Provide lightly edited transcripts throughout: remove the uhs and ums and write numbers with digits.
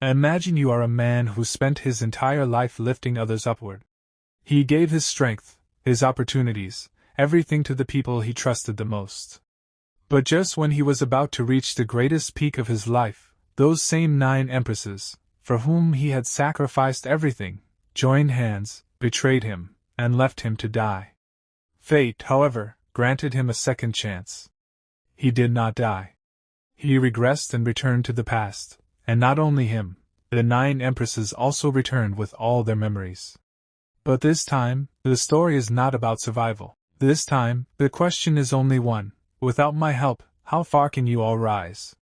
Imagine you are a man who spent his entire life lifting others upward. He gave his strength, his opportunities, everything to the people he trusted the most. But just when he was about to reach the greatest peak of his life, those same 9 empresses, for whom he had sacrificed everything, joined hands, betrayed him, and left him to die. Fate, however, granted him a second chance. He did not die. He regressed and returned to the past, and not only him, the 9 empresses also returned with all their memories. But this time, the story is not about survival. This time, the question is only one: without my help, how far can you all rise?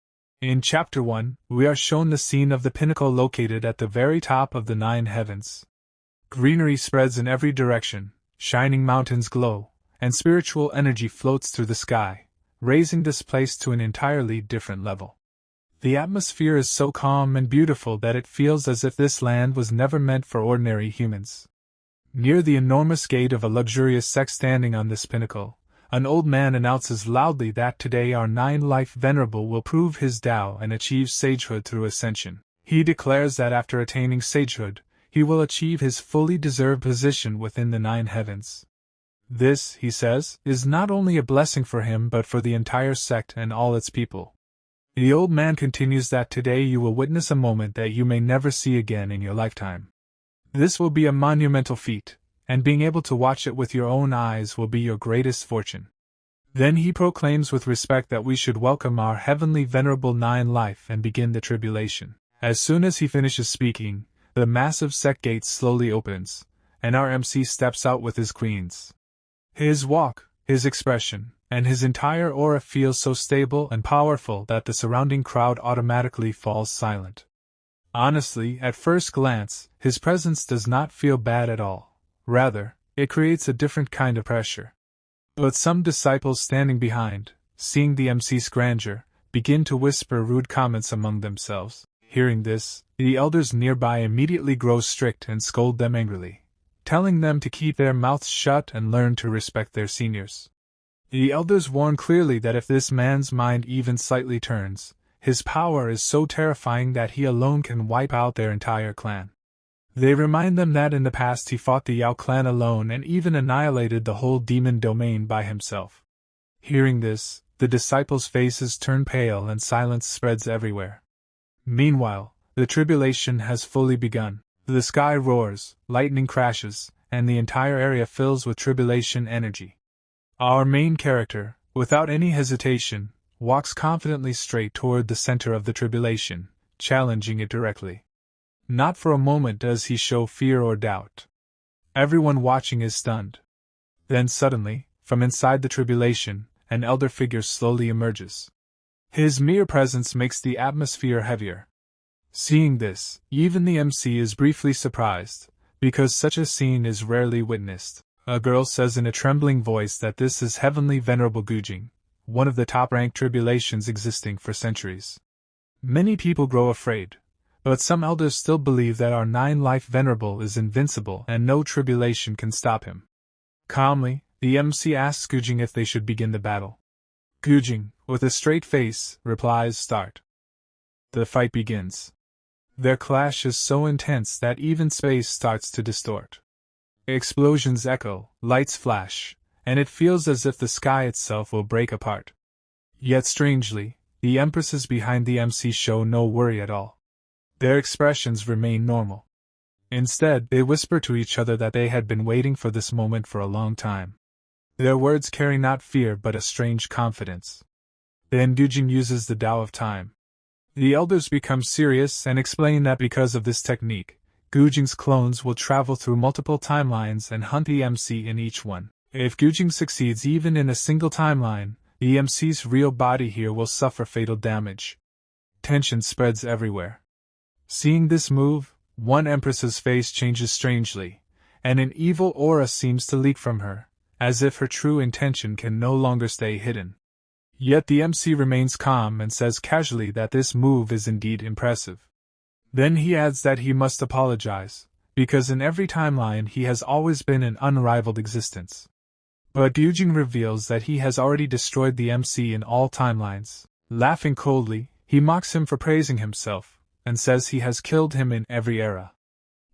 In Chapter 1, we are shown the scene of the pinnacle located at the very top of the 9 heavens. Greenery spreads in every direction, shining mountains glow, and spiritual energy floats through the sky, raising this place to an entirely different level. The atmosphere is so calm and beautiful that it feels as if this land was never meant for ordinary humans. Near the enormous gate of a luxurious sect standing on this pinnacle, an old man announces loudly that today our Nine-Lives Venerable will prove his Tao and achieve sagehood through ascension. He declares that after attaining sagehood, he will achieve his fully deserved position within the 9 heavens. This, he says, is not only a blessing for him but for the entire sect and all its people. The old man continues that today you will witness a moment that you may never see again in your lifetime. This will be a monumental feat, and being able to watch it with your own eyes will be your greatest fortune. Then he proclaims with respect that we should welcome our heavenly venerable 9-life and begin the tribulation. As soon as he finishes speaking, the massive sect gate slowly opens, and our MC steps out with his queens. His walk, his expression, and his entire aura feels so stable and powerful that the surrounding crowd automatically falls silent. Honestly, at first glance, his presence does not feel bad at all. Rather, it creates a different kind of pressure. But some disciples standing behind, seeing the MC's grandeur, begin to whisper rude comments among themselves. Hearing this, the elders nearby immediately grow strict and scold them angrily, telling them to keep their mouths shut and learn to respect their seniors. The elders warn clearly that if this man's mind even slightly turns, his power is so terrifying that he alone can wipe out their entire clan. They remind them that in the past he fought the Yao clan alone and even annihilated the whole demon domain by himself. Hearing this, the disciples' faces turn pale and silence spreads everywhere. Meanwhile, the tribulation has fully begun. The sky roars, lightning crashes, and the entire area fills with tribulation energy. Our main character, without any hesitation, walks confidently straight toward the center of the tribulation, challenging it directly. Not for a moment does he show fear or doubt. Everyone watching is stunned. Then suddenly, from inside the tribulation, an elder figure slowly emerges. His mere presence makes the atmosphere heavier. Seeing this, even the MC is briefly surprised, because such a scene is rarely witnessed. A girl says in a trembling voice that this is Heavenly Venerable Gujing, one of the top-ranked tribulations existing for centuries. Many people grow afraid, but some elders still believe that our 9-life Venerable is invincible and no tribulation can stop him. Calmly, the MC asks Gujing if they should begin the battle. Gujing, with a straight face, replies, "Start." The fight begins. Their clash is so intense that even space starts to distort. Explosions echo, lights flash, and it feels as if the sky itself will break apart. Yet strangely, the empresses behind the MC show no worry at all. Their expressions remain normal. Instead, they whisper to each other that they had been waiting for this moment for a long time. Their words carry not fear but a strange confidence. Then Gujing uses the Tao of Time. The elders become serious and explain that because of this technique, Gujing's clones will travel through multiple timelines and hunt the MC in each one. If Gujing succeeds even in a single timeline, the MC's real body here will suffer fatal damage. Tension spreads everywhere. Seeing this move, one empress's face changes strangely, and an evil aura seems to leak from her, as if her true intention can no longer stay hidden. Yet the MC remains calm and says casually that this move is indeed impressive. Then he adds that he must apologize, because in every timeline he has always been an unrivaled existence. But Gujing reveals that he has already destroyed the MC in all timelines. Laughing coldly, he mocks him for praising himself, and says he has killed him in every era.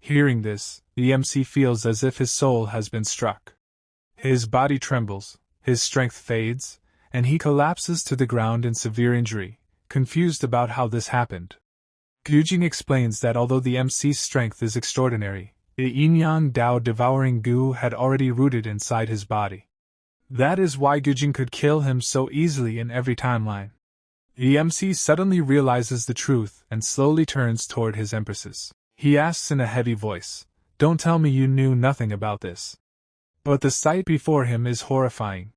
Hearing this, the MC feels as if his soul has been struck. His body trembles, his strength fades, and he collapses to the ground in severe injury, confused about how this happened. Gyujing explains that although the MC's strength is extraordinary, the yin-yang Dao devouring goo had already rooted inside his body. That is why Gyujing could kill him so easily in every timeline. The MC suddenly realizes the truth and slowly turns toward his empresses. He asks in a heavy voice, "Don't tell me you knew nothing about this." But the sight before him is horrifying.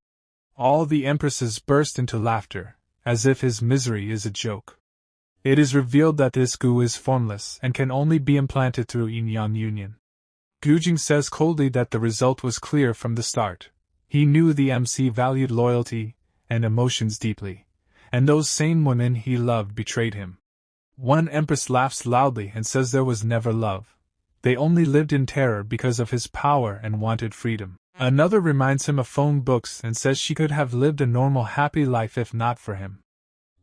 All the empresses burst into laughter, as if his misery is a joke. It is revealed that this goo is formless and can only be implanted through yin-yang union. Gyujing says coldly that the result was clear from the start. He knew the MC valued loyalty and emotions deeply, and those same women he loved betrayed him. One empress laughs loudly and says there was never love. They only lived in terror because of his power and wanted freedom. Another reminds him of phone books and says she could have lived a normal happy life if not for him.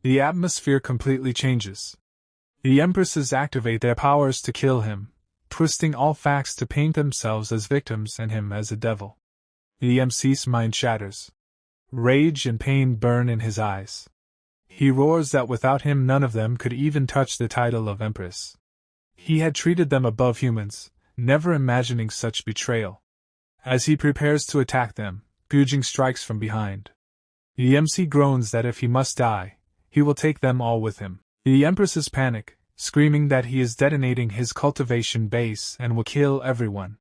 The atmosphere completely changes. The empresses activate their powers to kill him, twisting all facts to paint themselves as victims and him as a devil. The MC's mind shatters. Rage and pain burn in his eyes. He roars that without him none of them could even touch the title of Empress. He had treated them above humans, never imagining such betrayal. As he prepares to attack them, Gyujing strikes from behind. The MC groans that if he must die, he will take them all with him. The empresses panic, screaming that he is detonating his cultivation base and will kill everyone.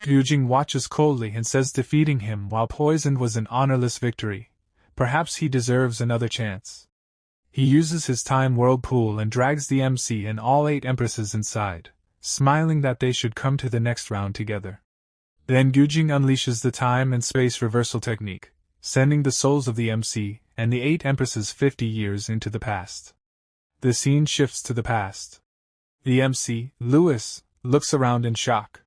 Gyujing watches coldly and says defeating him while poisoned was an honorless victory. Perhaps he deserves another chance. He uses his time whirlpool and drags the MC and all 8 empresses inside, smiling that they should come to the next round together. Then Gyujing unleashes the time and space reversal technique, sending the souls of the MC and the 8 empresses 50 years into the past. The scene shifts to the past. The MC, Louis, looks around in shock.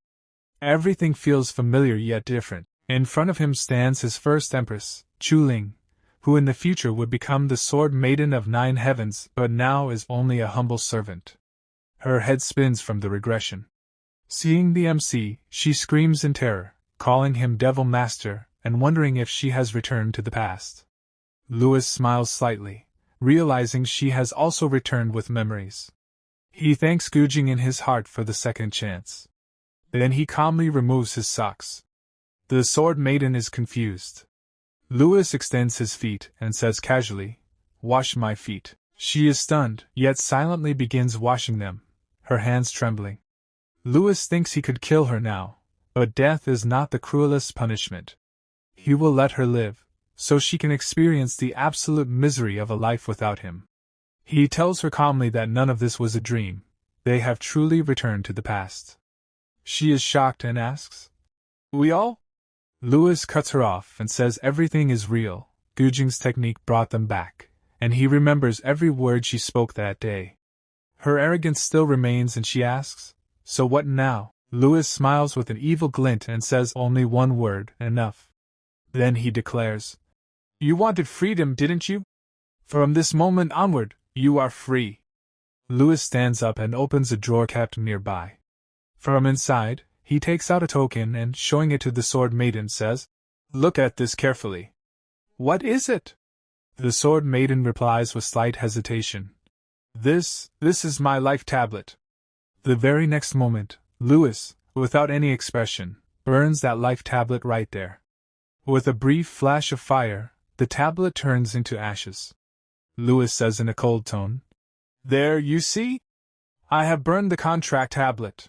Everything feels familiar yet different. In front of him stands his first empress, Hong Ling, who in the future would become the Sword Maiden of 9 heavens but now is only a humble servant. Her head spins from the regression. Seeing the MC, she screams in terror, calling him Devil Master and wondering if she has returned to the past. Louis smiles slightly, realizing she has also returned with memories. He thanks Gyujing in his heart for the second chance. Then he calmly removes his socks. The Sword Maiden is confused. Louis extends his feet and says casually, "Wash my feet." She is stunned, yet silently begins washing them, her hands trembling. Louis thinks he could kill her now, but death is not the cruelest punishment. He will let her live, so she can experience the absolute misery of a life without him. He tells her calmly that none of this was a dream, they have truly returned to the past. She is shocked and asks, "We all?" Louis cuts her off and says everything is real. Gyujing's technique brought them back, and he remembers every word she spoke that day. Her arrogance still remains and she asks, "So what now?" Louis smiles with an evil glint and says only one word, "Enough." Then he declares, "You wanted freedom, didn't you? From this moment onward, you are free." Louis stands up and opens a drawer kept nearby. From inside, he takes out a token and, showing it to the Sword Maiden, says, "Look at this carefully." "What is it?" The Sword Maiden replies with slight hesitation. This is my life tablet." The very next moment, Louis, without any expression, burns that life tablet right there. With a brief flash of fire, the tablet turns into ashes. Louis says in a cold tone, "There, you see? I have burned the contract tablet.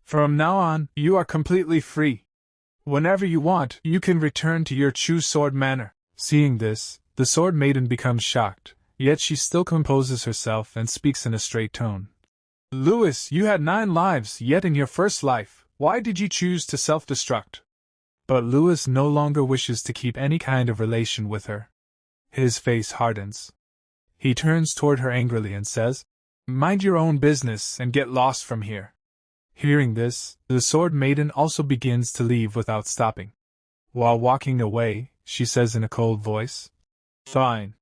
From now on, you are completely free. Whenever you want, you can return to your true sword manner." Seeing this, the Sword Maiden becomes shocked, yet she still composes herself and speaks in a straight tone. "Louis, you had 9 lives, yet in your first life, why did you choose to self-destruct?" But Louis no longer wishes to keep any kind of relation with her. His face hardens. He turns toward her angrily and says, "Mind your own business and get lost from here." Hearing this, the Sword Maiden also begins to leave without stopping. While walking away, she says in a cold voice, "Fine.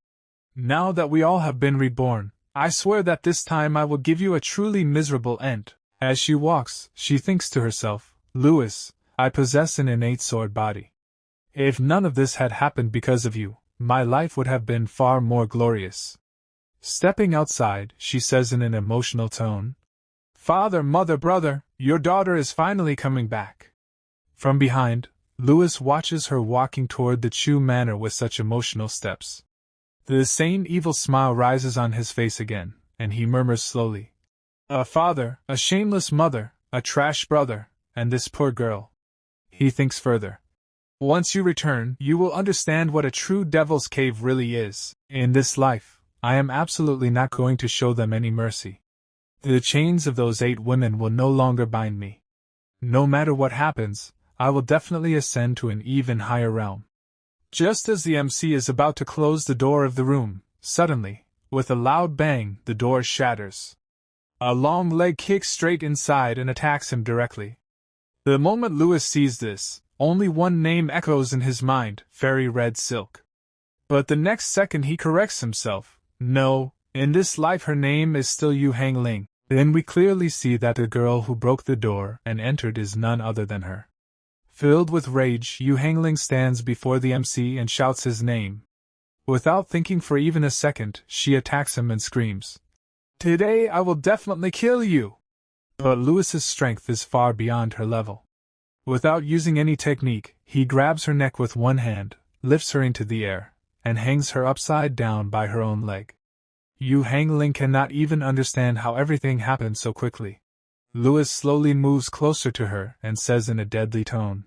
Now that we all have been reborn, I swear that this time I will give you a truly miserable end. As she walks, she thinks to herself, Louis, I possess an innate sword body. If none of this had happened because of you, my life would have been far more glorious. Stepping outside, she says in an emotional tone, Father, mother, brother, your daughter is finally coming back. From behind, Louis watches her walking toward the Chu manor with such emotional steps. The same evil smile rises on his face again, and he murmurs slowly, A father, a shameless mother, a trash brother, and this poor girl. He thinks further. Once you return, you will understand what a true devil's cave really is. In this life, I am absolutely not going to show them any mercy. The chains of those 8 women will no longer bind me. No matter what happens, I will definitely ascend to an even higher realm. Just as the MC is about to close the door of the room, suddenly, with a loud bang, the door shatters. A long leg kicks straight inside and attacks him directly. The moment Louis sees this, only one name echoes in his mind, Fairy Red Silk. But the next second he corrects himself. No, in this life her name is still Hong Ling. Then we clearly see that the girl who broke the door and entered is none other than her. Filled with rage, Hong Ling stands before the MC and shouts his name. Without thinking for even a second, she attacks him and screams, Today I will definitely kill you! But Louis's strength is far beyond her level. Without using any technique, he grabs her neck with one hand, lifts her into the air, and hangs her upside down by her own leg. Hong Ling cannot even understand how everything happened so quickly. Louis slowly moves closer to her and says in a deadly tone,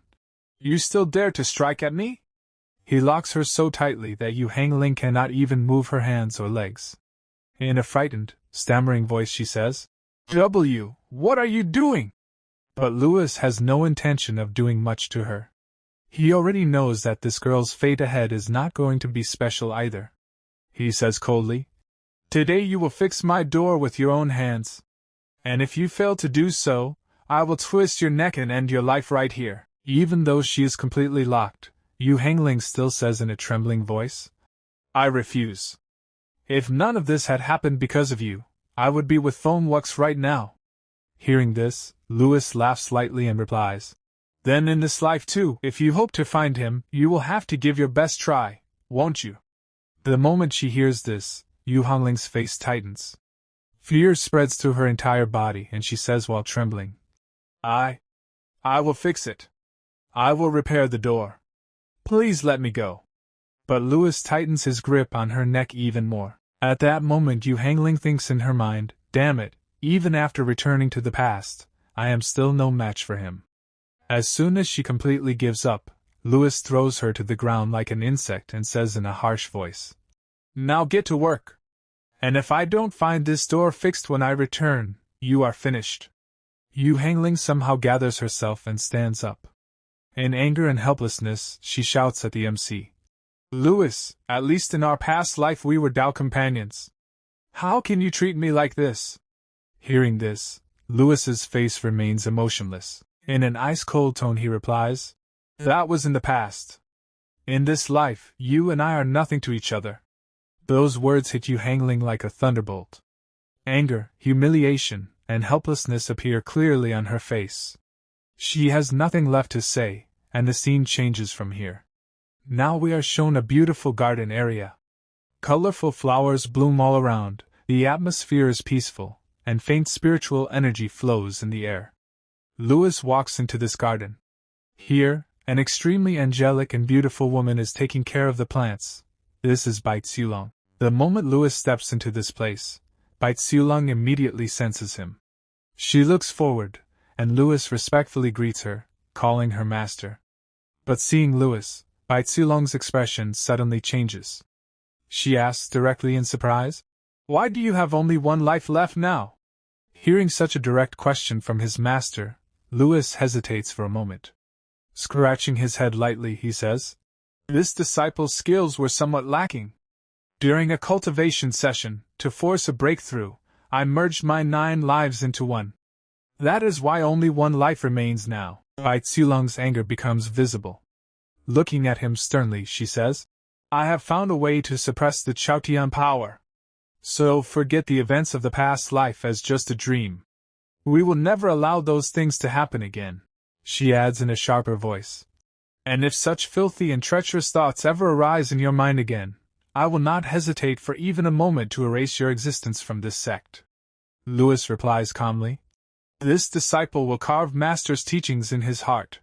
You still dare to strike at me? He locks her so tightly that Hong Ling cannot even move her hands or legs. In a frightened, stammering voice she says, What are you doing? But Louis has no intention of doing much to her. He already knows that this girl's fate ahead is not going to be special either. He says coldly, Today you will fix my door with your own hands. And if you fail to do so, I will twist your neck and end your life right here. Even though she is completely locked, Hong Ling still says in a trembling voice, I refuse. If none of this had happened because of you, I would be with Foamwux right now. Hearing this, Louis laughs lightly and replies, Then in this life too, if you hope to find him, you will have to give your best try, won't you? The moment she hears this, Hong Ling's face tightens. Fear spreads through her entire body and she says while trembling, I will fix it. I will repair the door. Please let me go. But Louis tightens his grip on her neck even more. At that moment Hong Ling thinks in her mind, Damn it, even after returning to the past, I am still no match for him. As soon as she completely gives up, Louis throws her to the ground like an insect and says in a harsh voice, Now get to work. And if I don't find this door fixed when I return, you are finished. Hong Ling somehow gathers herself and stands up. In anger and helplessness, she shouts at the MC, Louis, at least in our past life we were Tao companions. How can you treat me like this? Hearing this, Louis's face remains emotionless. In an ice-cold tone he replies, That was in the past. In this life, you and I are nothing to each other. Those words hit Hong Ling like a thunderbolt. Anger, humiliation, and helplessness appear clearly on her face. She has nothing left to say, and the scene changes from here. Now we are shown a beautiful garden area. Colorful flowers bloom all around, the atmosphere is peaceful, and faint spiritual energy flows in the air. Louis walks into this garden. Here, an extremely angelic and beautiful woman is taking care of the plants. This is Bai Tsulong. The moment Louis steps into this place, Bai Tsulong immediately senses him. She looks forward, and Louis respectfully greets her, calling her master. But seeing Louis, Bai Tsulong's expression suddenly changes. She asks directly in surprise, Why do you have only one life left now? Hearing such a direct question from his master, Louis hesitates for a moment. Scratching his head lightly, he says, This disciple's skills were somewhat lacking. During a cultivation session, to force a breakthrough, I merged my 9 lives into one. That is why only one life remains now. Bai Tsulong's anger becomes visible. Looking at him sternly, she says, I have found a way to suppress the Chaotian power. So forget the events of the past life as just a dream. We will never allow those things to happen again, she adds in a sharper voice. And if such filthy and treacherous thoughts ever arise in your mind again, I will not hesitate for even a moment to erase your existence from this sect. Louis replies calmly. This disciple will carve Master's teachings in his heart.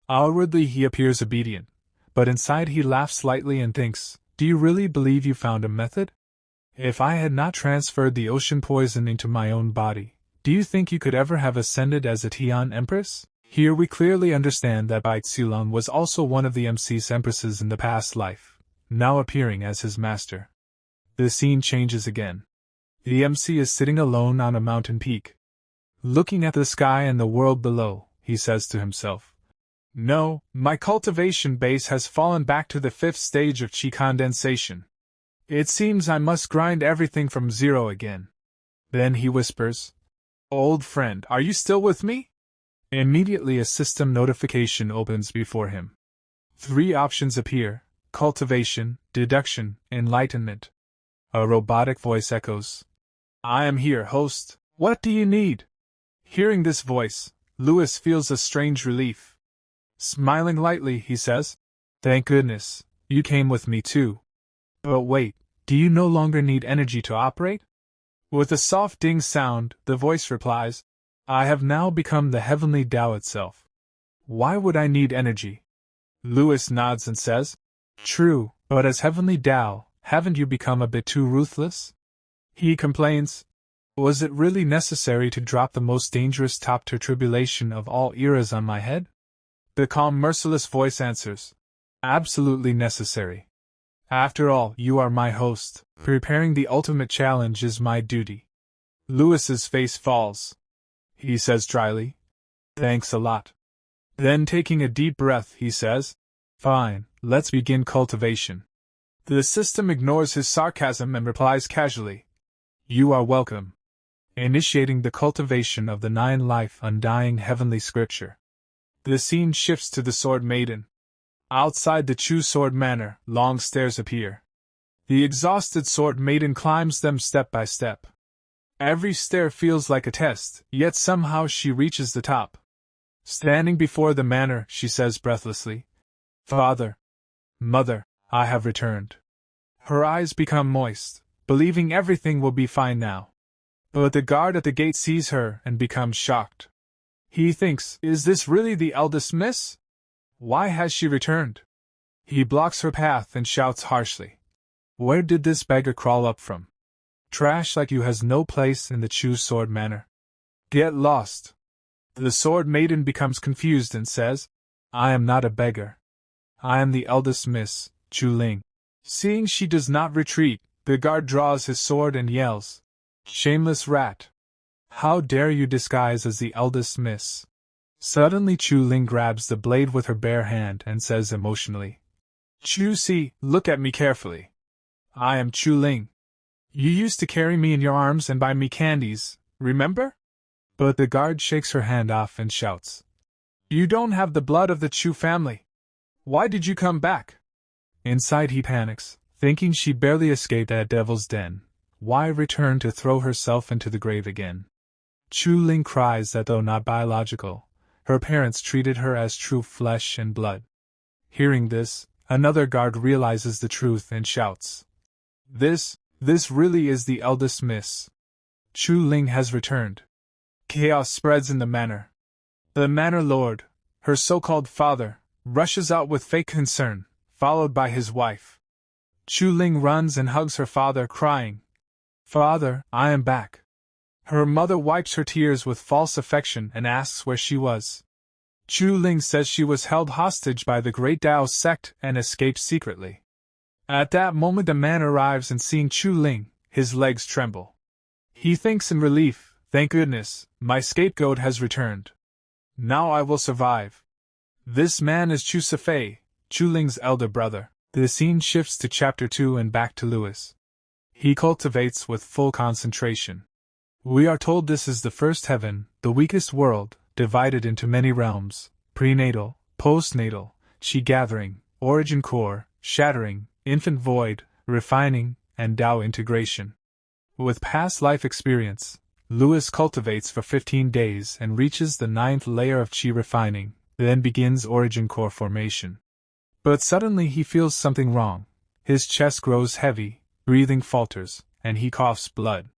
Outwardly he appears obedient, but inside he laughs lightly and thinks, do you really believe you found a method? If I had not transferred the ocean poison into my own body, do you think you could ever have ascended as a Tian Empress? Here we clearly understand that Bai Tsulong was also one of the MC's Empresses in the past life, now appearing as his master. The scene changes again. The MC is sitting alone on a mountain peak. Looking at the sky and the world below, he says to himself, no, my cultivation base has fallen back to the 5th stage of chi condensation. It seems I must grind everything from zero again. Then he whispers, old friend, are you still with me? Immediately a system notification opens before him. 3 options appear: cultivation, deduction, enlightenment. A robotic voice echoes, I am here, host. What do you need? Hearing this voice, Louis feels a strange relief. Smiling lightly, he says, thank goodness, you came with me too. But wait, do you no longer need energy to operate? With a soft ding sound, the voice replies, I have now become the heavenly Tao itself. Why would I need energy? Louis nods and says, true, but as heavenly Tao, haven't you become a bit too ruthless? He complains, was it really necessary to drop the most dangerous top-tier tribulation of all eras on my head? The calm, merciless voice answers, absolutely necessary. After all, you are my host. Preparing the ultimate challenge is my duty. Louis's face falls. He says dryly, thanks a lot. Then taking a deep breath, he says, fine, let's begin cultivation. The system ignores his sarcasm and replies casually, you are welcome. Initiating the cultivation of the 9-life undying heavenly scripture. The scene shifts to the Sword Maiden. Outside the Chu Sword Manor, long stairs appear. The exhausted Sword Maiden climbs them step by step. Every stair feels like a test, yet somehow she reaches the top. Standing before the manor, she says breathlessly, Father, Mother, I have returned. Her eyes become moist, believing everything will be fine now. But the guard at the gate sees her and becomes shocked. He thinks, is this really the eldest miss? Why has she returned? He blocks her path and shouts harshly, where did this beggar crawl up from? Trash like you has no place in the Chu Sword Manor. Get lost. The Sword Maiden becomes confused and says, I am not a beggar. I am the eldest miss, Chu Ling. Seeing she does not retreat, the guard draws his sword and yells, shameless rat. How dare you disguise as the eldest miss? Suddenly Chu Ling grabs the blade with her bare hand and says emotionally, Chu Si, look at me carefully. I am Chu Ling. You used to carry me in your arms and buy me candies, remember? But the guard shakes her hand off and shouts, you don't have the blood of the Chu family. Why did you come back? Inside he panics, thinking she barely escaped that devil's den. Why return to throw herself into the grave again? Chu Ling cries that though not biological, her parents treated her as true flesh and blood. Hearing this, another guard realizes the truth and shouts, This really is the eldest miss. Chu Ling has returned. Chaos spreads in the manor. The manor lord, her so-called father, rushes out with fake concern, followed by his wife. Chu Ling runs and hugs her father, crying, Father, I am back. Her mother wipes her tears with false affection and asks where she was. Chu Ling says she was held hostage by the Great Tao sect and escaped secretly. At that moment the man arrives and seeing Chu Ling, his legs tremble. He thinks in relief, thank goodness, my scapegoat has returned. Now I will survive. This man is Chu Sifei, Chu Ling's elder brother. The scene shifts to Chapter 2 and back to Louis. He cultivates with full concentration. We are told this is the first heaven, the weakest world, divided into many realms: prenatal, postnatal, chi gathering, origin core, shattering, infant void, refining, and Tao integration. With past life experience, Lewis cultivates for 15 days and reaches the 9th layer of chi refining, then begins origin core formation. But suddenly he feels something wrong. His chest grows heavy, breathing falters, and he coughs blood.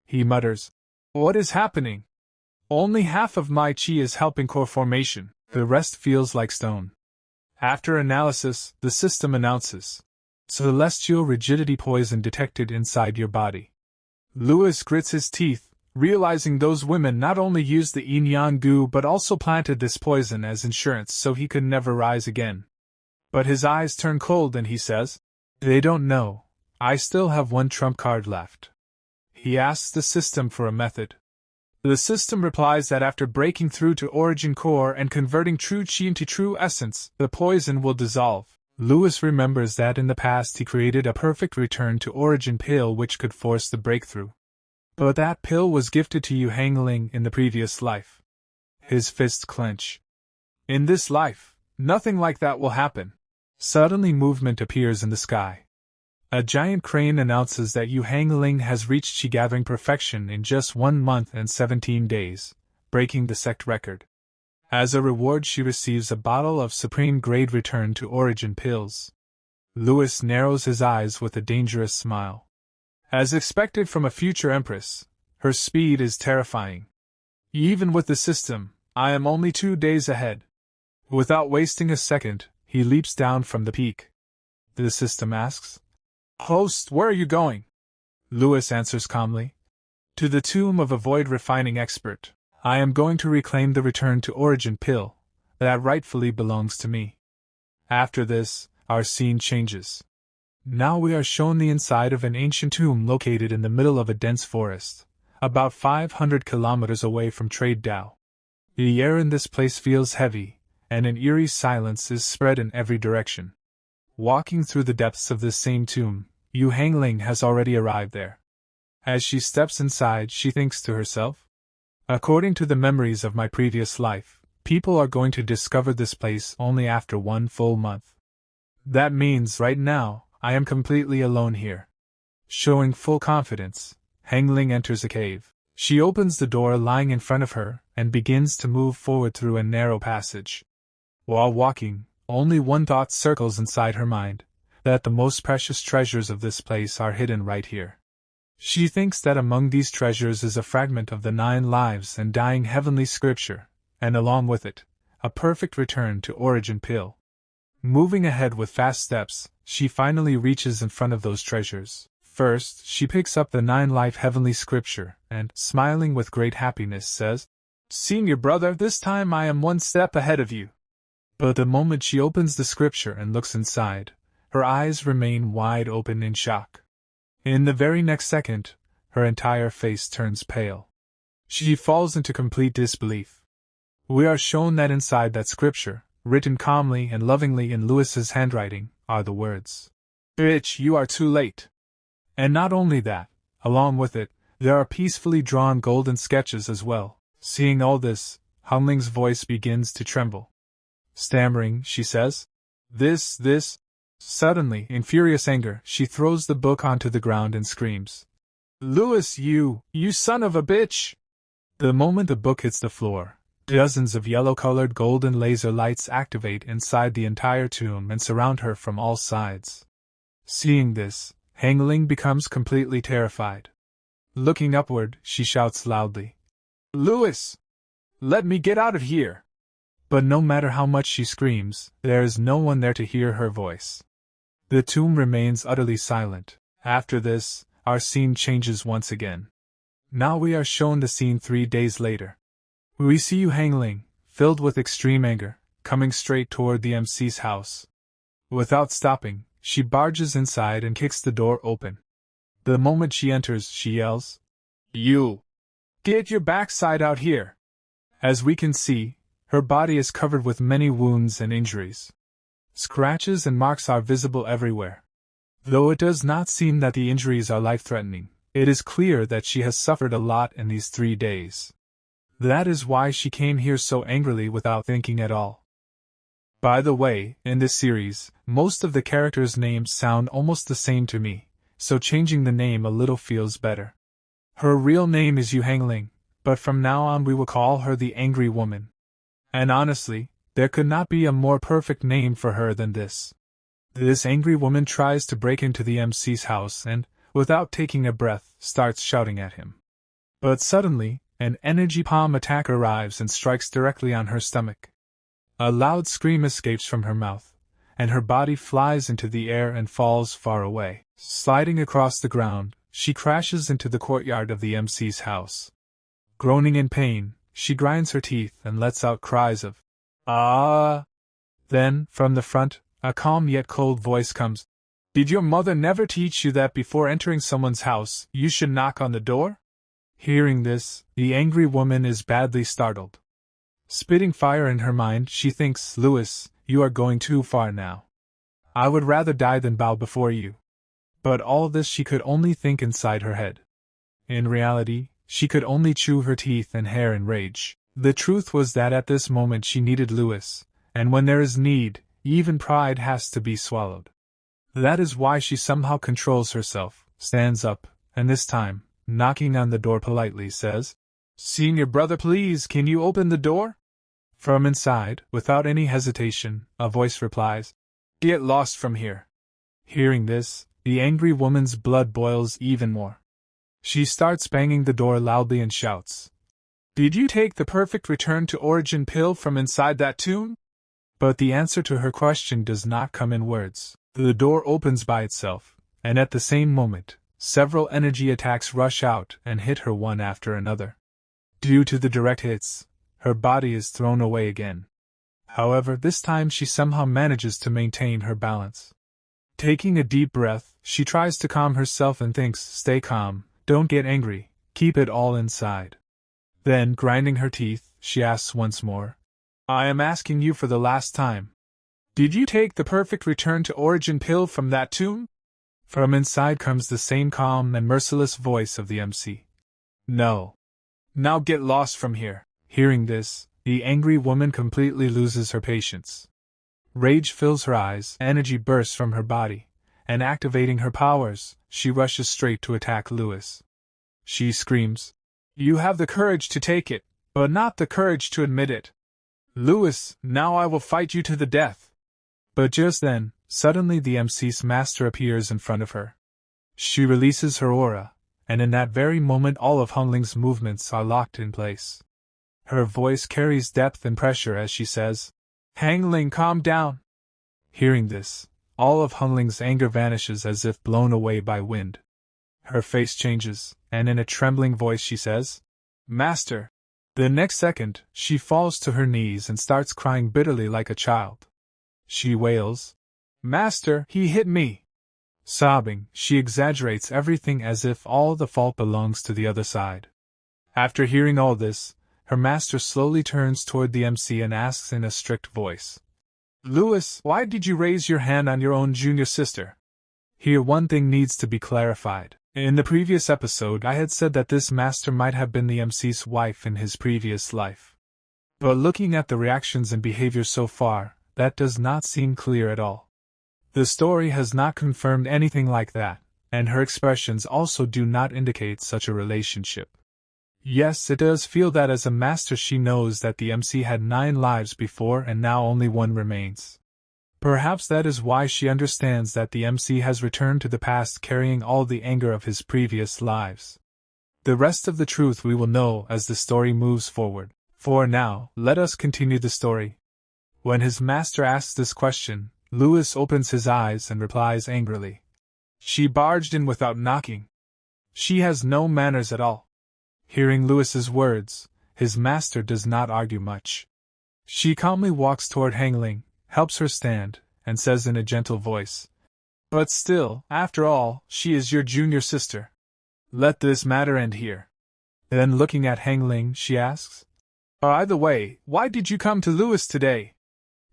He mutters, "What is happening? Only half of my chi is helping core formation, the rest feels like stone." After analysis, the system announces, "Celestial rigidity poison detected inside your body." Lewis grits his teeth, realizing those women not only used the yin-yang goo but also planted this poison as insurance so he could never rise again. But his eyes turn cold and he says, "They don't know. I still have one trump card left." He asks the system for a method. The system replies that after breaking through to origin core and converting true chi into true essence, the poison will dissolve. Lewis remembers that in the past he created a perfect return to origin pill which could force the breakthrough. But that pill was gifted to Hong Ling in the previous life. His fists clench. In this life, nothing like that will happen. Suddenly movement appears in the sky. A giant crane announces that Hong Ling has reached chi-gathering perfection in just 1 month and 17 days, breaking the sect record. As a reward she receives a bottle of supreme-grade return to origin pills. Lewis narrows his eyes with a dangerous smile. As expected from a future empress, her speed is terrifying. Even with the system, I am only 2 days ahead. Without wasting a second, he leaps down from the peak. The system asks, "Host, where are you going?" Lewis answers calmly, "To the tomb of a void refining expert. I am going to reclaim the return to origin pill that rightfully belongs to me." After this, our scene changes. Now we are shown the inside of an ancient tomb located in the middle of a dense forest, about 500 kilometers away from Trade Dao. The air in this place feels heavy, and an eerie silence is spread in every direction. Walking through the depths of this same tomb, Hong Ling has already arrived there. As she steps inside, she thinks to herself, "According to the memories of my previous life, people are going to discover this place only after 1 full month. That means right now, I am completely alone here." Showing full confidence, Hong Ling enters a cave. She opens the door lying in front of her and begins to move forward through a narrow passage. While walking, only one thought circles inside her mind, that the most precious treasures of this place are hidden right here. She thinks that among these treasures is a fragment of the 9 lives and dying heavenly scripture, and along with it, a perfect return to origin pill. Moving ahead with fast steps, she finally reaches in front of those treasures. First, she picks up the 9-life heavenly scripture and, smiling with great happiness, says, "Senior brother, this time I am 1 step ahead of you." But the moment she opens the scripture and looks inside, her eyes remain wide open in shock. In the very next second, her entire face turns pale. She falls into complete disbelief. We are shown that inside that scripture, written calmly and lovingly in Lewis's handwriting, are the words, "Bitch, you are too late." And not only that, along with it, there are peacefully drawn golden sketches as well. Seeing all this, Hong Ling's voice begins to tremble. Stammering, she says, This. Suddenly, in furious anger, she throws the book onto the ground and screams, "Lewis, you son of a bitch!" The moment the book hits the floor, dozens of yellow-colored golden laser lights activate inside the entire tomb and surround her from all sides. Seeing this, Hong Ling becomes completely terrified. Looking upward, she shouts loudly, "Lewis! Let me get out of here!" But no matter how much she screams, there is no one there to hear her voice. The tomb remains utterly silent. After this, our scene changes once again. Now we are shown the scene 3 days later. We see Hong Ling, filled with extreme anger, coming straight toward the MC's house. Without stopping, she barges inside and kicks the door open. The moment she enters, she yells, "You! Get your backside out here!" As we can see, her body is covered with many wounds and injuries. Scratches and marks are visible everywhere. Though it does not seem that the injuries are life-threatening, it is clear that she has suffered a lot in these 3 days. That is why she came here so angrily without thinking at all. By the way, in this series, most of the characters' names sound almost the same to me, so changing the name a little feels better. Her real name is Hong Ling, but from now on we will call her the Angry Woman. And honestly, there could not be a more perfect name for her than this. This angry woman tries to break into the MC's house and, without taking a breath, starts shouting at him. But suddenly, an energy palm attack arrives and strikes directly on her stomach. A loud scream escapes from her mouth, and her body flies into the air and falls far away. Sliding across the ground, she crashes into the courtyard of the MC's house. Groaning in pain, she grinds her teeth and lets out cries of, "Ah!" Then, from the front, a calm yet cold voice comes. "Did your mother never teach you that before entering someone's house, you should knock on the door?" Hearing this, the angry woman is badly startled. Spitting fire in her mind, she thinks, "Louis, you are going too far now. I would rather die than bow before you." But all this she could only think inside her head. In reality, she could only chew her teeth and hair in rage. The truth was that at this moment she needed Louis, and when there is need, even pride has to be swallowed. That is why she somehow controls herself, stands up, and this time, knocking on the door politely, says, "Senior brother, please, can you open the door?" From inside, without any hesitation, a voice replies, "Get lost from here." Hearing this, the angry woman's blood boils even more. She starts banging the door loudly and shouts, "Did you take the perfect return to origin pill from inside that tomb?" But the answer to her question does not come in words. The door opens by itself, and at the same moment, several energy attacks rush out and hit her one after another. Due to the direct hits, her body is thrown away again. However, this time she somehow manages to maintain her balance. Taking a deep breath, she tries to calm herself and thinks, "Stay calm, don't get angry, keep it all inside." Then, grinding her teeth, she asks once more, "I am asking you for the last time. Did you take the perfect return to origin pill from that tomb?" From inside comes the same calm and merciless voice of the MC. "No. Now get lost from here." Hearing this, the angry woman completely loses her patience. Rage fills her eyes, energy bursts from her body, and activating her powers, she rushes straight to attack Louis. She screams, "You have the courage to take it, but not the courage to admit it. Louis, now I will fight you to the death." But just then, suddenly the MC's master appears in front of her. She releases her aura, and in that very moment all of Hong Ling's movements are locked in place. Her voice carries depth and pressure as she says, "Hong Ling, calm down." Hearing this, all of Hong Ling's anger vanishes as if blown away by wind. Her face changes, and in a trembling voice she says, "Master." The next second, she falls to her knees and starts crying bitterly like a child. She wails, "Master, he hit me." Sobbing, she exaggerates everything as if all the fault belongs to the other side. After hearing all this, her master slowly turns toward the MC and asks in a strict voice, "Louis, why did you raise your hand on your own junior sister?" Here one thing needs to be clarified. In the previous episode I had said that this master might have been the MC's wife in his previous life. But looking at the reactions and behavior so far, that does not seem clear at all. The story has not confirmed anything like that, and her expressions also do not indicate such a relationship. Yes, it does feel that as a master she knows that the MC had 9 lives before and now only 1 remains. Perhaps that is why she understands that the MC has returned to the past carrying all the anger of his previous lives. The rest of the truth we will know as the story moves forward. For now, let us continue the story. When his master asks this question, Louis opens his eyes and replies angrily, "She barged in without knocking. She has no manners at all." Hearing Louis's words, his master does not argue much. She calmly walks toward Hong Ling, helps her stand, and says in a gentle voice, "But still, after all, she is your junior sister. Let this matter end here." Then looking at Hong Ling, she asks, "By the way, why did you come to Louis today?"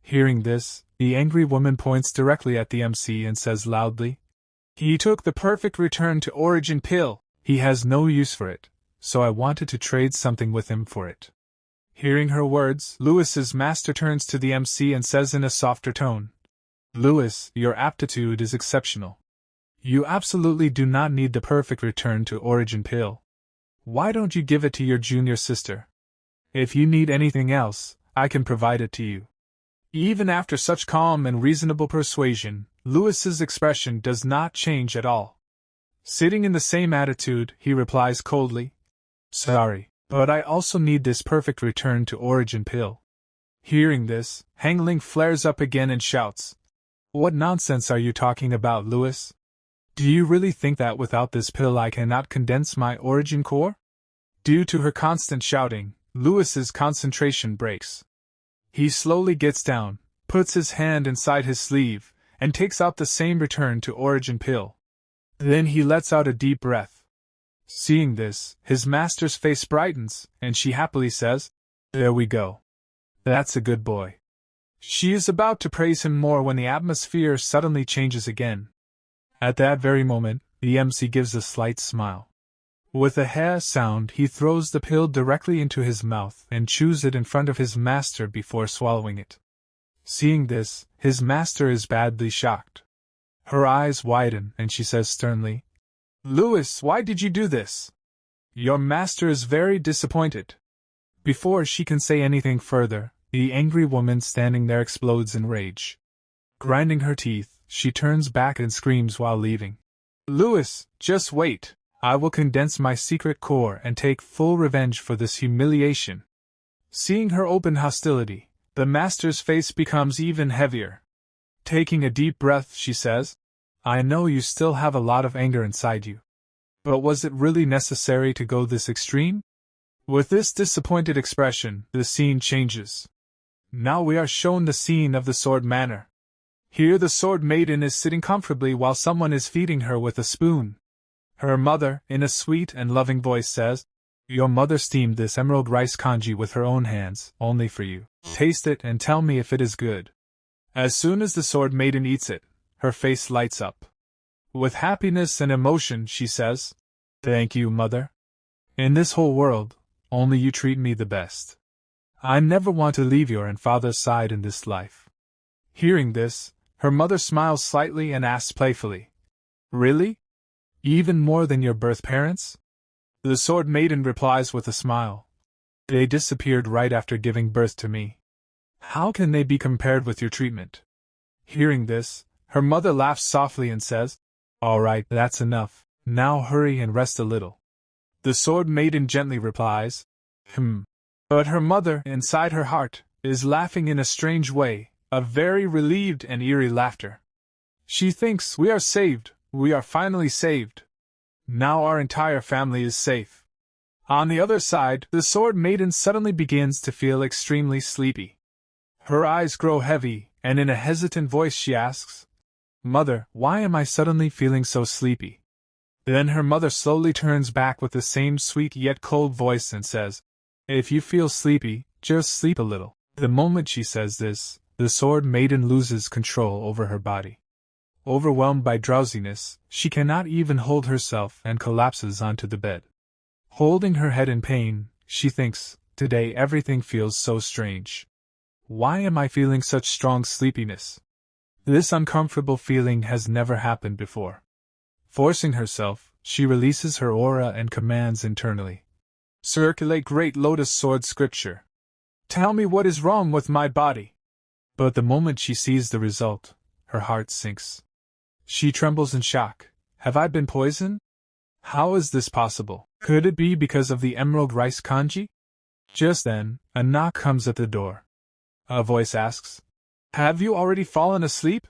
Hearing this, the angry woman points directly at the MC and says loudly, "He took the perfect return to origin pill. He has no use for it, so I wanted to trade something with him for it." Hearing her words, Louis's master turns to the MC and says in a softer tone, "Louis, your aptitude is exceptional. You absolutely do not need the perfect return to origin pill. Why don't you give it to your junior sister? If you need anything else, I can provide it to you. Even after such calm and reasonable persuasion, Louis's expression does not change at all. Sitting in the same attitude, he replies coldly, Sorry, but I also need this perfect return to origin pill. Hearing this, Hong Ling flares up again and shouts, What nonsense are you talking about, Louis? Do you really think that without this pill I cannot condense my origin core? Due to her constant shouting, Louis's concentration breaks. He slowly gets down, puts his hand inside his sleeve, and takes out the same return to origin pill. Then he lets out a deep breath. Seeing this, his master's face brightens, and she happily says, There we go. That's a good boy. She is about to praise him more when the atmosphere suddenly changes again. At that very moment, the MC gives a slight smile. With a "heh" sound, he throws the pill directly into his mouth and chews it in front of his master before swallowing it. Seeing this, his master is badly shocked. Her eyes widen and she says sternly, Louis, why did you do this? Your master is very disappointed. Before she can say anything further, the angry woman standing there explodes in rage. Grinding her teeth, she turns back and screams while leaving. Louis, just wait. I will condense my secret core and take full revenge for this humiliation. Seeing her open hostility, the master's face becomes even heavier. Taking a deep breath, she says, I know you still have a lot of anger inside you. But was it really necessary to go this extreme? With this disappointed expression, the scene changes. Now we are shown the scene of the Sword Manor. Here the Sword Maiden is sitting comfortably while someone is feeding her with a spoon. Her mother, in a sweet and loving voice, says, Your mother steamed this emerald rice congee with her own hands, only for you. Taste it and tell me if it is good. As soon as the Sword Maiden eats it, her face lights up. With happiness and emotion, she says, Thank you, mother. In this whole world, only you treat me the best. I never want to leave your and father's side in this life. Hearing this, her mother smiles slightly and asks playfully, Really? Even more than your birth parents? The Sword Maiden replies with a smile. They disappeared right after giving birth to me. How can they be compared with your treatment? Hearing this, her mother laughs softly and says, All right, that's enough. Now hurry and rest a little. The Sword Maiden gently replies, But her mother, inside her heart, is laughing in a strange way, a very relieved and eerie laughter. She thinks, We are saved. We are finally saved. Now our entire family is safe. On the other side, the Sword Maiden suddenly begins to feel extremely sleepy. Her eyes grow heavy, and in a hesitant voice she asks, Mother, why am I suddenly feeling so sleepy? Then her mother slowly turns back with the same sweet yet cold voice and says, If you feel sleepy, just sleep a little. The moment she says this, the Sword Maiden loses control over her body. Overwhelmed by drowsiness, she cannot even hold herself and collapses onto the bed. Holding her head in pain, she thinks, Today everything feels so strange. Why am I feeling such strong sleepiness? This uncomfortable feeling has never happened before. Forcing herself, she releases her aura and commands internally, Circulate Great Lotus Sword Scripture. Tell me what is wrong with my body. But the moment she sees the result, her heart sinks. She trembles in shock. Have I been poisoned? How is this possible? Could it be because of the emerald rice congee? Just then, a knock comes at the door. A voice asks, Have you already fallen asleep?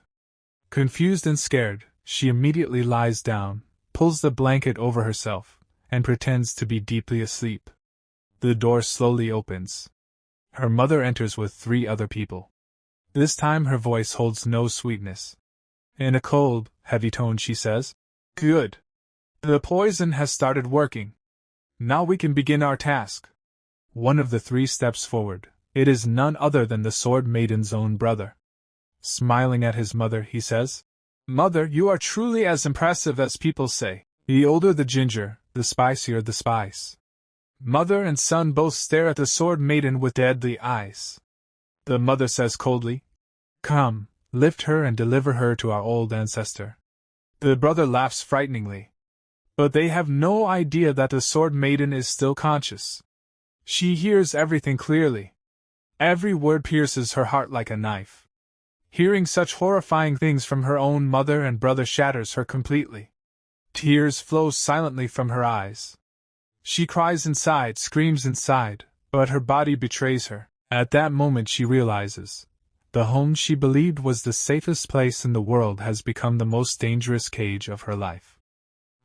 Confused and scared, she immediately lies down, pulls the blanket over herself, and pretends to be deeply asleep. The door slowly opens. Her mother enters with 3 other people. This time her voice holds no sweetness. In a cold, heavy tone she says, Good. The poison has started working. Now we can begin our task. One of the 3 steps forward. It is none other than the Sword Maiden's own brother. Smiling at his mother, he says, Mother, you are truly as impressive as people say. The older the ginger, the spicier the spice. Mother and son both stare at the Sword Maiden with deadly eyes. The mother says coldly, Come, lift her and deliver her to our old ancestor. The brother laughs frighteningly. But they have no idea that the Sword Maiden is still conscious. She hears everything clearly. Every word pierces her heart like a knife. Hearing such horrifying things from her own mother and brother shatters her completely. Tears flow silently from her eyes. She cries inside, screams inside, but her body betrays her. At that moment she realizes, the home she believed was the safest place in the world has become the most dangerous cage of her life.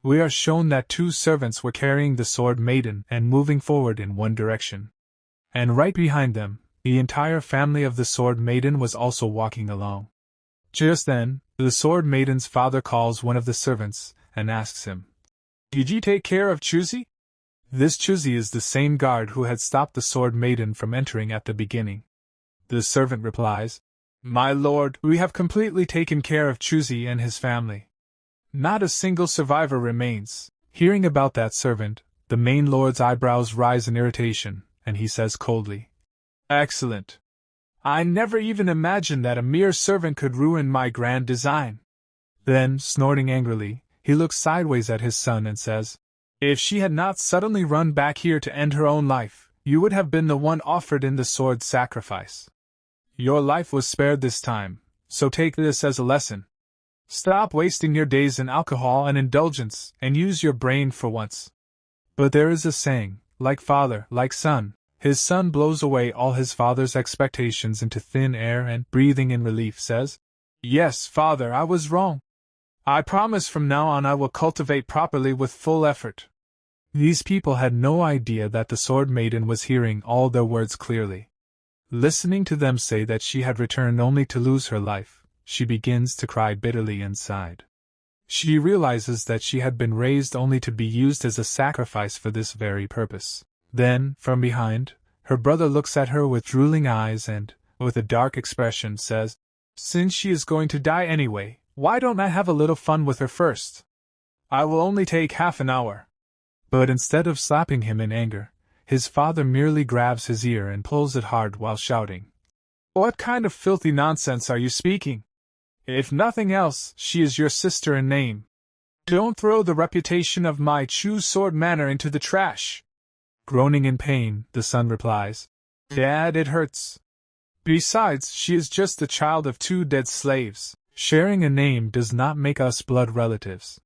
We are shown that two servants were carrying the Sword Maiden and moving forward in one direction. And right behind them, the entire family of the Sword Maiden was also walking along. Just then, the Sword Maiden's father calls one of the servants and asks him, "Did you take care of Chuzi?" This Chuzi is the same guard who had stopped the Sword Maiden from entering at the beginning. The servant replies, "My lord, we have completely taken care of Chuzi and his family. Not a single survivor remains." Hearing about that servant, the main lord's eyebrows rise in irritation, and he says coldly, "Excellent. I never even imagined that a mere servant could ruin my grand design." Then, snorting angrily, he looks sideways at his son and says, "If she had not suddenly run back here to end her own life, you would have been the one offered in the sword sacrifice. Your life was spared this time, so take this as a lesson. Stop wasting your days in alcohol and indulgence, and use your brain for once." But there is a saying, like father, like son. His son blows away all his father's expectations into thin air and, breathing in relief, says, "Yes, father, I was wrong. I promise from now on I will cultivate properly with full effort." These people had no idea that the Sword Maiden was hearing all their words clearly. Listening to them say that she had returned only to lose her life, she begins to cry bitterly inside. She realizes that she had been raised only to be used as a sacrifice for this very purpose. Then, from behind, her brother looks at her with drooling eyes and, with a dark expression, says, "Since she is going to die anyway, why don't I have a little fun with her first? I will only take half an hour." But instead of slapping him in anger, his father merely grabs his ear and pulls it hard while shouting, "What kind of filthy nonsense are you speaking? If nothing else, she is your sister in name. Don't throw the reputation of my Chu Sword Manor into the trash." Groaning in pain, the son replies, "Dad, it hurts. Besides, she is just the child of two dead slaves. Sharing a name does not make us blood relatives."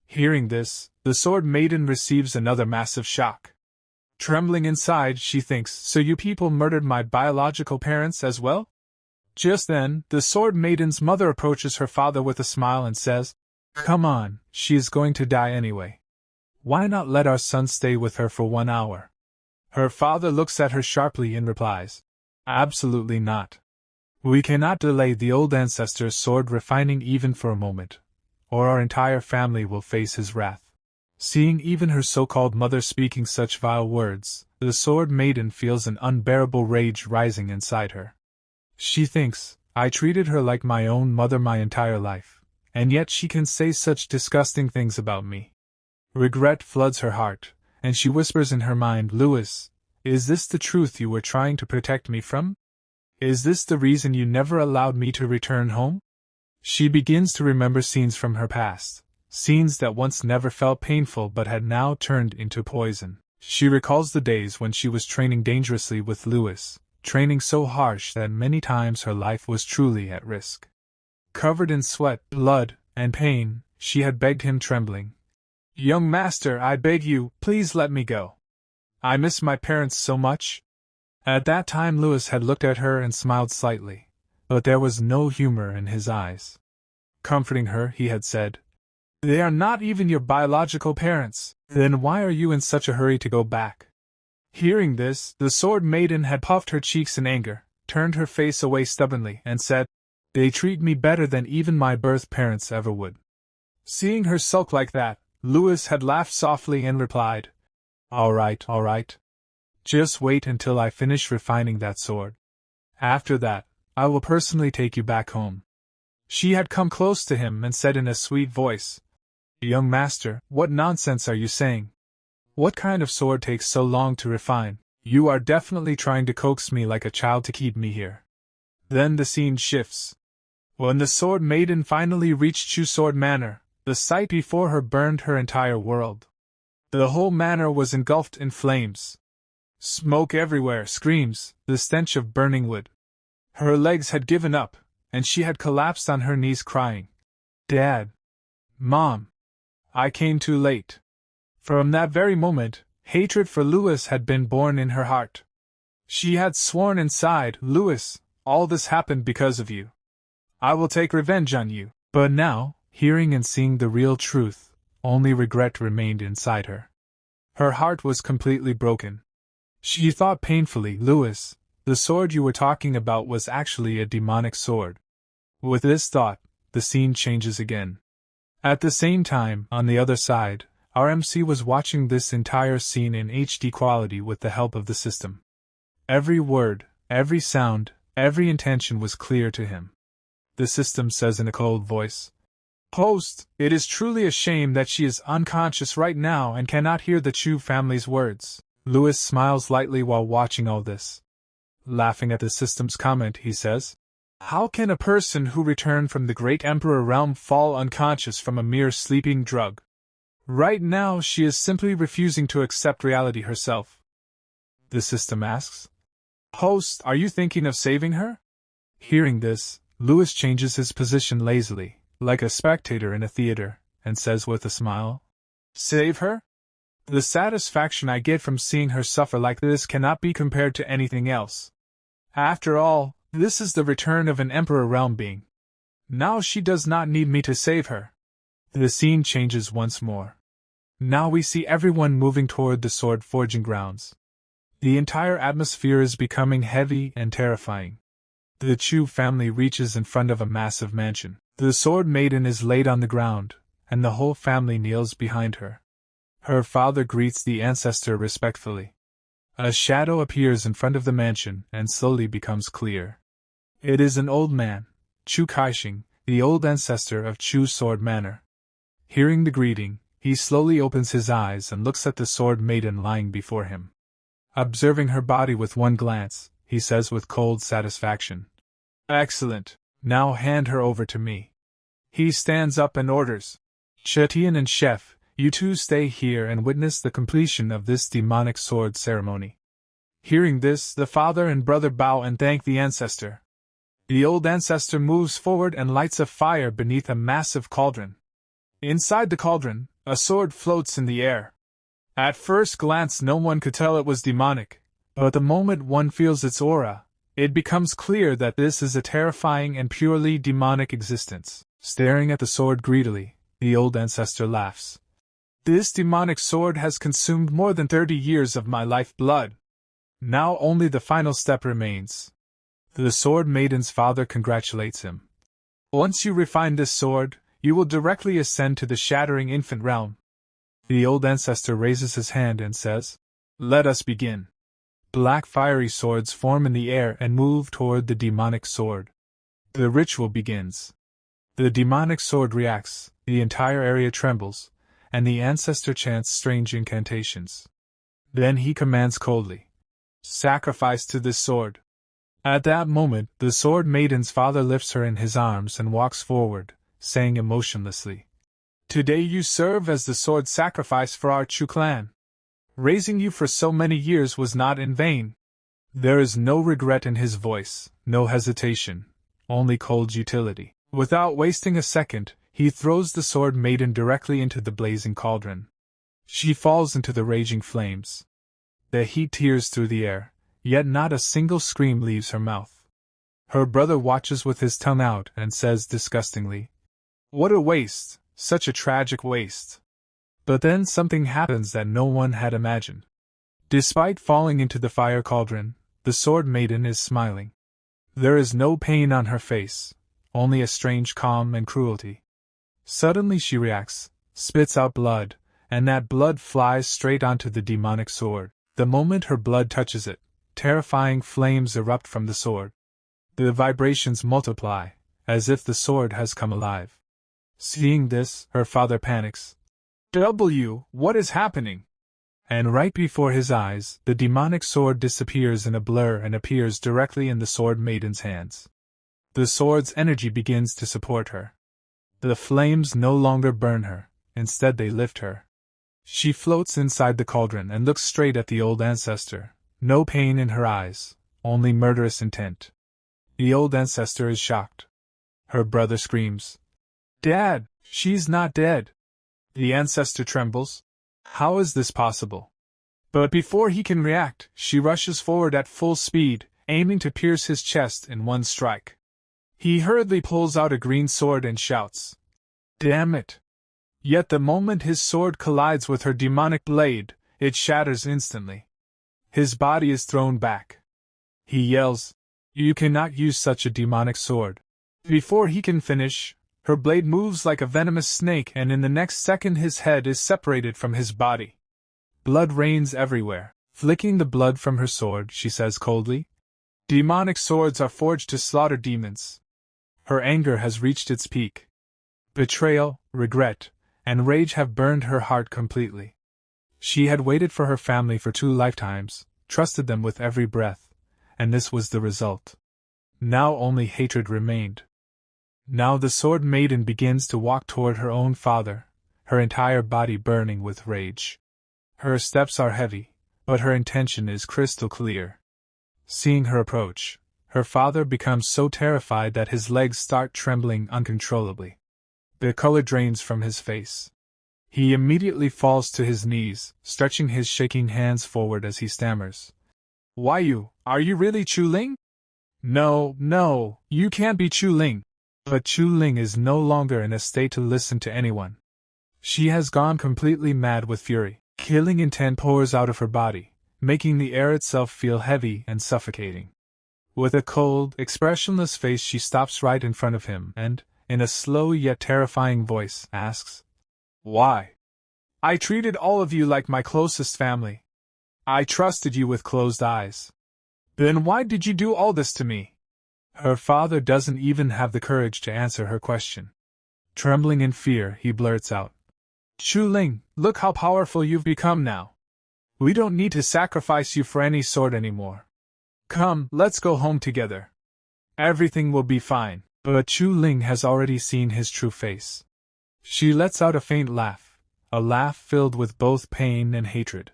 Hearing this, the Sword Maiden receives another massive shock. Trembling inside, she thinks, "So you people murdered my biological parents as well?" Just then, the Sword Maiden's mother approaches her father with a smile and says, "Come on, she is going to die anyway. Why not let our son stay with her for 1 hour?" Her father looks at her sharply and replies, "Absolutely not. We cannot delay the old ancestor's sword refining even for a moment, or our entire family will face his wrath." Seeing even her so-called mother speaking such vile words, the Sword Maiden feels an unbearable rage rising inside her. She thinks, "I treated her like my own mother my entire life, and yet she can say such disgusting things about me." Regret floods her heart, and she whispers in her mind, "Louis, is this the truth you were trying to protect me from? Is this the reason you never allowed me to return home?" She begins to remember scenes from her past, scenes that once never felt painful but had now turned into poison. She recalls the days when she was training dangerously with Louis, training so harsh that many times her life was truly at risk. Covered in sweat, blood, and pain, she had begged him trembling, "Young master, I beg you, please let me go. I miss my parents so much." At that time Louis had looked at her and smiled slightly, but there was no humor in his eyes. Comforting her, he had said, "They are not even your biological parents, then why are you in such a hurry to go back?" Hearing this, the Sword Maiden had puffed her cheeks in anger, turned her face away stubbornly, and said, "They treat me better than even my birth parents ever would." Seeing her sulk like that, Louis had laughed softly and replied, all right. Just wait until I finish refining that sword. After that, I will personally take you back home." She had come close to him and said in a sweet voice, "Young master, what nonsense are you saying? What kind of sword takes so long to refine? You are definitely trying to coax me like a child to keep me here." Then the scene shifts. When the Sword Maiden finally reached Chu Sword Manor, The sight before her burned her entire world. The whole manor was engulfed in flames. Smoke everywhere, screams, the stench of burning wood. Her legs had given up, and she had collapsed on her knees crying, "Dad! Mom! I came too late." From that very moment, hatred for Louis had been born in her heart. She had sworn inside, "Louis, all this happened because of you. I will take revenge on you." But now, hearing and seeing the real truth, only regret remained inside her. Her heart was completely broken. She thought painfully, "Louis, the sword you were talking about was actually a demonic sword." With this thought, the scene changes again. At the same time, on the other side, our MC was watching this entire scene in HD quality with the help of the system. Every word, every sound, every intention was clear to him. The system says in a cold voice, "Host, it is truly a shame that she is unconscious right now and cannot hear the Chu family's words." Louis smiles lightly while watching all this. Laughing at the system's comment, he says, "How can a person who returned from the great emperor realm fall unconscious from a mere sleeping drug? Right now she is simply refusing to accept reality herself." The system asks, "Host, are you thinking of saving her?" Hearing this, Louis changes his position lazily, like a spectator in a theater, and says with a smile, "Save her? The satisfaction I get from seeing her suffer like this cannot be compared to anything else. After all, this is the return of an Emperor realm being. Now she does not need me to save her." The scene changes once more. Now we see everyone moving toward the sword forging grounds. The entire atmosphere is becoming heavy and terrifying. The Chu family reaches in front of a massive mansion. The Sword Maiden is laid on the ground, and the whole family kneels behind her. Her father greets the ancestor respectfully. A shadow appears in front of the mansion and slowly becomes clear. It is an old man, Chu Kaixing, the old ancestor of Chu Sword Manor. Hearing the greeting, he slowly opens his eyes and looks at the Sword Maiden lying before him. Observing her body with one glance, he says with cold satisfaction, "Excellent, now hand her over to me." He stands up and orders, "Chetian and Chef, you two stay here and witness the completion of this demonic sword ceremony." Hearing this, the father and brother bow and thank the ancestor. The old ancestor moves forward and lights a fire beneath a massive cauldron. Inside the cauldron, a sword floats in the air. At first glance no one could tell it was demonic, but the moment one feels its aura, it becomes clear that this is a terrifying and purely demonic existence. Staring at the sword greedily, the old ancestor laughs. "This demonic sword has consumed more than 30 years of my life blood. Now only the final step remains." The Sword Maiden's father congratulates him. "Once you refine this sword, you will directly ascend to the shattering infant realm." The old ancestor raises his hand and says, "Let us begin." Black fiery swords form in the air and move toward the demonic sword. The ritual begins. The demonic sword reacts, the entire area trembles, and the ancestor chants strange incantations. Then he commands coldly, "Sacrifice to this sword." At that moment, the Sword Maiden's father lifts her in his arms and walks forward, saying emotionlessly, "Today you serve as the sword sacrifice for our Chu clan. Raising you for so many years was not in vain." There is no regret in his voice, no hesitation, only cold utility. Without wasting a second, he throws the Sword Maiden directly into the blazing cauldron. She falls into the raging flames. The heat tears through the air, yet not a single scream leaves her mouth. Her brother watches with his tongue out and says disgustingly, "What a waste, such a tragic waste." But then something happens that no one had imagined. Despite falling into the fire cauldron, the Sword Maiden is smiling. There is no pain on her face, only a strange calm and cruelty. Suddenly she reacts, spits out blood, and that blood flies straight onto the demonic sword. The moment her blood touches it, terrifying flames erupt from the sword. The vibrations multiply, as if the sword has come alive. Seeing this, her father panics. What is happening?" And right before his eyes, the demonic sword disappears in a blur and appears directly in the Sword Maiden's hands. The sword's energy begins to support her. The flames no longer burn her, instead they lift her. She floats inside the cauldron and looks straight at the old ancestor, no pain in her eyes, only murderous intent. The old ancestor is shocked. Her brother screams, "Dad, she's not dead!" The ancestor trembles. How is this possible? But before he can react, she rushes forward at full speed, aiming to pierce his chest in one strike. He hurriedly pulls out a green sword and shouts, "Damn it!" Yet the moment his sword collides with her demonic blade, it shatters instantly. His body is thrown back. He yells, "You cannot use such a demonic sword." Before he can finish, her blade moves like a venomous snake, and in the next second his head is separated from his body. Blood rains everywhere. Flicking the blood from her sword, she says coldly, "Demonic swords are forged to slaughter demons." Her anger has reached its peak. Betrayal, regret, and rage have burned her heart completely. She had waited for her family for 2 lifetimes, trusted them with every breath, and this was the result. Now only hatred remained. Now the Sword Maiden begins to walk toward her own father, her entire body burning with rage. Her steps are heavy, but her intention is crystal clear. Seeing her approach, her father becomes so terrified that his legs start trembling uncontrollably. The color drains from his face. He immediately falls to his knees, stretching his shaking hands forward as he stammers, "Why you? Are you really Chu Ling?" No, you can't be Chu Ling." But Chu Ling is no longer in a state to listen to anyone. She has gone completely mad with fury. Killing intent pours out of her body, making the air itself feel heavy and suffocating. With a cold, expressionless face she stops right in front of him and, in a slow yet terrifying voice, asks, "Why? I treated all of you like my closest family. I trusted you with closed eyes. Then why did you do all this to me?" Her father doesn't even have the courage to answer her question. Trembling in fear, he blurts out, "Chu Ling, look how powerful you've become now. We don't need to sacrifice you for any sword anymore. Come, let's go home together. Everything will be fine." But Chu Ling has already seen his true face. She lets out a faint laugh, a laugh filled with both pain and hatred.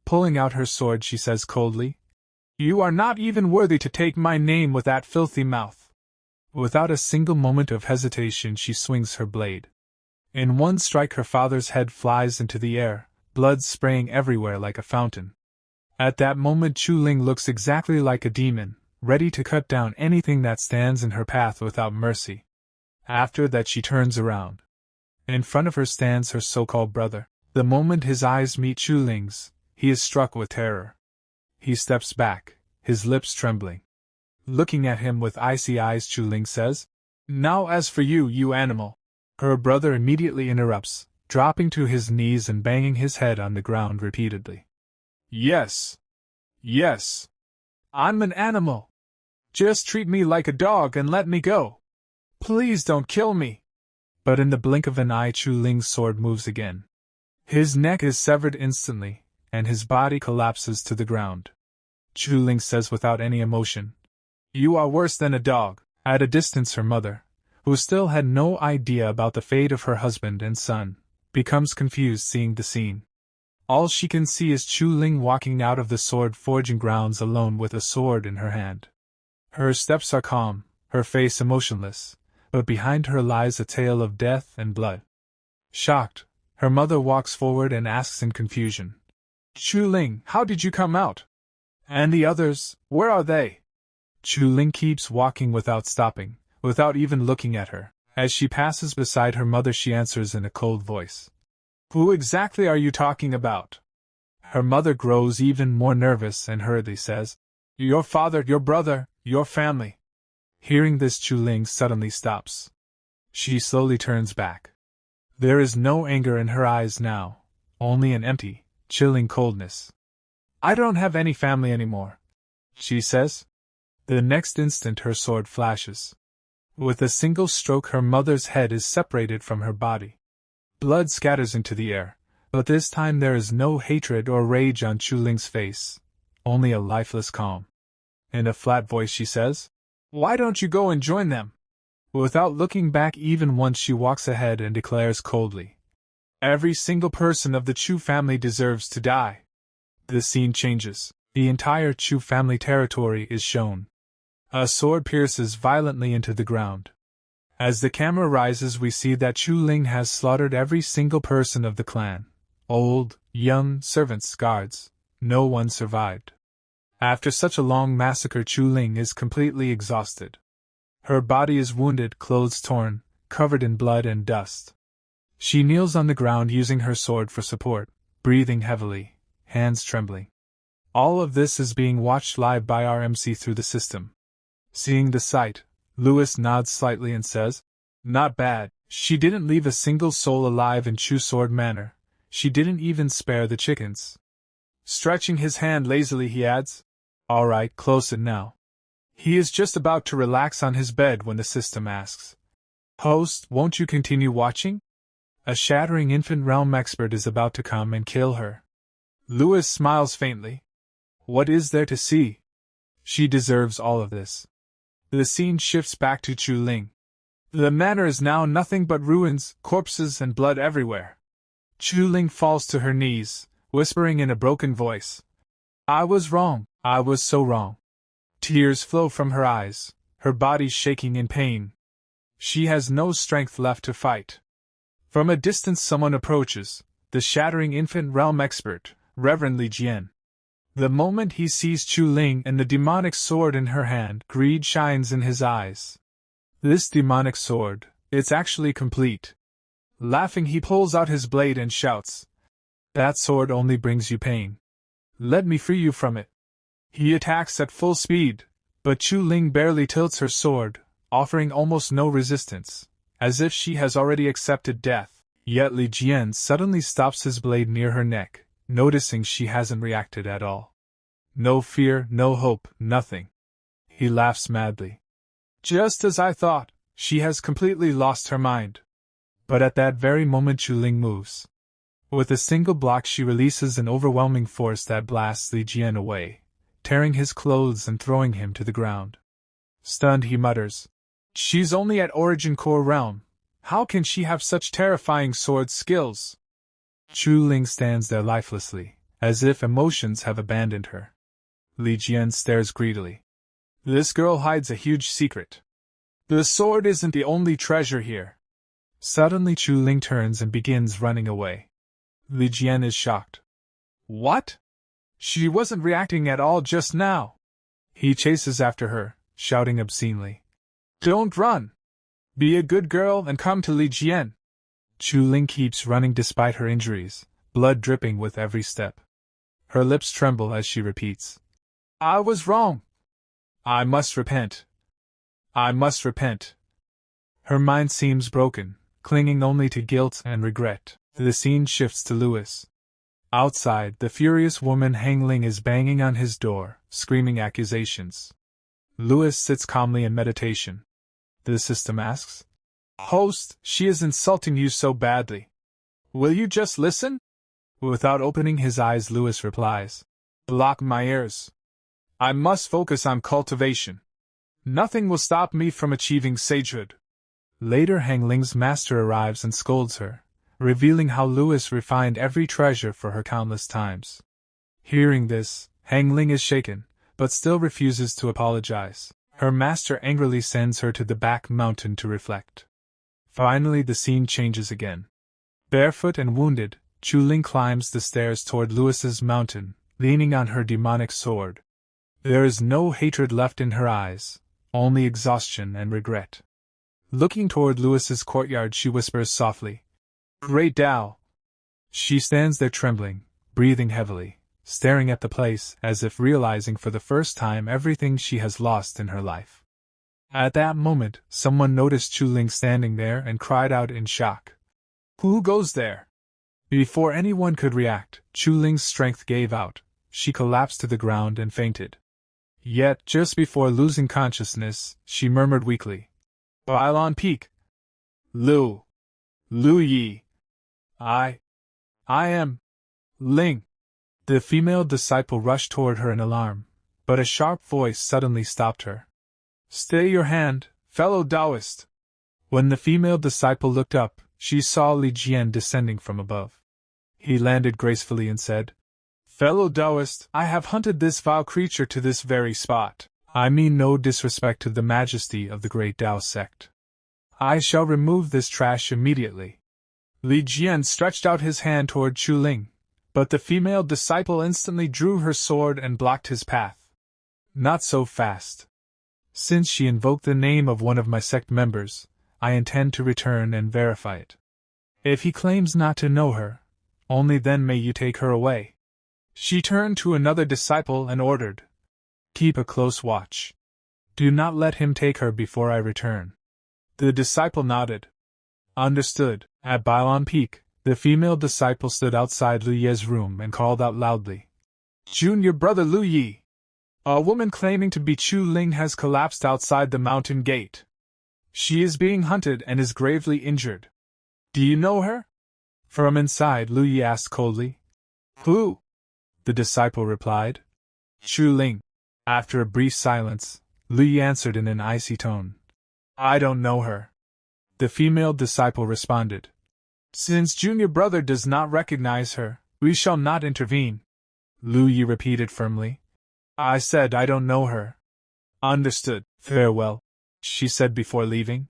Pulling out her sword, she says coldly, "You are not even worthy to take my name with that filthy mouth." Without a single moment of hesitation, she swings her blade. In one strike, her father's head flies into the air, blood spraying everywhere like a fountain. At that moment, Chu Ling looks exactly like a demon, ready to cut down anything that stands in her path without mercy. After that, she turns around. In front of her stands her so-called brother. The moment his eyes meet Chu Ling's, he is struck with terror. He steps back, his lips trembling. Looking at him with icy eyes, Chu Ling says, "Now as for you, you animal." Her brother immediately interrupts, dropping to his knees and banging his head on the ground repeatedly. Yes, I'm an animal. Just treat me like a dog and let me go. Please don't kill me." But in the blink of an eye, Chu Ling's sword moves again. His neck is severed instantly, and his body collapses to the ground. Chu Ling says without any emotion, "You are worse than a dog." At a distance, her mother, who still had no idea about the fate of her husband and son, becomes confused seeing the scene. All she can see is Chu Ling walking out of the sword forging grounds alone with a sword in her hand. Her steps are calm, her face emotionless, but behind her lies a tale of death and blood. Shocked, her mother walks forward and asks in confusion, "Chu Ling, how did you come out? And the others, where are they?" Chu Ling keeps walking without stopping, without even looking at her. As she passes beside her mother, she answers in a cold voice, "Who exactly are you talking about?" Her mother grows even more nervous and hurriedly says, "Your father, your brother, your family." Hearing this, Chu Ling suddenly stops. She slowly turns back. There is no anger in her eyes now, only an empty, chilling coldness. "I don't have any family anymore," she says. The next instant her sword flashes. With a single stroke, her mother's head is separated from her body. Blood scatters into the air, but this time there is no hatred or rage on Chu Ling's face, only a lifeless calm. In a flat voice she says, "Why don't you go and join them? Without looking back even once, she walks ahead and declares coldly, "Every single person of the Chu family deserves to die." The scene changes. The entire Chu family territory is shown. A sword pierces violently into the ground. As the camera rises, we see that Chu Ling has slaughtered every single person of the clan. Old, young, servants, guards. No one survived. After such a long massacre, Chu Ling is completely exhausted. Her body is wounded, clothes torn, covered in blood and dust. She kneels on the ground using her sword for support, breathing heavily, hands trembling. All of this is being watched live by our MC through the system. Seeing the sight, Lewis nods slightly and says, "Not bad. She didn't leave a single soul alive in Chu sword manner. She didn't even spare the chickens." Stretching his hand lazily, he adds, "All right, close it now." He is just about to relax on his bed when the system asks, "Host, won't you continue watching? A shattering infant realm expert is about to come and kill her." Lewis smiles faintly. What is there to see? She deserves all of this. The scene shifts back to Chu Ling. The manor is now nothing but ruins, corpses, and blood everywhere. Chu Ling falls to her knees, whispering in a broken voice, "I was wrong, I was so wrong." Tears flow from her eyes, her body shaking in pain. She has no strength left to fight. From a distance someone approaches, the shattering infant realm expert, Reverend Li Jian. The moment he sees Chu Ling and the demonic sword in her hand, greed shines in his eyes. This demonic sword, it's actually complete. Laughing, he pulls out his blade and shouts, "That sword only brings you pain. Let me free you from it." He attacks at full speed, but Chu Ling barely tilts her sword, offering almost no resistance, as if she has already accepted death. Yet Li Jian suddenly stops his blade near her neck, noticing she hasn't reacted at all. No fear, no hope, nothing. He laughs madly. "Just as I thought, she has completely lost her mind." But at that very moment Chu Ling moves. With a single block she releases an overwhelming force that blasts Li Jian away, tearing his clothes and throwing him to the ground. Stunned, he mutters, "She's only at Origin Core Realm. How can she have such terrifying sword skills?" Chu Ling stands there lifelessly, as if emotions have abandoned her. Li Jian stares greedily. This girl hides a huge secret. The sword isn't the only treasure here. Suddenly Chu Ling turns and begins running away. Li Jian is shocked. What? She wasn't reacting at all just now. He chases after her, shouting obscenely, "Don't run! Be a good girl and come to Li Jian." Chu Ling keeps running despite her injuries, blood dripping with every step. Her lips tremble as she repeats, "I was wrong. I must repent. I must repent." Her mind seems broken, clinging only to guilt and regret. The scene shifts to Lewis. Outside, the furious woman Hong Ling is banging on his door, screaming accusations. Lewis sits calmly in meditation. The system asks, "Host, she is insulting you so badly. Will you just listen?" Without opening his eyes, Lewis replies, "Block my ears. I must focus on cultivation. Nothing will stop me from achieving sagehood." Later, Hong Ling's master arrives and scolds her, revealing how Lewis refined every treasure for her countless times. Hearing this, Hong Ling is shaken, but still refuses to apologize. Her master angrily sends her to the back mountain to reflect. Finally, the scene changes again. Barefoot and wounded, Chu Ling climbs the stairs toward Lewis's mountain, leaning on her demonic sword. There is no hatred left in her eyes, only exhaustion and regret. Looking toward Lewis's courtyard, she whispers softly, "Great Tao." She stands there trembling, breathing heavily, staring at the place as if realizing for the first time everything she has lost in her life. At that moment, someone noticed Chu Ling standing there and cried out in shock, "Who goes there?" Before anyone could react, Chu Ling's strength gave out. She collapsed to the ground and fainted. Yet, just before losing consciousness, she murmured weakly, "Bylon Peak. Lu Yi. I am Ling." The female disciple rushed toward her in alarm, but a sharp voice suddenly stopped her. "Stay your hand, fellow Taoist. When the female disciple looked up, she saw Li Jian descending from above. He landed gracefully and said, "Fellow Taoist, I have hunted this vile creature to this very spot. I mean no disrespect to the majesty of the great Tao sect. I shall remove this trash immediately." Li Jian stretched out his hand toward Chu Ling, but the female disciple instantly drew her sword and blocked his path. "Not so fast. Since she invoked the name of one of my sect members, I intend to return and verify it. If he claims not to know her, only then may you take her away." She turned to another disciple and ordered, "Keep a close watch. Do not let him take her before I return." The disciple nodded. "Understood." At Bailon Peak, the female disciple stood outside Lu Ye's room and called out loudly, "Junior brother Lu Yi! A woman claiming to be Chu Ling has collapsed outside the mountain gate. She is being hunted and is gravely injured. Do you know her?" From inside, Lu Yi asked coldly. "Who?" the disciple replied. "Chu Ling." After a brief silence, Lu Yi answered in an icy tone, "I don't know her." The female disciple responded, "Since junior brother does not recognize her, we shall not intervene." Lu Yi repeated firmly, "I said I don't know her." "Understood. Farewell," she said before leaving.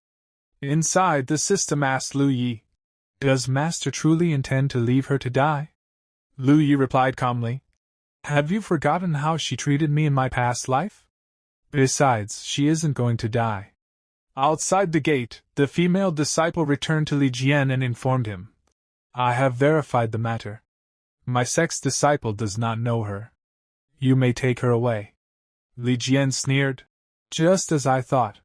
Inside, the system asked Lu Yi, "Does Master truly intend to leave her to die?" Lu Yi replied calmly, "Have you forgotten how she treated me in my past life? Besides, she isn't going to die." Outside the gate, the female disciple returned to Li Jian and informed him, "I have verified the matter. My sect's disciple does not know her. You may take her away." Li Jian sneered, "Just as I thought.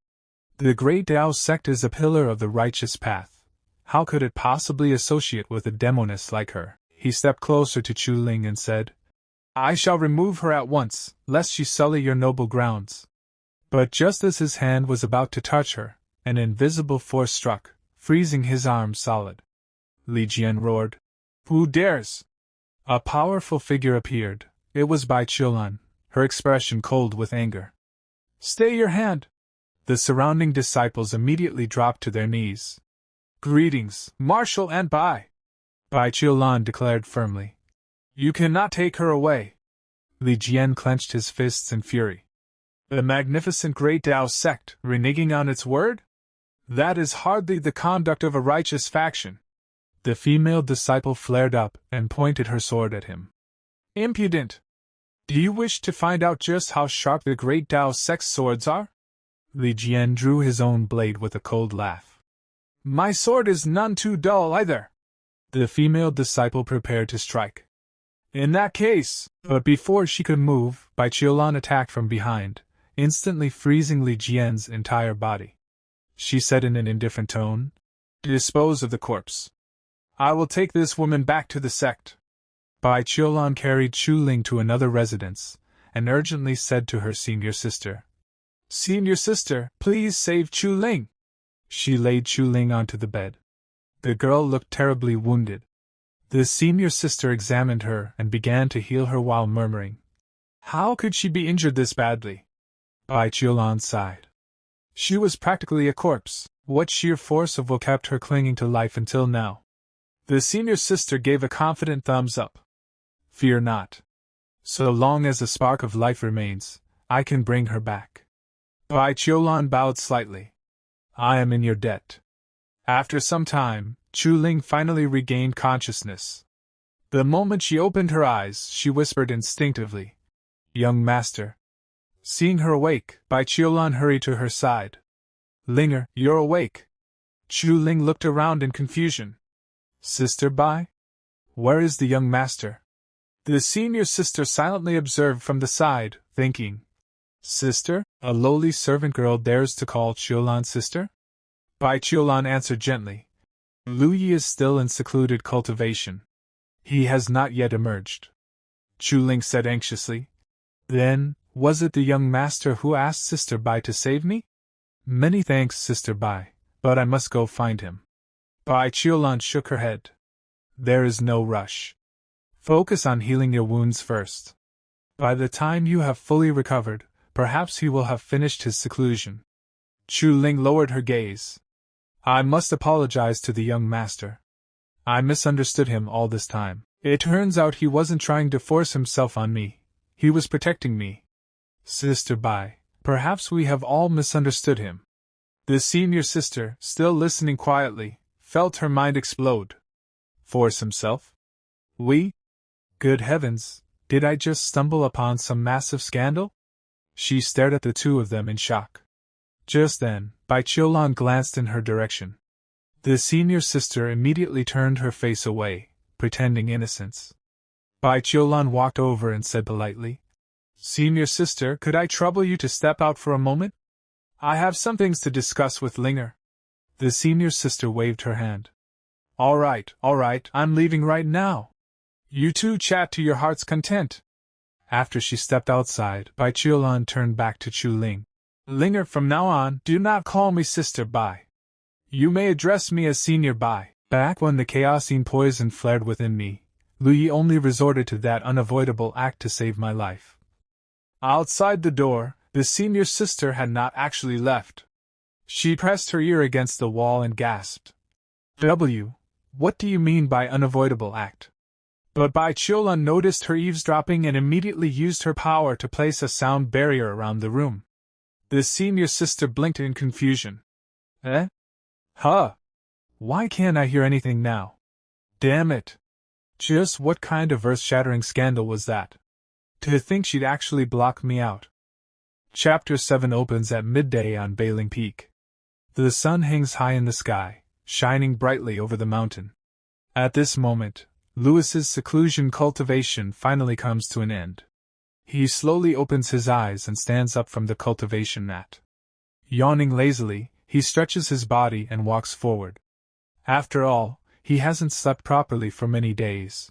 The great Tao sect is a pillar of the righteous path. How could it possibly associate with a demoness like her?" He stepped closer to Chu Ling and said, "I shall remove her at once, lest she sully your noble grounds." But just as his hand was about to touch her, an invisible force struck, freezing his arm solid. Li Jian roared, "Who dares?" A powerful figure appeared. It was Bai Qiulan, her expression cold with anger. "Stay your hand!" The surrounding disciples immediately dropped to their knees. "Greetings, Marshal and Bai Qiulan declared firmly. "You cannot take her away." Li Jian clenched his fists in fury. The magnificent great Tao sect, reneging on its word? That is hardly the conduct of a righteous faction. The female disciple flared up and pointed her sword at him. "Impudent! Do you wish to find out just how sharp the great Tao sect's swords are?" Li Jian drew his own blade with a cold laugh. "My sword is none too dull either." The female disciple prepared to strike. "In that case," but before she could move, Bai Qiulan attacked from behind, instantly freezing Li Jian's entire body. She said in an indifferent tone, "Dispose of the corpse. I will take this woman back to the sect." Bai Qiulan carried Chu Ling to another residence, and urgently said to her senior sister, "Senior sister, please save Chu Ling." She laid Chu Ling onto the bed. The girl looked terribly wounded. The senior sister examined her and began to heal her while murmuring, "How could she be injured this badly?" Bai Qiulan sighed. She was practically a corpse. What sheer force of will kept her clinging to life until now? The senior sister gave a confident thumbs up. "Fear not. So long as a spark of life remains, I can bring her back." Bai Qiulan bowed slightly. "I am in your debt." After some time, Chu Ling finally regained consciousness. The moment she opened her eyes, she whispered instinctively, "Young master." Seeing her awake, Bai Qiulan hurried to her side. "Linger, you're awake." Chu Ling looked around in confusion. "Sister Bai? Where is the young master?" The senior sister silently observed from the side, thinking, "Sister? A lowly servant girl dares to call Qiulan sister?" Bai Qiulan answered gently, "Lu Yi is still in secluded cultivation. He has not yet emerged." Chu Ling said anxiously, "Then, was it the young master who asked Sister Bai to save me?" "Many thanks, Sister Bai, but I must go find him." Bai Qiulan shook her head. "There is no rush. Focus on healing your wounds first. By the time you have fully recovered, perhaps he will have finished his seclusion." Chu Ling lowered her gaze. I must apologize to the young master. I misunderstood him all this time. It turns out he wasn't trying to force himself on me. He was protecting me. Sister Bai, perhaps we have all misunderstood him. The senior sister, still listening quietly, felt her mind explode. Force himself? We? Good heavens, did I just stumble upon some massive scandal? She stared at the two of them in shock. Just then, Bai Qiulan glanced in her direction. The senior sister immediately turned her face away, pretending innocence. Bai Qiulan walked over and said politely, Senior sister, could I trouble you to step out for a moment? I have some things to discuss with Linger. The senior sister waved her hand. All right, I'm leaving right now. You two chat to your heart's content. After she stepped outside, Bai Qiulan turned back to Chu Ling. Linger, from now on, do not call me Sister Bai. You may address me as Senior Bai. Back when the chaosine poison flared within me, Lu Yi only resorted to that unavoidable act to save my life. Outside the door, the senior sister had not actually left. She pressed her ear against the wall and gasped. What do you mean by unavoidable act? But Bai Qiulan noticed her eavesdropping and immediately used her power to place a sound barrier around the room. The senior sister blinked in confusion. Eh? Huh? Why can't I hear anything now? Damn it. Just what kind of earth-shattering scandal was that? To think she'd actually block me out. Chapter 7 opens at midday on Bailing Peak. The sun hangs high in the sky, shining brightly over the mountain. At this moment, Louis's seclusion cultivation finally comes to an end. He slowly opens his eyes and stands up from the cultivation mat. Yawning lazily, he stretches his body and walks forward. After all, he hasn't slept properly for many days.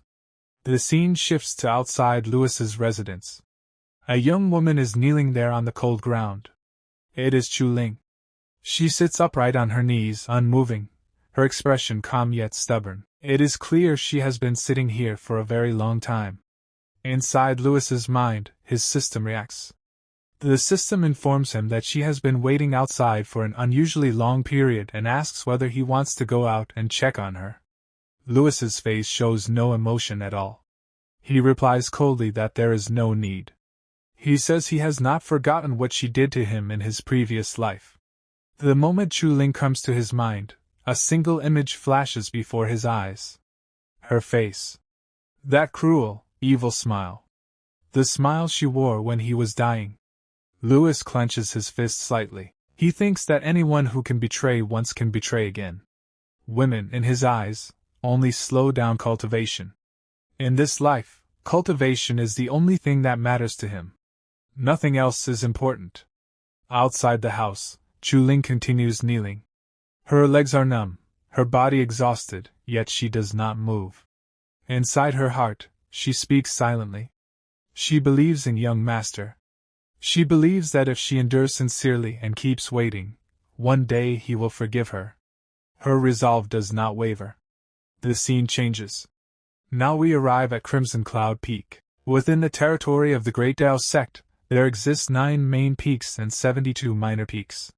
The scene shifts to outside Louis's residence. A young woman is kneeling there on the cold ground. It is Chu Ling. She sits upright on her knees, unmoving, her expression calm yet stubborn. It is clear she has been sitting here for a very long time. Inside Louis's mind, his system reacts. The system informs him that she has been waiting outside for an unusually long period and asks whether he wants to go out and check on her. Louis's face shows no emotion at all. He replies coldly that there is no need. He says he has not forgotten what she did to him in his previous life. The moment Chu Ling comes to his mind, a single image flashes before his eyes. Her face. That cruel, evil smile. The smile she wore when he was dying. Louis clenches his fist slightly. He thinks that anyone who can betray once can betray again. Women, in his eyes, only slow down cultivation. In this life, cultivation is the only thing that matters to him. Nothing else is important. Outside the house, Chu Ling continues kneeling. Her legs are numb, her body exhausted, yet she does not move. Inside her heart, she speaks silently. She believes in young master. She believes that if she endures sincerely and keeps waiting, one day he will forgive her. Her resolve does not waver. The scene changes. Now we arrive at Crimson Cloud Peak. Within the territory of the Great Tao sect, there exist 9 main peaks and 72 minor peaks.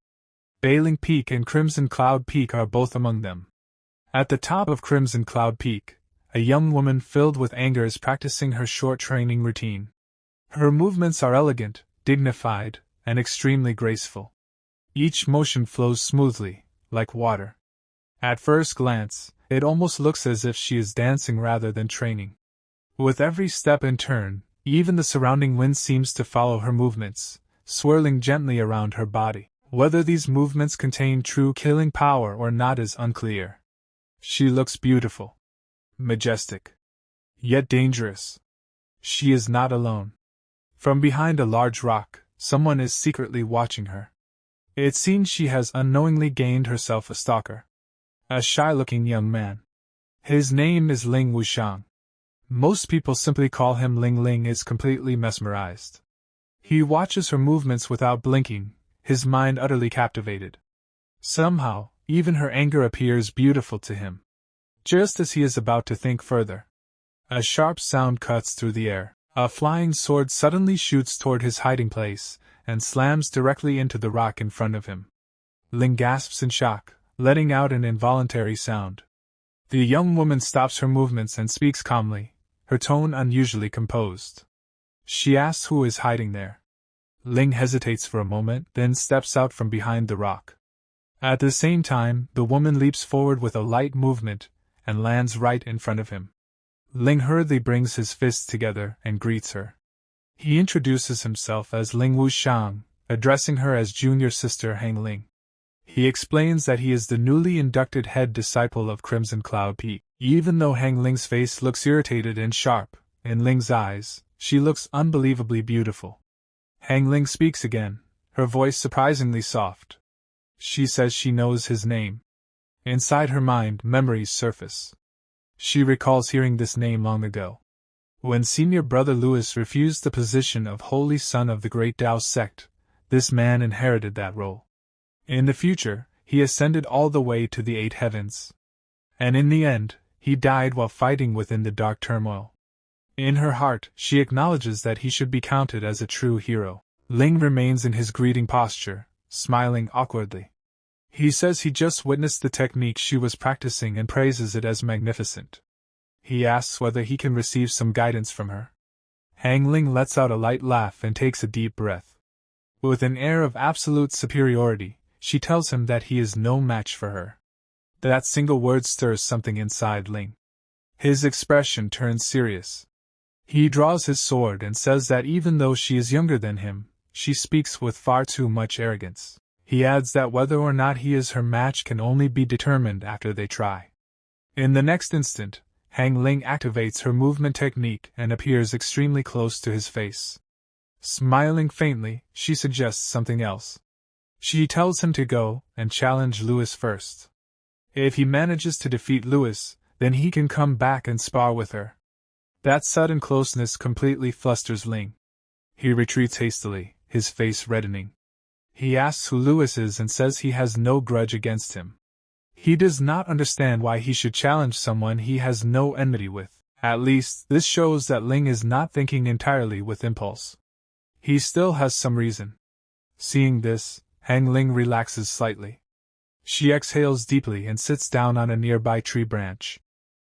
Bailing Peak and Crimson Cloud Peak are both among them. At the top of Crimson Cloud Peak, a young woman filled with anger is practicing her short training routine. Her movements are elegant, dignified, and extremely graceful. Each motion flows smoothly, like water. At first glance, it almost looks as if she is dancing rather than training. With every step and turn, even the surrounding wind seems to follow her movements, swirling gently around her body. Whether these movements contain true killing power or not is unclear. She looks beautiful, majestic, yet dangerous. She is not alone. From behind a large rock, someone is secretly watching her. It seems she has unknowingly gained herself a stalker. A shy-looking young man. His name is Ling Wushang. Most people simply call him Ling. Ling is completely mesmerized. He watches her movements without blinking, his mind utterly captivated. Somehow, even her anger appears beautiful to him. Just as he is about to think further, a sharp sound cuts through the air. A flying sword suddenly shoots toward his hiding place, and slams directly into the rock in front of him. Ling gasps in shock, letting out an involuntary sound. The young woman stops her movements and speaks calmly, her tone unusually composed. She asks who is hiding there. Ling hesitates for a moment, then steps out from behind the rock. At the same time, the woman leaps forward with a light movement and lands right in front of him. Ling hurriedly brings his fists together and greets her. He introduces himself as Ling Wuxiang, addressing her as junior sister Hong Ling. He explains that he is the newly inducted head disciple of Crimson Cloud Peak. Even though Hong Ling's face looks irritated and sharp, in Ling's eyes, she looks unbelievably beautiful. Hong Ling speaks again, her voice surprisingly soft. She says she knows his name. Inside her mind, memories surface. She recalls hearing this name long ago. When senior brother Louis refused the position of Holy Son of the Great Tao sect, this man inherited that role. In the future, he ascended all the way to the 8 heavens. And in the end, he died while fighting within the dark turmoil. In her heart, she acknowledges that he should be counted as a true hero. Ling remains in his greeting posture, smiling awkwardly. He says he just witnessed the technique she was practicing and praises it as magnificent. He asks whether he can receive some guidance from her. Hong Ling lets out a light laugh and takes a deep breath. With an air of absolute superiority, she tells him that he is no match for her. That single word stirs something inside Ling. His expression turns serious. He draws his sword and says that even though she is younger than him, she speaks with far too much arrogance. He adds that whether or not he is her match can only be determined after they try. In the next instant, Hong Ling activates her movement technique and appears extremely close to his face. Smiling faintly, she suggests something else. She tells him to go and challenge Louis first. If he manages to defeat Louis, then he can come back and spar with her. That sudden closeness completely flusters Ling. He retreats hastily, his face reddening. He asks who Louis is and says he has no grudge against him. He does not understand why he should challenge someone he has no enmity with. At least, this shows that Ling is not thinking entirely with impulse. He still has some reason. Seeing this, Hong Ling relaxes slightly. She exhales deeply and sits down on a nearby tree branch.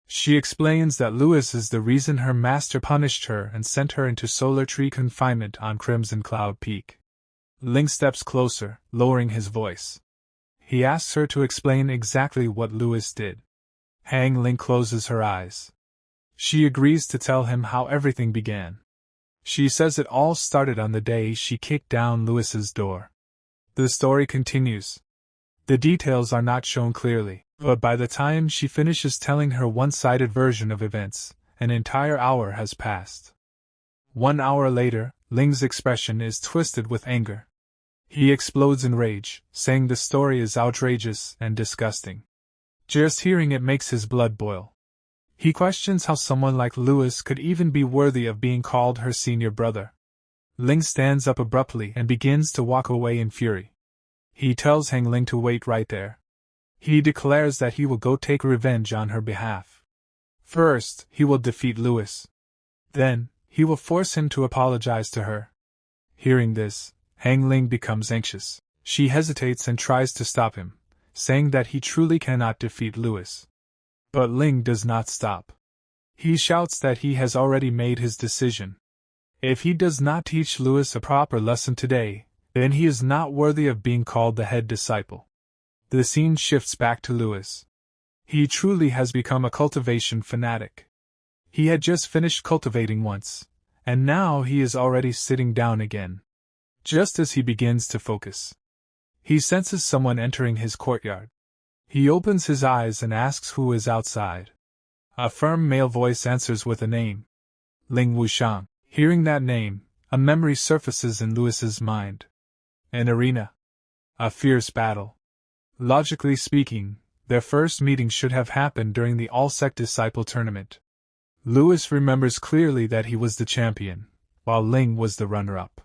She explains that Louis is the reason her master punished her and sent her into solar tree confinement on Crimson Cloud Peak. Ling steps closer, lowering his voice. He asks her to explain exactly what Louis did. Hong Ling closes her eyes. She agrees to tell him how everything began. She says it all started on the day she kicked down Louis's door. The story continues. The details are not shown clearly, but by the time she finishes telling her one-sided version of events, an entire hour has passed. 1 hour later, Ling's expression is twisted with anger. He explodes in rage, saying the story is outrageous and disgusting. Just hearing it makes his blood boil. He questions how someone like Louis could even be worthy of being called her senior brother. Ling stands up abruptly and begins to walk away in fury. He tells Hong Ling to wait right there. He declares that he will go take revenge on her behalf. First, he will defeat Louis. Then, he will force him to apologize to her. Hearing this, Hong Ling becomes anxious. She hesitates and tries to stop him, saying that he truly cannot defeat Louis. But Ling does not stop. He shouts that he has already made his decision. If he does not teach Louis a proper lesson today, then he is not worthy of being called the head disciple. The scene shifts back to Louis. He truly has become a cultivation fanatic. He had just finished cultivating once, and now he is already sitting down again. Just as he begins to focus, he senses someone entering his courtyard. He opens his eyes and asks who is outside. A firm male voice answers with a name. Ling Wuxiang. Hearing that name, a memory surfaces in Louis's mind. An arena. A fierce battle. Logically speaking, their first meeting should have happened during the All-Sect Disciple Tournament. Louis remembers clearly that he was the champion, while Ling was the runner-up.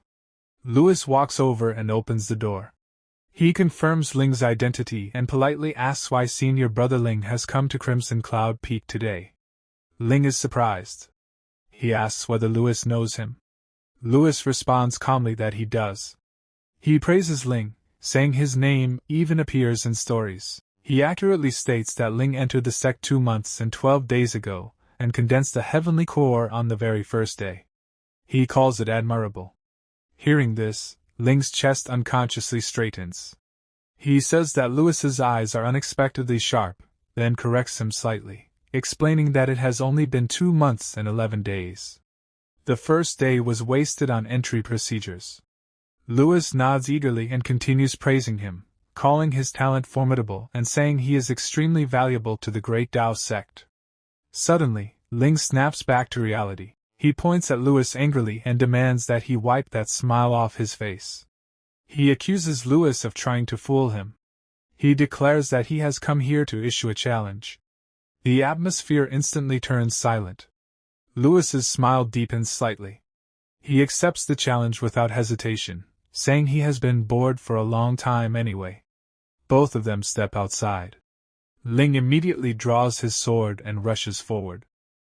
Louis walks over and opens the door. He confirms Ling's identity and politely asks why senior brother Ling has come to Crimson Cloud Peak today. Ling is surprised. He asks whether Louis knows him. Louis responds calmly that he does. He praises Ling, saying his name even appears in stories. He accurately states that Ling entered the sect 2 months and 12 days ago, and condensed the heavenly core on the very first day. He calls it admirable. Hearing this, Ling's chest unconsciously straightens. He says that Louis's eyes are unexpectedly sharp, then corrects him slightly, explaining that it has only been 2 months and 11 days. The first day was wasted on entry procedures. Louis nods eagerly and continues praising him, calling his talent formidable and saying he is extremely valuable to the Great Tao sect. Suddenly, Ling snaps back to reality. He points at Louis angrily and demands that he wipe that smile off his face. He accuses Louis of trying to fool him. He declares that he has come here to issue a challenge. The atmosphere instantly turns silent. Louis's smile deepens slightly. He accepts the challenge without hesitation, saying he has been bored for a long time anyway. Both of them step outside. Ling immediately draws his sword and rushes forward.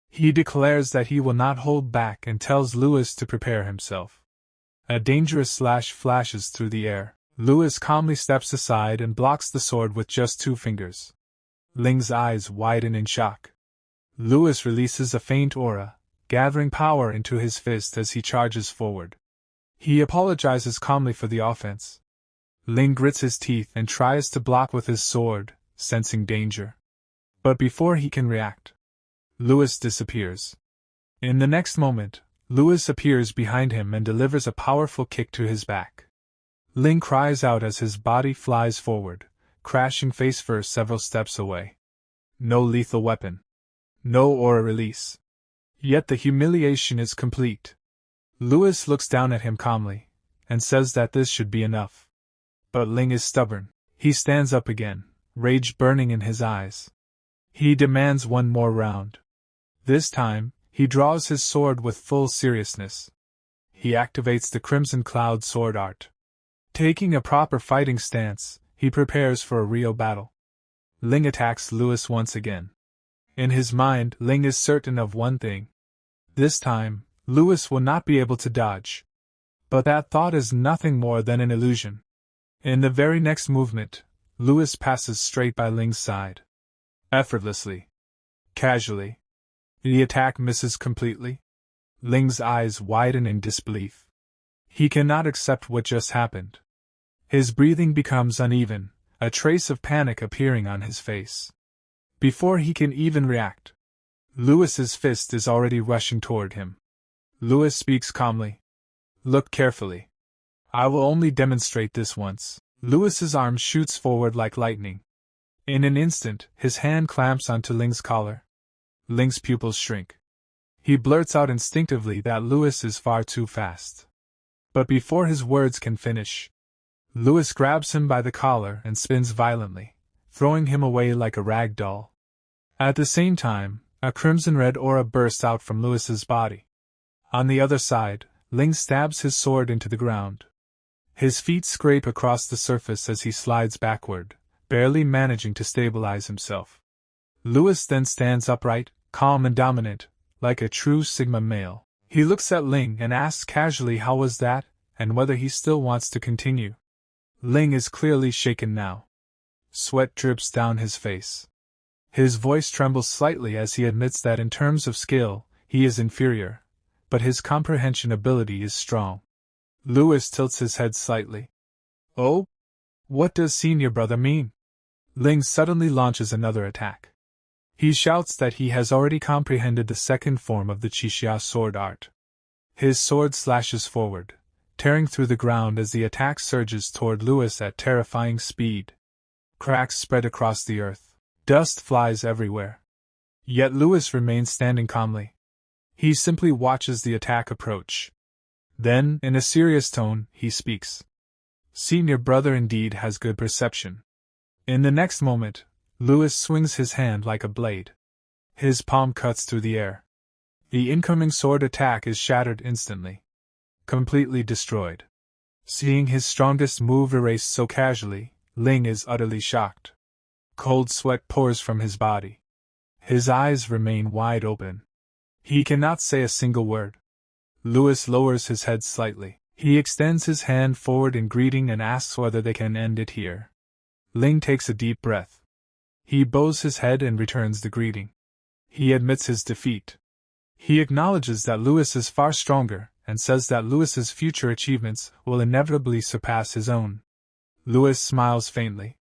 He declares that he will not hold back and tells Louis to prepare himself. A dangerous slash flashes through the air. Louis calmly steps aside and blocks the sword with just 2 fingers. Ling's eyes widen in shock. Louis releases a faint aura, gathering power into his fist as he charges forward. He apologizes calmly for the offense. Ling grits his teeth and tries to block with his sword, sensing danger. But before he can react, Louis disappears. In the next moment, Louis appears behind him and delivers a powerful kick to his back. Ling cries out as his body flies forward, crashing face first several steps away. No lethal weapon. No aura release. Yet the humiliation is complete. Louis looks down at him calmly, and says that this should be enough. But Ling is stubborn. He stands up again, rage burning in his eyes. He demands one more round. This time, he draws his sword with full seriousness. He activates the Crimson Cloud sword art. Taking a proper fighting stance, he prepares for a real battle. Ling attacks Louis once again. In his mind, Ling is certain of one thing. This time, Louis will not be able to dodge. But that thought is nothing more than an illusion. In the very next movement, Louis passes straight by Ling's side. Effortlessly. Casually. The attack misses completely. Ling's eyes widen in disbelief. He cannot accept what just happened. His breathing becomes uneven, a trace of panic appearing on his face. Before he can even react, Louis's fist is already rushing toward him. Louis speaks calmly. Look carefully. I will only demonstrate this once. Louis's arm shoots forward like lightning. In an instant, his hand clamps onto Ling's collar. Ling's pupils shrink. He blurts out instinctively that Louis is far too fast. But before his words can finish, Louis grabs him by the collar and spins violently, throwing him away like a rag doll. At the same time, a crimson-red aura bursts out from Louis's body. On the other side, Ling stabs his sword into the ground. His feet scrape across the surface as he slides backward, barely managing to stabilize himself. Louis then stands upright, calm and dominant, like a true Sigma male. He looks at Ling and asks casually how was that, and whether he still wants to continue. Ling is clearly shaken now. Sweat drips down his face. His voice trembles slightly as he admits that in terms of skill, he is inferior, but his comprehension ability is strong. Louis tilts his head slightly. Oh? What does senior brother mean? Ling suddenly launches another attack. He shouts that he has already comprehended the second form of the Qixia sword art. His sword slashes forward, tearing through the ground as the attack surges toward Louis at terrifying speed. Cracks spread across the earth. Dust flies everywhere. Yet Louis remains standing calmly. He simply watches the attack approach. Then, in a serious tone, he speaks. Senior brother indeed has good perception. In the next moment, Louis swings his hand like a blade. His palm cuts through the air. The incoming sword attack is shattered instantly. Completely destroyed. Seeing his strongest move erased so casually, Ling is utterly shocked. Cold sweat pours from his body. His eyes remain wide open. He cannot say a single word. Louis lowers his head slightly. He extends his hand forward in greeting and asks whether they can end it here. Ling takes a deep breath. He bows his head and returns the greeting. He admits his defeat. He acknowledges that Louis is far stronger, and says that Louis's future achievements will inevitably surpass his own. Louis smiles faintly.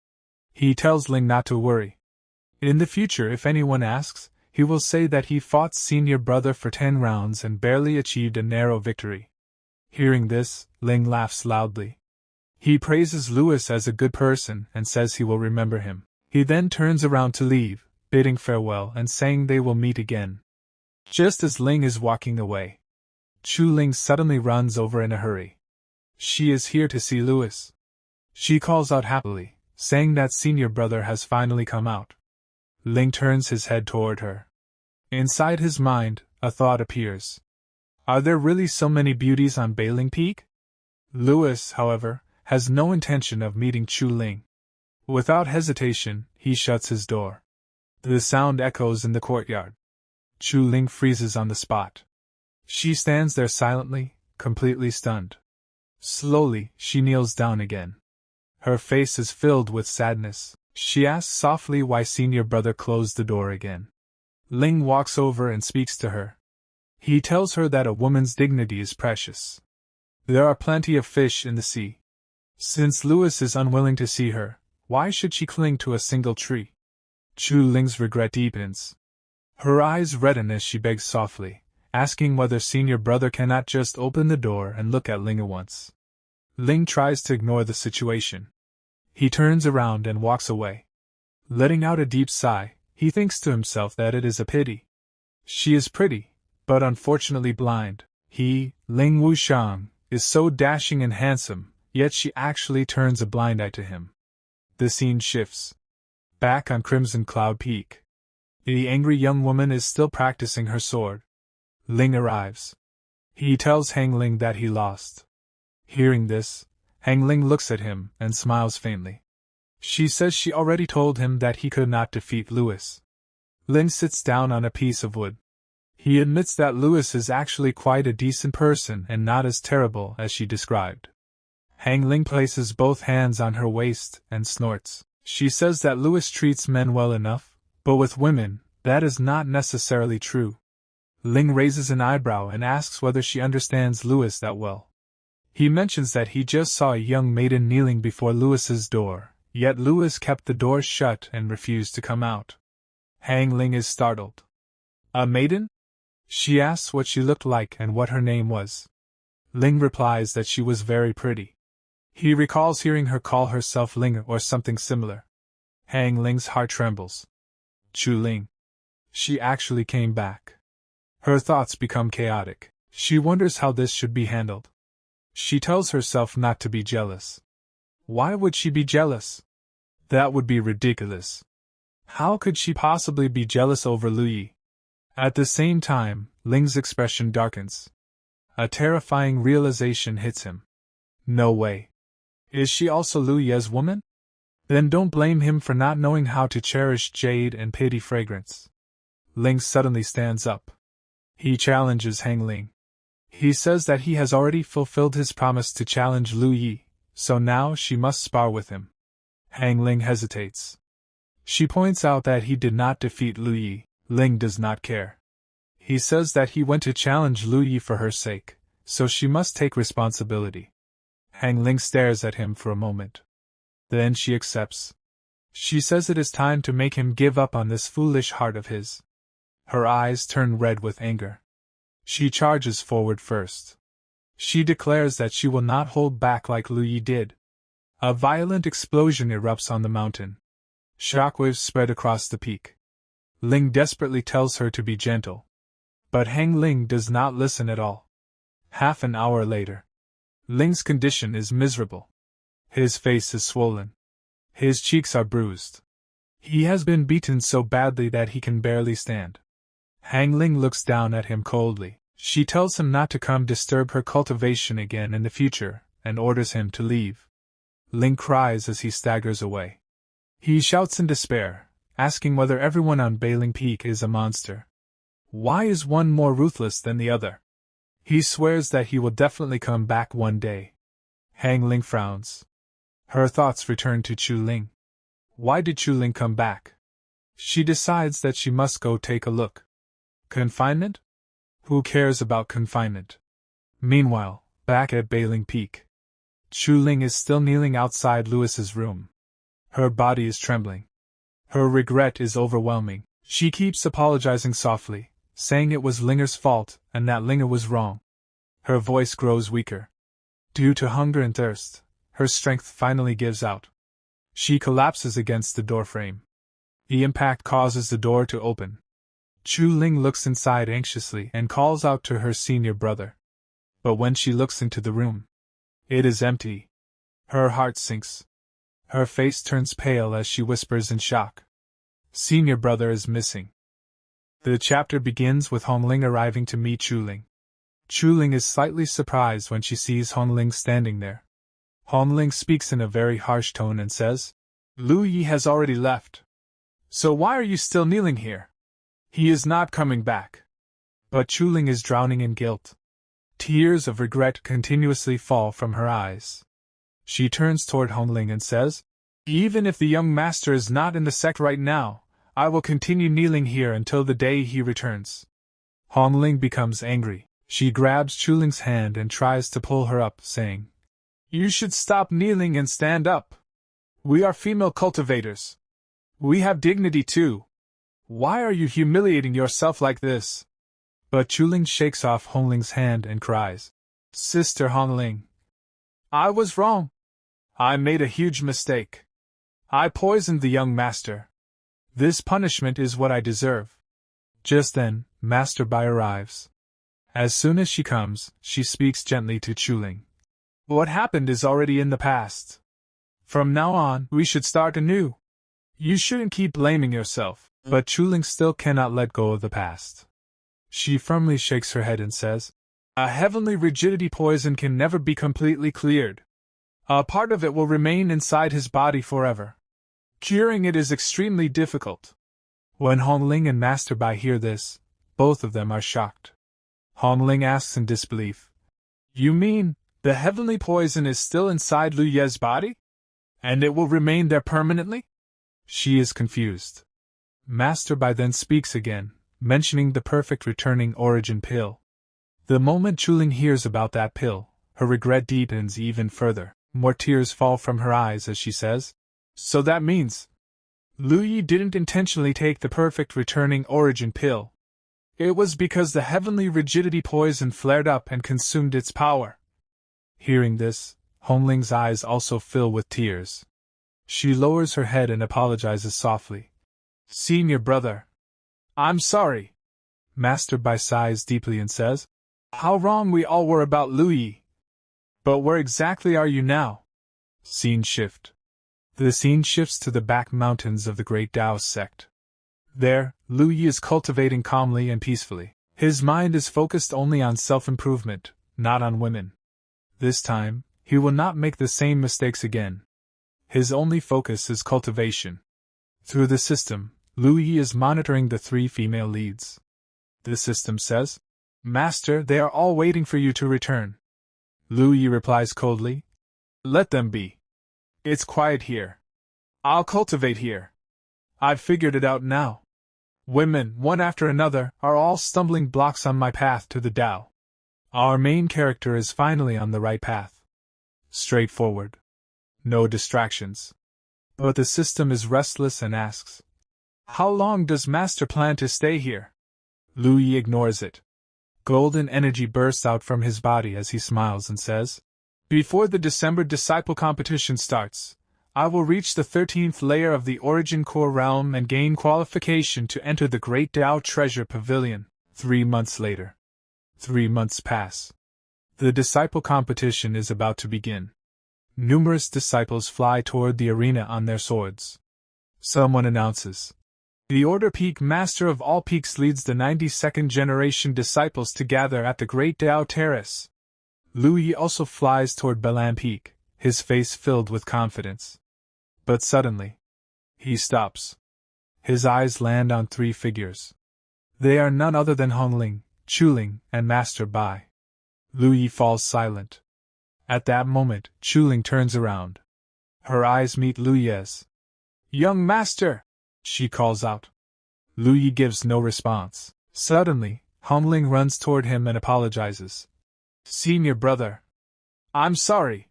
He tells Ling not to worry. In the future, if anyone asks, he will say that he fought senior brother for 10 rounds and barely achieved a narrow victory. Hearing this, Ling laughs loudly. He praises Louis as a good person and says he will remember him. He then turns around to leave, bidding farewell and saying they will meet again. Just as Ling is walking away, Chu Ling suddenly runs over in a hurry. She is here to see Louis. She calls out happily, saying that senior brother has finally come out. Ling turns his head toward her. Inside his mind, a thought appears. Are there really so many beauties on Bailing Peak? Louis, however, has no intention of meeting Chu Ling. Without hesitation, he shuts his door. The sound echoes in the courtyard. Chu Ling freezes on the spot. She stands there silently, completely stunned. Slowly, she kneels down again. Her face is filled with sadness. She asks softly why senior brother closed the door again. Ling walks over and speaks to her. He tells her that a woman's dignity is precious. There are plenty of fish in the sea. Since Louis is unwilling to see her, why should she cling to a single tree? Chu Ling's regret deepens. Her eyes redden as she begs softly, asking whether senior brother cannot just open the door and look at Ling at once. Ling tries to ignore the situation. He turns around and walks away. Letting out a deep sigh, he thinks to himself that it is a pity. She is pretty, but unfortunately blind. He, Ling Wushang, is so dashing and handsome, yet she actually turns a blind eye to him. The scene shifts. Back on Crimson Cloud Peak. The angry young woman is still practicing her sword. Ling arrives. He tells Hong Ling that he lost. Hearing this, Hong Ling looks at him and smiles faintly. She says she already told him that he could not defeat Louis. Ling sits down on a piece of wood. He admits that Louis is actually quite a decent person and not as terrible as she described. Hong Ling places both hands on her waist and snorts. She says that Louis treats men well enough, but with women, that is not necessarily true. Ling raises an eyebrow and asks whether she understands Louis that well. He mentions that he just saw a young maiden kneeling before Louis's door, yet Louis kept the door shut and refused to come out. Hong Ling is startled. A maiden? She asks what she looked like and what her name was. Ling replies that she was very pretty. He recalls hearing her call herself Ling or something similar. Hong Ling's heart trembles. Chu Ling. She actually came back. Her thoughts become chaotic. She wonders how this should be handled. She tells herself not to be jealous. Why would she be jealous? That would be ridiculous. How could she possibly be jealous over Lu Yi? At the same time, Ling's expression darkens. A terrifying realization hits him. No way. Is she also Lu Yi's woman? Then don't blame him for not knowing how to cherish jade and pity fragrance. Ling suddenly stands up. He challenges Hong Ling. He says that he has already fulfilled his promise to challenge Lu Yi, so now she must spar with him. Hong Ling hesitates. She points out that he did not defeat Lu Yi. Ling does not care. He says that he went to challenge Lu Yi for her sake, so she must take responsibility. Hong Ling stares at him for a moment. Then she accepts. She says it is time to make him give up on this foolish heart of his. Her eyes turn red with anger. She charges forward first. She declares that she will not hold back like Lu Yi did. A violent explosion erupts on the mountain. Shockwaves spread across the peak. Ling desperately tells her to be gentle. But Hong Ling does not listen at all. Half an hour later. Ling's condition is miserable. His face is swollen. His cheeks are bruised. He has been beaten so badly that he can barely stand. Hong Ling looks down at him coldly. She tells him not to come disturb her cultivation again in the future, and orders him to leave. Ling cries as he staggers away. He shouts in despair, asking whether everyone on Bailing Peak is a monster. Why is one more ruthless than the other? He swears that he will definitely come back one day. Hong Ling frowns. Her thoughts return to Chu Ling. Why did Chu Ling come back? She decides that she must go take a look. Confinement? Who cares about confinement? Meanwhile, back at Bailing Peak, Chu Ling is still kneeling outside Louis's room. Her body is trembling. Her regret is overwhelming. She keeps apologizing softly, saying it was Linger's fault and that Linger was wrong. Her voice grows weaker. Due to hunger and thirst, her strength finally gives out. She collapses against the doorframe. The impact causes the door to open. Chu Ling looks inside anxiously and calls out to her senior brother. But when she looks into the room, it is empty. Her heart sinks. Her face turns pale as she whispers in shock. Senior brother is missing. The chapter begins with Hong Ling arriving to meet Chu Ling. Chu Ling is slightly surprised when she sees Hong Ling standing there. Hong Ling speaks in a very harsh tone and says, Lu Yi has already left. So why are you still kneeling here? He is not coming back. But Chu Ling is drowning in guilt. Tears of regret continuously fall from her eyes. She turns toward Hong Ling and says, Even if the young master is not in the sect right now, I will continue kneeling here until the day he returns. Hong Ling becomes angry. She grabs Chu Ling's hand and tries to pull her up, saying, You should stop kneeling and stand up. We are female cultivators. We have dignity too. Why are you humiliating yourself like this? But Chu Ling shakes off Hong Ling's hand and cries, Sister Hong Ling, I was wrong. I made a huge mistake. I poisoned the young master. This punishment is what I deserve. Just then, Master Bai arrives. As soon as she comes, she speaks gently to Chu Ling. What happened is already in the past. From now on, we should start anew. You shouldn't keep blaming yourself. But Chu Ling still cannot let go of the past. She firmly shakes her head and says, A heavenly rigidity poison can never be completely cleared. A part of it will remain inside his body forever. Curing it is extremely difficult. When Hong Ling and Master Bai hear this, both of them are shocked. Hong Ling asks in disbelief, You mean, the heavenly poison is still inside Lu Ye's body? And it will remain there permanently? She is confused. Master Bai then speaks again, mentioning the perfect returning origin pill. The moment Chu Ling hears about that pill, her regret deepens even further. More tears fall from her eyes as she says, So that means Lu Yi didn't intentionally take the perfect returning origin pill. It was because the heavenly rigidity poison flared up and consumed its power. Hearing this, Hong Ling's eyes also fill with tears. She lowers her head and apologizes softly. Senior brother, I'm sorry. Master Bai sighs deeply and says, How wrong we all were about Lu Yi. But where exactly are you now? Scene shift. The scene shifts to the back mountains of the Great Taoist sect. There, Lu Yi is cultivating calmly and peacefully. His mind is focused only on self-improvement, not on women. This time, he will not make the same mistakes again. His only focus is cultivation. Through the system, Lu Yi is monitoring the 3 female leads. The system says, Master, they are all waiting for you to return. Lu Yi replies coldly, Let them be. It's quiet here. I'll cultivate here. I've figured it out now. Women, one after another, are all stumbling blocks on my path to the Tao. Our main character is finally on the right path. Straightforward. No distractions. But the system is restless and asks, How long does Master plan to stay here? Lu Yi ignores it. Golden energy bursts out from his body as he smiles and says, Before the December disciple competition starts, I will reach the 13th layer of the Origin Core realm and gain qualification to enter the Great Tao Treasure Pavilion. 3 months later. 3 months pass. The disciple competition is about to begin. Numerous disciples fly toward the arena on their swords. Someone announces, The Order Peak Master of all peaks leads the 92nd generation disciples to gather at the Great Tao Terrace. Lu Yi also flies toward Balan Peak, his face filled with confidence. But suddenly, he stops. His eyes land on 3 figures. They are none other than Hong Ling, Chu Ling, and Master Bai. Lu Yi falls silent. At that moment, Chu Ling turns around. Her eyes meet Lu Ye's. Young master! she calls out. Lu Yi gives no response. Suddenly, Hong Ling runs toward him and apologizes. Senior brother. I'm sorry.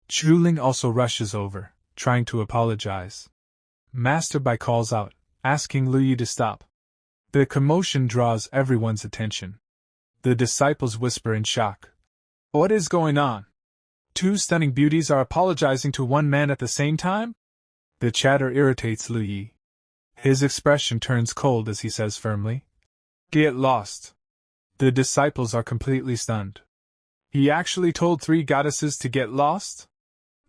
Chu Ling also rushes over, trying to apologize. Master Bai calls out, asking Lu Yi to stop. The commotion draws everyone's attention. The disciples whisper in shock. What is going on? Two stunning beauties are apologizing to one man at the same time? The chatter irritates Lu Yi. His expression turns cold as he says firmly, Get lost. The disciples are completely stunned. He actually told 3 goddesses to get lost?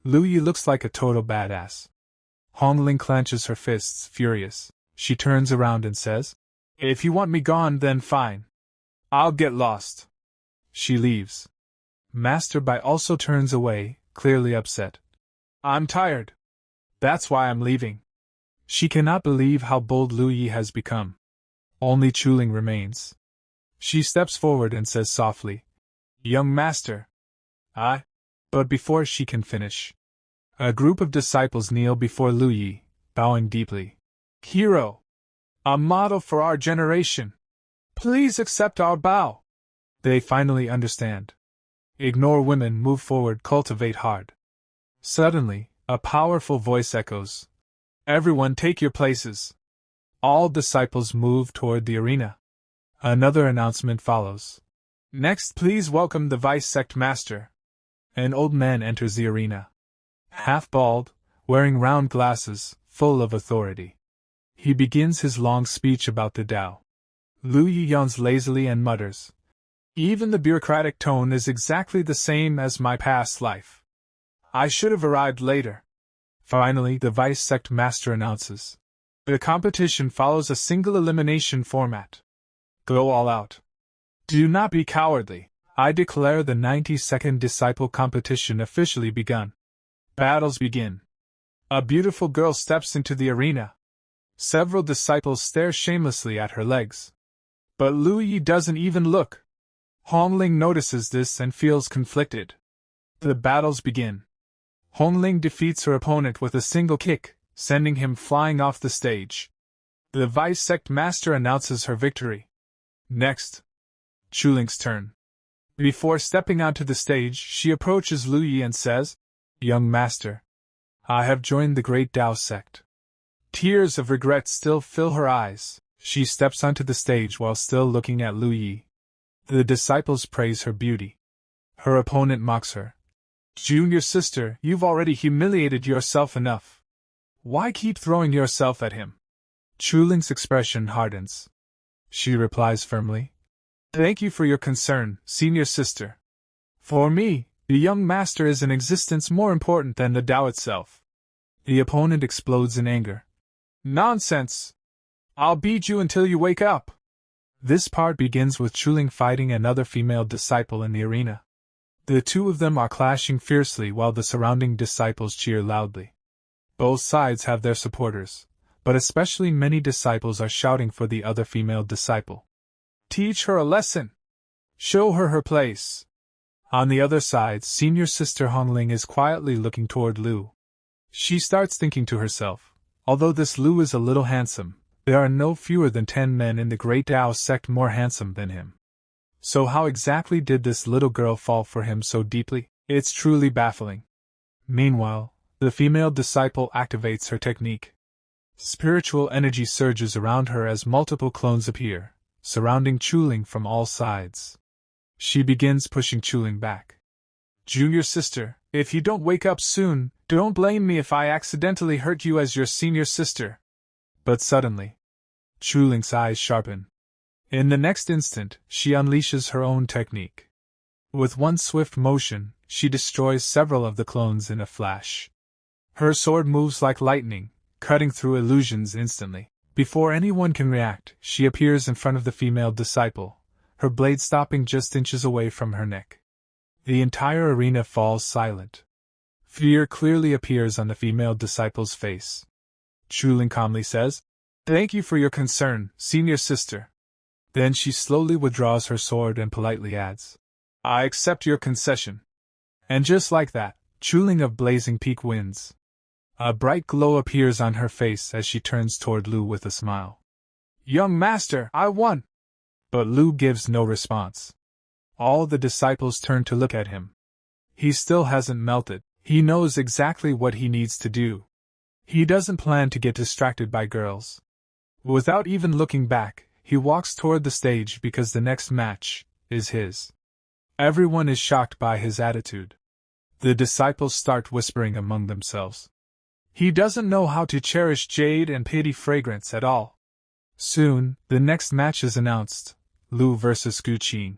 Lu Yi looks like a total badass. Hong Ling clenches her fists, furious. She turns around and says, If you want me gone, then fine. I'll get lost. She leaves. Master Bai also turns away, clearly upset. I'm tired. That's why I'm leaving. She cannot believe how bold Lu Yi has become. Only Chu Ling remains. She steps forward and says softly, Young master. But before she can finish, a group of disciples kneel before Lu Yi, bowing deeply. Hero! A model for our generation! Please accept our bow! They finally understand. Ignore women, move forward, cultivate hard. Suddenly, a powerful voice echoes. Everyone take your places. All disciples move toward the arena. Another announcement follows. Next, please welcome the Vice Sect Master. An old man enters the arena. Half-bald, wearing round glasses, full of authority. He begins his long speech about the Tao. Lu Yi yawns lazily and mutters, Even the bureaucratic tone is exactly the same as my past life. I should have arrived later. Finally, the Vice Sect Master announces. The competition follows a single elimination format. Go all out. Do not be cowardly. I declare the 92nd Disciple competition officially begun. Battles begin. A beautiful girl steps into the arena. Several disciples stare shamelessly at her legs. But Lu Yi doesn't even look. Hong Ling notices this and feels conflicted. The battles begin. Hong Ling defeats her opponent with a single kick, sending him flying off the stage. The Vice Sect Master announces her victory. Next, Chu Ling's turn. Before stepping onto the stage, she approaches Lu Yi and says, Young master, I have joined the Great Tao sect. Tears of regret still fill her eyes. She steps onto the stage while still looking at Lu Yi. The disciples praise her beauty. Her opponent mocks her. Junior sister, you've already humiliated yourself enough. Why keep throwing yourself at him? Chu Ling's expression hardens. She replies firmly, Thank you for your concern, senior sister. For me, the young master is an existence more important than the Tao itself. The opponent explodes in anger. Nonsense! I'll beat you until you wake up! This part begins with Chu Ling fighting another female disciple in the arena. The two of them are clashing fiercely while the surrounding disciples cheer loudly. Both sides have their supporters, but especially many disciples are shouting for the other female disciple. Teach her a lesson! Show her her place! On the other side, senior sister Hong Ling is quietly looking toward Lu. She starts thinking to herself, although this Lu is a little handsome, there are no fewer than 10 men in the Great Tao sect more handsome than him. So how exactly did this little girl fall for him so deeply? It's truly baffling. Meanwhile, the female disciple activates her technique. Spiritual energy surges around her as multiple clones appear, surrounding Chu Ling from all sides. She begins pushing Chu Ling back. Junior sister, if you don't wake up soon, don't blame me if I accidentally hurt you as your senior sister. But suddenly, Chu Ling's eyes sharpen. In the next instant, she unleashes her own technique. With one swift motion, she destroys several of the clones in a flash. Her sword moves like lightning, cutting through illusions instantly. Before anyone can react, she appears in front of the female disciple, her blade stopping just inches away from her neck. The entire arena falls silent. Fear clearly appears on the female disciple's face. Chu Ling calmly says, Thank you for your concern, senior sister. Then she slowly withdraws her sword and politely adds, I accept your concession. And just like that, Chu Ling of Blazing Peak wins. A bright glow appears on her face as she turns toward Lu with a smile. Young master, I won! But Lu gives no response. All the disciples turn to look at him. He still hasn't melted. He knows exactly what he needs to do. He doesn't plan to get distracted by girls. Without even looking back, he walks toward the stage because the next match is his. Everyone is shocked by his attitude. The disciples start whispering among themselves. He doesn't know how to cherish jade and pity fragrance at all. Soon, the next match is announced, Lu versus Gu Qing.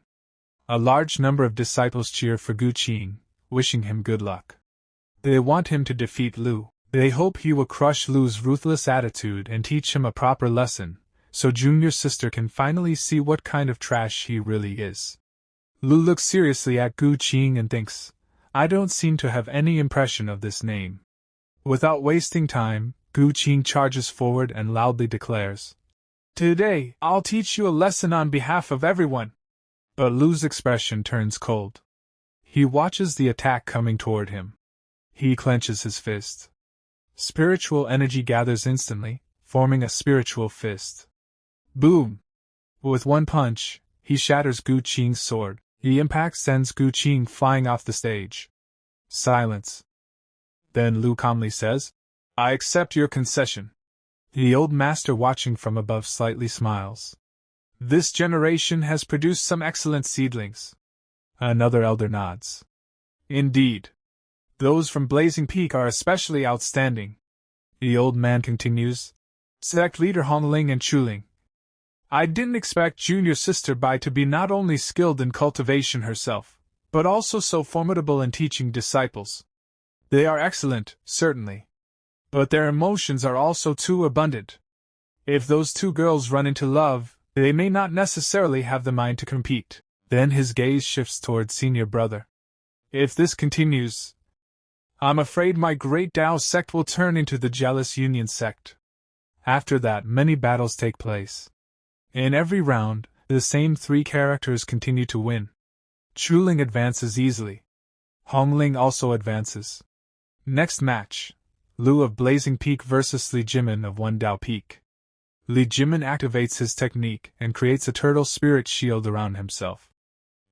A large number of disciples cheer for Gu Qing, wishing him good luck. They want him to defeat Lu. They hope he will crush Lu's ruthless attitude and teach him a proper lesson, so Junior Sister can finally see what kind of trash he really is. Lu looks seriously at Gu Qing and thinks, I don't seem to have any impression of this name. Without wasting time, Gu Qing charges forward and loudly declares, Today, I'll teach you a lesson on behalf of everyone. But Lu's expression turns cold. He watches the attack coming toward him. He clenches his fist. Spiritual energy gathers instantly, forming a spiritual fist. Boom! With one punch, he shatters Gu Qing's sword. The impact sends Gu Qing flying off the stage. Silence. Then Lu calmly says, I accept your concession. The old master watching from above slightly smiles. This generation has produced some excellent seedlings. Another elder nods. Indeed. Those from Blazing Peak are especially outstanding. The old man continues. Sect leader Hong Ling and Chuling. I didn't expect Junior Sister Bai to be not only skilled in cultivation herself, but also so formidable in teaching disciples. They are excellent, certainly. But their emotions are also too abundant. If those two girls run into love, they may not necessarily have the mind to compete. Then his gaze shifts toward senior brother. If this continues, I'm afraid my great Tao sect will turn into the Jealous Union sect. After that, many battles take place. In every round, the same three characters continue to win. Chuling advances easily. Hong Ling also advances. Next match, Lu of Blazing Peak versus Li Jimin of One Dao Peak. Li Jimin activates his technique and creates a turtle spirit shield around himself.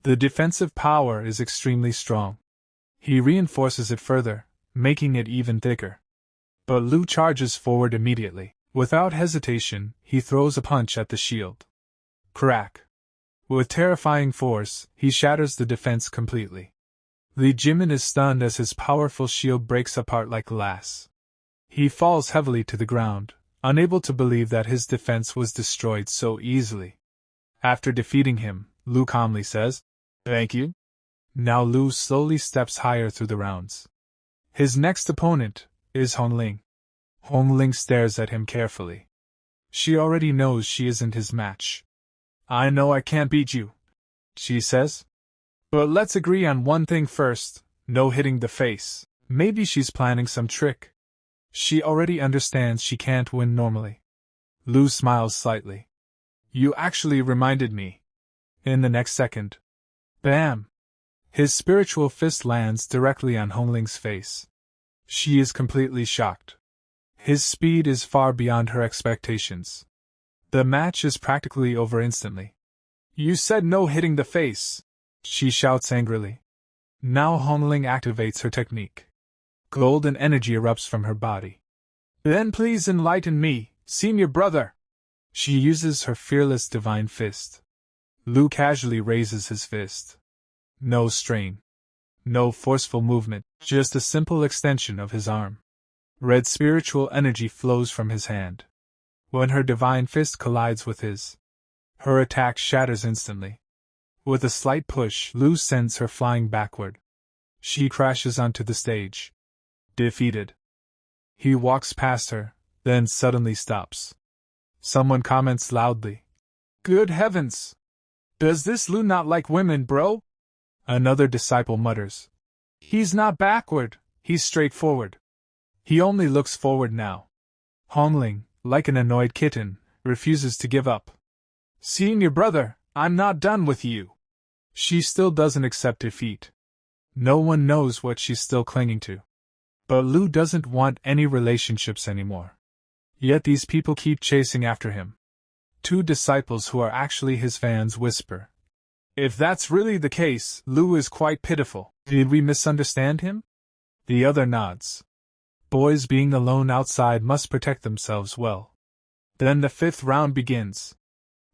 The defensive power is extremely strong. He reinforces it further, making it even thicker. But Lu charges forward immediately. Without hesitation, he throws a punch at the shield. Crack! With terrifying force, he shatters the defense completely. Li Jimin is stunned as his powerful shield breaks apart like glass. He falls heavily to the ground, unable to believe that his defense was destroyed so easily. After defeating him, Lu calmly says, Thank you. Now Lu slowly steps higher through the rounds. His next opponent is Hong Ling. Hong Ling stares at him carefully. She already knows she isn't his match. I know I can't beat you, she says. But let's agree on one thing first, no hitting the face. Maybe she's planning some trick. She already understands she can't win normally. Lu smiles slightly. You actually reminded me. In the next second. Bam! His spiritual fist lands directly on Hong Ling's face. She is completely shocked. His speed is far beyond her expectations. The match is practically over instantly. You said no hitting the face, she shouts angrily. Now Hong Ling activates her technique. Golden energy erupts from her body. Then please enlighten me, senior brother. She uses her fearless divine fist. Lu casually raises his fist. No strain. No forceful movement, just a simple extension of his arm. Red spiritual energy flows from his hand. When her divine fist collides with his, her attack shatters instantly. With a slight push, Lu sends her flying backward. She crashes onto the stage. Defeated. He walks past her, then suddenly stops. Someone comments loudly. Good heavens! Does this Lu not like women, bro? Another disciple mutters. He's not backward, he's straightforward. He only looks forward now. Hong Ling, like an annoyed kitten, refuses to give up. Senior brother, I'm not done with you. She still doesn't accept defeat. No one knows what she's still clinging to. But Lu doesn't want any relationships anymore. Yet these people keep chasing after him. 2 disciples who are actually his fans whisper. If that's really the case, Lu is quite pitiful. Did we misunderstand him? The other nods. Boys being alone outside must protect themselves well. Then the 5th round begins.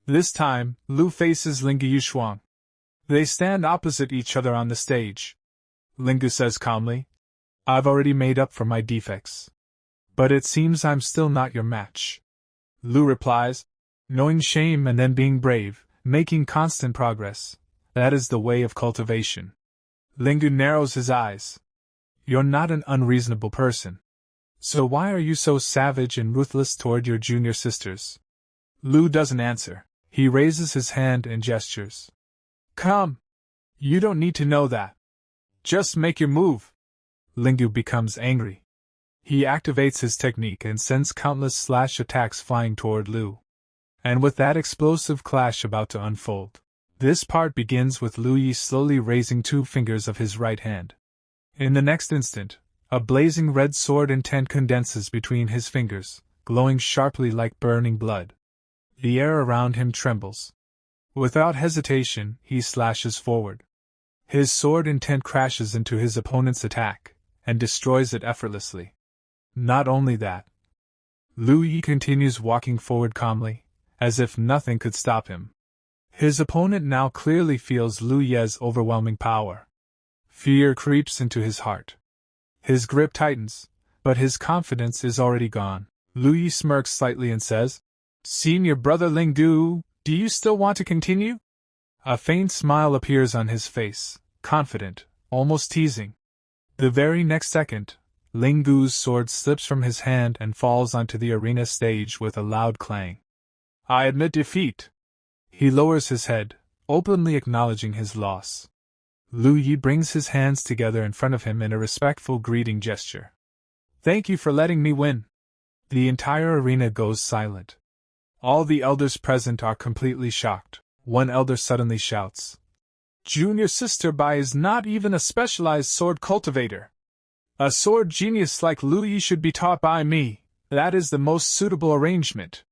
This time, Lu faces Lingu Shuang. They stand opposite each other on the stage. Lingu says calmly, I've already made up for my defects. But it seems I'm still not your match. Lu replies, knowing shame and then being brave, making constant progress. That is the way of cultivation. Lingu narrows his eyes. You're not an unreasonable person. So why are you so savage and ruthless toward your junior sisters? Lu doesn't answer. He raises his hand and gestures. Come. You don't need to know that. Just make your move. Lingu becomes angry. He activates his technique and sends countless slash attacks flying toward Lu. And with that explosive clash about to unfold, this part begins with Lu Yi slowly raising 2 fingers of his right hand. In the next instant, a blazing red sword intent condenses between his fingers, glowing sharply like burning blood. The air around him trembles. Without hesitation, he slashes forward. His sword intent crashes into his opponent's attack, and destroys it effortlessly. Not only that, Lu Yi continues walking forward calmly, as if nothing could stop him. His opponent now clearly feels Lu Yi's overwhelming power. Fear creeps into his heart. His grip tightens, but his confidence is already gone. Lu Yi smirks slightly and says, Senior brother Lingu, do you still want to continue? A faint smile appears on his face, confident, almost teasing. The very next second, Lingu's sword slips from his hand and falls onto the arena stage with a loud clang. I admit defeat. He lowers his head, openly acknowledging his loss. Lu Yi brings his hands together in front of him in a respectful greeting gesture. Thank you for letting me win. The entire arena goes silent. All the elders present are completely shocked. One elder suddenly shouts, Junior Sister Bai is not even a specialized sword cultivator. A sword genius like Lu Yi should be taught by me. That is the most suitable arrangement.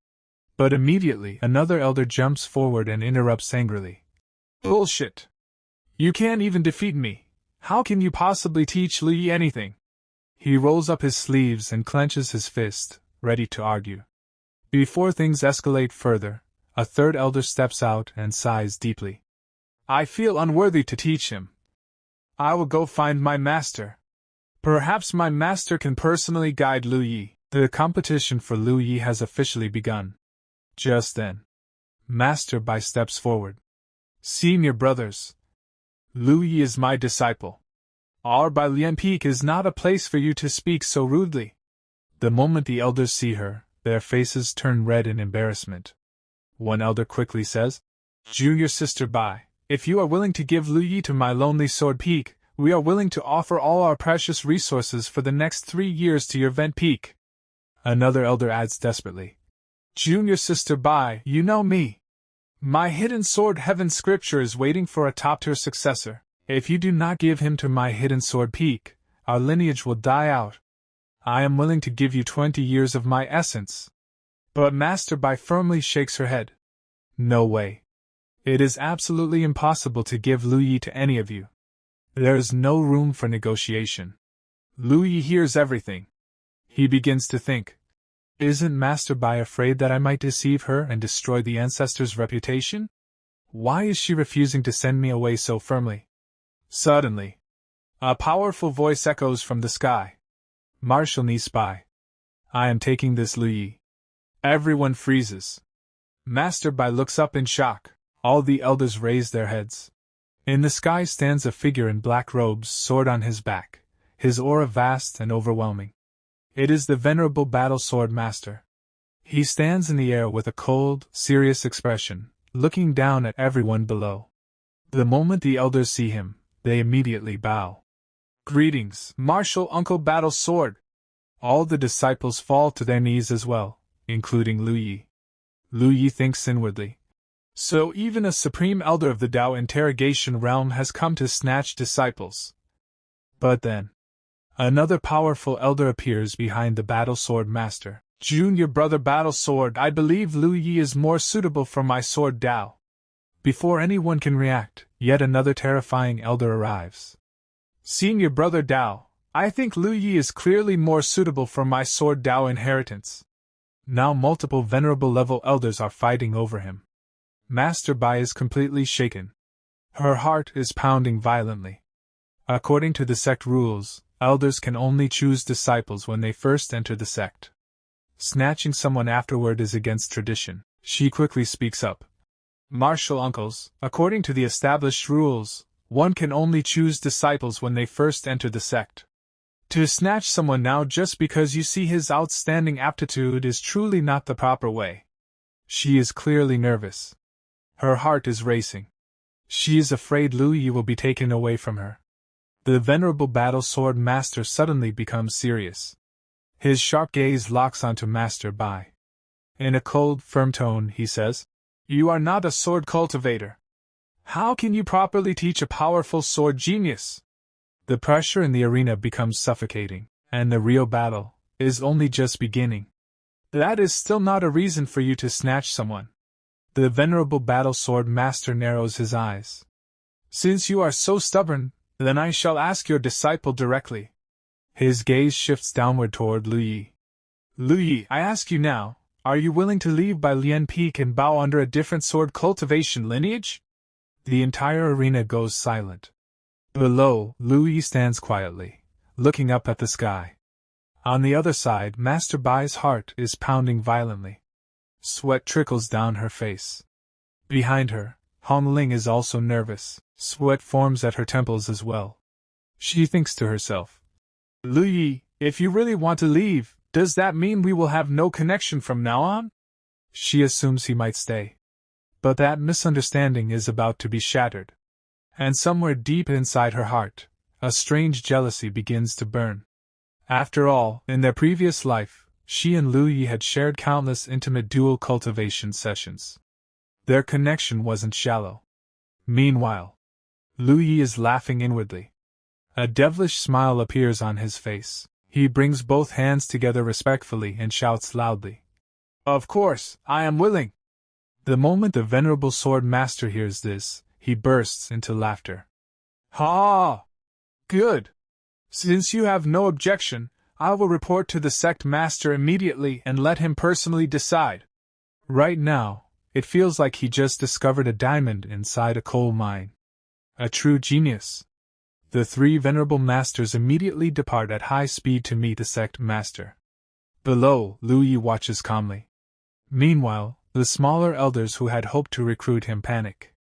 But immediately another elder jumps forward and interrupts angrily. Bullshit. You can't even defeat me. How can you possibly teach Lu Yi anything? He rolls up his sleeves and clenches his fist, ready to argue. Before things escalate further, a 3rd elder steps out and sighs deeply. I feel unworthy to teach him. I will go find my master. Perhaps my master can personally guide Lu Yi. The competition for Lu Yi has officially begun. Just then, Master Bai steps forward. Senior brothers, Lu Yi is my disciple. Our Bailian Peak is not a place for you to speak so rudely. The moment the elders see her, their faces turn red in embarrassment. One elder quickly says, Junior Sister Bai, if you are willing to give Lu Yi to my lonely sword peak, we are willing to offer all our precious resources for the next 3 years to your vent peak. Another elder adds desperately, Junior Sister Bai, you know me. My hidden sword Heaven Scripture is waiting for a top-tier successor. If you do not give him to my hidden sword peak, our lineage will die out. I am willing to give you 20 years of my essence. But Master Bai firmly shakes her head. No way. It is absolutely impossible to give Lu Yi to any of you. There is no room for negotiation. Lu Yi hears everything. He begins to think. Isn't Master Bai afraid that I might deceive her and destroy the ancestors' reputation? Why is she refusing to send me away so firmly? Suddenly, a powerful voice echoes from the sky. Marshal Ni Spy. I am taking this Lu Yi. Everyone freezes. Master Bai looks up in shock. All the elders raise their heads. In the sky stands a figure in black robes, sword on his back, his aura vast and overwhelming. It is the Venerable Battle Sword Master. He stands in the air with a cold, serious expression, looking down at everyone below. The moment the elders see him, they immediately bow. Greetings, Martial Uncle Battle Sword! All the disciples fall to their knees as well, including Lu Yi. Lu Yi thinks inwardly. So even a supreme elder of the Tao interrogation realm has come to snatch disciples. But then, Another powerful elder appears behind the Battle Sword Master. Junior brother Battle Sword, I believe Lu Yi is more suitable for my sword Dao. Before anyone can react, yet another terrifying elder arrives. Senior brother Dao, I think Lu Yi is clearly more suitable for my sword Dao inheritance. Now multiple venerable level elders are fighting over him. Master Bai is completely shaken. Her heart is pounding violently. According to the sect rules, elders can only choose disciples when they first enter the sect. Snatching someone afterward is against tradition. She quickly speaks up. Martial uncles, according to the established rules, one can only choose disciples when they first enter the sect. To snatch someone now just because you see his outstanding aptitude is truly not the proper way. She is clearly nervous. Her heart is racing. She is afraid Lu Yi will be taken away from her. The venerable Battle Sword Master suddenly becomes serious. His sharp gaze locks onto Master Bai. In a cold, firm tone, he says, "You are not a sword cultivator. How can you properly teach a powerful sword genius?" The pressure in the arena becomes suffocating, and the real battle is only just beginning. That is still not a reason for you to snatch someone. The venerable Battle Sword Master narrows his eyes. Since you are so stubborn, then I shall ask your disciple directly. His gaze shifts downward toward Lu Yi. Lu Yi, I ask you now, are you willing to leave Bai Lian Peak and bow under a different sword cultivation lineage? The entire arena goes silent. Below, Lu Yi stands quietly, looking up at the sky. On the other side, Master Bai's heart is pounding violently. Sweat trickles down her face. Behind her, Hong Ling is also nervous. Sweat forms at her temples as well. She thinks to herself, Lu Yi, if you really want to leave, does that mean we will have no connection from now on? She assumes he might stay. But that misunderstanding is about to be shattered. And somewhere deep inside her heart, a strange jealousy begins to burn. After all, in their previous life, she and Lu Yi had shared countless intimate dual cultivation sessions. Their connection wasn't shallow. Meanwhile, Lu Yi is laughing inwardly. A devilish smile appears on his face. He brings both hands together respectfully and shouts loudly, "Of course, I am willing!" The moment the venerable sword master hears this, he bursts into laughter. "Ha! Good! Since you have no objection, I will report to the sect master immediately and let him personally decide." Right now, it feels like he just discovered a diamond inside a coal mine. A true genius. The three venerable masters immediately depart at high speed to meet the sect master. Below, Lu Yi watches calmly. Meanwhile, the smaller elders who had hoped to recruit him panic.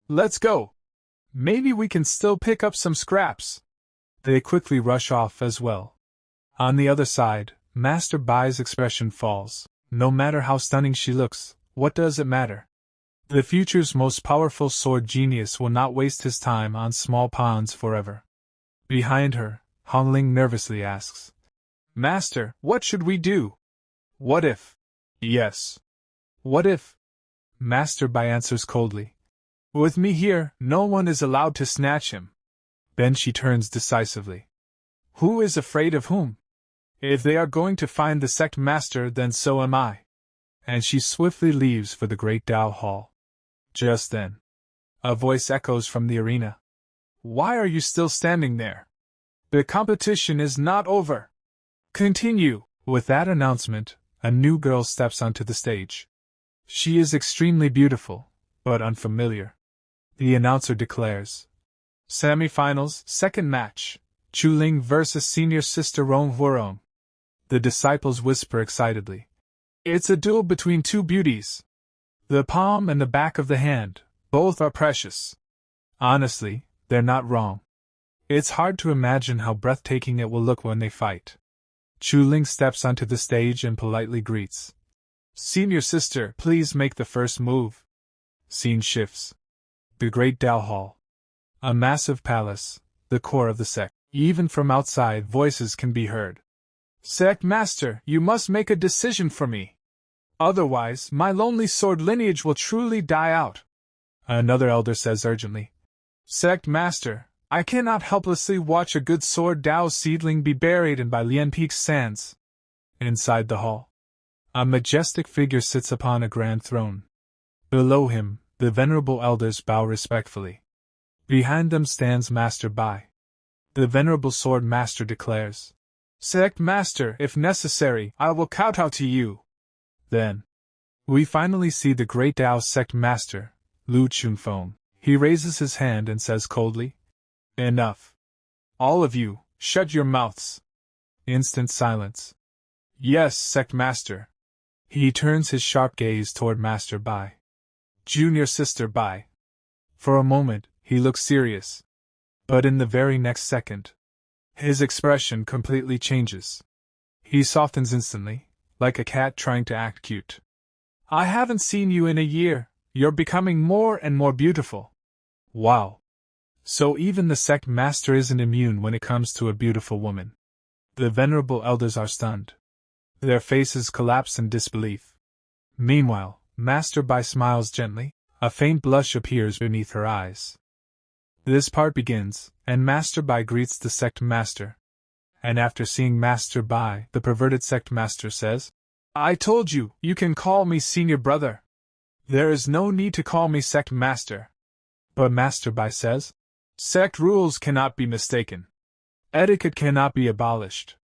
"Let's go! Maybe we can still pick up some scraps." They quickly rush off as well. On the other side, Master Bai's expression falls. No matter how stunning she looks, what does it matter? The future's most powerful sword genius will not waste his time on small pawns forever. Behind her, Hong Ling nervously asks, "Master, what should we do? What if?" "Yes. What if?" Master Bai answers coldly. "With me here, no one is allowed to snatch him." Then she turns decisively. "Who is afraid of whom? If they are going to find the sect master, then so am I." And she swiftly leaves for the Great Dao Hall. Just then, a voice echoes from the arena. "Why are you still standing there? The competition is not over. Continue." With that announcement, a new girl steps onto the stage. She is extremely beautiful, but unfamiliar. The announcer declares, "Semifinals, second match, Chu Ling versus senior sister Rong Huorong." The disciples whisper excitedly, "It's a duel between two beauties. The palm and the back of the hand, both are precious." Honestly, they're not wrong. It's hard to imagine how breathtaking it will look when they fight. Chu Ling steps onto the stage and politely greets. "Senior sister, please make the first move." Scene shifts. The Great Dao Hall. A massive palace, the core of the sect. Even from outside, voices can be heard. "Sect master, you must make a decision for me. Otherwise, my lonely sword lineage will truly die out." Another elder says urgently, "Sect master, I cannot helplessly watch a good sword Dao seedling be buried in by Lian Peak's sands. Inside the hall, a majestic figure sits upon a grand throne. Below him, the venerable elders bow respectfully. Behind them stands Master Bai. The venerable sword master declares, "Sect Master, if necessary, I will kowtow to you." Then, we finally see the great Dao sect master, Lu Chunfeng. He raises his hand and says coldly, "Enough. All of you, shut your mouths." Instant silence. "Yes, sect master." He turns his sharp gaze toward Master Bai. "Junior sister Bai." For a moment, he looks serious. But in the very next second, his expression completely changes. He softens instantly, like a cat trying to act cute. "I haven't seen you in a year. You're becoming more and more beautiful." Wow. So even the sect master isn't immune when it comes to a beautiful woman. The venerable elders are stunned. Their faces collapse in disbelief. Meanwhile, Master Bai smiles gently. A faint blush appears beneath her eyes. This part begins, and Master Bai greets the sect master. And after seeing Master Bai, the perverted sect master says, "I told you, you can call me senior brother. There is no need to call me sect master." But Master Bai says, "Sect rules cannot be mistaken. Etiquette cannot be abolished."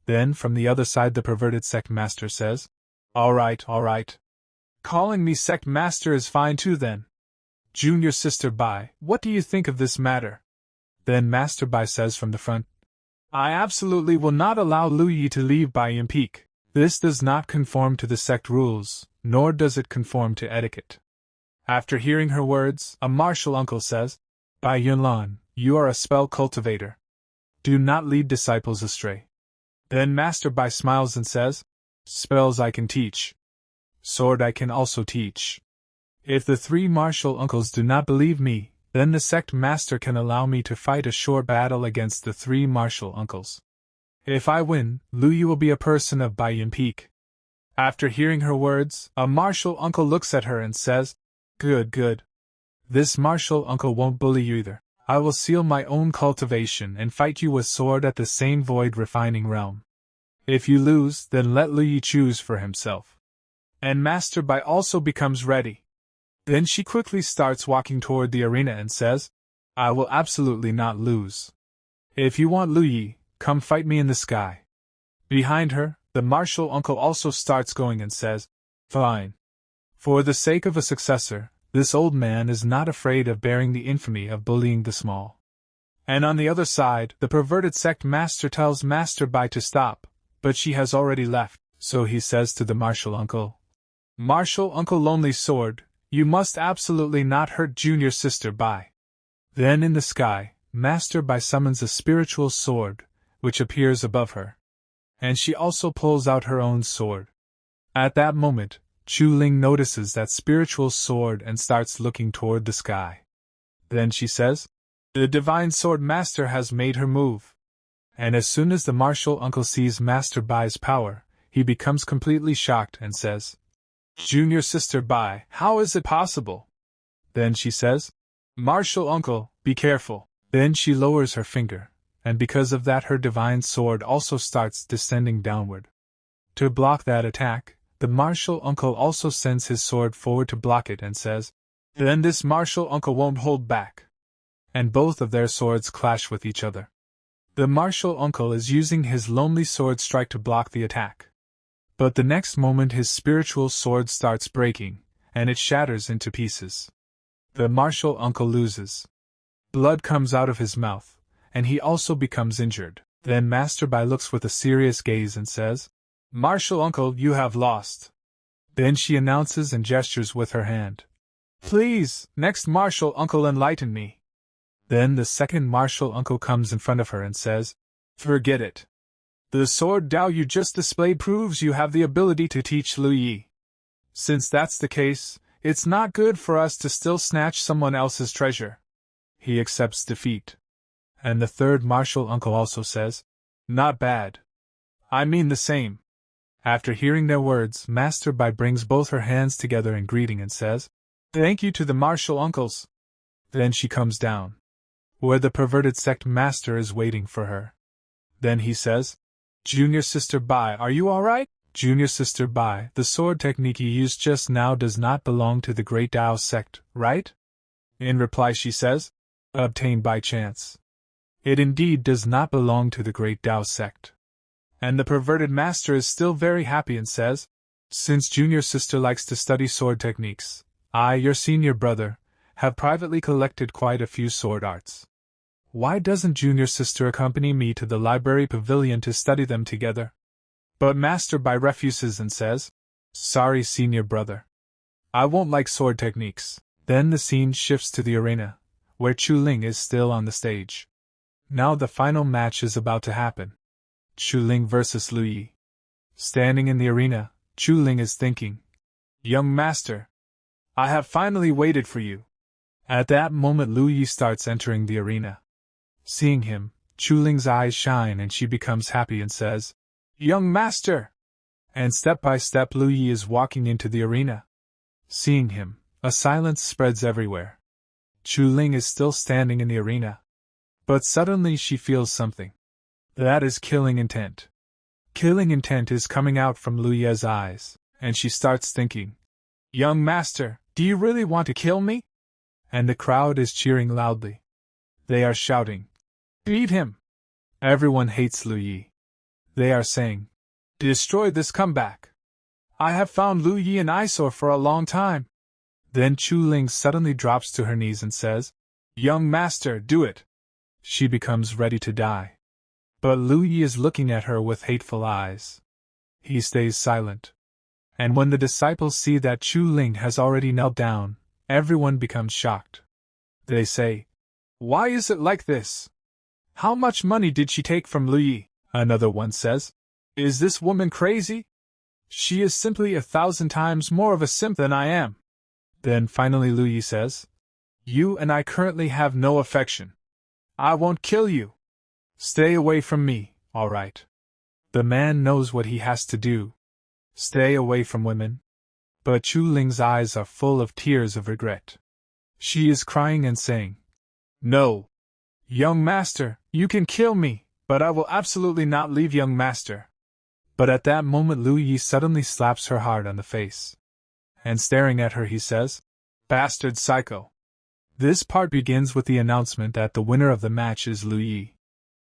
Then from the other side the perverted sect master says, all right. Calling me sect master is fine too then. Junior sister Bai, what do you think of this matter?" Then Master Bai says from the front, "I absolutely will not allow Lu Yi to leave Baiyan Peak. This does not conform to the sect rules, nor does it conform to etiquette." After hearing her words, a martial uncle says, "Bai Yunlan, you are a spell cultivator. Do not lead disciples astray." Then Master Bai smiles and says, "Spells I can teach. Sword I can also teach. If the three martial uncles do not believe me, then the sect master can allow me to fight a short battle against the three martial uncles. If I win, Lu Yi will be a person of Baiyan Peak." After hearing her words, a martial uncle looks at her and says, Good. This martial uncle won't bully you either. I will seal my own cultivation and fight you with sword at the same void refining realm. If you lose, then let Lu Yi choose for himself." And Master Bai also becomes ready. Then she quickly starts walking toward the arena and says, "I will absolutely not lose. If you want Lu Yi, come fight me in the sky." Behind her, the martial uncle also starts going and says, "Fine." For the sake of a successor, this old man is not afraid of bearing the infamy of bullying the small. And on the other side, the perverted sect master tells Master Bai to stop, but she has already left, so he says to the martial uncle, "Martial Uncle Lonely Sword, you must absolutely not hurt junior sister Bai." Then in the sky, Master Bai summons a spiritual sword, which appears above her. And she also pulls out her own sword. At that moment, Chu Ling notices that spiritual sword and starts looking toward the sky. Then she says, "The Divine Sword Master has made her move." And as soon as the martial uncle sees Master Bai's power, he becomes completely shocked and says, "Junior sister Bai, how is it possible?" Then she says, "Martial uncle, be careful." Then she lowers her finger, and because of that her divine sword also starts descending downward. To block that attack, the martial uncle also sends his sword forward to block it and says, "Then this martial uncle won't hold back." And both of their swords clash with each other. The martial uncle is using his lonely sword strike to block the attack. But the next moment his spiritual sword starts breaking, and it shatters into pieces. The martial uncle loses. Blood comes out of his mouth, and he also becomes injured. Then Master Bai looks with a serious gaze and says, "Martial uncle, you have lost." Then she announces and gestures with her hand, "Please, next martial uncle, enlighten me." Then the second martial uncle comes in front of her and says, "Forget it. The sword Dao you just displayed proves you have the ability to teach Lu Yi. Since that's the case, it's not good for us to still snatch someone else's treasure." He accepts defeat. And the third martial uncle also says, "Not bad. I mean the same." After hearing their words, Master Bai brings both her hands together in greeting and says, "Thank you to the martial uncles." Then she comes down. where the perverted sect master is waiting for her. Then he says, "Junior Sister Bai, are you alright?" "Junior Sister Bai, the sword technique you used just now does not belong to the Great Tao sect, right?" In reply she says, "Obtained by chance. It indeed does not belong to the Great Tao sect." And the perverted master is still very happy and says, "Since Junior Sister likes to study sword techniques, I, your senior brother, have privately collected quite a few sword arts. Why doesn't Junior Sister accompany me to the library pavilion to study them together?" But Master Bai refuses and says, "Sorry, senior brother. I won't like sword techniques." Then the scene shifts to the arena, where Chu Ling is still on the stage. Now the final match is about to happen. Chu Ling versus Lu Yi. Standing in the arena, Chu Ling is thinking, "Young master, I have finally waited for you." At that moment Lu Yi starts entering the arena. Seeing him, Chu Ling's eyes shine and she becomes happy and says, "Young master!" And step by step Lu Yi is walking into the arena. Seeing him, a silence spreads everywhere. Chu Ling is still standing in the arena. But suddenly she feels something. That is killing intent. Killing intent is coming out from Lu Yi's eyes, and she starts thinking, "Young master, do you really want to kill me?" And the crowd is cheering loudly. They are shouting, "Beat him!" Everyone hates Lu Yi. They are saying, "Destroy this comeback. I have found Lu Yi an eyesore for a long time." Then Chu Ling suddenly drops to her knees and says, "Young master, do it." She becomes ready to die. But Lu Yi is looking at her with hateful eyes. He stays silent. And when the disciples see that Chu Ling has already knelt down, everyone becomes shocked. They say, "Why is it like this? How much money did she take from Lu Yi?" Another one says, "Is this woman crazy? She is simply 1,000 times more of a simp than I am." Then finally Lu Yi says, "You and I currently have no affection. I won't kill you. Stay away from me, all right?" The man knows what he has to do. Stay away from women. But Chu Ling's eyes are full of tears of regret. She is crying and saying, "No. Young master, you can kill me, but I will absolutely not leave young master." But at that moment Lu Yi suddenly slaps her hard on the face. And staring at her he says, "Bastard psycho." This part begins with the announcement that the winner of the match is Lu Yi.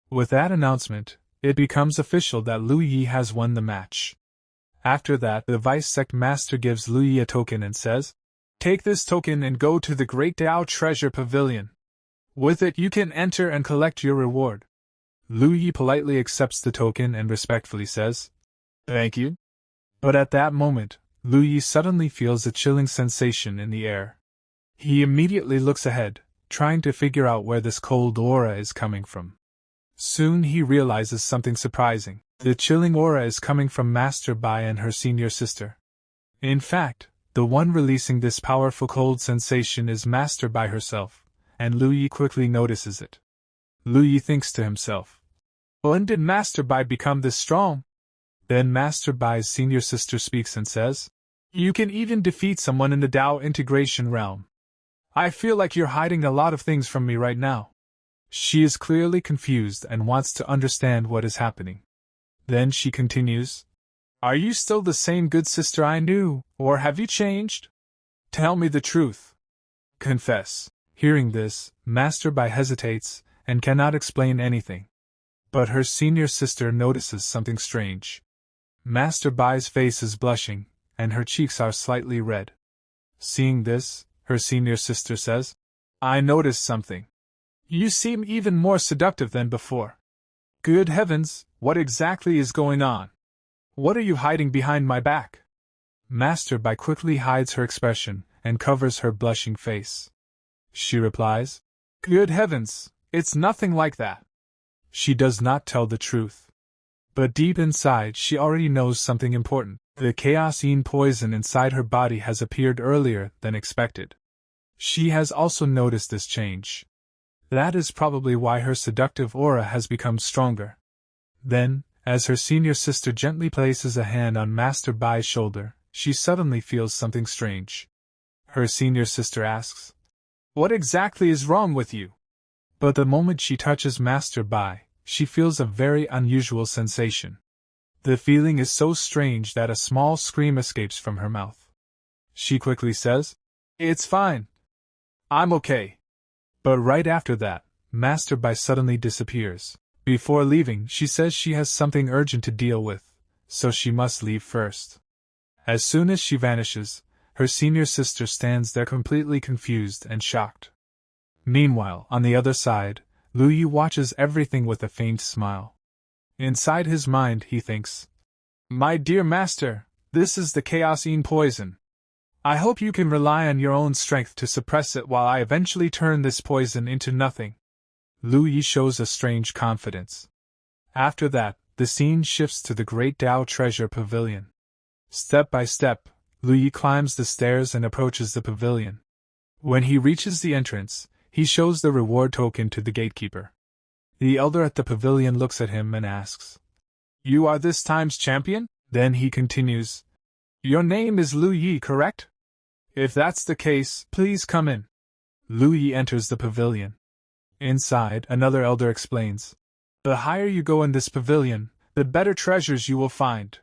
With that announcement, it becomes official that Lu Yi has won the match. After that, the vice sect master gives Lu Yi a token and says, "Take this token and go to the Great Tao Treasure Pavilion. With it you can enter and collect your reward." Lu Yi politely accepts the token and respectfully says, "Thank you." But at that moment, Lu Yi suddenly feels a chilling sensation in the air. He immediately looks ahead, trying to figure out where this cold aura is coming from. Soon he realizes something surprising. The chilling aura is coming from Master Bai and her senior sister. In fact, the one releasing this powerful cold sensation is Master Bai herself, and Lu Yi quickly notices it. Lu Yi thinks to himself, "When did Master Bai become this strong?" Then Master Bai's senior sister speaks and says, "You can even defeat someone in the Tao integration realm. I feel like you're hiding a lot of things from me right now." She is clearly confused and wants to understand what is happening. Then she continues, "Are you still the same good sister I knew, or have you changed? Tell me the truth. Confess." Hearing this, Master Bai hesitates and cannot explain anything. But her senior sister notices something strange. Master Bai's face is blushing, and her cheeks are slightly red. Seeing this, her senior sister says, "I noticed something. You seem even more seductive than before. Good heavens, what exactly is going on? What are you hiding behind my back?" Master Bai quickly hides her expression and covers her blushing face. She replies, "Good heavens, it's nothing like that." She does not tell the truth. But deep inside she already knows something important. The chaos-ine poison inside her body has appeared earlier than expected. She has also noticed this change. That is probably why her seductive aura has become stronger. Then, as her senior sister gently places a hand on Master Bai's shoulder, she suddenly feels something strange. Her senior sister asks, "What exactly is wrong with you? But the moment she touches Master Bai, she feels a very unusual sensation. The feeling is so strange that a small scream escapes from her mouth. She quickly says, "It's fine. I'm okay." But right after that, Master Bai suddenly disappears. Before leaving, she says she has something urgent to deal with, so she must leave first. As soon as she vanishes, her senior sister stands there completely confused and shocked. Meanwhile, on the other side, Lu Yi watches everything with a faint smile. Inside his mind, he thinks, "My dear master, this is the Chaos-Yin poison. I hope you can rely on your own strength to suppress it while I eventually turn this poison into nothing." Lu Yi shows a strange confidence. After that, the scene shifts to the Great Tao Treasure Pavilion. Step by step, Lu Yi climbs the stairs and approaches the pavilion. When he reaches the entrance, he shows the reward token to the gatekeeper. The elder at the pavilion looks at him and asks, "You are this time's champion?" Then he continues, "Your name is Lu Yi, correct? If that's the case, please come in." Lu Yi enters the pavilion. Inside, another elder explains, "The higher you go in this pavilion, the better treasures you will find.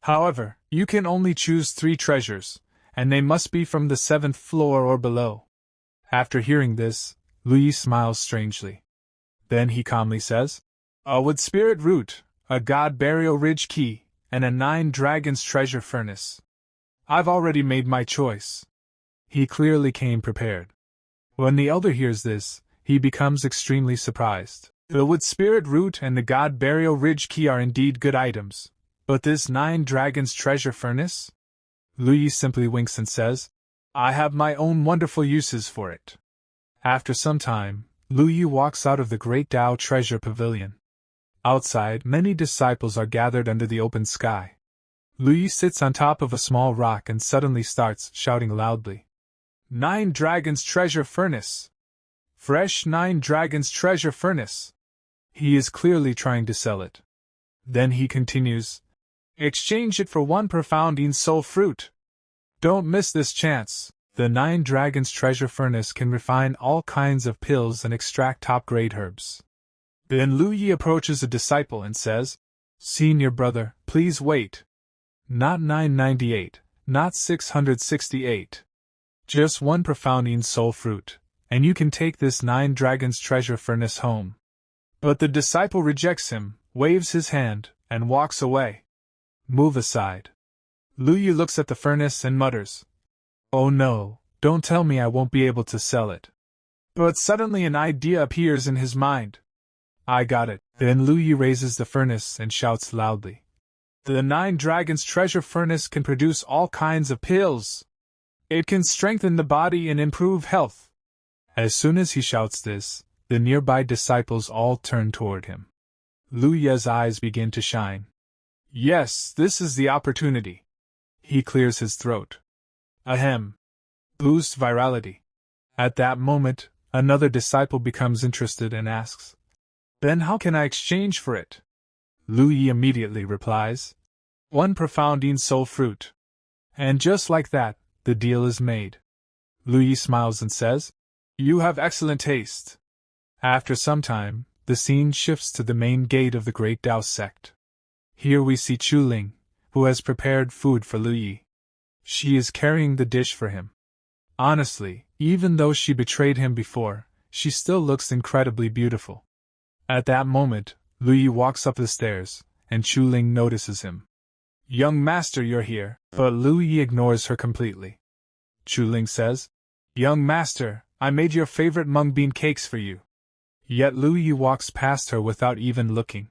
However, you can only choose 3 treasures, and they must be from the 7th floor or below." After hearing this, Lu Yi smiles strangely. Then he calmly says, "A wood spirit root, a god burial ridge key, and a 9 dragons treasure furnace. I've already made my choice." He clearly came prepared. When the elder hears this, he becomes extremely surprised. The wood spirit root and the god burial ridge key are indeed good items, but this 9 dragons treasure furnace? Lu Yi simply winks and says, "I have my own wonderful uses for it." After some time, Lu Yi walks out of the Great Tao Treasure Pavilion. Outside, many disciples are gathered under the open sky. Lu Yi sits on top of a small rock and suddenly starts shouting loudly, "9 dragons treasure furnace! Fresh 9 dragons treasure furnace!" He is clearly trying to sell it. Then he continues, "Exchange it for 1 profounding soul fruit. Don't miss this chance." The 9 dragons treasure furnace can refine all kinds of pills and extract top-grade herbs. Then Lu Yi approaches a disciple and says, "Senior brother, please wait. Not 998, not 668. Just 1 profounding soul fruit, and you can take this 9 dragons treasure furnace home." But the disciple rejects him, waves his hand, and walks away. "Move aside." Lu Yi looks at the furnace and mutters, "Oh no, don't tell me I won't be able to sell it." But suddenly an idea appears in his mind. "I got it." Then Lu Yi raises the furnace and shouts loudly, "The 9 dragons treasure furnace can produce all kinds of pills. It can strengthen the body and improve health." As soon as he shouts this, the nearby disciples all turn toward him. Lu Yi's eyes begin to shine. "Yes, this is the opportunity." He clears his throat. Ahem. Boost virality. At that moment, another disciple becomes interested and asks, "Then how can I exchange for it?" Lu Yi immediately replies, "1 profounding soul fruit." And just like that, the deal is made. Lu Yi smiles and says, "You have excellent taste." After some time, the scene shifts to the main gate of the Great Tao sect. Here we see Chu Ling, who has prepared food for Lu Yi. She is carrying the dish for him. Honestly, even though she betrayed him before, she still looks incredibly beautiful. At that moment, Lu Yi walks up the stairs, and Chu Ling notices him. "Young master, you're here," but Lu Yi ignores her completely. Chu Ling says, "Young master, I made your favorite mung bean cakes for you." Yet Lu Yi walks past her without even looking.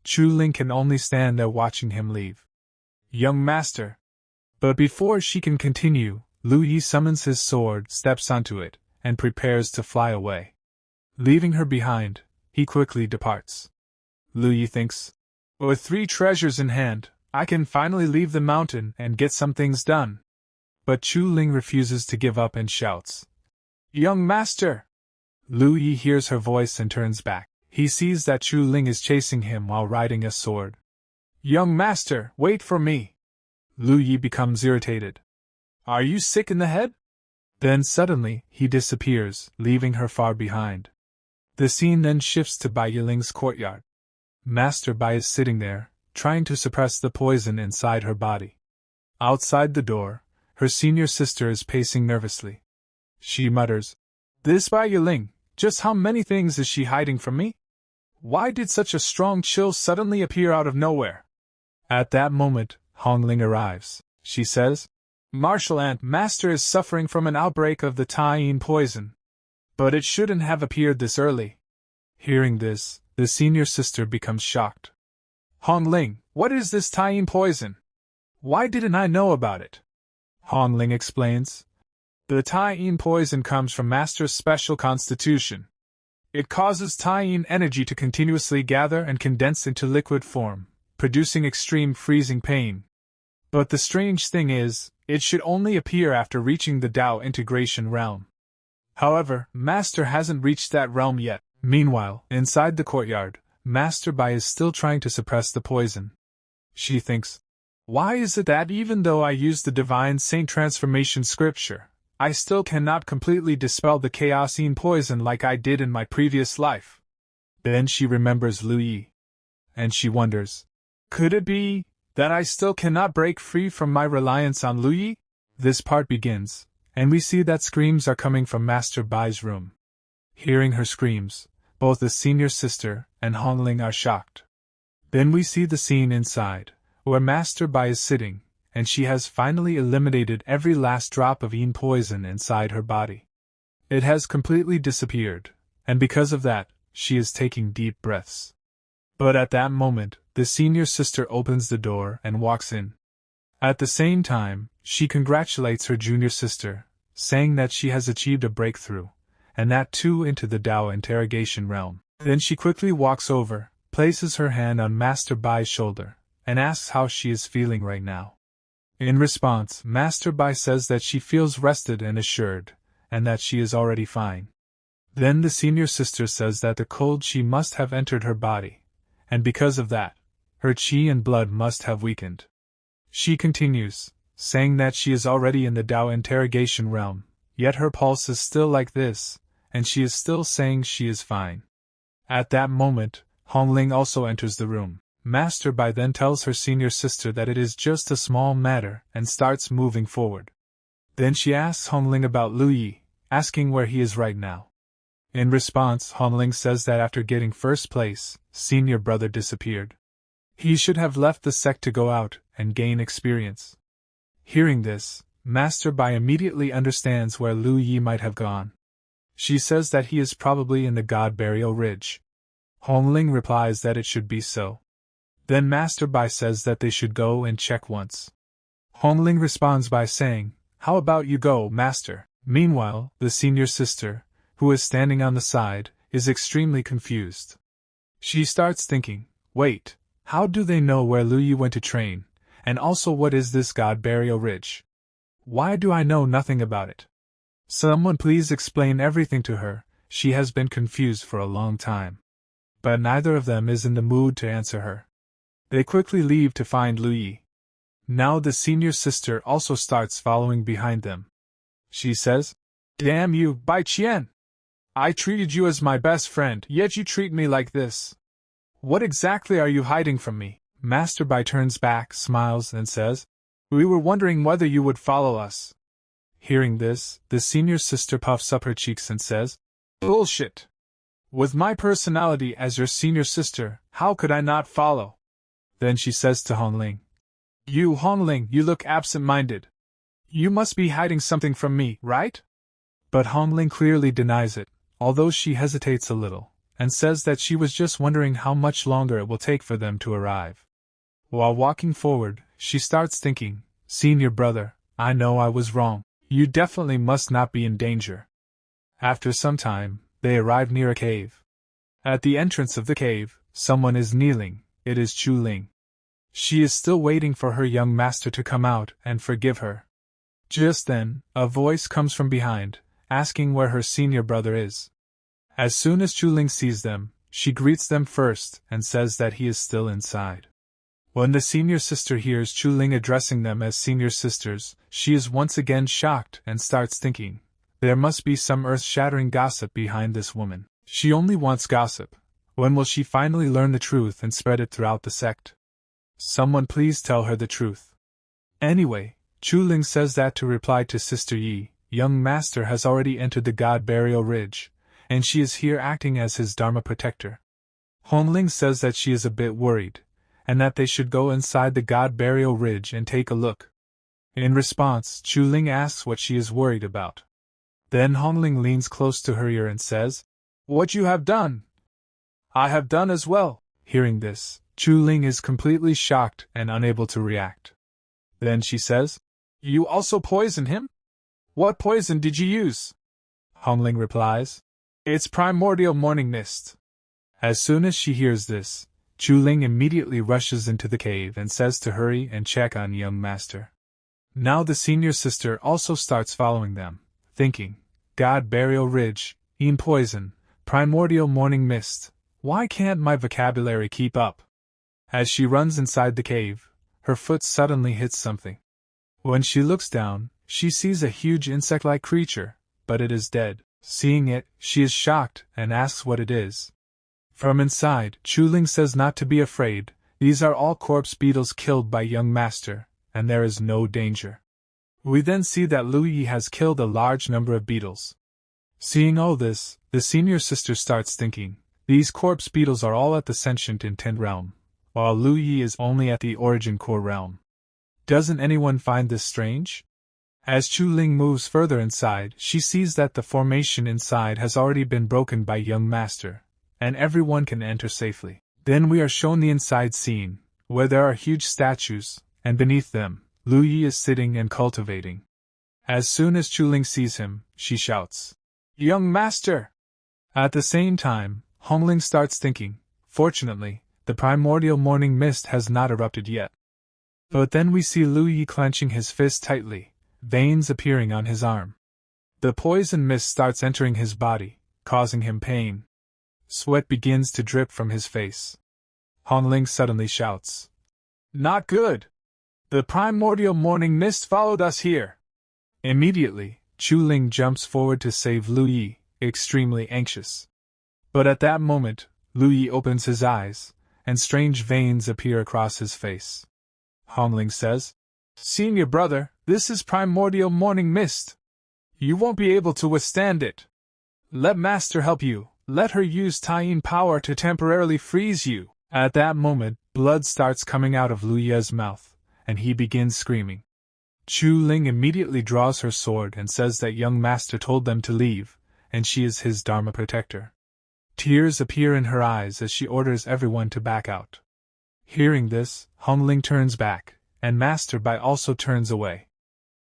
Chu Ling can only stand there watching him leave. "Young master." But before she can continue, Lu Yi summons his sword, steps onto it, and prepares to fly away. Leaving her behind, he quickly departs. Lu Yi thinks, "With 3 treasures in hand, I can finally leave the mountain and get some things done." But Chu Ling refuses to give up and shouts, "Young master!" Lu Yi hears her voice and turns back. He sees that Chu Ling is chasing him while riding a sword. "Young master, wait for me!" Lu Yi becomes irritated. "Are you sick in the head?" Then suddenly, he disappears, leaving her far behind. The scene then shifts to Bai Yiling's courtyard. Master Bai is sitting there, trying to suppress the poison inside her body. Outside the door, her senior sister is pacing nervously. She mutters, "This Bai Yiling, just how many things is she hiding from me? Why did such a strong chill suddenly appear out of nowhere?" At that moment, Hong Ling arrives. She says, "Martial Aunt, Master is suffering from an outbreak of the Tai-yin poison. But it shouldn't have appeared this early." Hearing this, the senior sister becomes shocked. "Hong Ling, what is this Tai-yin poison? Why didn't I know about it?" Hong Ling explains, "The Tai-yin poison comes from Master's special constitution. It causes Tai-yin energy to continuously gather and condense into liquid form, producing extreme freezing pain. But the strange thing is, it should only appear after reaching the Tao integration realm. However, Master hasn't reached that realm yet." Meanwhile, inside the courtyard, Master Bai is still trying to suppress the poison. She thinks, "Why is it that even though I use the Divine Saint Transformation scripture, I still cannot completely dispel the chaos-yin poison like I did in my previous life?" Then she remembers Lu Yi. And she wonders, could it be that I still cannot break free from my reliance on Lu Yi? This part begins, and we see that screams are coming from Master Bai's room. Hearing her screams, both the senior sister and Hong Ling are shocked. Then we see the scene inside, where Master Bai is sitting, and she has finally eliminated every last drop of yin poison inside her body. It has completely disappeared, and because of that, she is taking deep breaths. But at that moment, the senior sister opens the door and walks in. At the same time, she congratulates her junior sister, saying that she has achieved a breakthrough, and that too into the Tao interrogation realm. Then she quickly walks over, places her hand on Master Bai's shoulder, and asks how she is feeling right now. In response, Master Bai says that she feels rested and assured, and that she is already fine. Then the senior sister says that the cold qi must have entered her body, and because of that, her qi and blood must have weakened. She continues, saying that she is already in the Tao interrogation realm, yet her pulse is still like this, and she is still saying she is fine. At that moment, Hong Ling also enters the room. Master Bai then tells her senior sister that it is just a small matter and starts moving forward. Then she asks Hong Ling about Lu Yi, asking where he is right now. In response, Hong Ling says that after getting first place, senior brother disappeared. He should have left the sect to go out and gain experience. Hearing this, Master Bai immediately understands where Lu Yi might have gone. She says that he is probably in the God Burial Ridge. Hong Ling replies that it should be so. Then Master Bai says that they should go and check once. Hong Ling responds by saying, "How about you go, Master?" Meanwhile, the senior sister, who is standing on the side, is extremely confused. She starts thinking, wait, how do they know where Lu Yi went to train, and also what is this God Burial Ridge? Why do I know nothing about it? Someone please explain everything to her, she has been confused for a long time. But neither of them is in the mood to answer her. They quickly leave to find Lu Yi. Now the senior sister also starts following behind them. She says, "Damn you, Bai Qian! I treated you as my best friend, yet you treat me like this. What exactly are you hiding from me?" Master Bai turns back, smiles, and says, "We were wondering whether you would follow us." Hearing this, the senior sister puffs up her cheeks and says, "Bullshit! With my personality as your senior sister, how could I not follow?" Then she says to Hong Ling, "You, Hong Ling, you look absent-minded. You must be hiding something from me, right?" But Hong Ling clearly denies it, although she hesitates a little, and says that she was just wondering how much longer it will take for them to arrive. While walking forward, she starts thinking, "Senior brother, I know I was wrong. You definitely must not be in danger." After some time, they arrive near a cave. At the entrance of the cave, someone is kneeling. It is Chu Ling. She is still waiting for her young master to come out and forgive her. Just then, a voice comes from behind, asking where her senior brother is. As soon as Chu Ling sees them, she greets them first and says that he is still inside. When the senior sister hears Chu Ling addressing them as senior sisters, she is once again shocked and starts thinking, there must be some earth-shattering gossip behind this woman. She only wants gossip. When will she finally learn the truth and spread it throughout the sect? Someone please tell her the truth. Anyway, Chu Ling says that to reply to Sister Yi, young master has already entered the God Burial Ridge, and she is here acting as his Dharma protector. Hong Ling says that she is a bit worried, and that they should go inside the God Burial Ridge and take a look. In response, Chu Ling asks what she is worried about. Then Hong Ling leans close to her ear and says, "What you have done, I have done as well." Hearing this, Chu Ling is completely shocked and unable to react. Then she says, "You also poisoned him? What poison did you use?" Hong Ling replies, "It's primordial morning mist." As soon as she hears this, Chu Ling immediately rushes into the cave and says to hurry and check on young master. Now the senior sister also starts following them, thinking, God Burial Ridge, Een Poison, Primordial Morning Mist, why can't my vocabulary keep up? As she runs inside the cave, her foot suddenly hits something. When she looks down, she sees a huge insect-like creature, but it is dead. Seeing it, she is shocked and asks what it is. From inside, Chu Ling says not to be afraid, these are all corpse beetles killed by young master, and there is no danger. We then see that Lu Yi has killed a large number of beetles. Seeing all this, the senior sister starts thinking, these corpse beetles are all at the sentient intent realm, while Lu Yi is only at the origin core realm. Doesn't anyone find this strange? As Chu Ling moves further inside, she sees that the formation inside has already been broken by young master, and everyone can enter safely. Then we are shown the inside scene, where there are huge statues, and beneath them, Lu Yi is sitting and cultivating. As soon as Chu Ling sees him, she shouts, "Young master!" At the same time, Hong Ling starts thinking, fortunately, the primordial morning mist has not erupted yet. But then we see Lu Yi clenching his fist tightly, veins appearing on his arm. The poison mist starts entering his body, causing him pain. Sweat begins to drip from his face. Hong Ling suddenly shouts, "Not good! The primordial morning mist followed us here!" Immediately, Chu Ling jumps forward to save Lu Yi, extremely anxious. But at that moment, Lu Yi opens his eyes, and strange veins appear across his face. Hong Ling says, "Senior brother, this is primordial morning mist. You won't be able to withstand it. Let master help you, let her use Taiyin power to temporarily freeze you." At that moment, blood starts coming out of Lu Yi's mouth, and he begins screaming. Chu Ling immediately draws her sword and says that young master told them to leave, and she is his Dharma protector. Tears appear in her eyes as she orders everyone to back out. Hearing this, Hong Ling turns back, and Master Bai also turns away.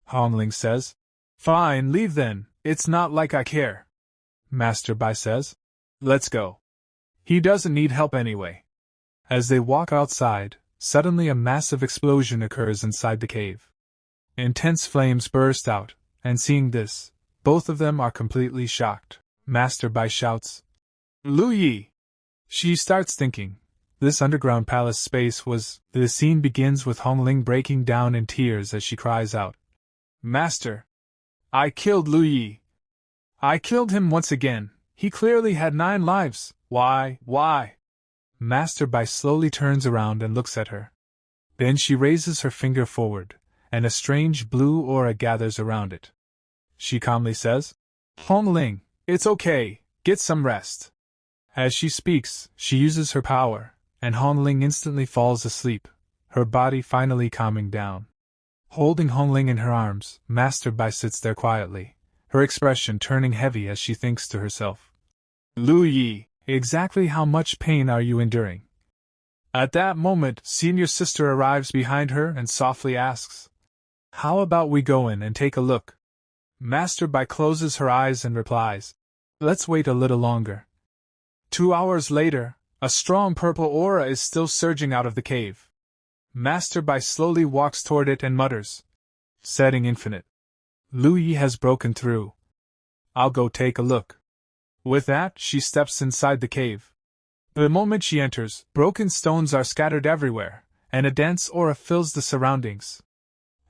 Hong Ling says, "Fine, leave then, it's not like I care." Master Bai says, "Let's go. He doesn't need help anyway." As they walk outside, suddenly a massive explosion occurs inside the cave. Intense flames burst out, and seeing this, both of them are completely shocked. Master Bai shouts, "Lu Yi!" She starts thinking, this underground palace space was... The scene begins with Hong Ling breaking down in tears as she cries out, "Master! I killed Lu Yi! I killed him once again, he clearly had 9 lives, why? Master Bai slowly turns around and looks at her. Then she raises her finger forward, and a strange blue aura gathers around it. She calmly says, "Hong Ling, it's okay, get some rest." As she speaks, she uses her power, and Hong Ling instantly falls asleep, her body finally calming down. Holding Hong Ling in her arms, Master Bai sits there quietly, her expression turning heavy as she thinks to herself, "Lu Yi, exactly how much pain are you enduring?" At that moment, senior sister arrives behind her and softly asks, "How about we go in and take a look?" Master Bai closes her eyes and replies, "Let's wait a little longer." 2 hours later, a strong purple aura is still surging out of the cave. Master Bai slowly walks toward it and mutters, "Setting infinite. Lu Yi has broken through. I'll go take a look." With that, she steps inside the cave. The moment she enters, broken stones are scattered everywhere, and a dense aura fills the surroundings.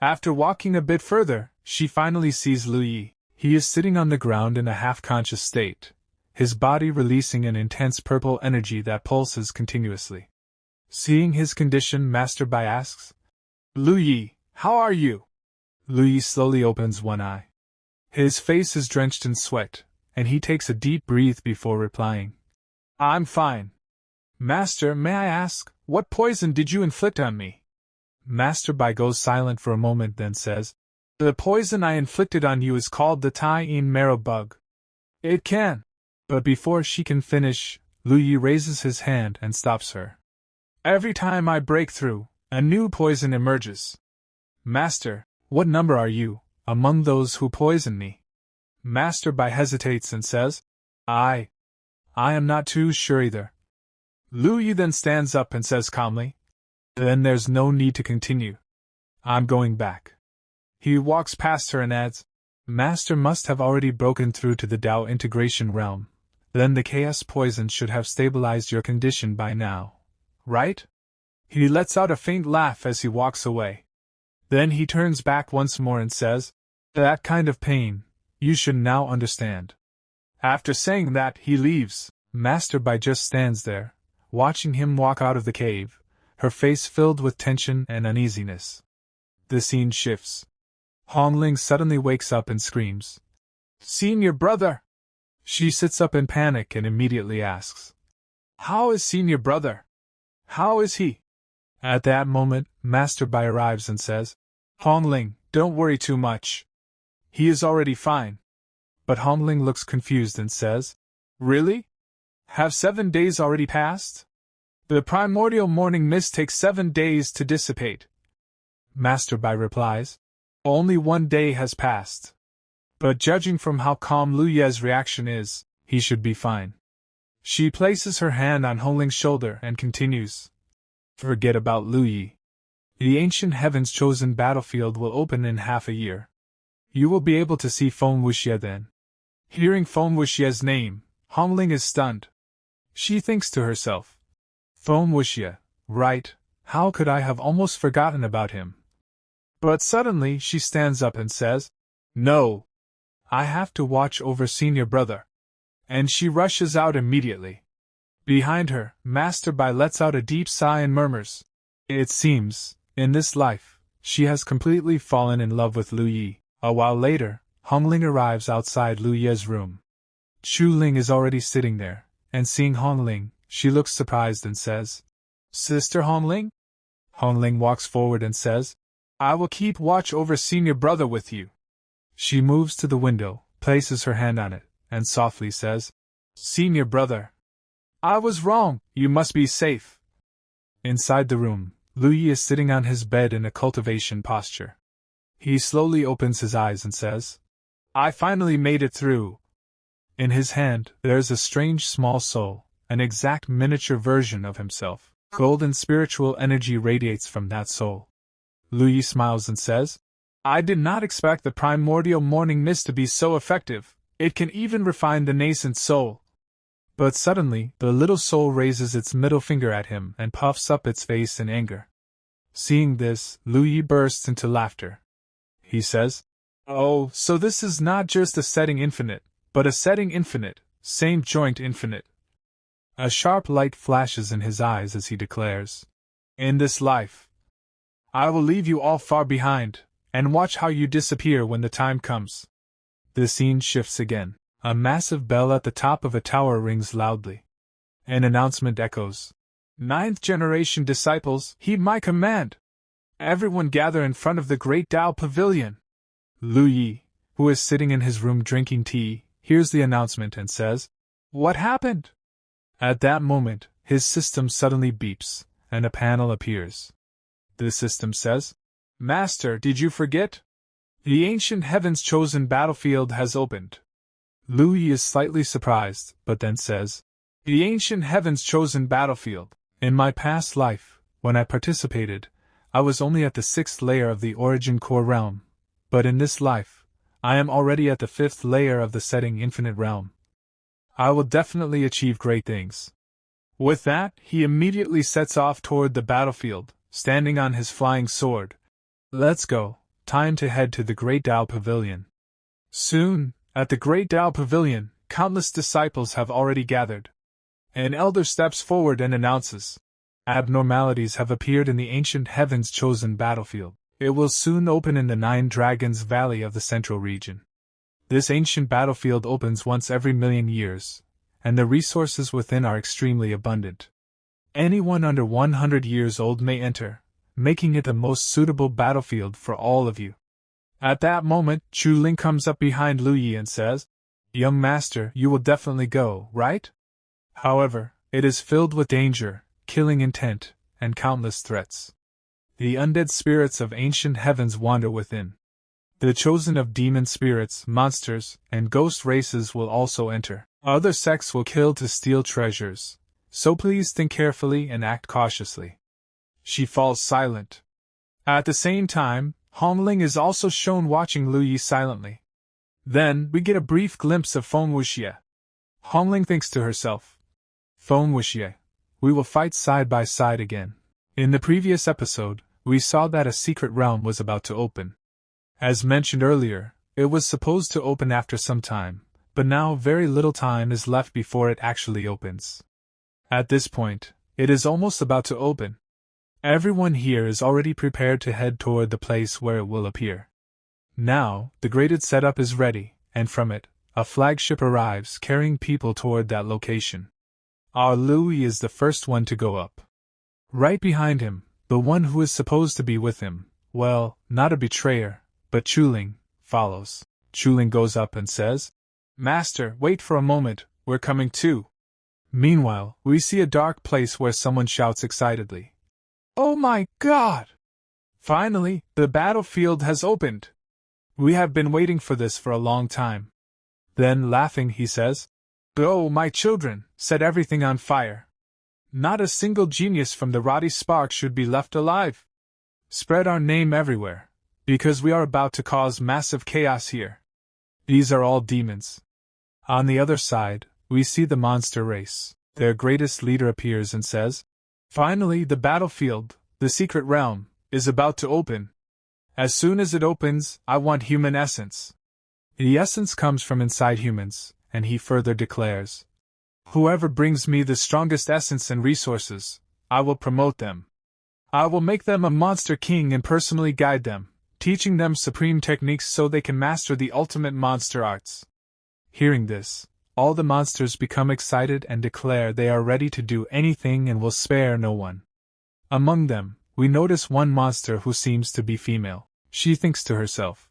After walking a bit further, she finally sees Lu Yi. He is sitting on the ground in a half-conscious state, his body releasing an intense purple energy that pulses continuously. Seeing his condition, Master Bai asks, "Lu Yi, how are you?" Lu Yi slowly opens one eye. His face is drenched in sweat, and he takes a deep breath before replying, "I'm fine. Master, may I ask, what poison did you inflict on me?" Master Bai goes silent for a moment, then says, "The poison I inflicted on you is called the Tai-in marrow bug. It can..." But before she can finish, Lu Yi raises his hand and stops her. "Every time I break through, a new poison emerges. Master, what number are you, among those who poison me?" Master Bai hesitates and says, I am not too sure either." Lu Yi then stands up and says calmly, "Then there's no need to continue. I'm going back." He walks past her and adds, "Master must have already broken through to the Tao integration realm. Then the chaos poison should have stabilized your condition by now, right?" He lets out a faint laugh as he walks away. Then he turns back once more and says, "That kind of pain, you should now understand." After saying that, he leaves. Master Bai just stands there, watching him walk out of the cave, her face filled with tension and uneasiness. The scene shifts. Hong Ling suddenly wakes up and screams, "Senior brother!" She sits up in panic and immediately asks, "How is senior brother? How is he?" At that moment, Master Bai arrives and says, "Hong Ling, don't worry too much. He is already fine." But Hong Ling looks confused and says, "Really? Have 7 days already passed? The primordial morning mist takes 7 days to dissipate." Master Bai replies, "Only 1 day has passed. But judging from how calm Lu Ye's reaction is, he should be fine." She places her hand on Hong Ling's shoulder and continues, "Forget about Lu Yi. The ancient heaven's chosen battlefield will open in half a year. You will be able to see Feng Wuxie then." Hearing Feng Wuxie's name, Hong Ling is stunned. She thinks to herself, "Feng Wuxie, right, how could I have almost forgotten about him?" But suddenly she stands up and says, "No! I have to watch over senior brother." And she rushes out immediately. Behind her, Master Bai lets out a deep sigh and murmurs, "It seems, in this life, she has completely fallen in love with Lu Yi." A while later, Hong Ling arrives outside Lu Ye's room. Chu Ling is already sitting there, and seeing Hong Ling, she looks surprised and says, "Sister Hong Ling?" Hong Ling walks forward and says, "I will keep watch over senior brother with you." She moves to the window, places her hand on it, and softly says, "Senior brother, I was wrong, you must be safe." Inside the room, Lu Yi is sitting on his bed in a cultivation posture. He slowly opens his eyes and says, "I finally made it through." In his hand, there is a strange small soul, an exact miniature version of himself. Golden spiritual energy radiates from that soul. Lu Yi smiles and says, "I did not expect the primordial morning mist to be so effective. It can even refine the nascent soul." But suddenly, the little soul raises its middle finger at him and puffs up its face in anger. Seeing this, Lu Yi bursts into laughter. He says, "Oh, so this is not just a setting infinite, but a setting infinite, same joint infinite." A sharp light flashes in his eyes as he declares, "In this life, I will leave you all far behind, and watch how you disappear when the time comes." The scene shifts again. A massive bell at the top of a tower rings loudly. An announcement echoes, "Ninth generation disciples, heed my command! Everyone gather in front of the Great Tao Pavilion." Lu Yi, who is sitting in his room drinking tea, hears the announcement and says, "What happened?" At that moment, his system suddenly beeps, and a panel appears. The system says, "Master, did you forget? The ancient heaven's chosen battlefield has opened." Lu Yi is slightly surprised, but then says, "The ancient heaven's chosen battlefield. In my past life, when I participated, I was only at the 6th layer of the origin core realm, but in this life, I am already at the 5th layer of the setting infinite realm. I will definitely achieve great things." With that, he immediately sets off toward the battlefield, standing on his flying sword. "Let's go, time to head to the Great Tao Pavilion." Soon, at the Great Tao Pavilion, countless disciples have already gathered. An elder steps forward and announces, abnormalities have appeared in the ancient Heaven's chosen battlefield. It will soon open in the Nine Dragons Valley of the Central Region. This ancient battlefield opens once every 1,000,000 years, and the resources within are extremely abundant. Anyone under 100 years old may enter, making it the most suitable battlefield for all of you. At that moment, Chu Ling comes up behind Lu Yi and says, Young master, you will definitely go, right? However, it is filled with danger, killing intent, and countless threats. The undead spirits of ancient heavens wander within. The chosen of demon spirits, monsters, and ghost races will also enter. Other sects will kill to steal treasures, so please think carefully and act cautiously. She falls silent. At the same time, Hong Ling is also shown watching Lu Yi silently. Then, we get a brief glimpse of Feng Wuxie. Hong Ling thinks to herself, Feng Wuxie, we will fight side by side again. In the previous episode, we saw that a secret realm was about to open. As mentioned earlier, it was supposed to open after some time, but now very little time is left before it actually opens. At this point, it is almost about to open. Everyone here is already prepared to head toward the place where it will appear. Now, the graded setup is ready, and from it, a flagship arrives carrying people toward that location. Our Louis is the first one to go up. Right behind him, the one who is supposed to be with him, well, not a betrayer, but Chu Ling, follows. Chu Ling goes up and says, Master, wait for a moment, we're coming too. Meanwhile, we see a dark place where someone shouts excitedly, Oh my God! Finally, the battlefield has opened. We have been waiting for this for a long time. Then, laughing, he says, Go, my children, set everything on fire. Not a single genius from the Roddy Spark should be left alive. Spread our name everywhere, because we are about to cause massive chaos here. These are all demons. On the other side, we see the monster race. Their greatest leader appears and says, Finally, the battlefield, the secret realm, is about to open. As soon as it opens, I want human essence. The essence comes from inside humans, and he further declares, Whoever brings me the strongest essence and resources, I will promote them. I will make them a monster king and personally guide them, teaching them supreme techniques so they can master the ultimate monster arts. Hearing this, all the monsters become excited and declare they are ready to do anything and will spare no one. Among them, we notice one monster who seems to be female. She thinks to herself,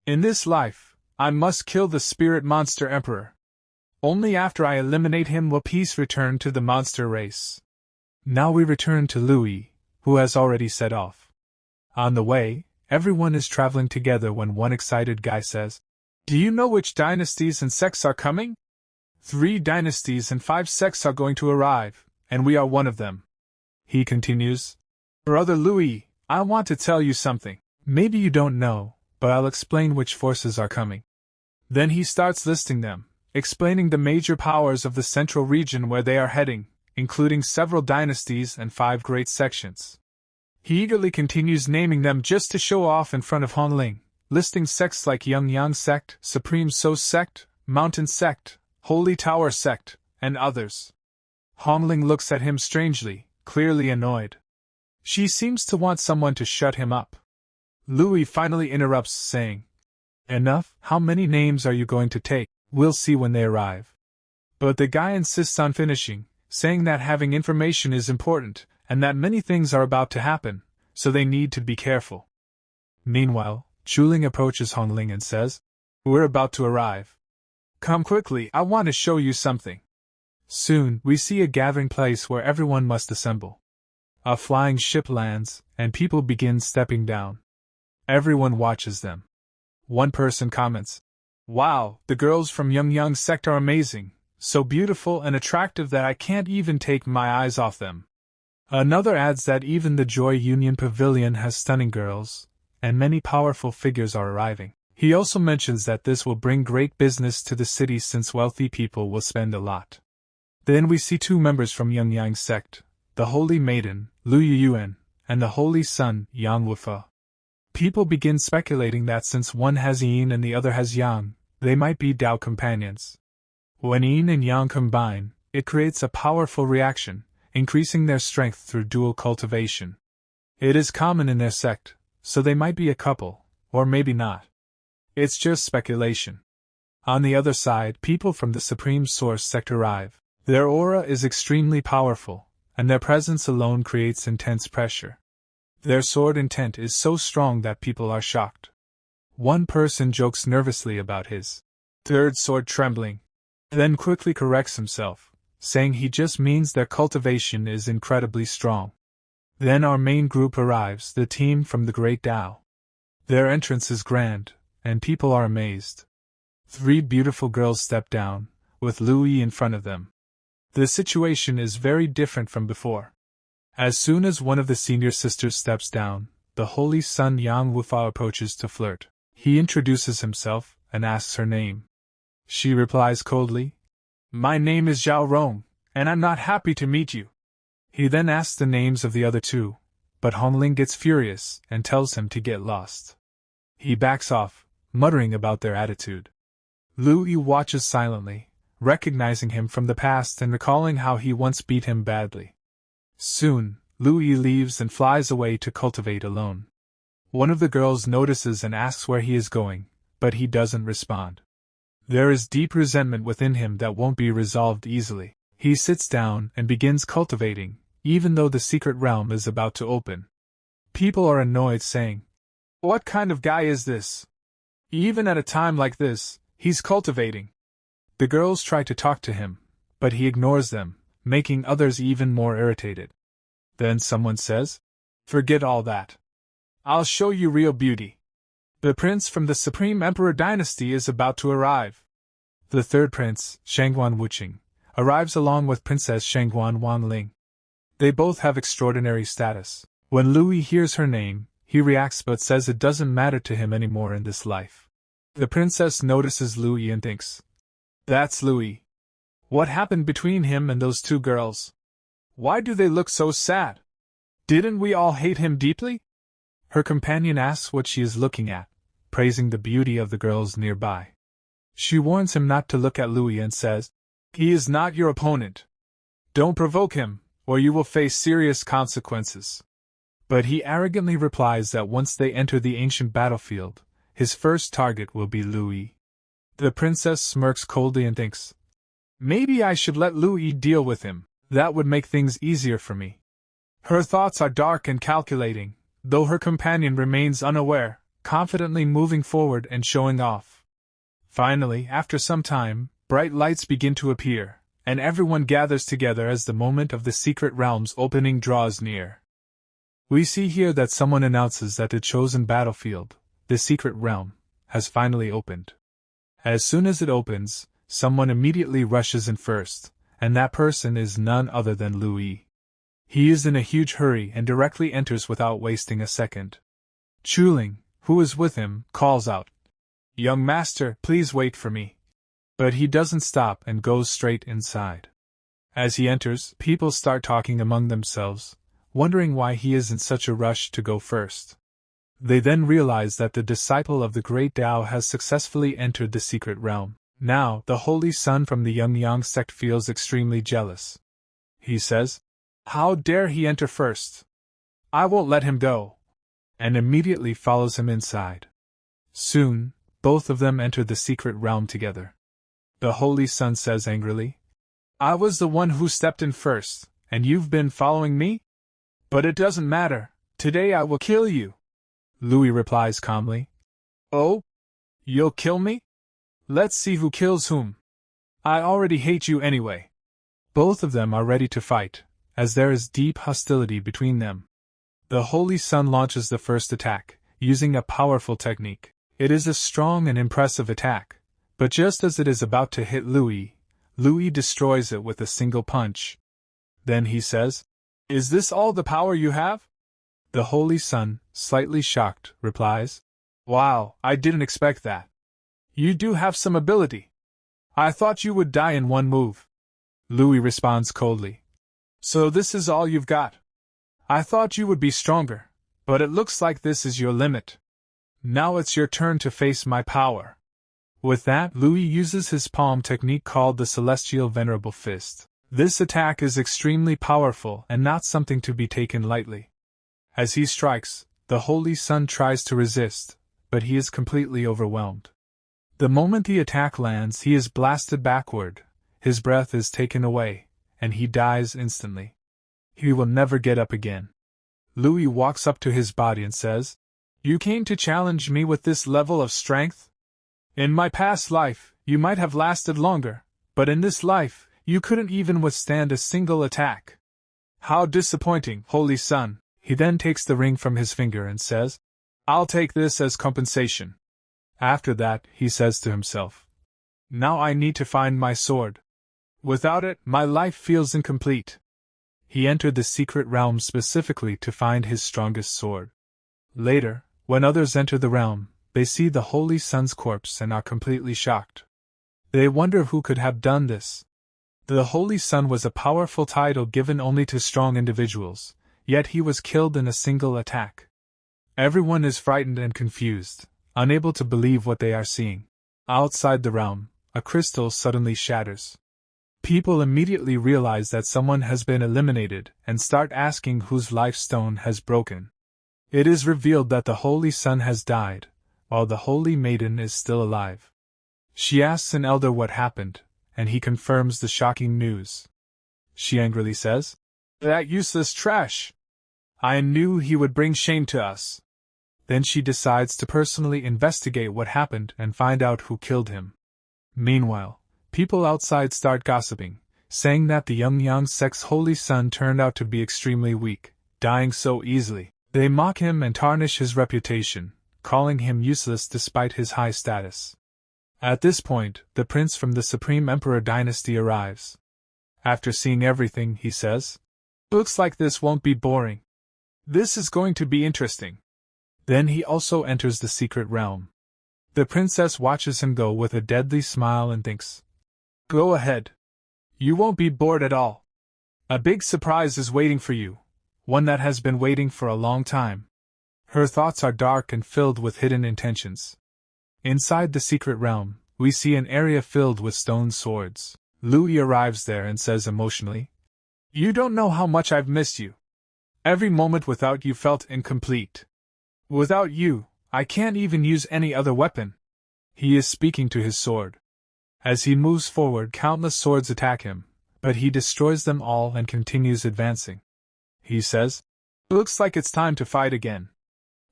In this life, I must kill the spirit monster emperor. Only after I eliminate him will peace return to the monster race. Now we return to Louis, who has already set off. On the way, everyone is traveling together when one excited guy says, Do you know which dynasties and sects are coming? 3 dynasties and 5 sects are going to arrive, and we are one of them. He continues, Brother Louis, I want to tell you something. Maybe you don't know, but I'll explain which forces are coming. Then he starts listing them, explaining the major powers of the central region where they are heading, including several dynasties and 5 great sections. He eagerly continues naming them just to show off in front of Hong Ling, listing sects like Yang Sect, Supreme So Sect, Mountain Sect, Holy Tower Sect, and others. Hong Ling looks at him strangely, clearly annoyed. She seems to want someone to shut him up. Louis finally interrupts, saying, Enough, how many names are you going to take? We'll see when they arrive. But the guy insists on finishing, saying that having information is important, and that many things are about to happen, so they need to be careful. Meanwhile, Chu Ling approaches Hong Ling and says, We're about to arrive. Come quickly, I want to show you something. Soon, we see a gathering place where everyone must assemble. A flying ship lands, and people begin stepping down. Everyone watches them. One person comments, Wow, the girls from Yang Sect are amazing, so beautiful and attractive that I can't even take my eyes off them. Another adds that even the Joy Union Pavilion has stunning girls, and many powerful figures are arriving. He also mentions that this will bring great business to the city since wealthy people will spend a lot. Then we see 2 members from Yang Sect, the Holy Maiden, Lu Yuan, and the Holy Son, Yang Wufa. People begin speculating that since one has yin and the other has yang, they might be Tao companions. When yin and yang combine, it creates a powerful reaction, increasing their strength through dual cultivation. It is common in their sect, so they might be a couple, or maybe not. It's just speculation. On the other side, people from the Supreme Source sect arrive. Their aura is extremely powerful, and their presence alone creates intense pressure. Their sword intent is so strong that people are shocked. One person jokes nervously about his third sword trembling, then quickly corrects himself, saying he just means their cultivation is incredibly strong. Then our main group arrives, the team from the Great Tao. Their entrance is grand, and people are amazed. 3 beautiful girls step down, with Louis in front of them. The situation is very different from before. As soon as one of the senior sisters steps down, the holy son Yang Wufa approaches to flirt. He introduces himself and asks her name. She replies coldly, "My name is Zhao Rong, and I'm not happy to meet you." He then asks the names of the other 2, but Hong Ling gets furious and tells him to get lost. He backs off, muttering about their attitude. Louis watches silently, recognizing him from the past and recalling how he once beat him badly. Soon, Louis leaves and flies away to cultivate alone. One of the girls notices and asks where he is going, but he doesn't respond. There is deep resentment within him that won't be resolved easily. He sits down and begins cultivating, even though the secret realm is about to open. People are annoyed, saying, "What kind of guy is this? Even at a time like this, he's cultivating." The girls try to talk to him, but he ignores them, making others even more irritated. Then someone says, "Forget all that. I'll show you real beauty. The prince from the Supreme Emperor dynasty is about to arrive." The third prince, Shangguan Wuqing, arrives along with Princess Shangguan Wanling. They both have extraordinary status. When Louis hears her name, he reacts but says it doesn't matter to him anymore in this life. The princess notices Louis and thinks, "That's Louis. What happened between him and those 2 girls? Why do they look so sad? Didn't we all hate him deeply?" Her companion asks what she is looking at, praising the beauty of the girls nearby. She warns him not to look at Louis and says, "He is not your opponent. Don't provoke him, or you will face serious consequences." But he arrogantly replies that once they enter the ancient battlefield, his first target will be Louis. The princess smirks coldly and thinks, "Maybe I should let Louis deal with him, that would make things easier for me." Her thoughts are dark and calculating, though her companion remains unaware, confidently moving forward and showing off. Finally, after some time, bright lights begin to appear, and everyone gathers together as the moment of the secret realm's opening draws near. We see here that someone announces that the chosen battlefield, the secret realm, has finally opened. As soon as it opens, someone immediately rushes in first, and that person is none other than Louis. He is in a huge hurry and directly enters without wasting a second. Chuling, who is with him, calls out, "Young master, please wait for me." But he doesn't stop and goes straight inside. As he enters, people start talking among themselves, wondering why he is in such a rush to go first. They then realize that the disciple of the Great Tao has successfully entered the secret realm. Now, the holy son from the Yang sect feels extremely jealous. He says, "How dare he enter first? I won't let him go," and immediately follows him inside. Soon, both of them enter the secret realm together. The holy son says angrily, "I was the one who stepped in first, and you've been following me? But it doesn't matter, today I will kill you." Louis replies calmly, "Oh? You'll kill me? Let's see who kills whom. I already hate you anyway." Both of them are ready to fight, as there is deep hostility between them. The holy son launches the first attack, using a powerful technique. It is a strong and impressive attack, but just as it is about to hit Louis, Louis destroys it with a single punch. Then he says, "Is this all the power you have?" The holy son, slightly shocked, replies, "Wow, I didn't expect that. You do have some ability. I thought you would die in one move." Louis responds coldly, "So this is all you've got? I thought you would be stronger, but it looks like this is your limit. Now it's your turn to face my power." With that, Louis uses his palm technique called the Celestial Venerable Fist. This attack is extremely powerful and not something to be taken lightly. As he strikes, the Holy Sun tries to resist, but he is completely overwhelmed. The moment the attack lands, he is blasted backward, his breath is taken away, and he dies instantly. He will never get up again. Louis walks up to his body and says, "You came to challenge me with this level of strength? In my past life, you might have lasted longer, but in this life, you couldn't even withstand a single attack. How disappointing, Holy Sun." He then takes the ring from his finger and says, "I'll take this as compensation." After that, he says to himself, "Now I need to find my sword. Without it, my life feels incomplete." He entered the secret realm specifically to find his strongest sword. Later, when others enter the realm, they see the Holy Sun's corpse and are completely shocked. They wonder who could have done this. The Holy Sun was a powerful title given only to strong individuals, yet he was killed in a single attack. Everyone is frightened and confused, unable to believe what they are seeing. Outside the realm, a crystal suddenly shatters. People immediately realize that someone has been eliminated and start asking whose life stone has broken. It is revealed that the Holy Sun has died, while the Holy Maiden is still alive. She asks an elder what happened, and he confirms the shocking news. She angrily says, "That useless trash! I knew he would bring shame to us." Then she decides to personally investigate what happened and find out who killed him. Meanwhile, people outside start gossiping, saying that the young sex Holy Sun turned out to be extremely weak, dying so easily. They mock him and tarnish his reputation, calling him useless despite his high status. At this point, the prince from the Supreme Emperor dynasty arrives. After seeing everything, he says, "Looks like this won't be boring. This is going to be interesting." Then he also enters the secret realm. The princess watches him go with a deadly smile and thinks, "Go ahead. You won't be bored at all. A big surprise is waiting for you, one that has been waiting for a long time." Her thoughts are dark and filled with hidden intentions. Inside the secret realm, we see an area filled with stone swords. Louis arrives there and says emotionally, "You don't know how much I've missed you. Every moment without you felt incomplete. Without you, I can't even use any other weapon." He is speaking to his sword. As he moves forward, countless swords attack him, but he destroys them all and continues advancing. He says, "Looks like it's time to fight again."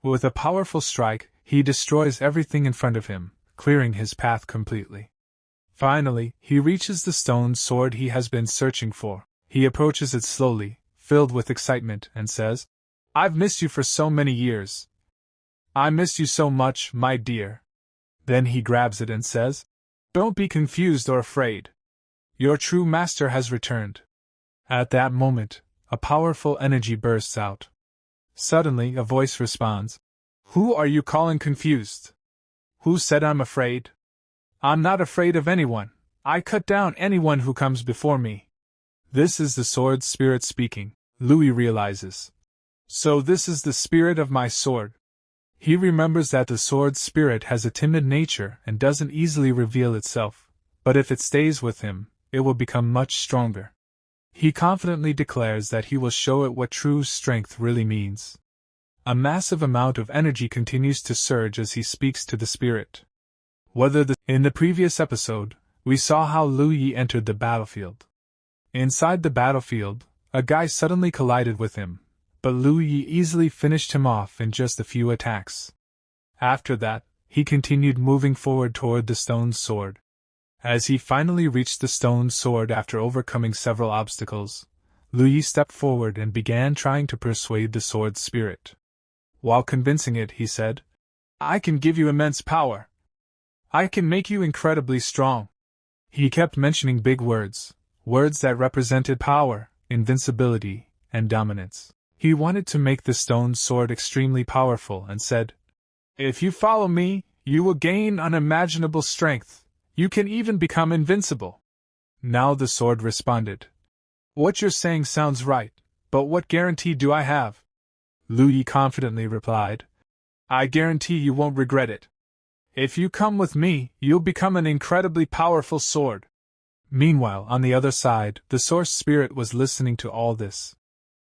With a powerful strike, he destroys everything in front of him, clearing his path completely. Finally, he reaches the stone sword he has been searching for. He approaches it slowly, filled with excitement, and says, "I've missed you for so many years. I missed you so much, my dear." Then he grabs it and says, "Don't be confused or afraid. Your true master has returned." At that moment, a powerful energy bursts out. Suddenly, a voice responds, "Who are you calling confused? Who said I'm afraid? I'm not afraid of anyone. I cut down anyone who comes before me." This is the sword spirit speaking, Louis realizes. So this is the spirit of my sword. He remembers that the sword spirit has a timid nature and doesn't easily reveal itself, but if it stays with him, it will become much stronger. He confidently declares that he will show it what true strength really means. A massive amount of energy continues to surge as he speaks to the spirit. In the previous episode, we saw how Louis entered the battlefield. Inside the battlefield, a guy suddenly collided with him, but Louis easily finished him off in just a few attacks. After that, he continued moving forward toward the stone sword. As he finally reached the stone sword after overcoming several obstacles, Louis stepped forward and began trying to persuade the sword spirit. While convincing it, he said, "I can give you immense power. I can make you incredibly strong." He kept mentioning big words, words that represented power, invincibility, and dominance. He wanted to make the stone sword extremely powerful and said, "If you follow me, you will gain unimaginable strength. You can even become invincible." Now the sword responded, "What you're saying sounds right, but what guarantee do I have?" Louis confidently replied, "I guarantee you won't regret it." If you come with me, you'll become an incredibly powerful sword. Meanwhile, on the other side, the source spirit was listening to all this.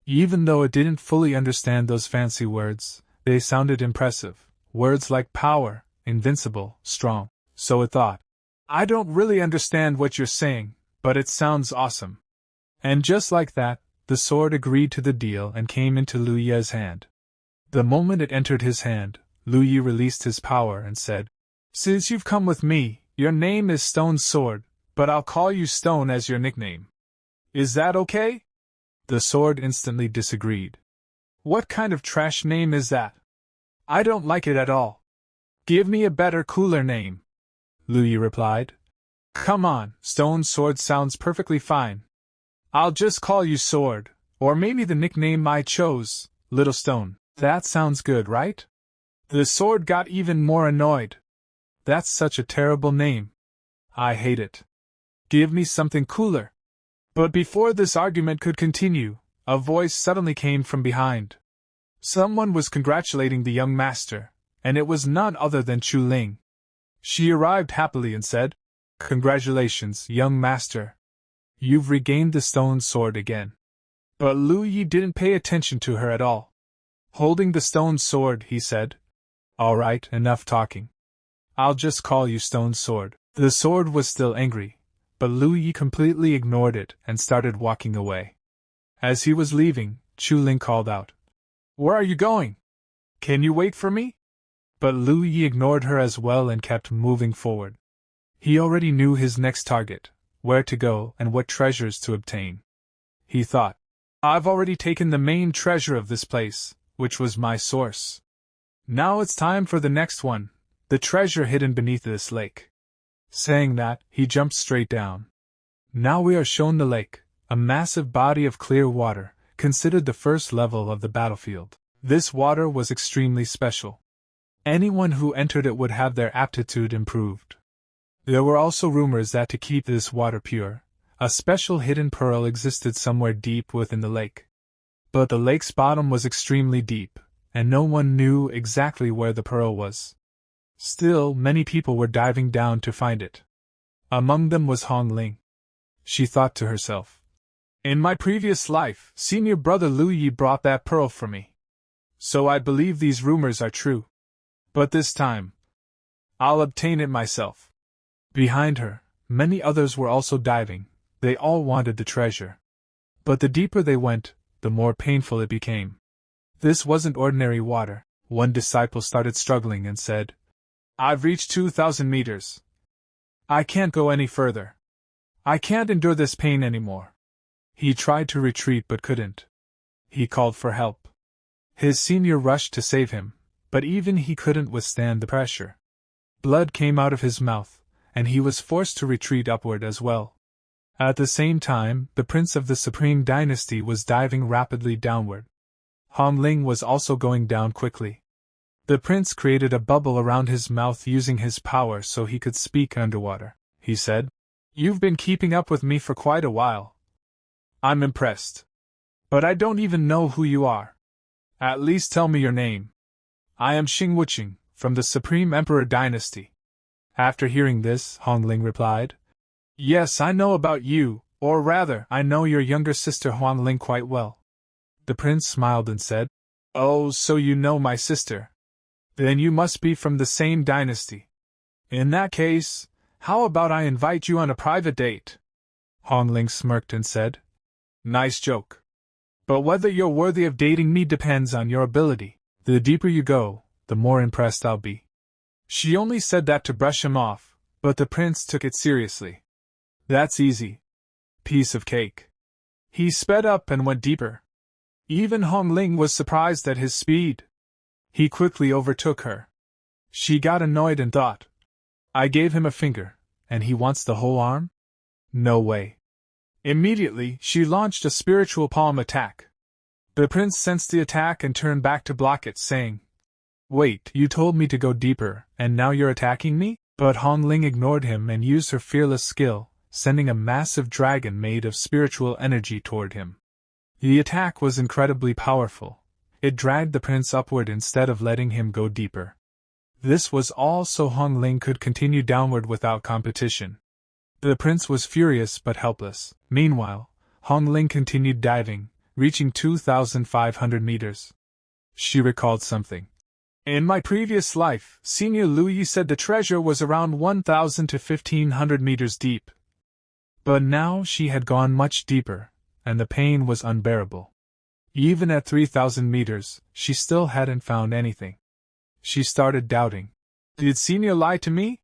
Even though it didn't fully understand those fancy words, they sounded impressive. Words like power, invincible, strong. So it thought, I don't really understand what you're saying, but it sounds awesome. And just like that, the sword agreed to the deal and came into Lu Ye's hand. The moment it entered his hand, Lu Ye released his power and said, Since you've come with me, your name is Stone Sword, but I'll call you Stone as your nickname. Is that okay? The sword instantly disagreed. What kind of trash name is that? I don't like it at all. Give me a better, cooler name. Lu Ye replied. Come on, Stone Sword sounds perfectly fine. I'll just call you Sword, or maybe the nickname I chose, Little Stone. That sounds good, right? The sword got even more annoyed. That's such a terrible name. I hate it. Give me something cooler. But before this argument could continue, a voice suddenly came from behind. Someone was congratulating the young master, and it was none other than Chu Ling. She arrived happily and said, Congratulations, young master. You've regained the stone sword again. But Lu Ye didn't pay attention to her at all. Holding the stone sword, he said, All right, enough talking. I'll just call you Stone Sword. The sword was still angry, but Lu Ye completely ignored it and started walking away. As he was leaving, Chu Ling called out, Where are you going? Can you wait for me? But Lu Ye ignored her as well and kept moving forward. He already knew his next target, where to go and what treasures to obtain. He thought, I've already taken the main treasure of this place, which was my source. Now it's time for the next one, the treasure hidden beneath this lake. Saying that, he jumped straight down. Now we are shown the lake, a massive body of clear water, considered the first level of the battlefield. This water was extremely special. Anyone who entered it would have their aptitude improved. There were also rumors that to keep this water pure, a special hidden pearl existed somewhere deep within the lake. But the lake's bottom was extremely deep, and no one knew exactly where the pearl was. Still, many people were diving down to find it. Among them was Hong Ling. She thought to herself, In my previous life, senior brother Lu Ye brought that pearl for me. So I believe these rumors are true. But this time, I'll obtain it myself. Behind her, many others were also diving. They all wanted the treasure. But the deeper they went, the more painful it became. This wasn't ordinary water. One disciple started struggling and said, I've reached 2,000 meters. I can't go any further. I can't endure this pain anymore. He tried to retreat but couldn't. He called for help. His senior rushed to save him, but even he couldn't withstand the pressure. Blood came out of his mouth, and he was forced to retreat upward as well. At the same time, the prince of the Supreme Dynasty was diving rapidly downward. Hong Ling was also going down quickly. The prince created a bubble around his mouth using his power so he could speak underwater. He said, You've been keeping up with me for quite a while. I'm impressed. But I don't even know who you are. At least tell me your name. I am Xing Wuqing, from the Supreme Emperor Dynasty. After hearing this, Hong Ling replied, Yes, I know about you, or rather, I know your younger sister Hong Ling quite well. The prince smiled and said, Oh, so you know my sister. Then you must be from the same dynasty. In that case, how about I invite you on a private date? Hong Ling smirked and said, Nice joke. But whether you're worthy of dating me depends on your ability. The deeper you go, the more impressed I'll be. She only said that to brush him off, but the prince took it seriously. That's easy. Piece of cake. He sped up and went deeper. Even Hong Ling was surprised at his speed. He quickly overtook her. She got annoyed and thought, I gave him a finger, and he wants the whole arm? No way. Immediately, she launched a spiritual palm attack. The prince sensed the attack and turned back to block it, saying, Wait, you told me to go deeper, and now you're attacking me? But Hong Ling ignored him and used her fearless skill, sending a massive dragon made of spiritual energy toward him. The attack was incredibly powerful. It dragged the prince upward instead of letting him go deeper. This was all so Hong Ling could continue downward without competition. The prince was furious but helpless. Meanwhile, Hong Ling continued diving, reaching 2,500 meters. She recalled something. In my previous life, Senior Lu Yi said the treasure was around 1,000 to 1,500 meters deep. But now she had gone much deeper, and the pain was unbearable. Even at 3,000 meters, she still hadn't found anything. She started doubting. Did Senior lie to me?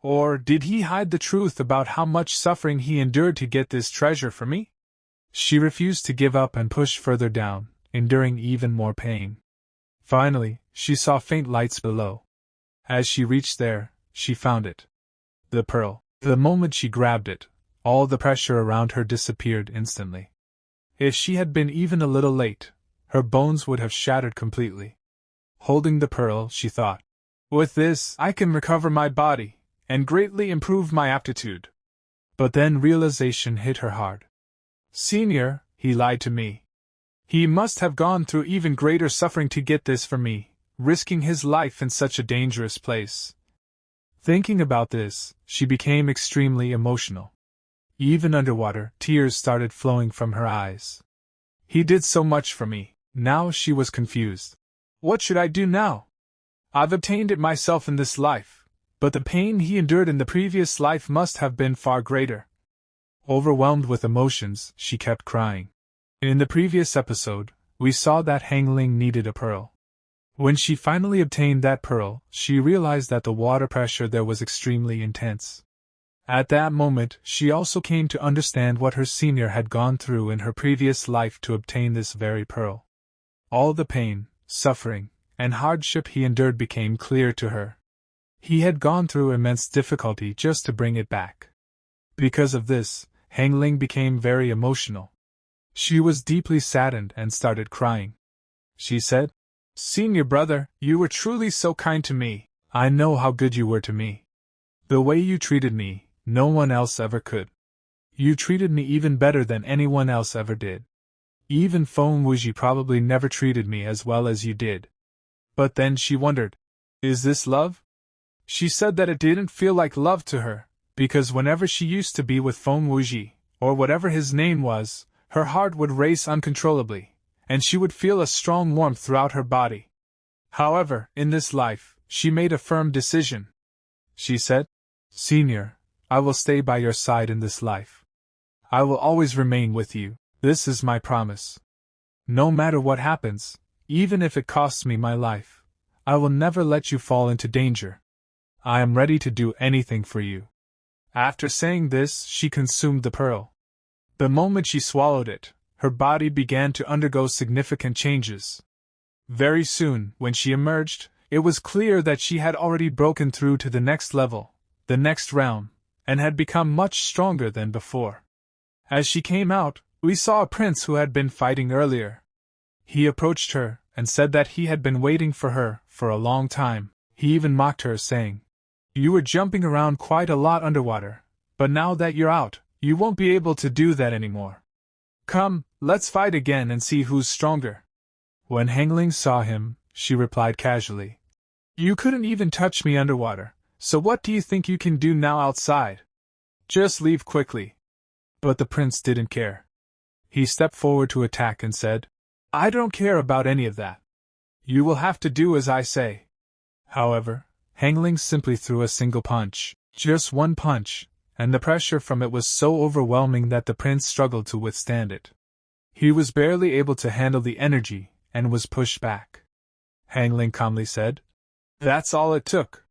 Or did he hide the truth about how much suffering he endured to get this treasure for me? She refused to give up and pushed further down, enduring even more pain. Finally, she saw faint lights below. As she reached there, she found it. The pearl. The moment she grabbed it, all the pressure around her disappeared instantly. If she had been even a little late, her bones would have shattered completely. Holding the pearl, she thought, with this, I can recover my body, and greatly improve my aptitude. But then realization hit her hard. Senior, he lied to me. He must have gone through even greater suffering to get this for me, risking his life in such a dangerous place. Thinking about this, she became extremely emotional. Even underwater, tears started flowing from her eyes. He did so much for me. Now she was confused. What should I do now? I've obtained it myself in this life, but the pain he endured in the previous life must have been far greater. Overwhelmed with emotions, she kept crying. In the previous episode, we saw that Hong Ling needed a pearl. When she finally obtained that pearl, she realized that the water pressure there was extremely intense. At that moment, she also came to understand what her senior had gone through in her previous life to obtain this very pearl. All the pain, suffering, and hardship he endured became clear to her. He had gone through immense difficulty just to bring it back. Because of this, Hong Ling became very emotional. She was deeply saddened and started crying. She said, "Senior brother, you were truly so kind to me. I know how good you were to me. The way you treated me, no one else ever could. You treated me even better than anyone else ever did. Even Feng Wuji probably never treated me as well as you did." But then she wondered, is this love? She said that it didn't feel like love to her, because whenever she used to be with Feng Wuji, or whatever his name was, her heart would race uncontrollably, and she would feel a strong warmth throughout her body. However, in this life, she made a firm decision. She said, "Senior, I will stay by your side in this life. I will always remain with you. This is my promise. No matter what happens, even if it costs me my life, I will never let you fall into danger. I am ready to do anything for you." After saying this, she consumed the pearl. The moment she swallowed it, her body began to undergo significant changes. Very soon, when she emerged, it was clear that she had already broken through to the next level, the next realm, and had become much stronger than before. As she came out, we saw a prince who had been fighting earlier. He approached her and said that he had been waiting for her for a long time. He even mocked her, saying, "You were jumping around quite a lot underwater, but now that you're out, you won't be able to do that anymore. Come, let's fight again and see who's stronger." When Hong Ling saw him, she replied casually, "You couldn't even touch me underwater, so what do you think you can do now outside? Just leave quickly." But the prince didn't care. He stepped forward to attack and said, "I don't care about any of that. You will have to do as I say." However, Hong Ling simply threw a single punch, just one punch, and the pressure from it was so overwhelming that the prince struggled to withstand it. He was barely able to handle the energy, and was pushed back. Hong Ling calmly said, "That's all it took.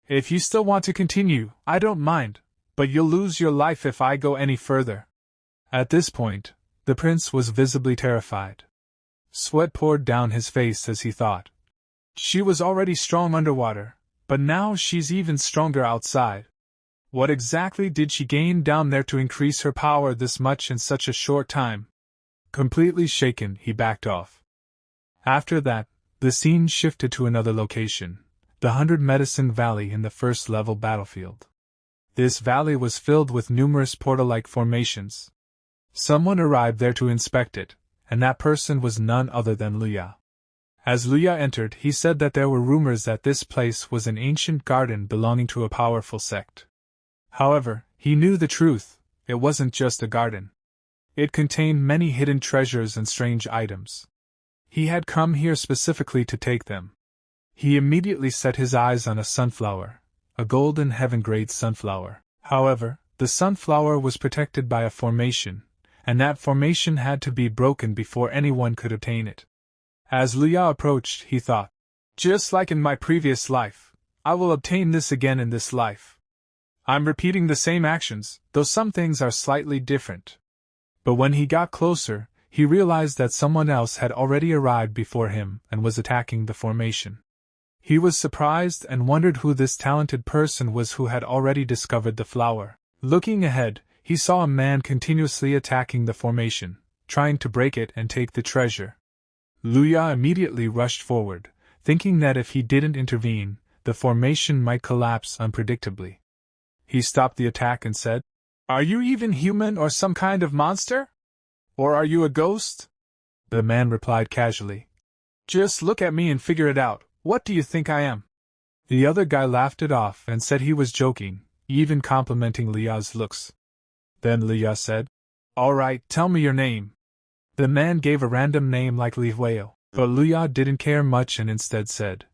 If you still want to continue, I don't mind, but you'll lose your life if I go any further." At this point, the prince was visibly terrified. Sweat poured down his face as he thought. She was already strong underwater, but now she's even stronger outside. What exactly did she gain down there to increase her power this much in such a short time? Completely shaken, he backed off. After that, the scene shifted to another location, the 100 Medicine Valley in the first-level battlefield. This valley was filled with numerous portal-like formations. Someone arrived there to inspect it, and that person was none other than Luya. As Luya entered, he said that there were rumors that this place was an ancient garden belonging to a powerful sect. However, he knew the truth, it wasn't just a garden. It contained many hidden treasures and strange items. He had come here specifically to take them. He immediately set his eyes on a sunflower, a golden heaven-grade sunflower. However, the sunflower was protected by a formation, and that formation had to be broken before anyone could obtain it. As Luya approached, he thought, just like in my previous life, I will obtain this again in this life. I'm repeating the same actions, though some things are slightly different. But when he got closer, he realized that someone else had already arrived before him and was attacking the formation. He was surprised and wondered who this talented person was who had already discovered the flower. Looking ahead, he saw a man continuously attacking the formation, trying to break it and take the treasure. Luya immediately rushed forward, thinking that if he didn't intervene, the formation might collapse unpredictably. He stopped the attack and said, "Are you even human or some kind of monster? Or are you a ghost?" The man replied casually, "Just look at me and figure it out. What do you think I am?" The other guy laughed it off and said he was joking, even complimenting Luya's looks. Then Luya said, "All right, tell me your name." The man gave a random name like Li Hueo, but Luya didn't care much and instead said,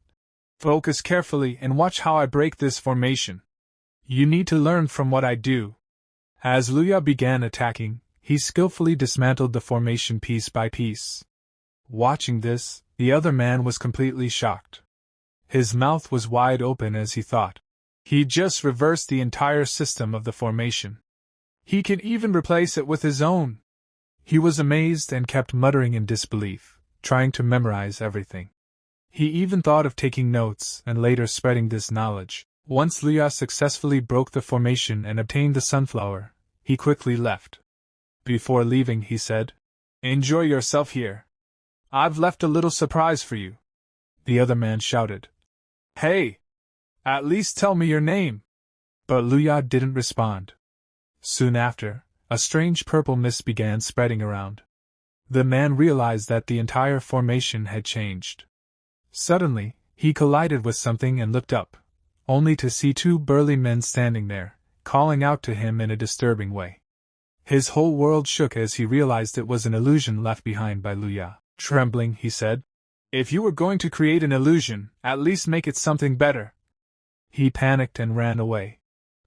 "Focus carefully and watch how I break this formation. You need to learn from what I do." As Luya began attacking, he skillfully dismantled the formation piece by piece. Watching this, the other man was completely shocked. His mouth was wide open as he thought. He just reversed the entire system of the formation. He can even replace it with his own. He was amazed and kept muttering in disbelief, trying to memorize everything. He even thought of taking notes and later spreading this knowledge. Once Luya successfully broke the formation and obtained the sunflower, he quickly left. Before leaving, he said, "Enjoy yourself here. I've left a little surprise for you." The other man shouted, "Hey! At least tell me your name." But Luya didn't respond. Soon after, a strange purple mist began spreading around. The man realized that the entire formation had changed. Suddenly, he collided with something and looked up, only to see two burly men standing there, calling out to him in a disturbing way. His whole world shook as he realized it was an illusion left behind by Luya. Trembling, he said, "If you were going to create an illusion, at least make it something better." He panicked and ran away.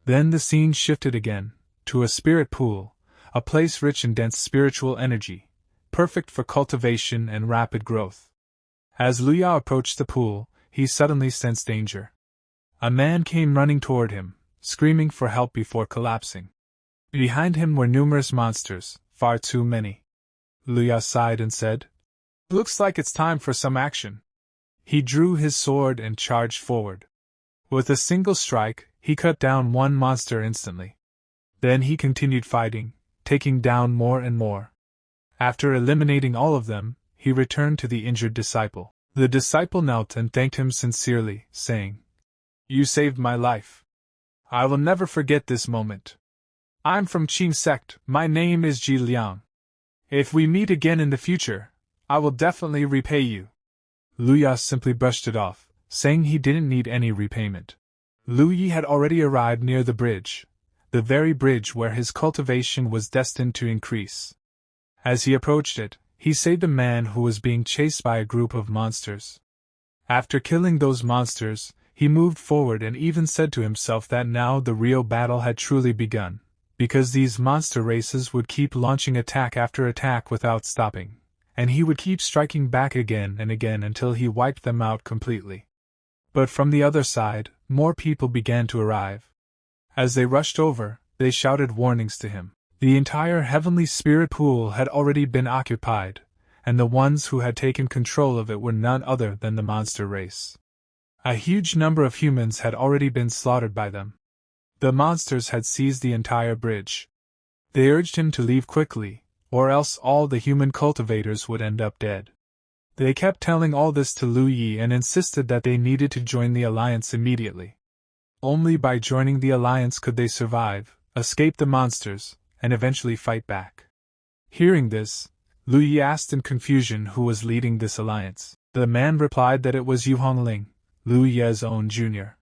Then the scene shifted again, to a spirit pool, a place rich in dense spiritual energy, perfect for cultivation and rapid growth. As Luya approached the pool, he suddenly sensed danger. A man came running toward him, screaming for help before collapsing. Behind him were numerous monsters, far too many. Luya sighed and said, "Looks like it's time for some action." He drew his sword and charged forward. With a single strike, he cut down one monster instantly. Then he continued fighting, taking down more and more. After eliminating all of them, he returned to the injured disciple. The disciple knelt and thanked him sincerely, saying, "You saved my life. I will never forget this moment. I'm from Qing sect, my name is Ji Liang. If we meet again in the future, I will definitely repay you." Luya simply brushed it off, saying he didn't need any repayment. Lu Yi had already arrived near the bridge, the very bridge where his cultivation was destined to increase. As he approached it, he saved a man who was being chased by a group of monsters. After killing those monsters, he moved forward and even said to himself that now the real battle had truly begun, because these monster races would keep launching attack after attack without stopping, and he would keep striking back again and again until he wiped them out completely. But from the other side, more people began to arrive. As they rushed over, they shouted warnings to him. The entire heavenly spirit pool had already been occupied, and the ones who had taken control of it were none other than the monster race. A huge number of humans had already been slaughtered by them. The monsters had seized the entire bridge. They urged him to leave quickly, or else all the human cultivators would end up dead. They kept telling all this to Lu Yi and insisted that they needed to join the alliance immediately. Only by joining the alliance could they survive, escape the monsters, and eventually fight back. Hearing this, Lu Yi asked in confusion who was leading this alliance. The man replied that it was Hong Ling, Liu Ye's own junior.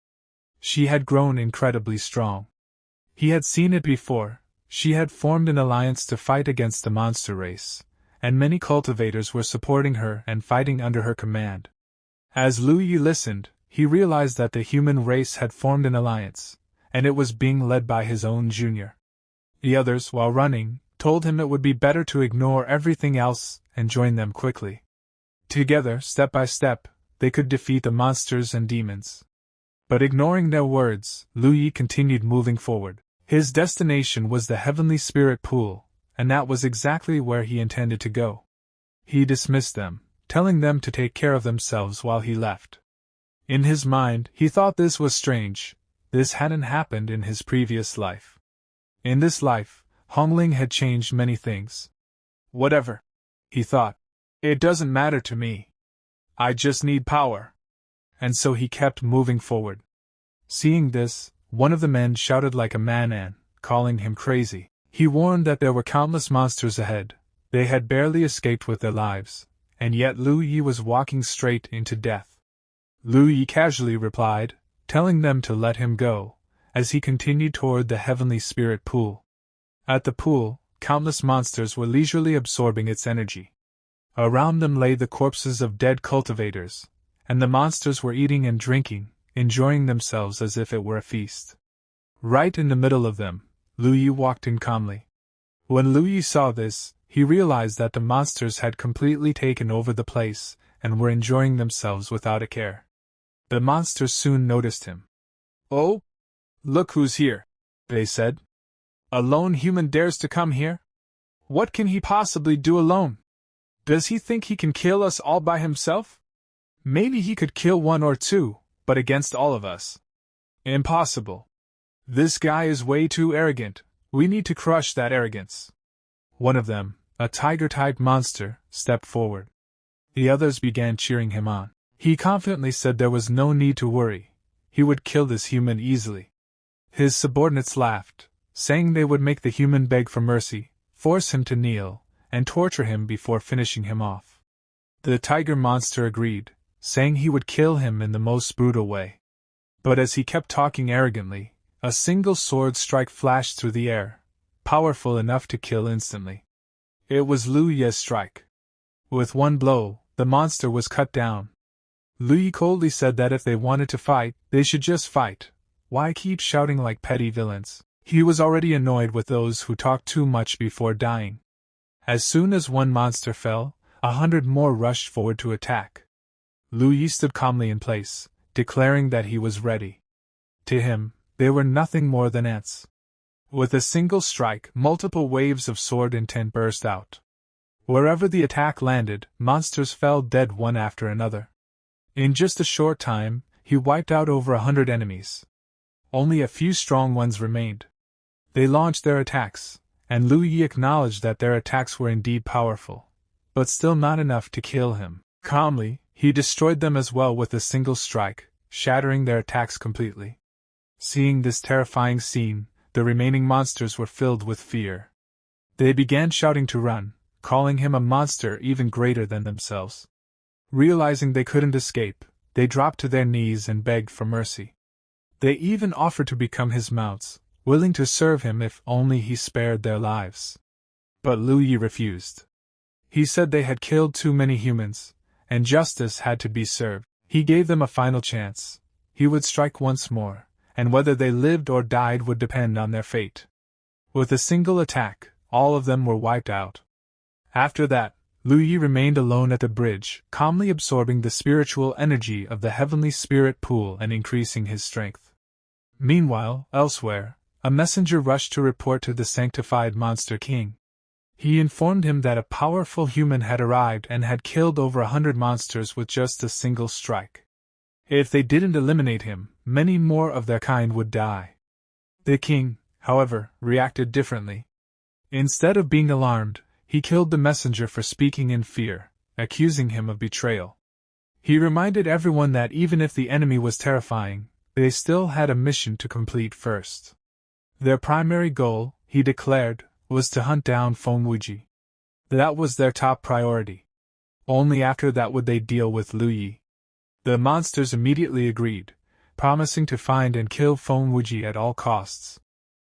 She had grown incredibly strong. He had seen it before. She had formed an alliance to fight against the monster race, and many cultivators were supporting her and fighting under her command. As Liu Yi listened, he realized that the human race had formed an alliance, and it was being led by his own junior. The others, while running, told him it would be better to ignore everything else and join them quickly. Together, step by step, they could defeat the monsters and demons. But ignoring their words, Liu Yi continued moving forward. His destination was the Heavenly Spirit Pool, and that was exactly where he intended to go. He dismissed them, telling them to take care of themselves while he left. In his mind, he thought this was strange. This hadn't happened in his previous life. In this life, Hong Ling had changed many things. Whatever, he thought. It doesn't matter to me. I just need power. And so he kept moving forward. Seeing this, one of the men shouted like a madman, calling him crazy. He warned that there were countless monsters ahead. They had barely escaped with their lives, and yet Liu Yi was walking straight into death. Liu Yi casually replied, telling them to let him go, as he continued toward the Heavenly Spirit Pool. At the pool, countless monsters were leisurely absorbing its energy. Around them lay the corpses of dead cultivators, and the monsters were eating and drinking, enjoying themselves as if it were a feast. Right in the middle of them, Liu Yi walked in calmly. When Liu Yi saw this, he realized that the monsters had completely taken over the place and were enjoying themselves without a care. The monsters soon noticed him. "Oh, look who's here," they said. "A lone human dares to come here? What can he possibly do alone? Does he think he can kill us all by himself? Maybe he could kill one or two, but against all of us? Impossible. This guy is way too arrogant. We need to crush that arrogance." One of them, a tiger-type monster, stepped forward. The others began cheering him on. He confidently said there was no need to worry. He would kill this human easily. His subordinates laughed, saying they would make the human beg for mercy, force him to kneel, and torture him before finishing him off. The tiger monster agreed, saying he would kill him in the most brutal way. But as he kept talking arrogantly, a single sword strike flashed through the air, powerful enough to kill instantly. It was Liu Ye's strike. With one blow, the monster was cut down. Liu Yi coldly said that if they wanted to fight, they should just fight. Why keep shouting like petty villains? He was already annoyed with those who talked too much before dying. As soon as one monster fell, 100 more rushed forward to attack. Liu Yi stood calmly in place, declaring that he was ready. To him, they were nothing more than ants. With a single strike, multiple waves of sword intent burst out. Wherever the attack landed, monsters fell dead one after another. In just a short time, he wiped out over 100 enemies. Only a few strong ones remained. They launched their attacks, and Liu Yi acknowledged that their attacks were indeed powerful, but still not enough to kill him. Calmly, he destroyed them as well with a single strike, shattering their attacks completely. Seeing this terrifying scene, the remaining monsters were filled with fear. They began shouting to run, calling him a monster even greater than themselves. Realizing they couldn't escape, they dropped to their knees and begged for mercy. They even offered to become his mounts, willing to serve him if only he spared their lives. But Liu Yi refused. He said they had killed too many humans, and justice had to be served. He gave them a final chance. He would strike once more, and whether they lived or died would depend on their fate. With a single attack, all of them were wiped out. After that, Liu Yi remained alone at the bridge, calmly absorbing the spiritual energy of the Heavenly Spirit Pool and increasing his strength. Meanwhile, elsewhere, a messenger rushed to report to the sanctified Monster King. He informed him that a powerful human had arrived and had killed over 100 monsters with just a single strike. If they didn't eliminate him, many more of their kind would die. The king, however, reacted differently. Instead of being alarmed, he killed the messenger for speaking in fear, accusing him of betrayal. He reminded everyone that even if the enemy was terrifying, they still had a mission to complete first. Their primary goal, he declared, was to hunt down Feng Wuji. That was their top priority. Only after that would they deal with Lu Yi. The monsters immediately agreed, promising to find and kill Feng Wuji at all costs.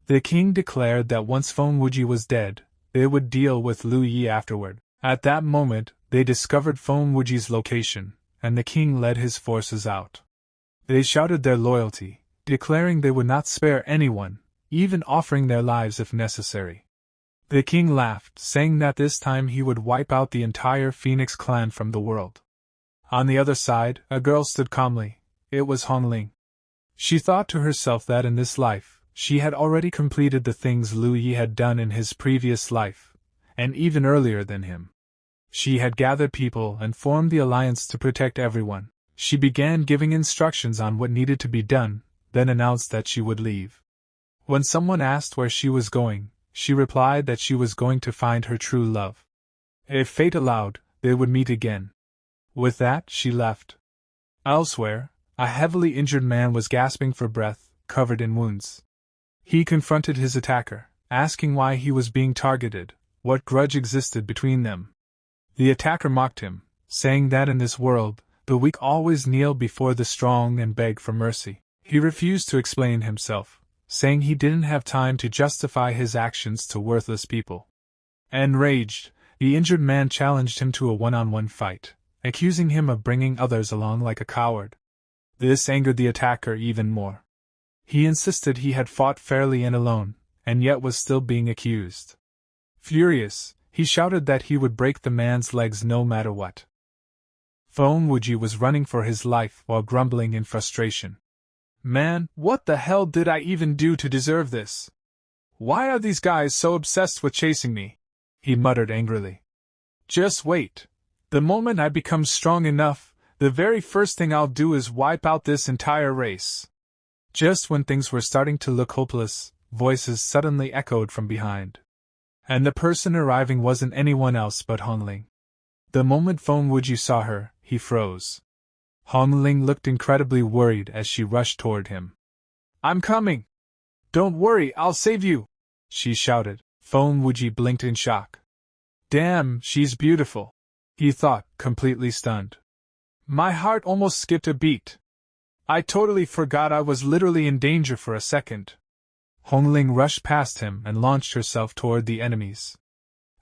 The king declared that once Feng Wuji was dead, they would deal with Lu Yi afterward. At that moment, they discovered Feng Wuji's location, and the king led his forces out. They shouted their loyalty, declaring they would not spare anyone, even offering their lives if necessary. The king laughed, saying that this time he would wipe out the entire Phoenix clan from the world. On the other side, a girl stood calmly. It was Hong Ling. She thought to herself that in this life, she had already completed the things Lu Yi had done in his previous life, and even earlier than him. She had gathered people and formed the alliance to protect everyone. She began giving instructions on what needed to be done, then announced that she would leave. When someone asked where she was going, she replied that she was going to find her true love. If fate allowed, they would meet again. With that, she left. Elsewhere, a heavily injured man was gasping for breath, covered in wounds. He confronted his attacker, asking why he was being targeted, what grudge existed between them. The attacker mocked him, saying that in this world, the weak always kneel before the strong and beg for mercy. He refused to explain himself, saying he didn't have time to justify his actions to worthless people. Enraged, the injured man challenged him to a one-on-one fight, accusing him of bringing others along like a coward. This angered the attacker even more. He insisted he had fought fairly and alone, and yet was still being accused. Furious, he shouted that he would break the man's legs no matter what. Feng Wuji was running for his life while grumbling in frustration. Man, what the hell did I even do to deserve this? Why are these guys so obsessed with chasing me? He muttered angrily. Just wait. The moment I become strong enough, the very first thing I'll do is wipe out this entire race. Just when things were starting to look hopeless, voices suddenly echoed from behind. And the person arriving wasn't anyone else but Hong Ling. The moment Feng Wuji saw her, he froze. Hong Ling looked incredibly worried as she rushed toward him. I'm coming! Don't worry, I'll save you! She shouted. Feng Wuji blinked in shock. Damn, she's beautiful, he thought, completely stunned. My heart almost skipped a beat. I totally forgot I was literally in danger for a second. Hong Ling rushed past him and launched herself toward the enemies.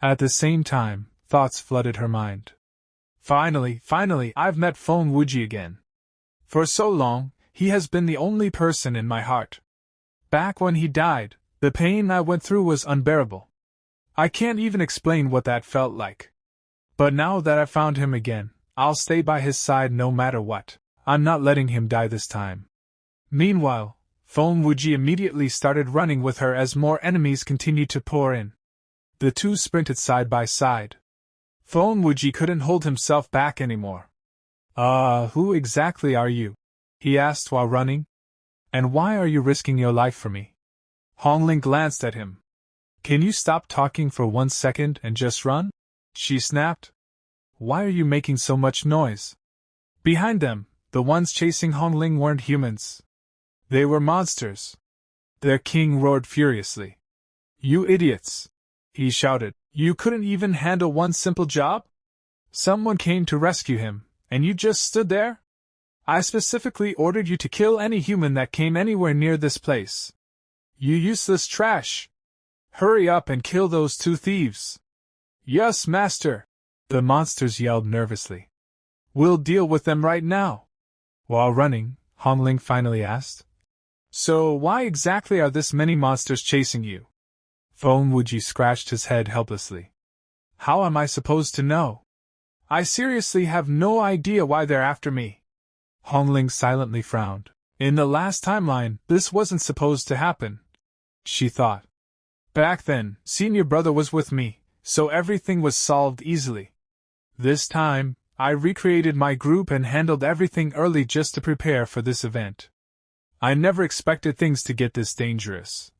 At the same time, thoughts flooded her mind. Finally, I've met Feng Wuji again. For so long, he has been the only person in my heart. Back when he died, the pain I went through was unbearable. I can't even explain what that felt like. But now that I've found him again, I'll stay by his side no matter what. I'm not letting him die this time. Meanwhile, Feng Wuji immediately started running with her as more enemies continued to pour in. The two sprinted side by side. Feng Wuji couldn't hold himself back anymore. Who exactly are you? He asked while running. And why are you risking your life for me? Hong Ling glanced at him. Can you stop talking for 1 second and just run? She snapped. Why are you making so much noise? Behind them, the ones chasing Hong Ling weren't humans. They were monsters. Their king roared furiously. You idiots! He shouted. You couldn't even handle one simple job? Someone came to rescue him, and you just stood there? I specifically ordered you to kill any human that came anywhere near this place. You useless trash! Hurry up and kill those two thieves! Yes, master! The monsters yelled nervously. We'll deal with them right now. While running, Hong Ling finally asked. So why exactly are this many monsters chasing you? Feng Wuji scratched his head helplessly. How am I supposed to know? I seriously have no idea why they're after me. Hong Ling silently frowned. In the last timeline, this wasn't supposed to happen, she thought. Back then, senior brother was with me, so everything was solved easily. This time, I recreated my group and handled everything early just to prepare for this event. I never expected things to get this dangerous.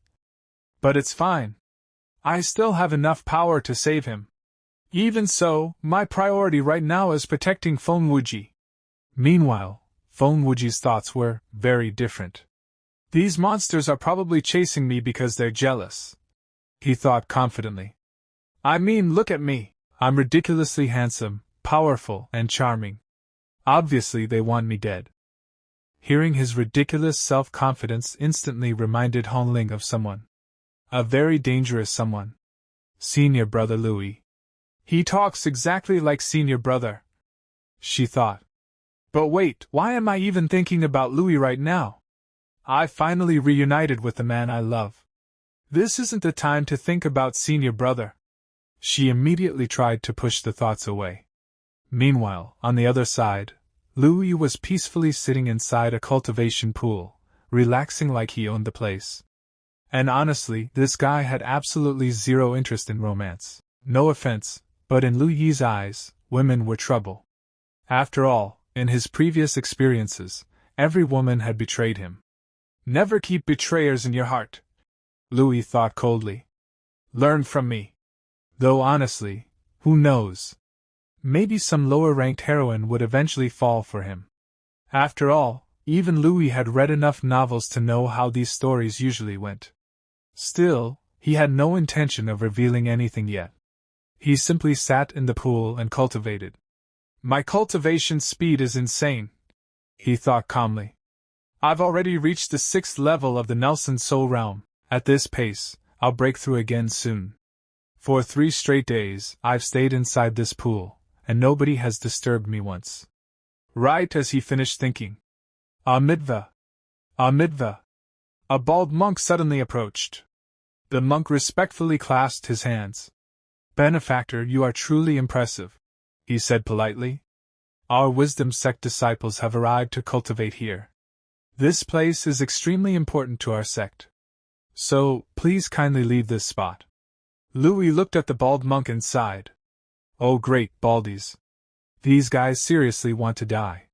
But it's fine. I still have enough power to save him. Even so, my priority right now is protecting Feng Wuji. Meanwhile, Feng Wuji's thoughts were very different. These monsters are probably chasing me because they're jealous, he thought confidently. I mean, look at me. I'm ridiculously handsome, powerful and charming. Obviously they want me dead. Hearing his ridiculous self-confidence instantly reminded Hong Ling of someone. A very dangerous someone. Senior brother Louis. He talks exactly like senior brother, she thought. But wait, why am I even thinking about Louis right now? I finally reunited with the man I love. This isn't the time to think about senior brother. She immediately tried to push the thoughts away. Meanwhile, on the other side, Louis was peacefully sitting inside a cultivation pool, relaxing like he owned the place. And honestly, this guy had absolutely zero interest in romance. No offense, but in Louis's eyes, women were trouble. After all, in his previous experiences, every woman had betrayed him. Never keep betrayers in your heart, Louis thought coldly. Learn from me. Though honestly, who knows? Maybe some lower-ranked heroine would eventually fall for him. After all, even Louis had read enough novels to know how these stories usually went. Still, he had no intention of revealing anything yet. He simply sat in the pool and cultivated. My cultivation speed is insane, he thought calmly. I've already reached the 6th level of the Nelson Soul Realm. At this pace, I'll break through again soon. For 3 straight days, I've stayed inside this pool, and nobody has disturbed me once. Right as he finished thinking, Amidva! Amidva! A bald monk suddenly approached. The monk respectfully clasped his hands. Benefactor, you are truly impressive, he said politely. Our wisdom sect disciples have arrived to cultivate here. This place is extremely important to our sect. So, please kindly leave this spot. Louis looked at the bald monk and sighed. Oh great, baldies. These guys seriously want to die.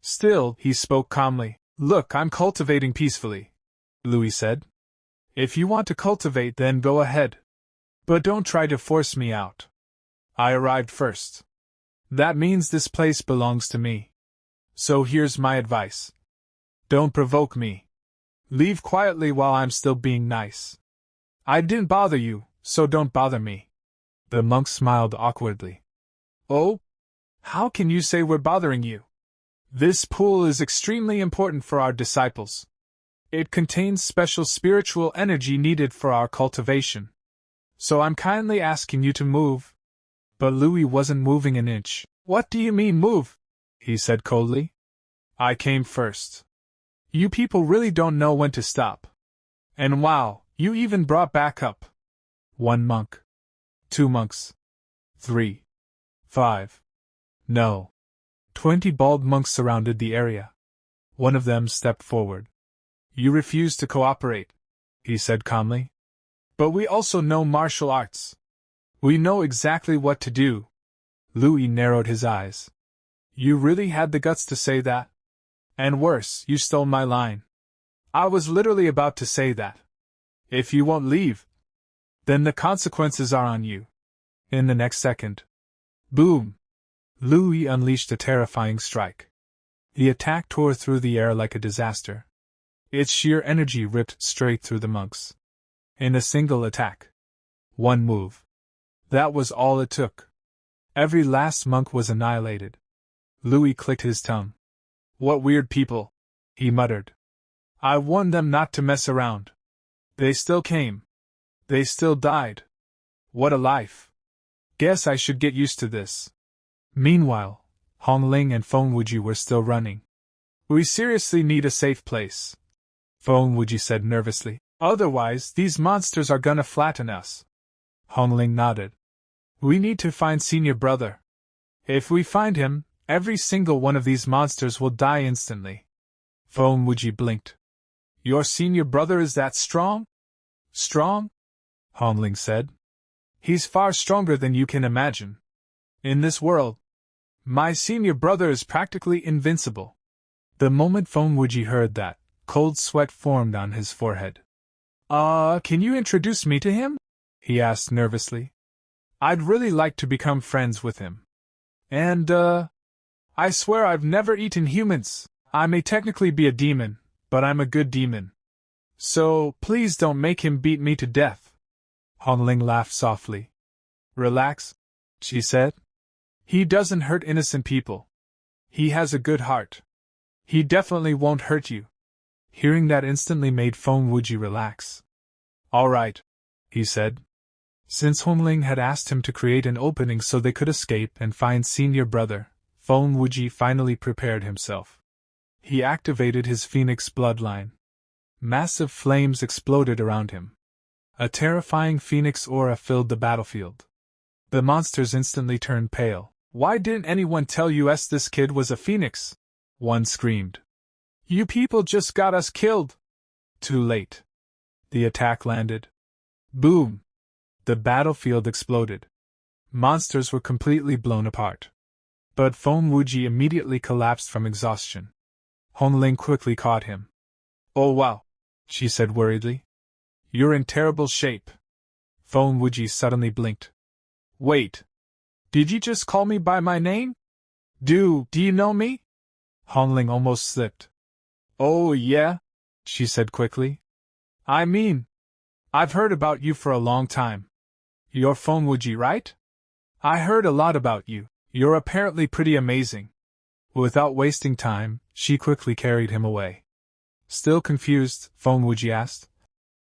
Still, he spoke calmly. Look, I'm cultivating peacefully, Louis said. If you want to cultivate, then go ahead. But don't try to force me out. I arrived first. That means this place belongs to me. So here's my advice. Don't provoke me. Leave quietly while I'm still being nice. I didn't bother you, so don't bother me. The monk smiled awkwardly. Oh? How can you say we're bothering you? This pool is extremely important for our disciples. It contains special spiritual energy needed for our cultivation. So I'm kindly asking you to move. But Louis wasn't moving an inch. What do you mean move? He said coldly. I came first. You people really don't know when to stop. And wow, you even brought backup. 1 monk. 2 monks. 3. 5. No. 20 bald monks surrounded the area. One of them stepped forward. You refuse to cooperate, he said calmly. But we also know martial arts. We know exactly what to do. Louis narrowed his eyes. You really had the guts to say that? And worse, you stole my line. I was literally about to say that. If you won't leave, then the consequences are on you. In the next second. Boom! Louis unleashed a terrifying strike. The attack tore through the air like a disaster. Its sheer energy ripped straight through the monks. In a single attack. 1 move. That was all it took. Every last monk was annihilated. Louis clicked his tongue. What weird people, he muttered. I warned them not to mess around. They still came. They still died. What a life. Guess I should get used to this. Meanwhile, Hong Ling and Feng Wuji were still running. We seriously need a safe place, Feng Wuji said nervously. Otherwise, these monsters are gonna flatten us. Hong Ling nodded. We need to find senior brother. If we find him, every single one of these monsters will die instantly. Feng Wuji blinked. Your senior brother is that strong? Strong? Hong Ling said. He's far stronger than you can imagine. In this world, my senior brother is practically invincible. The moment Feng Wuji heard that, cold sweat formed on his forehead. Can you introduce me to him? He asked nervously. I'd really like to become friends with him. And, I swear I've never eaten humans. I may technically be a demon, but I'm a good demon. So, please don't make him beat me to death. Hong Ling laughed softly. Relax, she said. He doesn't hurt innocent people. He has a good heart. He definitely won't hurt you. Hearing that instantly made Feng Wuji relax. All right, he said. Since Hong Ling had asked him to create an opening so they could escape and find senior brother, Feng Wuji finally prepared himself. He activated his phoenix bloodline. Massive flames exploded around him. A terrifying phoenix aura filled the battlefield. The monsters instantly turned pale. Why didn't anyone tell us this kid was a phoenix? One screamed. You people just got us killed. Too late. The attack landed. Boom! The battlefield exploded. Monsters were completely blown apart. But Feng Wuji immediately collapsed from exhaustion. Hong Ling quickly caught him. Oh wow, she said worriedly. You're in terrible shape. Feng Wuji suddenly blinked. Wait. Did you just call me by my name? Do you know me? Hong Ling almost slipped. Oh yeah, she said quickly. I mean, I've heard about you for a long time. You're Feng Wuji, right? I heard a lot about you. You're apparently pretty amazing. Without wasting time, she quickly carried him away. Still confused, Feng Wuji asked.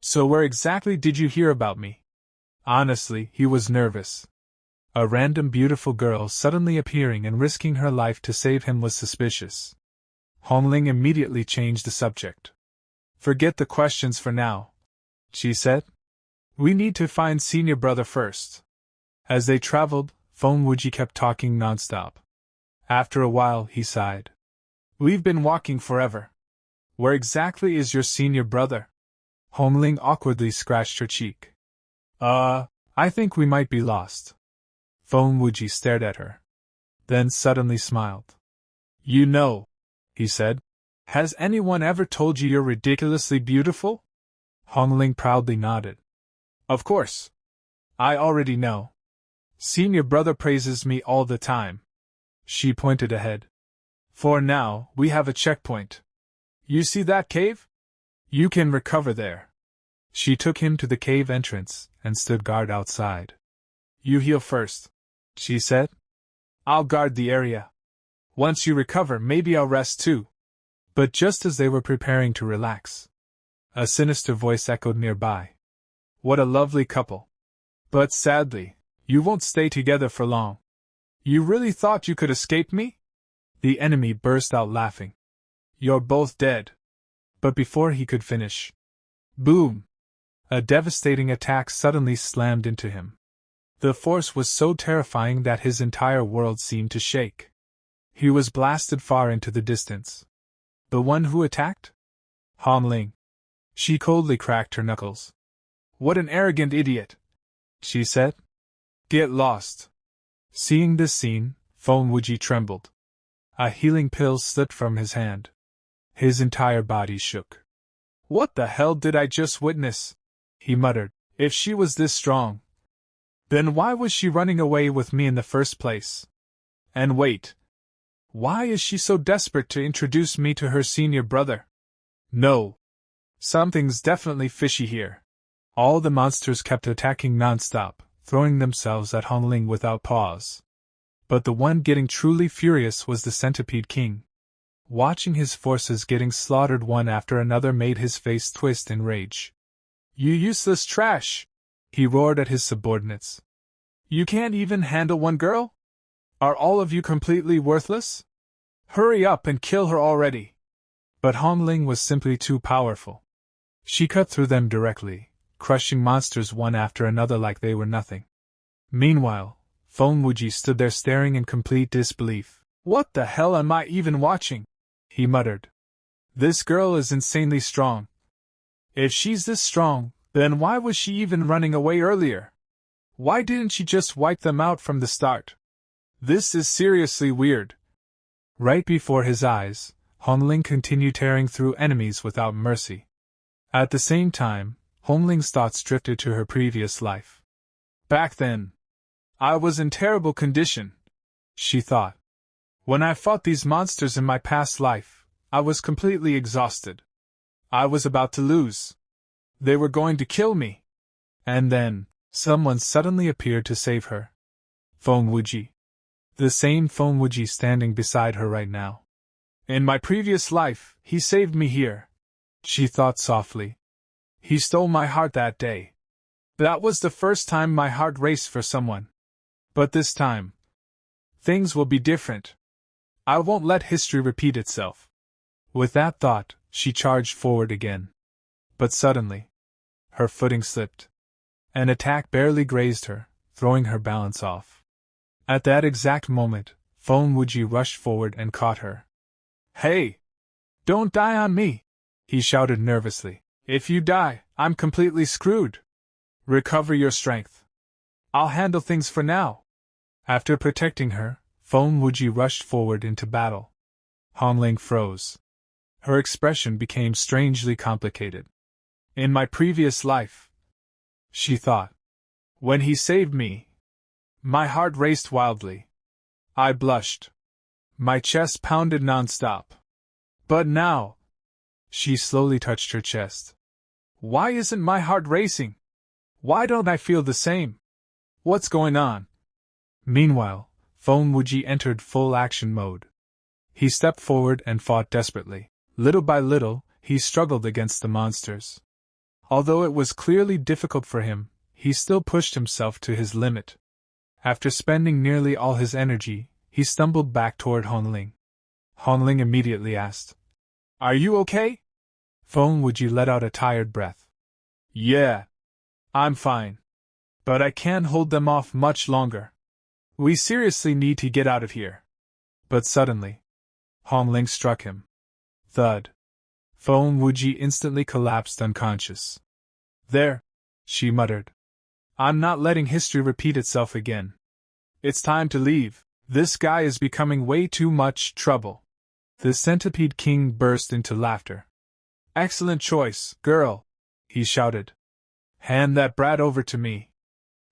So where exactly did you hear about me? Honestly, he was nervous. A random beautiful girl suddenly appearing and risking her life to save him was suspicious. Hong Ling immediately changed the subject. Forget the questions for now, she said. We need to find senior brother first. As they traveled, Feng Wuji kept talking nonstop. After a while, he sighed. We've been walking forever. Where exactly is your senior brother? Hong Ling awkwardly scratched her cheek. I think we might be lost. Feng Wuji stared at her. Then suddenly smiled. You know, he said. Has anyone ever told you you're ridiculously beautiful? Hong Ling proudly nodded. Of course. I already know. Senior brother praises me all the time. She pointed ahead. For now, we have a checkpoint. You see that cave? You can recover there. She took him to the cave entrance and stood guard outside. You heal first, she said. I'll guard the area. Once you recover, maybe I'll rest too. But just as they were preparing to relax, a sinister voice echoed nearby. What a lovely couple. But sadly, you won't stay together for long. You really thought you could escape me? The enemy burst out laughing. You're both dead. But before he could finish, boom! A devastating attack suddenly slammed into him. The force was so terrifying that his entire world seemed to shake. He was blasted far into the distance. The one who attacked? Hong Ling. She coldly cracked her knuckles. What an arrogant idiot, she said. Get lost. Seeing this scene, Feng Wuji trembled. A healing pill slipped from his hand. His entire body shook. What the hell did I just witness? He muttered. If she was this strong, then why was she running away with me in the first place? And wait. Why is she so desperate to introduce me to her senior brother? No. Something's definitely fishy here. All the monsters kept attacking non-stop, throwing themselves at Hong Ling without pause. But the one getting truly furious was the Centipede King. Watching his forces getting slaughtered one after another made his face twist in rage. You useless trash! He roared at his subordinates. You can't even handle one girl? Are all of you completely worthless? Hurry up and kill her already! But Hong Ling was simply too powerful. She cut through them directly, crushing monsters one after another like they were nothing. Meanwhile, Feng Wuji stood there staring in complete disbelief. What the hell am I even watching? He muttered. This girl is insanely strong. If she's this strong, then why was she even running away earlier? Why didn't she just wipe them out from the start? This is seriously weird. Right before his eyes, Hong Ling continued tearing through enemies without mercy. At the same time, Hong Ling's thoughts drifted to her previous life. Back then, I was in terrible condition, she thought. When I fought these monsters in my past life, I was completely exhausted. I was about to lose. They were going to kill me. And then, someone suddenly appeared to save her. Feng Wuji. The same Feng Wuji standing beside her right now. In my previous life, he saved me here, she thought softly. He stole my heart that day. That was the first time my heart raced for someone. But this time, things will be different. I won't let history repeat itself. With that thought, she charged forward again. But suddenly, her footing slipped. An attack barely grazed her, throwing her balance off. At that exact moment, Feng Wuji rushed forward and caught her. Hey! Don't die on me! He shouted nervously. If you die, I'm completely screwed. Recover your strength. I'll handle things for now. After protecting her, Feng Wuji rushed forward into battle. Hong Ling froze. Her expression became strangely complicated. In my previous life, she thought. When he saved me, my heart raced wildly. I blushed. My chest pounded non-stop. But now, she slowly touched her chest. Why isn't my heart racing? Why don't I feel the same? What's going on? Meanwhile, Feng Wuji entered full action mode. He stepped forward and fought desperately. Little by little, he struggled against the monsters. Although it was clearly difficult for him, he still pushed himself to his limit. After spending nearly all his energy, he stumbled back toward Hong Ling. Hong Ling immediately asked, Are you okay? Feng Wuji let out a tired breath. Yeah. I'm fine. But I can't hold them off much longer. We seriously need to get out of here. But suddenly, Hong Ling struck him. Thud. Feng Wuji instantly collapsed unconscious. There, she muttered. I'm not letting history repeat itself again. It's time to leave. This guy is becoming way too much trouble. The Centipede King burst into laughter. Excellent choice, girl, he shouted. Hand that brat over to me.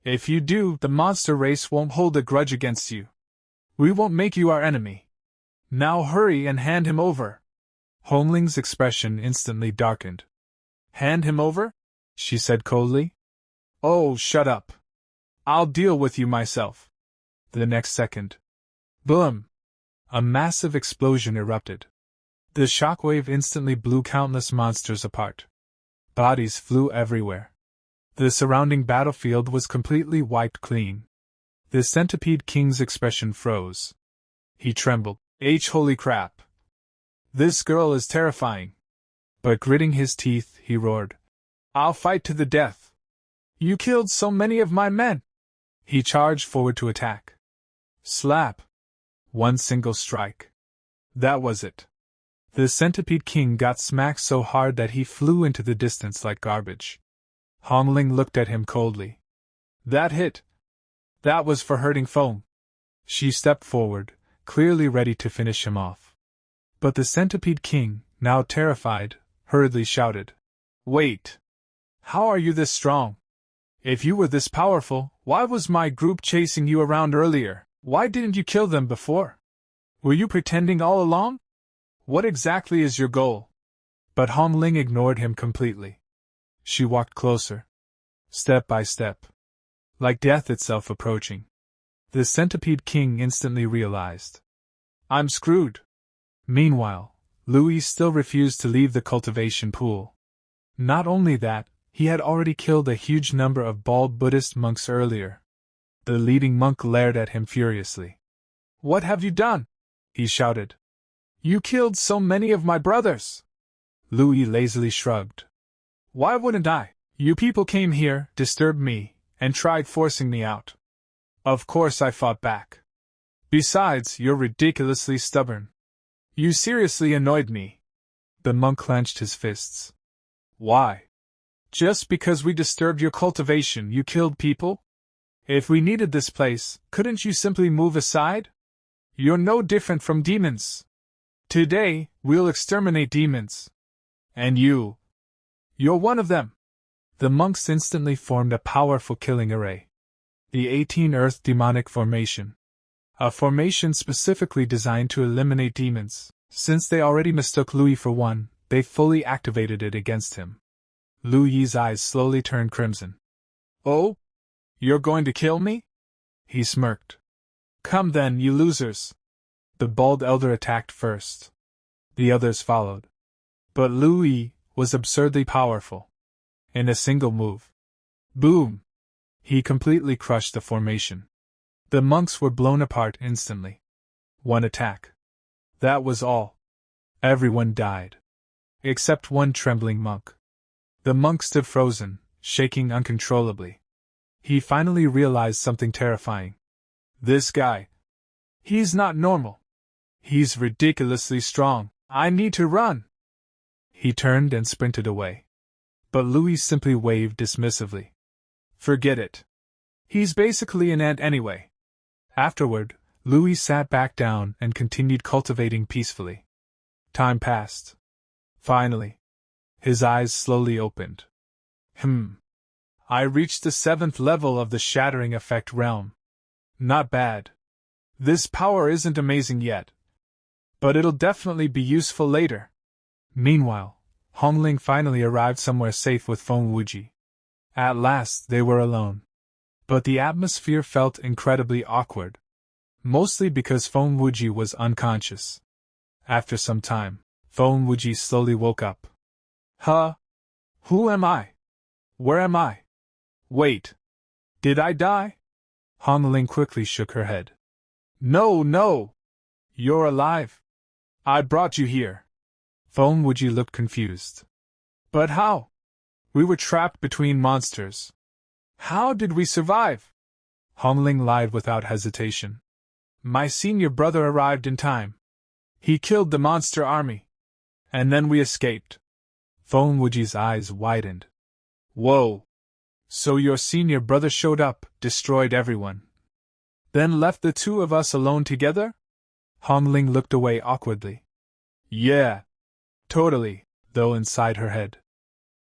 If you do, the monster race won't hold a grudge against you. We won't make you our enemy. Now hurry and hand him over. Hong Ling's expression instantly darkened. Hand him over? She said coldly. Oh, shut up. I'll deal with you myself. The next second. Boom! A massive explosion erupted. The shockwave instantly blew countless monsters apart. Bodies flew everywhere. The surrounding battlefield was completely wiped clean. The Centipede King's expression froze. He trembled. Holy crap! This girl is terrifying. But gritting his teeth, he roared. I'll fight to the death. You killed so many of my men! He charged forward to attack. Slap! One single strike. That was it. The Centipede King got smacked so hard that he flew into the distance like garbage. Hong Ling looked at him coldly. That hit. That was for hurting Feng. She stepped forward, clearly ready to finish him off. But the Centipede King, now terrified, hurriedly shouted. Wait! How are you this strong? If you were this powerful, why was my group chasing you around earlier? Why didn't you kill them before? Were you pretending all along? What exactly is your goal? But Hong Ling ignored him completely. She walked closer. Step by step. Like death itself approaching. The Centipede King instantly realized. I'm screwed. Meanwhile, Louis still refused to leave the cultivation pool. Not only that, he had already killed a huge number of bald Buddhist monks earlier. The leading monk glared at him furiously. What have you done? He shouted. You killed so many of my brothers. Louis lazily shrugged. Why wouldn't I? You people came here, disturbed me, and tried forcing me out. Of course I fought back. Besides, you're ridiculously stubborn. You seriously annoyed me. The monk clenched his fists. Why? Just because we disturbed your cultivation, you killed people? If we needed this place, couldn't you simply move aside? You're no different from demons. Today, we'll exterminate demons. And you're one of them. The monks instantly formed a powerful killing array. The 18 Earth Demonic Formation. A formation specifically designed to eliminate demons. Since they already mistook Louis for one, they fully activated it against him. Lu Yi's eyes slowly turned crimson. Oh? You're going to kill me? He smirked. Come then, you losers! The bald elder attacked first. The others followed. But Louis was absurdly powerful. In a single move. Boom! He completely crushed the formation. The monks were blown apart instantly. One attack. That was all. Everyone died. Except one trembling monk. The monk stood frozen, shaking uncontrollably. He finally realized something terrifying. This guy. He's not normal. He's ridiculously strong. I need to run. He turned and sprinted away. But Louis simply waved dismissively. Forget it. He's basically an ant anyway. Afterward, Louis sat back down and continued cultivating peacefully. Time passed. Finally, his eyes slowly opened. I reached the 7th level of the Shattering Effect realm. Not bad. This power isn't amazing yet, but it'll definitely be useful later. Meanwhile, Hong Ling finally arrived somewhere safe with Feng Wuji. At last they were alone. But the atmosphere felt incredibly awkward. Mostly because Feng Wuji was unconscious. After some time, Feng Wuji slowly woke up. Huh? Who am I? Where am I? Wait. Did I die? Hong Ling quickly shook her head. No! You're alive. I brought you here. Feng Wuji looked confused. But how? We were trapped between monsters. How did we survive? Hong Ling lied without hesitation. My senior brother arrived in time. He killed the monster army. And then we escaped. Feng Wuji's eyes widened. Whoa! So your senior brother showed up, destroyed everyone. Then left the two of us alone together? Hong Ling looked away awkwardly. Yeah. Totally, though inside her head.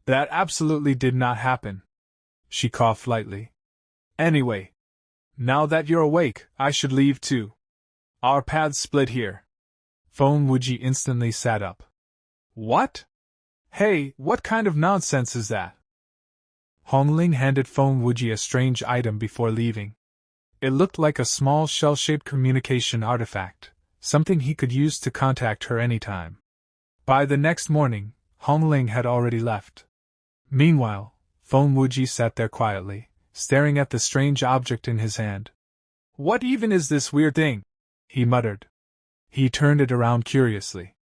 That absolutely did not happen. She coughed lightly. Anyway. Now that you're awake, I should leave too. Our paths split here. Feng Wuji instantly sat up. What? Hey, what kind of nonsense is that? Hong Ling handed Feng Wuji a strange item before leaving. It looked like a small shell-shaped communication artifact, something he could use to contact her anytime. By the next morning, Hong Ling had already left. Meanwhile, Feng Wuji sat there quietly, staring at the strange object in his hand. What even is this weird thing? He muttered. He turned it around curiously.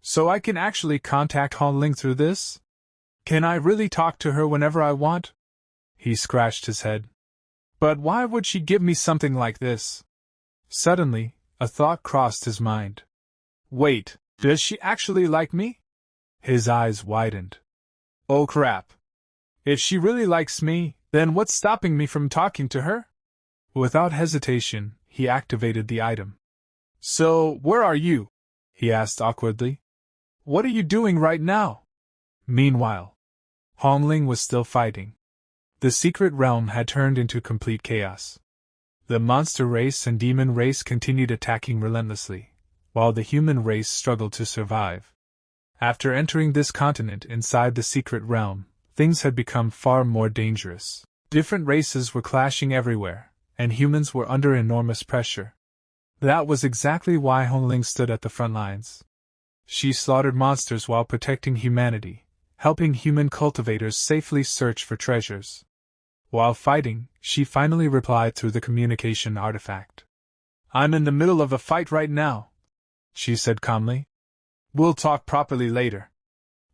So I can actually contact Hong Ling through this? Can I really talk to her whenever I want? He scratched his head. But why would she give me something like this? Suddenly, a thought crossed his mind. Wait, does she actually like me? His eyes widened. Oh crap. If she really likes me, then what's stopping me from talking to her? Without hesitation, he activated the item. So, where are you? He asked awkwardly. What are you doing right now? Meanwhile, Hong Ling was still fighting. The secret realm had turned into complete chaos. The monster race and demon race continued attacking relentlessly, while the human race struggled to survive. After entering this continent inside the secret realm, things had become far more dangerous. Different races were clashing everywhere, and humans were under enormous pressure. That was exactly why Hong Ling stood at the front lines. She slaughtered monsters while protecting humanity, helping human cultivators safely search for treasures. While fighting, she finally replied through the communication artifact. I'm in the middle of a fight right now, she said calmly. We'll talk properly later.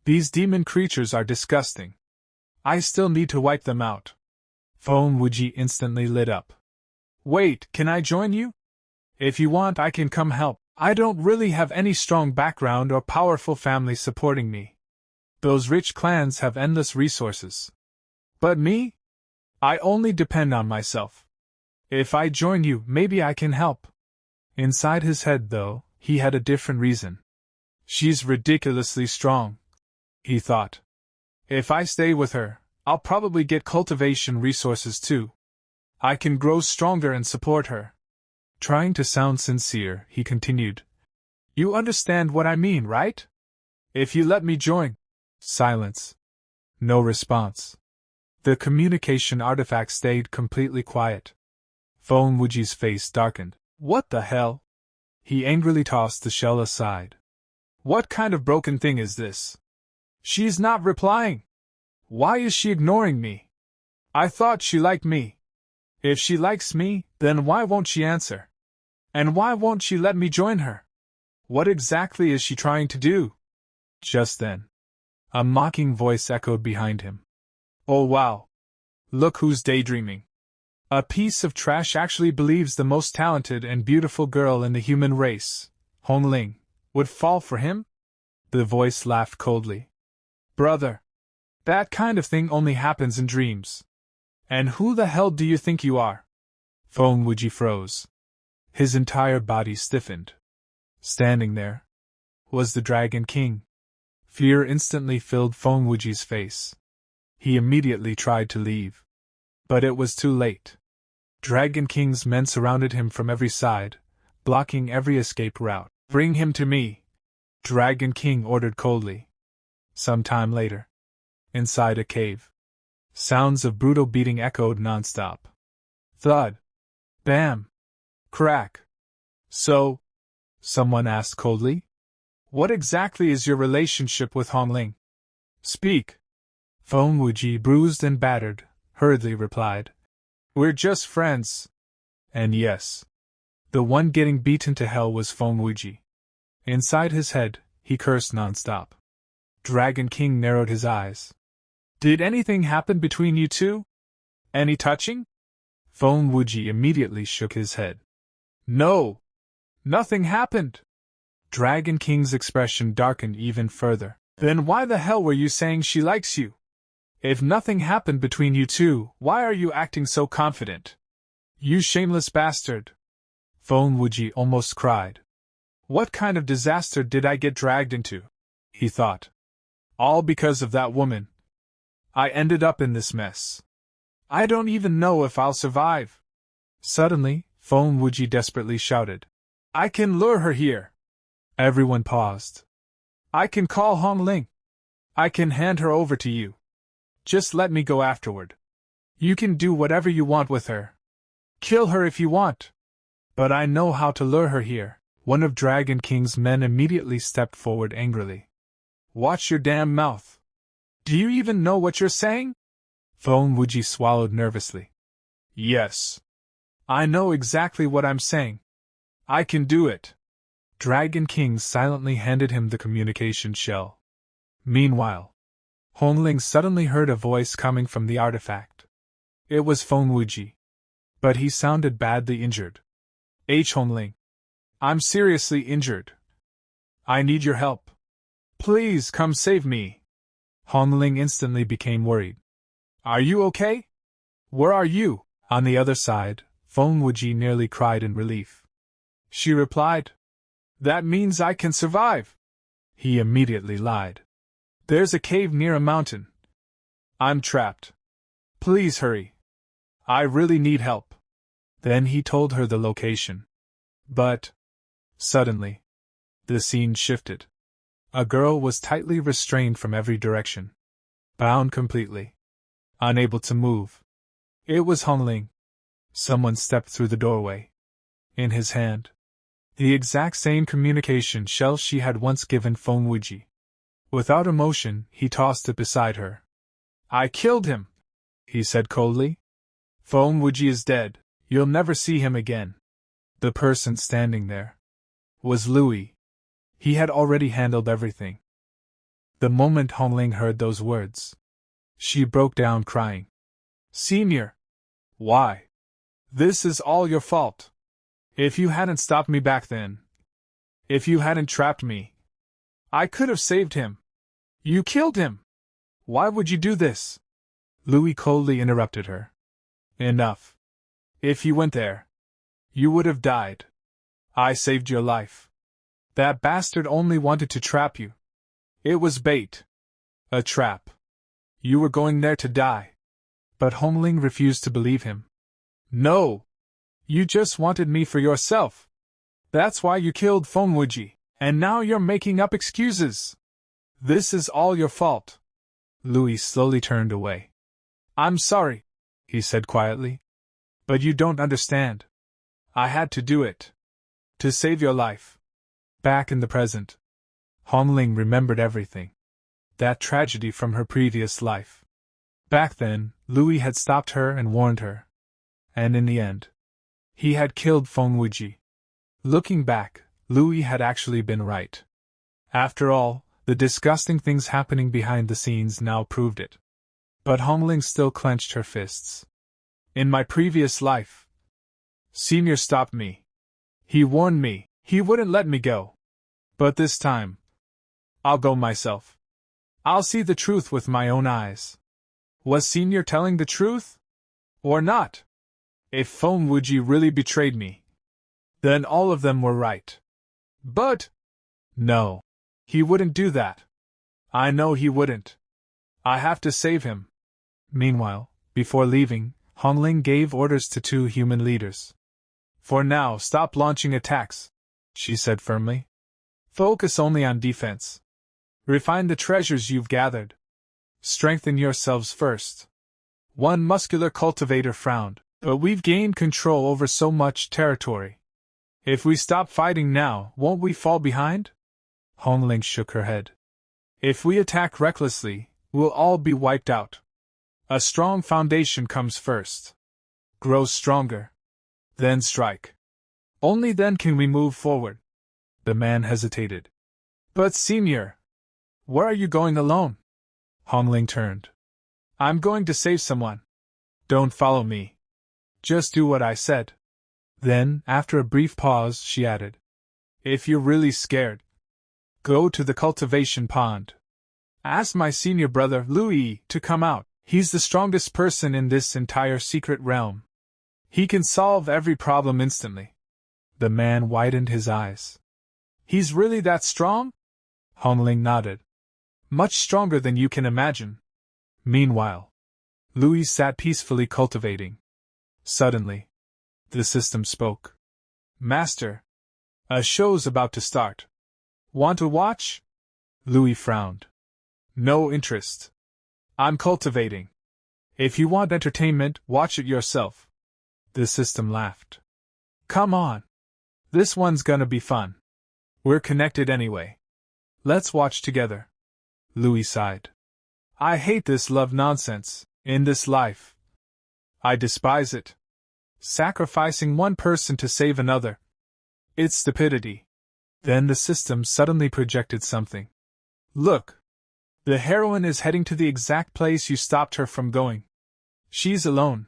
These demon creatures are disgusting. I still need to wipe them out. Feng Wuji instantly lit up. Wait, can I join you? If you want, I can come help. I don't really have any strong background or powerful family supporting me. Those rich clans have endless resources. But me? I only depend on myself. If I join you, maybe I can help. Inside his head, though, he had a different reason. She's ridiculously strong, he thought. If I stay with her, I'll probably get cultivation resources too. I can grow stronger and support her. Trying to sound sincere, he continued. You understand what I mean, right? If you let me join. Silence. No response. The communication artifact stayed completely quiet. Feng Wuji's face darkened. What the hell? He angrily tossed the shell aside. What kind of broken thing is this? She's not replying. Why is she ignoring me? I thought she liked me. If she likes me, then why won't she answer? And why won't she let me join her? What exactly is she trying to do? Just then, a mocking voice echoed behind him. Oh wow! Look who's daydreaming. A piece of trash actually believes the most talented and beautiful girl in the human race, Hong Ling, would fall for him? The voice laughed coldly. Brother, that kind of thing only happens in dreams. And who the hell do you think you are? Feng Wuji froze. His entire body stiffened. Standing there was the Dragon King. Fear instantly filled Feng Wuji's face. He immediately tried to leave. But it was too late. Dragon King's men surrounded him from every side, blocking every escape route. Bring him to me, Dragon King ordered coldly. Some time later, inside a cave, sounds of brutal beating echoed nonstop. Thud. Bam. Crack. So, someone asked coldly, what exactly is your relationship with Hong Ling? Speak. Feng Wuji, bruised and battered, hurriedly replied, we're just friends. And yes, the one getting beaten to hell was Feng Wuji. Inside his head, he cursed nonstop. Dragon King narrowed his eyes. Did anything happen between you two? Any touching? Feng Wuji immediately shook his head. No! Nothing happened! Dragon King's expression darkened even further. Then why the hell were you saying she likes you? If nothing happened between you two, why are you acting so confident? You shameless bastard! Feng Wuji almost cried. What kind of disaster did I get dragged into? He thought. All because of that woman. I ended up in this mess. I don't even know if I'll survive. Suddenly, Feng Wuji desperately shouted. I can lure her here. Everyone paused. I can call Hong Ling. I can hand her over to you. Just let me go afterward. You can do whatever you want with her. Kill her if you want. But I know how to lure her here. One of Dragon King's men immediately stepped forward angrily. Watch your damn mouth. Do you even know what you're saying? Feng Wuji swallowed nervously. Yes. I know exactly what I'm saying. I can do it. Dragon King silently handed him the communication shell. Meanwhile, Hong Ling suddenly heard a voice coming from the artifact. It was Feng Wuji. But he sounded badly injured. Hong Ling. I'm seriously injured. I need your help. Please come save me. Hong Ling instantly became worried. Are you okay? Where are you? On the other side, Feng Wuji nearly cried in relief. She replied, that means I can survive. He immediately lied. There's a cave near a mountain. I'm trapped. Please hurry. I really need help. Then he told her the location. But, suddenly, the scene shifted. A girl was tightly restrained from every direction. Bound completely. Unable to move. It was Hong Ling. Someone stepped through the doorway. In his hand, the exact same communication shell she had once given Feng Wuji. Without emotion, he tossed it beside her. I killed him, he said coldly. Feng Wuji is dead. You'll never see him again. The person standing there was Louis. He had already handled everything. The moment Hong Ling heard those words, she broke down crying. Senior! Why? This is all your fault. If you hadn't stopped me back then, if you hadn't trapped me, I could have saved him. You killed him! Why would you do this? Louis coldly interrupted her. Enough. If you went there, you would have died. I saved your life. That bastard only wanted to trap you. It was bait. A trap. You were going there to die. But Hong Ling refused to believe him. No! You just wanted me for yourself. That's why you killed Feng Wuji, and now you're making up excuses. This is all your fault. Louis slowly turned away. I'm sorry, he said quietly. But you don't understand. I had to do it. To save your life. Back in the present, Hong Ling remembered everything. That tragedy from her previous life. Back then, Louis had stopped her and warned her. And in the end, he had killed Feng Wuji. Looking back, Louis had actually been right. After all, the disgusting things happening behind the scenes now proved it. But Hong Ling still clenched her fists. In my previous life, Senior stopped me. He warned me, he wouldn't let me go. But this time, I'll go myself. I'll see the truth with my own eyes. Was Senior telling the truth? Or not? If Feng Wuji really betrayed me, then all of them were right. But, no. He wouldn't do that. I know he wouldn't. I have to save him. Meanwhile, before leaving, Hong Ling gave orders to 2 human leaders. For now, stop launching attacks, she said firmly. Focus only on defense. Refine the treasures you've gathered. Strengthen yourselves first. One muscular cultivator frowned, but we've gained control over so much territory. If we stop fighting now, won't we fall behind? Hong Ling shook her head. If we attack recklessly, we'll all be wiped out. A strong foundation comes first. Grow stronger. Then strike. Only then can we move forward. The man hesitated. But Senior, where are you going alone? Hong Ling turned. I'm going to save someone. Don't follow me. Just do what I said. Then, after a brief pause, she added. If you're really scared, go to the cultivation pond. Ask my senior brother, Louis, to come out. He's the strongest person in this entire secret realm. He can solve every problem instantly. The man widened his eyes. He's really that strong? Hong Ling nodded. Much stronger than you can imagine. Meanwhile, Louis sat peacefully cultivating. Suddenly, the system spoke. Master, a show's about to start. Want to watch? Louis frowned. No interest. I'm cultivating. If you want entertainment, watch it yourself. The system laughed. Come on. This one's gonna be fun. We're connected anyway. Let's watch together. Louis sighed. I hate this love nonsense, in this life. I despise it. Sacrificing one person to save another. It's stupidity. Then the system suddenly projected something. Look. The heroine is heading to the exact place you stopped her from going. She's alone.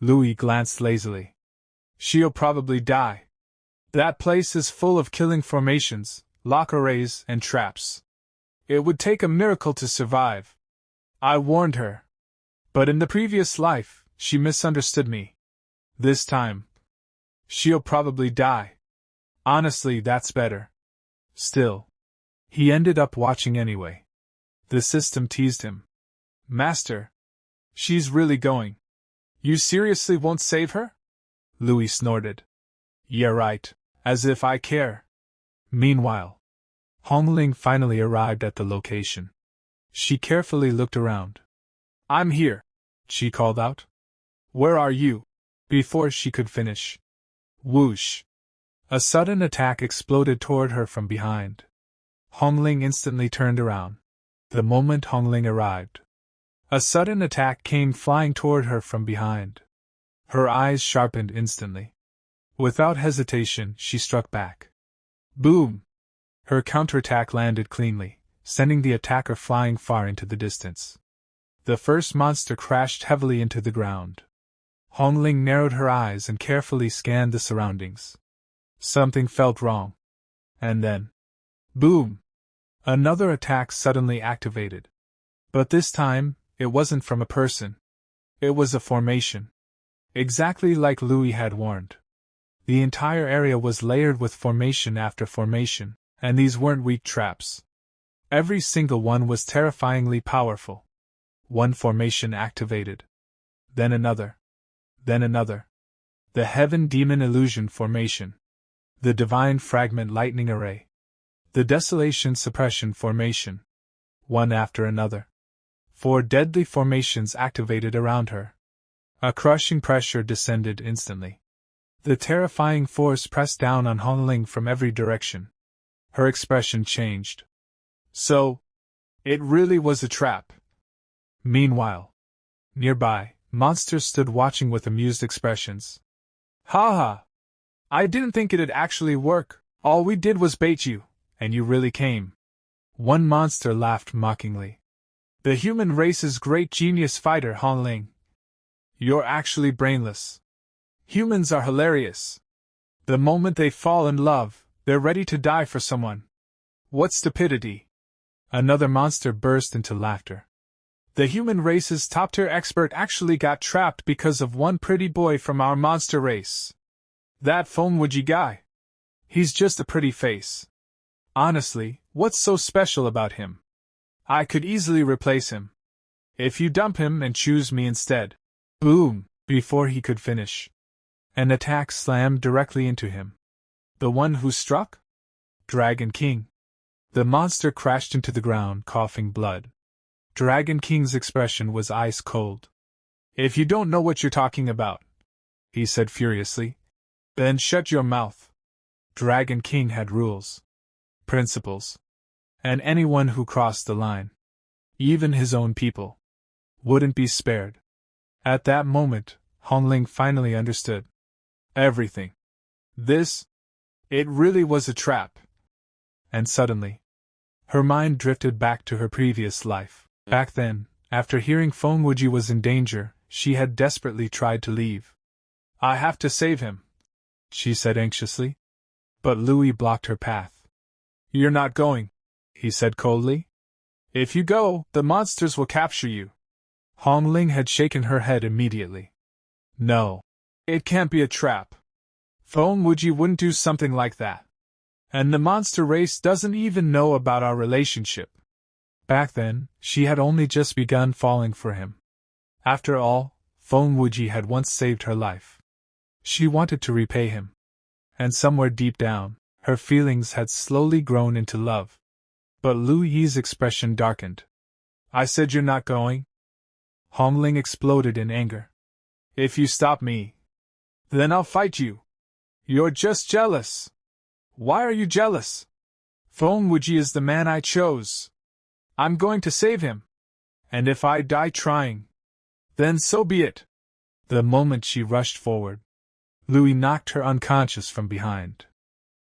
Louis glanced lazily. She'll probably die. That place is full of killing formations, lock arrays, and traps. It would take a miracle to survive. I warned her. But in the previous life, she misunderstood me. This time, she'll probably die. Honestly, that's better. Still, he ended up watching anyway. The system teased him. Master, she's really going. You seriously won't save her? Louis snorted. Yeah, right, as if I care. Meanwhile, Hong Ling finally arrived at the location. She carefully looked around. I'm here, she called out. Where are you? Before she could finish. Whoosh! A sudden attack exploded toward her from behind. Hong Ling instantly turned around. The moment Hong Ling arrived, a sudden attack came flying toward her from behind. Her eyes sharpened instantly. Without hesitation, she struck back. Boom! Her counterattack landed cleanly, sending the attacker flying far into the distance. The first monster crashed heavily into the ground. Hong Ling narrowed her eyes and carefully scanned the surroundings. Something felt wrong. And then, boom! Another attack suddenly activated. But this time, it wasn't from a person. It was a formation. Exactly like Louis had warned. The entire area was layered with formation after formation, and these weren't weak traps. Every single one was terrifyingly powerful. One formation activated. Then another. Then another. The Heaven Demon Illusion Formation. The Divine Fragment Lightning Array. The Desolation Suppression Formation. One after another. 4 deadly formations activated around her. A crushing pressure descended instantly. The terrifying force pressed down on Hong Ling from every direction. Her expression changed. So, it really was a trap. Meanwhile, nearby, monsters stood watching with amused expressions. Ha ha! I didn't think it'd actually work. All we did was bait you, and you really came. One monster laughed mockingly. The human race's great genius fighter, Hong Ling. You're actually brainless. Humans are hilarious. The moment they fall in love, they're ready to die for someone. What stupidity! Another monster burst into laughter. The human race's top-tier expert actually got trapped because of one pretty boy from our monster race. That Fonwuji guy. He's just a pretty face. Honestly, what's so special about him? I could easily replace him. If you dump him and choose me instead. Boom! Before he could finish, an attack slammed directly into him. The one who struck? Dragon King. The monster crashed into the ground, coughing blood. Dragon King's expression was ice cold. If you don't know what you're talking about, he said furiously, then shut your mouth. Dragon King had rules, principles, and anyone who crossed the line, even his own people, wouldn't be spared. At that moment, Hong Ling finally understood everything. It really was a trap. And suddenly, her mind drifted back to her previous life. Back then, after hearing Fonwuji was in danger, she had desperately tried to leave. I have to save him, she said anxiously. But Louis blocked her path. You're not going, he said coldly. If you go, the monsters will capture you. Hong Ling had shaken her head immediately. No. It can't be a trap. Fonwuji wouldn't do something like that. And the monster race doesn't even know about our relationship. Back then, she had only just begun falling for him. After all, Fonwuji had once saved her life. She wanted to repay him. And somewhere deep down, her feelings had slowly grown into love. But Lu Yi's expression darkened. I said you're not going? Hong Ling exploded in anger. If you stop me, then I'll fight you. You're just jealous. Why are you jealous? Fonwuji is the man I chose. I'm going to save him. And if I die trying, then so be it. The moment she rushed forward, Louis knocked her unconscious from behind.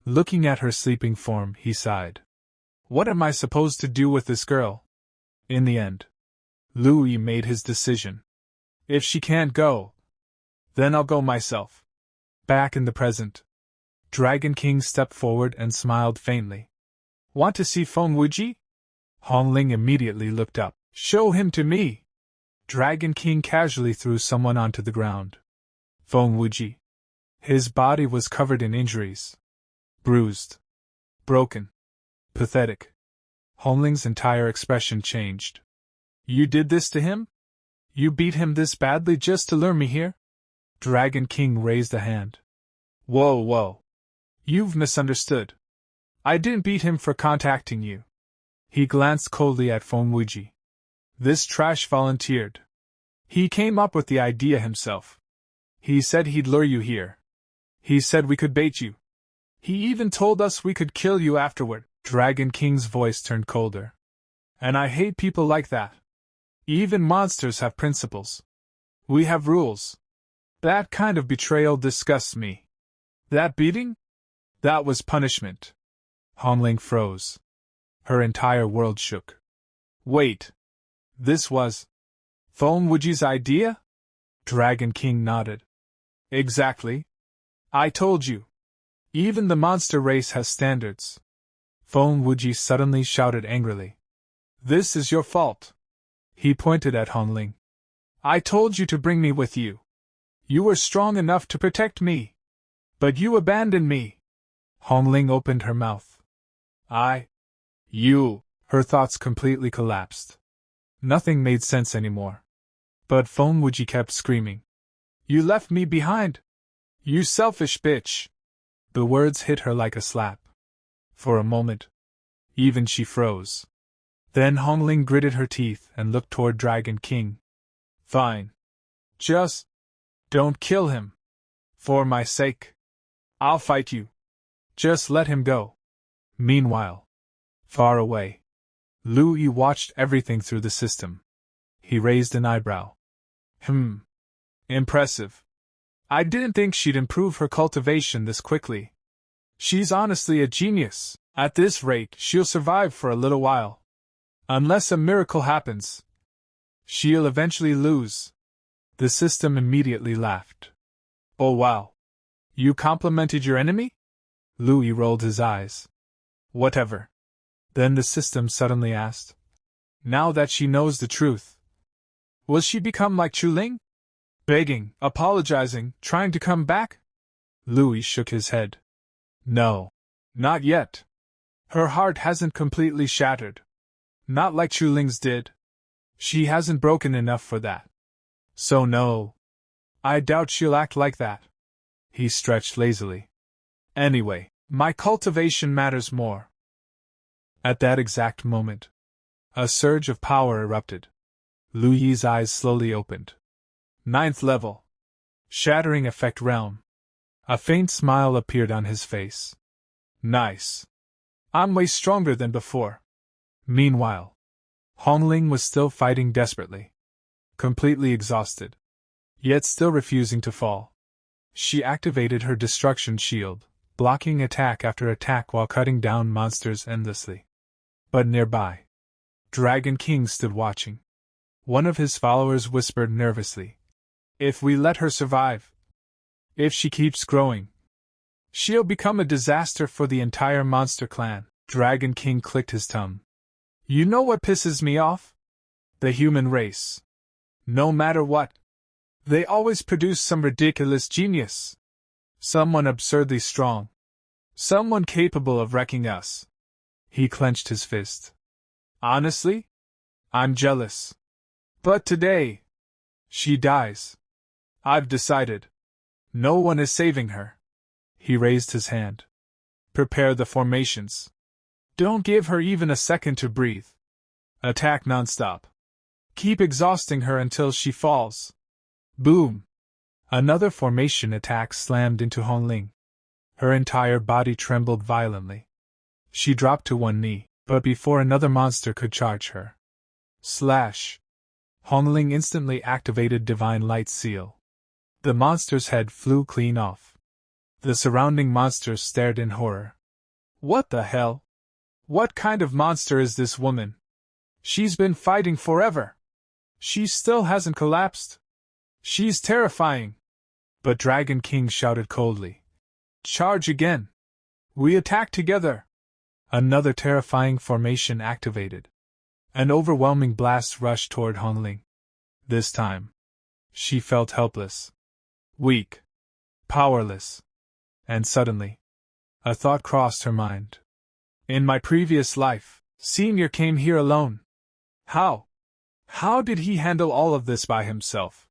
Looking at her sleeping form, he sighed. What am I supposed to do with this girl? In the end, Louis made his decision. If she can't go, then I'll go myself. Back in the present, Dragon King stepped forward and smiled faintly. Want to see Fonwuji? Hong Ling immediately looked up. Show him to me. Dragon King casually threw someone onto the ground. Fonwuji. His body was covered in injuries. Bruised. Broken. Pathetic. Hong Ling's entire expression changed. You did this to him? You beat him this badly just to lure me here? Dragon King raised a hand. Whoa. You've misunderstood. I didn't beat him for contacting you. He glanced coldly at Fonwuji. This trash volunteered. He came up with the idea himself. He said he'd lure you here. He said we could bait you. He even told us we could kill you afterward. Dragon King's voice turned colder. And I hate people like that. Even monsters have principles. We have rules. That kind of betrayal disgusts me. That beating? That was punishment. Hong Ling froze. Her entire world shook. Wait. This was Fonwuji's idea? Dragon King nodded. Exactly. I told you. Even the monster race has standards. Fonwuji suddenly shouted angrily. This is your fault. He pointed at Hong Ling. I told you to bring me with you. You were strong enough to protect me. But you abandoned me. Hong Ling opened her mouth. You. Her thoughts completely collapsed. Nothing made sense anymore. But Fonwuji kept screaming. You left me behind. You selfish bitch. The words hit her like a slap. For a moment, even she froze. Then Hong Ling gritted her teeth and looked toward Dragon King. Fine. Just don't kill him. For my sake. I'll fight you. Just let him go. Meanwhile, far away, Lu Yi watched everything through the system. He raised an eyebrow. Impressive. I didn't think she'd improve her cultivation this quickly. She's honestly a genius. At this rate, she'll survive for a little while. Unless a miracle happens, she'll eventually lose. The system immediately laughed. Oh wow. You complimented your enemy? Louis rolled his eyes. Whatever. Then the system suddenly asked. Now that she knows the truth, will she become like Chu Ling? Begging, apologizing, trying to come back? Louis shook his head. No. Not yet. Her heart hasn't completely shattered. Not like Chu Ling's did. She hasn't broken enough for that. So no. I doubt she'll act like that. He stretched lazily. Anyway, my cultivation matters more. At that exact moment, a surge of power erupted. Lu Yi's eyes slowly opened. 9th level. Shattering effect realm. A faint smile appeared on his face. Nice. I'm way stronger than before. Meanwhile, Hong Ling was still fighting desperately. Completely exhausted. Yet still refusing to fall. She activated her destruction shield, blocking attack after attack while cutting down monsters endlessly. But nearby, Dragon King stood watching. One of his followers whispered nervously. If we let her survive, if she keeps growing, she'll become a disaster for the entire monster clan. Dragon King clicked his tongue. You know what pisses me off? The human race. No matter what, they always produce some ridiculous genius. Someone absurdly strong. Someone capable of wrecking us. He clenched his fist. Honestly, I'm jealous. But today, she dies. I've decided. No one is saving her. He raised his hand. Prepare the formations. Don't give her even a second to breathe. Attack nonstop. Keep exhausting her until she falls. Boom! Another formation attack slammed into Hong Ling. Her entire body trembled violently. She dropped to one knee, but before another monster could charge her. Slash! Hong Ling instantly activated Divine Light Seal. The monster's head flew clean off. The surrounding monsters stared in horror. What the hell? What kind of monster is this woman? She's been fighting forever. She still hasn't collapsed. She's terrifying. But Dragon King shouted coldly. Charge again. We attack together. Another terrifying formation activated. An overwhelming blast rushed toward Hong Ling. This time, she felt helpless. Weak. Powerless. And suddenly, a thought crossed her mind. In my previous life, Senior came here alone. How? How did he handle all of this by himself?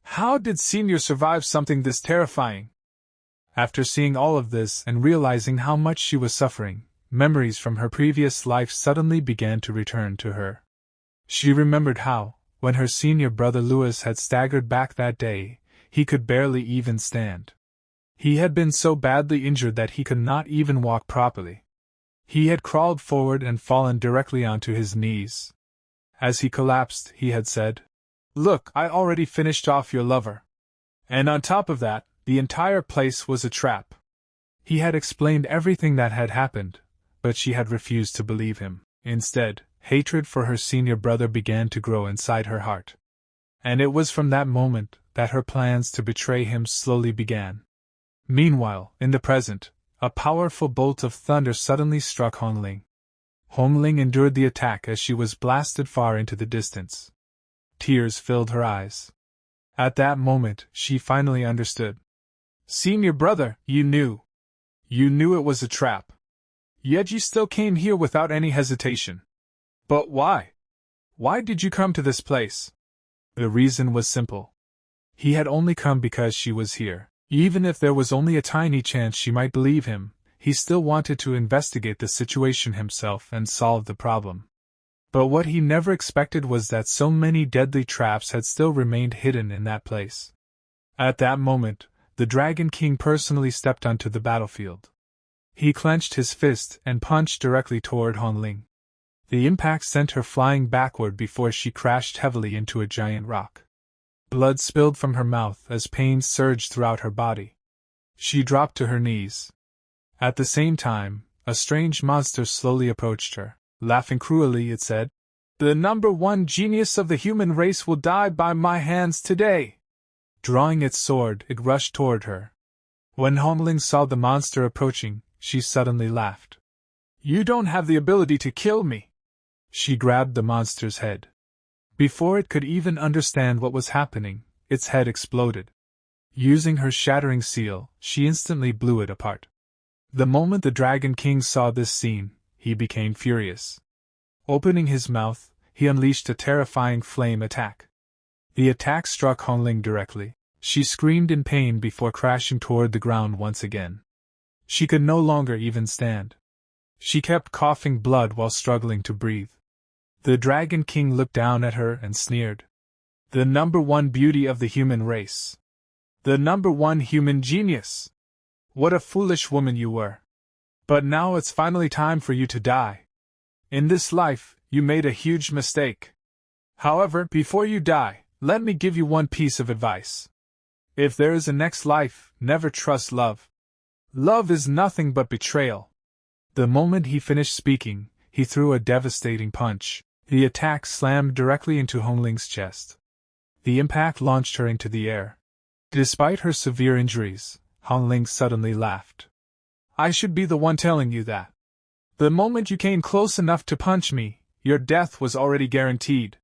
How did Senior survive something this terrifying? After seeing all of this and realizing how much she was suffering, memories from her previous life suddenly began to return to her. She remembered how, when her senior brother Louis had staggered back that day, he could barely even stand. He had been so badly injured that he could not even walk properly. He had crawled forward and fallen directly onto his knees. As he collapsed, he had said, Look, I already finished off your lover. And on top of that, the entire place was a trap. He had explained everything that had happened, but she had refused to believe him. Instead, hatred for her senior brother began to grow inside her heart. And it was from that moment that her plans to betray him slowly began. Meanwhile, in the present, a powerful bolt of thunder suddenly struck Hong Ling. Hong Ling endured the attack as she was blasted far into the distance. Tears filled her eyes. At that moment, she finally understood. Senior brother, you knew. You knew it was a trap. Yet you still came here without any hesitation. But why? Why did you come to this place? The reason was simple. He had only come because she was here. Even if there was only a tiny chance she might believe him, he still wanted to investigate the situation himself and solve the problem. But what he never expected was that so many deadly traps had still remained hidden in that place. At that moment, the the Dragon King personally stepped onto the battlefield. He clenched his fist and punched directly toward Hong Ling. The impact sent her flying backward before she crashed heavily into a giant rock. Blood spilled from her mouth as pain surged throughout her body. She dropped to her knees. At the same time, a strange monster slowly approached her. Laughing cruelly, it said, "The number one genius of the human race will die by my hands today." Drawing its sword, it rushed toward her. When Hong Ling saw the monster approaching, she suddenly laughed. "You don't have the ability to kill me." She grabbed the monster's head. Before it could even understand what was happening, its head exploded. Using her shattering seal, she instantly blew it apart. The moment the Dragon King saw this scene, he became furious. Opening his mouth, he unleashed a terrifying flame attack. The attack struck Hong Ling directly. She screamed in pain before crashing toward the ground once again. She could no longer even stand. She kept coughing blood while struggling to breathe. The Dragon King looked down at her and sneered. "The number one beauty of the human race. The number one human genius. What a foolish woman you were. But now it's finally time for you to die. In this life, you made a huge mistake. However, before you die, let me give you one piece of advice. If there is a next life, never trust love. Love is nothing but betrayal." The moment he finished speaking, he threw a devastating punch. The attack slammed directly into Hong Ling's chest. The impact launched her into the air. Despite her severe injuries, Hong Ling suddenly laughed. "I should be the one telling you that. The moment you came close enough to punch me, your death was already guaranteed.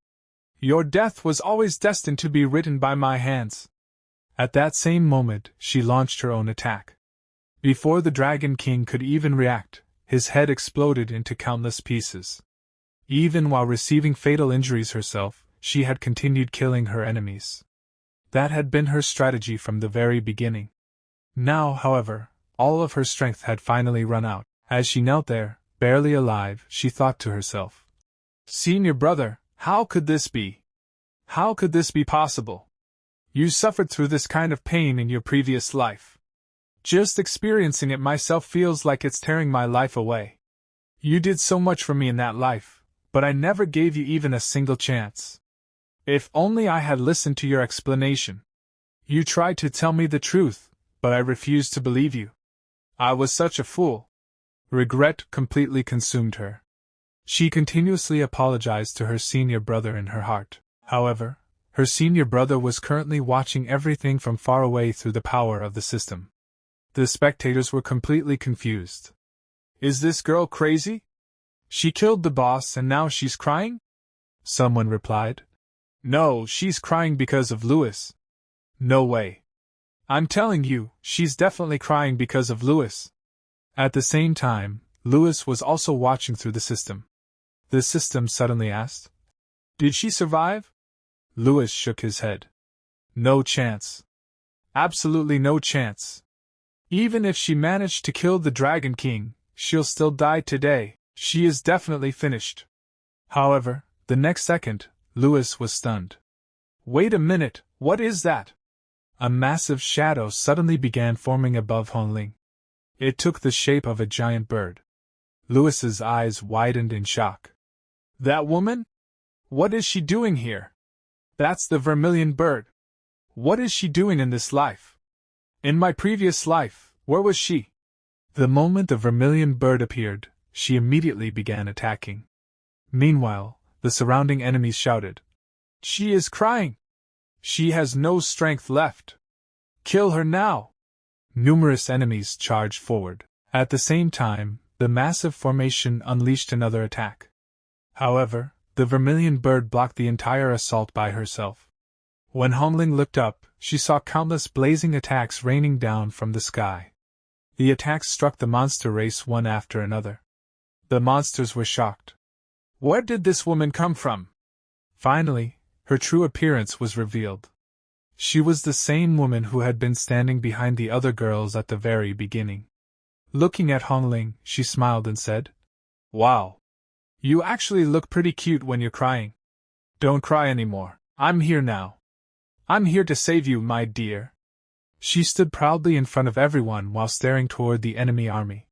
Your death was always destined to be written by my hands." At that same moment, she launched her own attack. Before the Dragon King could even react, his head exploded into countless pieces. Even while receiving fatal injuries herself, she had continued killing her enemies. That had been her strategy from the very beginning. Now, however, all of her strength had finally run out. As she knelt there, barely alive, she thought to herself, "Senior brother, how could this be? How could this be possible? You suffered through this kind of pain in your previous life. Just experiencing it myself feels like it's tearing my life away. You did so much for me in that life, but I never gave you even a single chance. If only I had listened to your explanation. You tried to tell me the truth, but I refused to believe you. I was such a fool." Regret completely consumed her. She continuously apologized to her senior brother in her heart. However, her senior brother was currently watching everything from far away through the power of the system. The spectators were completely confused. "Is this girl crazy? She killed the boss and now she's crying?" Someone replied. "No, she's crying because of Louis." "No way. I'm telling you, she's definitely crying because of Louis." At the same time, Louis was also watching through the system. The system suddenly asked, "Did she survive?" Louis shook his head. "No chance. Absolutely no chance. Even if she managed to kill the Dragon King, she'll still die today. She is definitely finished." However, the next second, Louis was stunned. "Wait a minute, what is that?" A massive shadow suddenly began forming above Hong Ling. It took the shape of a giant bird. Louis's eyes widened in shock. "That woman? What is she doing here? That's the Vermilion Bird. What is she doing in this life? In my previous life, where was she?" The moment the Vermilion Bird appeared, she immediately began attacking. Meanwhile, the surrounding enemies shouted, "She is crying! She has no strength left! Kill her now!" Numerous enemies charged forward. At the same time, the massive formation unleashed another attack. However, the Vermilion Bird blocked the entire assault by herself. When Hong Ling looked up, she saw countless blazing attacks raining down from the sky. The attacks struck the monster race one after another. The monsters were shocked. Where did this woman come from? Finally, her true appearance was revealed. She was the same woman who had been standing behind the other girls at the very beginning. Looking at Hong Ling, she smiled and said, "Wow! You actually look pretty cute when you're crying. Don't cry anymore. I'm here now. I'm here to save you, my dear." She stood proudly in front of everyone while staring toward the enemy army.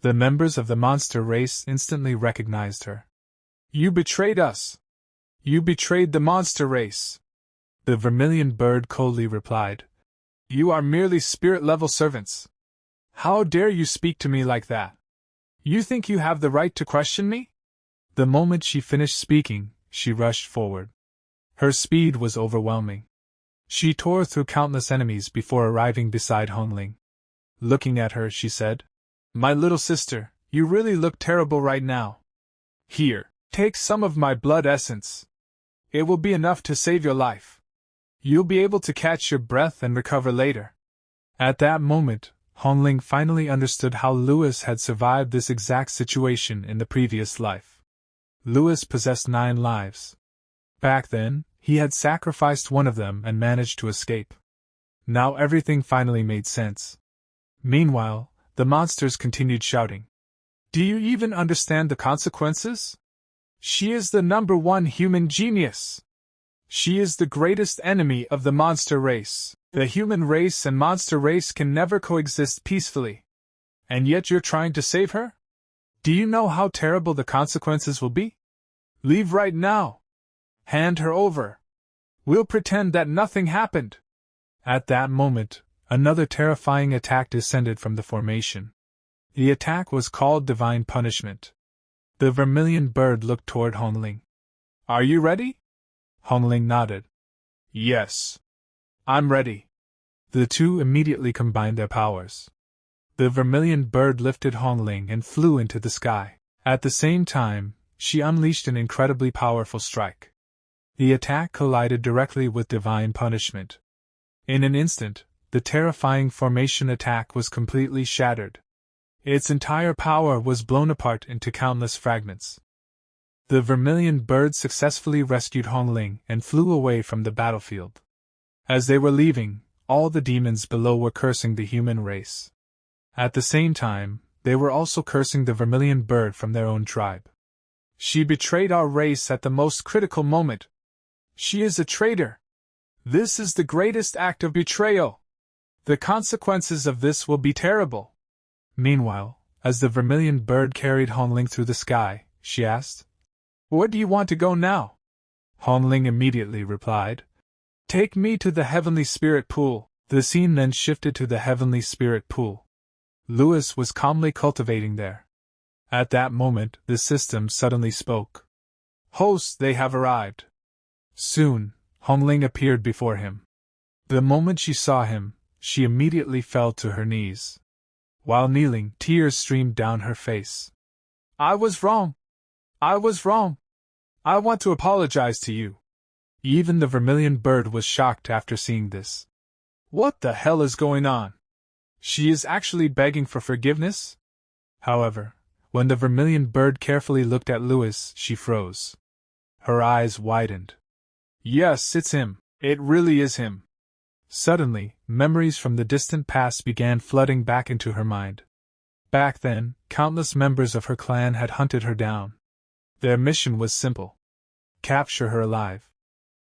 The members of the monster race instantly recognized her. "You betrayed us! You betrayed the monster race!" The Vermilion Bird coldly replied. "You are merely spirit-level servants. How dare you speak to me like that? You think you have the right to question me?" The moment she finished speaking, she rushed forward. Her speed was overwhelming. She tore through countless enemies before arriving beside Hong Ling. Looking at her, she said, "My little sister, you really look terrible right now. Here, take some of my blood essence. It will be enough to save your life. You'll be able to catch your breath and recover later." At that moment, Hong Ling finally understood how Louis had survived this exact situation in the previous life. Louis possessed 9 lives. Back then, he had sacrificed one of them and managed to escape. Now everything finally made sense. Meanwhile, the monsters continued shouting. "Do you even understand the consequences? She is the #1 human genius. She is the greatest enemy of the monster race. The human race and monster race can never coexist peacefully. And yet you're trying to save her? Do you know how terrible the consequences will be? Leave right now. Hand her over. We'll pretend that nothing happened." At that moment, another terrifying attack descended from the formation. The attack was called Divine Punishment. The Vermilion Bird looked toward Hong Ling. "Are you ready?" Hong Ling nodded. "Yes. I'm ready." The two immediately combined their powers. The Vermilion Bird lifted Hong Ling and flew into the sky. At the same time, she unleashed an incredibly powerful strike. The attack collided directly with Divine Punishment. In an instant, the terrifying formation attack was completely shattered. Its entire power was blown apart into countless fragments. The Vermilion Bird successfully rescued Hong Ling and flew away from the battlefield. As they were leaving, all the demons below were cursing the human race. At the same time, they were also cursing the Vermilion Bird from their own tribe. "She betrayed our race at the most critical moment. She is a traitor. This is the greatest act of betrayal. The consequences of this will be terrible." Meanwhile, as the Vermilion Bird carried Hong Ling through the sky, she asked, "Where do you want to go now?" Hong Ling immediately replied, "Take me to the Heavenly Spirit Pool." The scene then shifted to the Heavenly Spirit Pool. Louis was calmly cultivating there. At that moment, the system suddenly spoke. "Host, they have arrived." Soon, Hong Ling appeared before him. The moment she saw him, she immediately fell to her knees. While kneeling, tears streamed down her face. "I was wrong. I was wrong. I want to apologize to you." Even the Vermilion Bird was shocked after seeing this. What the hell is going on? She is actually begging for forgiveness? However, when the Vermilion Bird carefully looked at Louis, she froze. Her eyes widened. "Yes, it's him. It really is him." Suddenly, memories from the distant past began flooding back into her mind. Back then, countless members of her clan had hunted her down. Their mission was simple: capture her alive.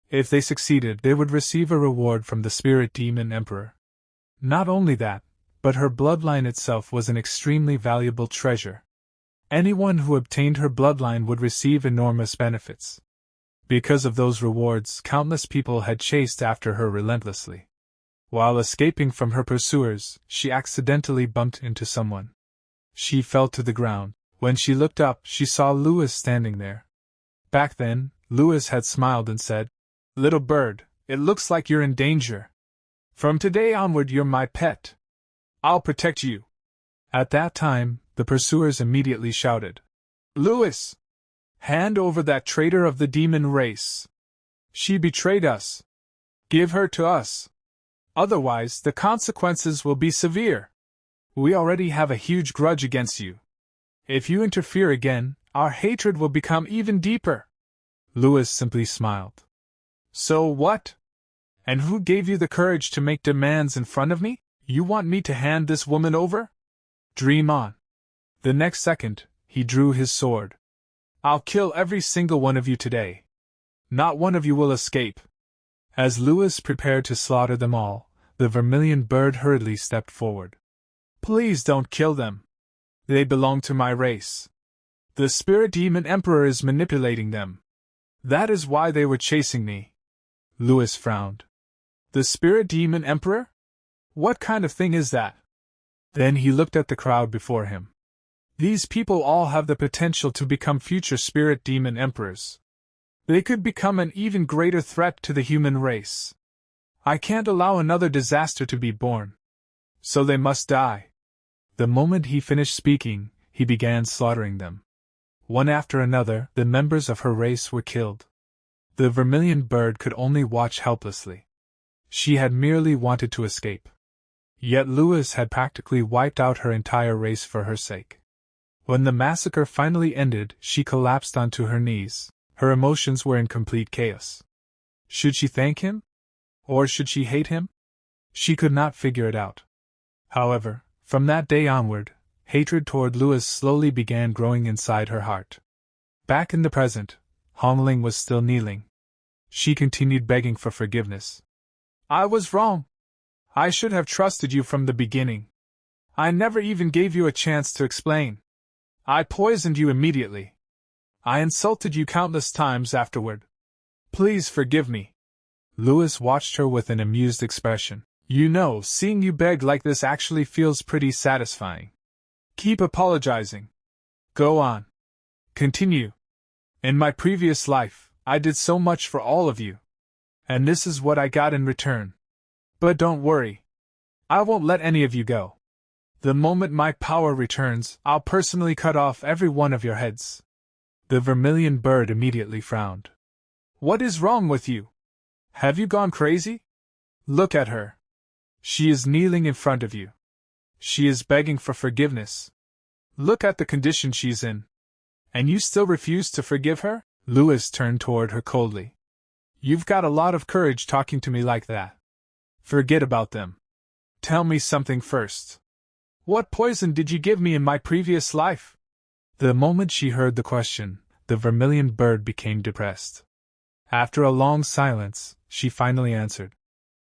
If they succeeded, they would receive a reward from the Spirit Demon Emperor. Not only that, but her bloodline itself was an extremely valuable treasure. Anyone who obtained her bloodline would receive enormous benefits. Because of those rewards, countless people had chased after her relentlessly. While escaping from her pursuers, she accidentally bumped into someone. She fell to the ground. When she looked up, she saw Louis standing there. Back then, Louis had smiled and said, "Little bird, it looks like you're in danger. From today onward, you're my pet. I'll protect you." At that time, the pursuers immediately shouted, "Louis! Hand over that traitor of the demon race. She betrayed us. Give her to us. Otherwise, the consequences will be severe. We already have a huge grudge against you. If you interfere again, our hatred will become even deeper." Louis simply smiled. "So what? And who gave you the courage to make demands in front of me? You want me to hand this woman over? Dream on." The next second, he drew his sword. "I'll kill every single one of you today. Not one of you will escape." As Louis prepared to slaughter them all, The Vermilion Bird hurriedly stepped forward. Please don't kill them. They belong to my race. The Spirit Demon Emperor is manipulating them. That is why they were chasing me. Louis frowned. The Spirit Demon Emperor? What kind of thing is that? Then he looked at the crowd before him. These people all have the potential to become future Spirit Demon Emperors. They could become an even greater threat to the human race. I can't allow another disaster to be born. So they must die. The moment he finished speaking, he began slaughtering them. One after another, the members of her race were killed. The Vermilion Bird could only watch helplessly. She had merely wanted to escape. Yet Louis had practically wiped out her entire race for her sake. When the massacre finally ended, she collapsed onto her knees. Her emotions were in complete chaos. Should she thank him? Or should she hate him? She could not figure it out. However, from that day onward, hatred toward Louis slowly began growing inside her heart. Back in the present, Hong Ling was still kneeling. She continued begging for forgiveness. I was wrong. I should have trusted you from the beginning. I never even gave you a chance to explain. I poisoned you immediately. I insulted you countless times afterward. Please forgive me. Louis watched her with an amused expression. You know, seeing you beg like this actually feels pretty satisfying. Keep apologizing. Go on. Continue. In my previous life, I did so much for all of you. And this is what I got in return. But don't worry. I won't let any of you go. The moment my power returns, I'll personally cut off every one of your heads. The Vermilion Bird immediately frowned. What is wrong with you? Have you gone crazy? Look at her. She is kneeling in front of you. She is begging for forgiveness. Look at the condition she's in. And you still refuse to forgive her? Louis turned toward her coldly. You've got a lot of courage talking to me like that. Forget about them. Tell me something first. What poison did you give me in my previous life? The moment she heard the question, the Vermilion Bird became depressed. After a long silence, she finally answered.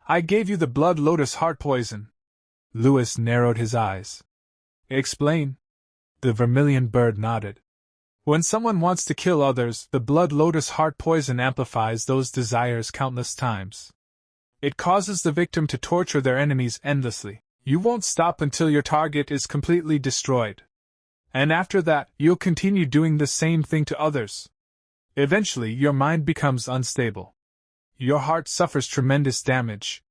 I gave you the blood lotus heart poison. Louis narrowed his eyes. Explain. The Vermilion Bird nodded. When someone wants to kill others, the blood lotus heart poison amplifies those desires countless times. It causes the victim to torture their enemies endlessly. You won't stop until your target is completely destroyed. And after that, you'll continue doing the same thing to others. Eventually, your mind becomes unstable. Your heart suffers tremendous damage.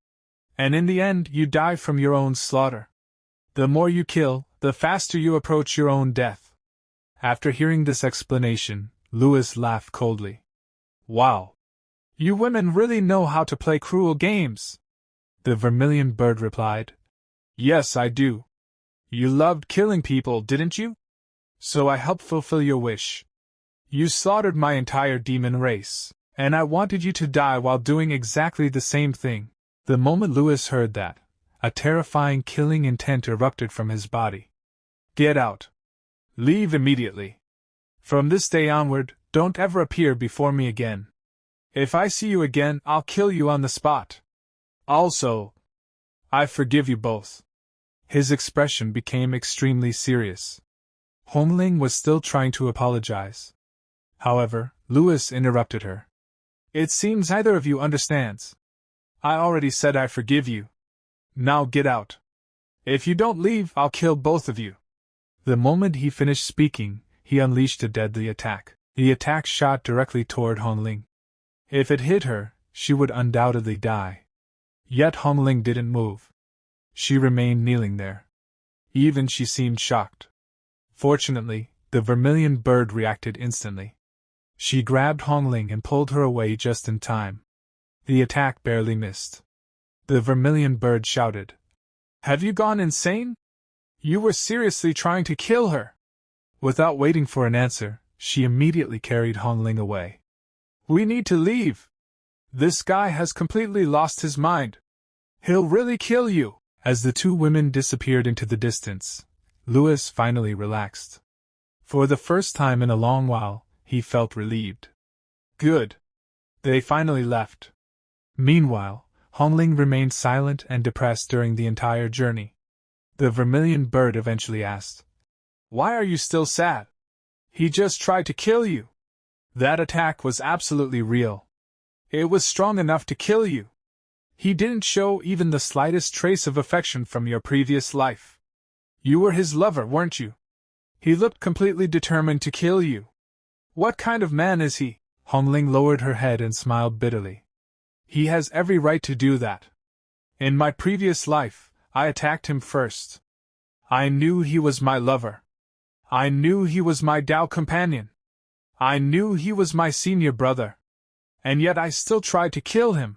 And in the end, you die from your own slaughter. The more you kill, the faster you approach your own death. After hearing this explanation, Louis laughed coldly. Wow! You women really know how to play cruel games. The Vermilion Bird replied. Yes, I do. You loved killing people, didn't you? So I helped fulfill your wish. You slaughtered my entire demon race, and I wanted you to die while doing exactly the same thing. The moment Louis heard that, a terrifying killing intent erupted from his body. Get out. Leave immediately. From this day onward, don't ever appear before me again. If I see you again, I'll kill you on the spot. Also, I forgive you both. His expression became extremely serious. Hong Ling was still trying to apologize. However, Louis interrupted her. It seems neither of you understands. I already said I forgive you. Now get out. If you don't leave, I'll kill both of you. The moment he finished speaking, he unleashed a deadly attack. The attack shot directly toward Hong Ling. If it hit her, she would undoubtedly die. Yet Hong Ling didn't move. She remained kneeling there. Even she seemed shocked. Fortunately, the Vermilion Bird reacted instantly. She grabbed Hong Ling and pulled her away just in time. The attack barely missed. The Vermilion Bird shouted, Have you gone insane? You were seriously trying to kill her. Without waiting for an answer, she immediately carried Hong Ling away. We need to leave. This guy has completely lost his mind. He'll really kill you. As the two women disappeared into the distance, Louis finally relaxed. For the first time in a long while, he felt relieved. Good. They finally left. Meanwhile, Hong Ling remained silent and depressed during the entire journey. The Vermilion Bird eventually asked, "Why are you still sad? He just tried to kill you. That attack was absolutely real. It was strong enough to kill you. He didn't show even the slightest trace of affection from your previous life. You were his lover, weren't you? He looked completely determined to kill you. What kind of man is he?" Hong Ling lowered her head and smiled bitterly. "He has every right to do that. In my previous life, I attacked him first. I knew he was my lover. I knew he was my Tao companion. I knew he was my senior brother. And yet I still tried to kill him.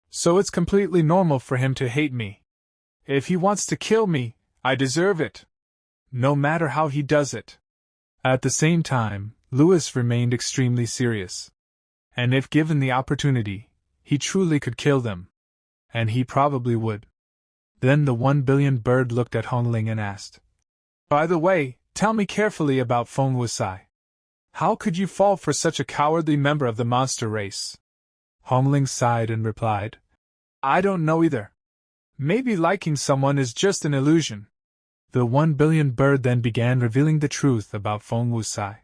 So it's completely normal for him to hate me. If he wants to kill me, I deserve it. No matter how he does it." At the same time, Louis remained extremely serious. And if given the opportunity, he truly could kill them. And he probably would. Then the 1 billion bird looked at Hong Ling and asked, "By the way, tell me carefully about Feng Wucai. How could you fall for such a cowardly member of the monster race?" Hong Ling sighed and replied, "I don't know either. Maybe liking someone is just an illusion." The 1 billion bird then began revealing the truth about Feng Wucai.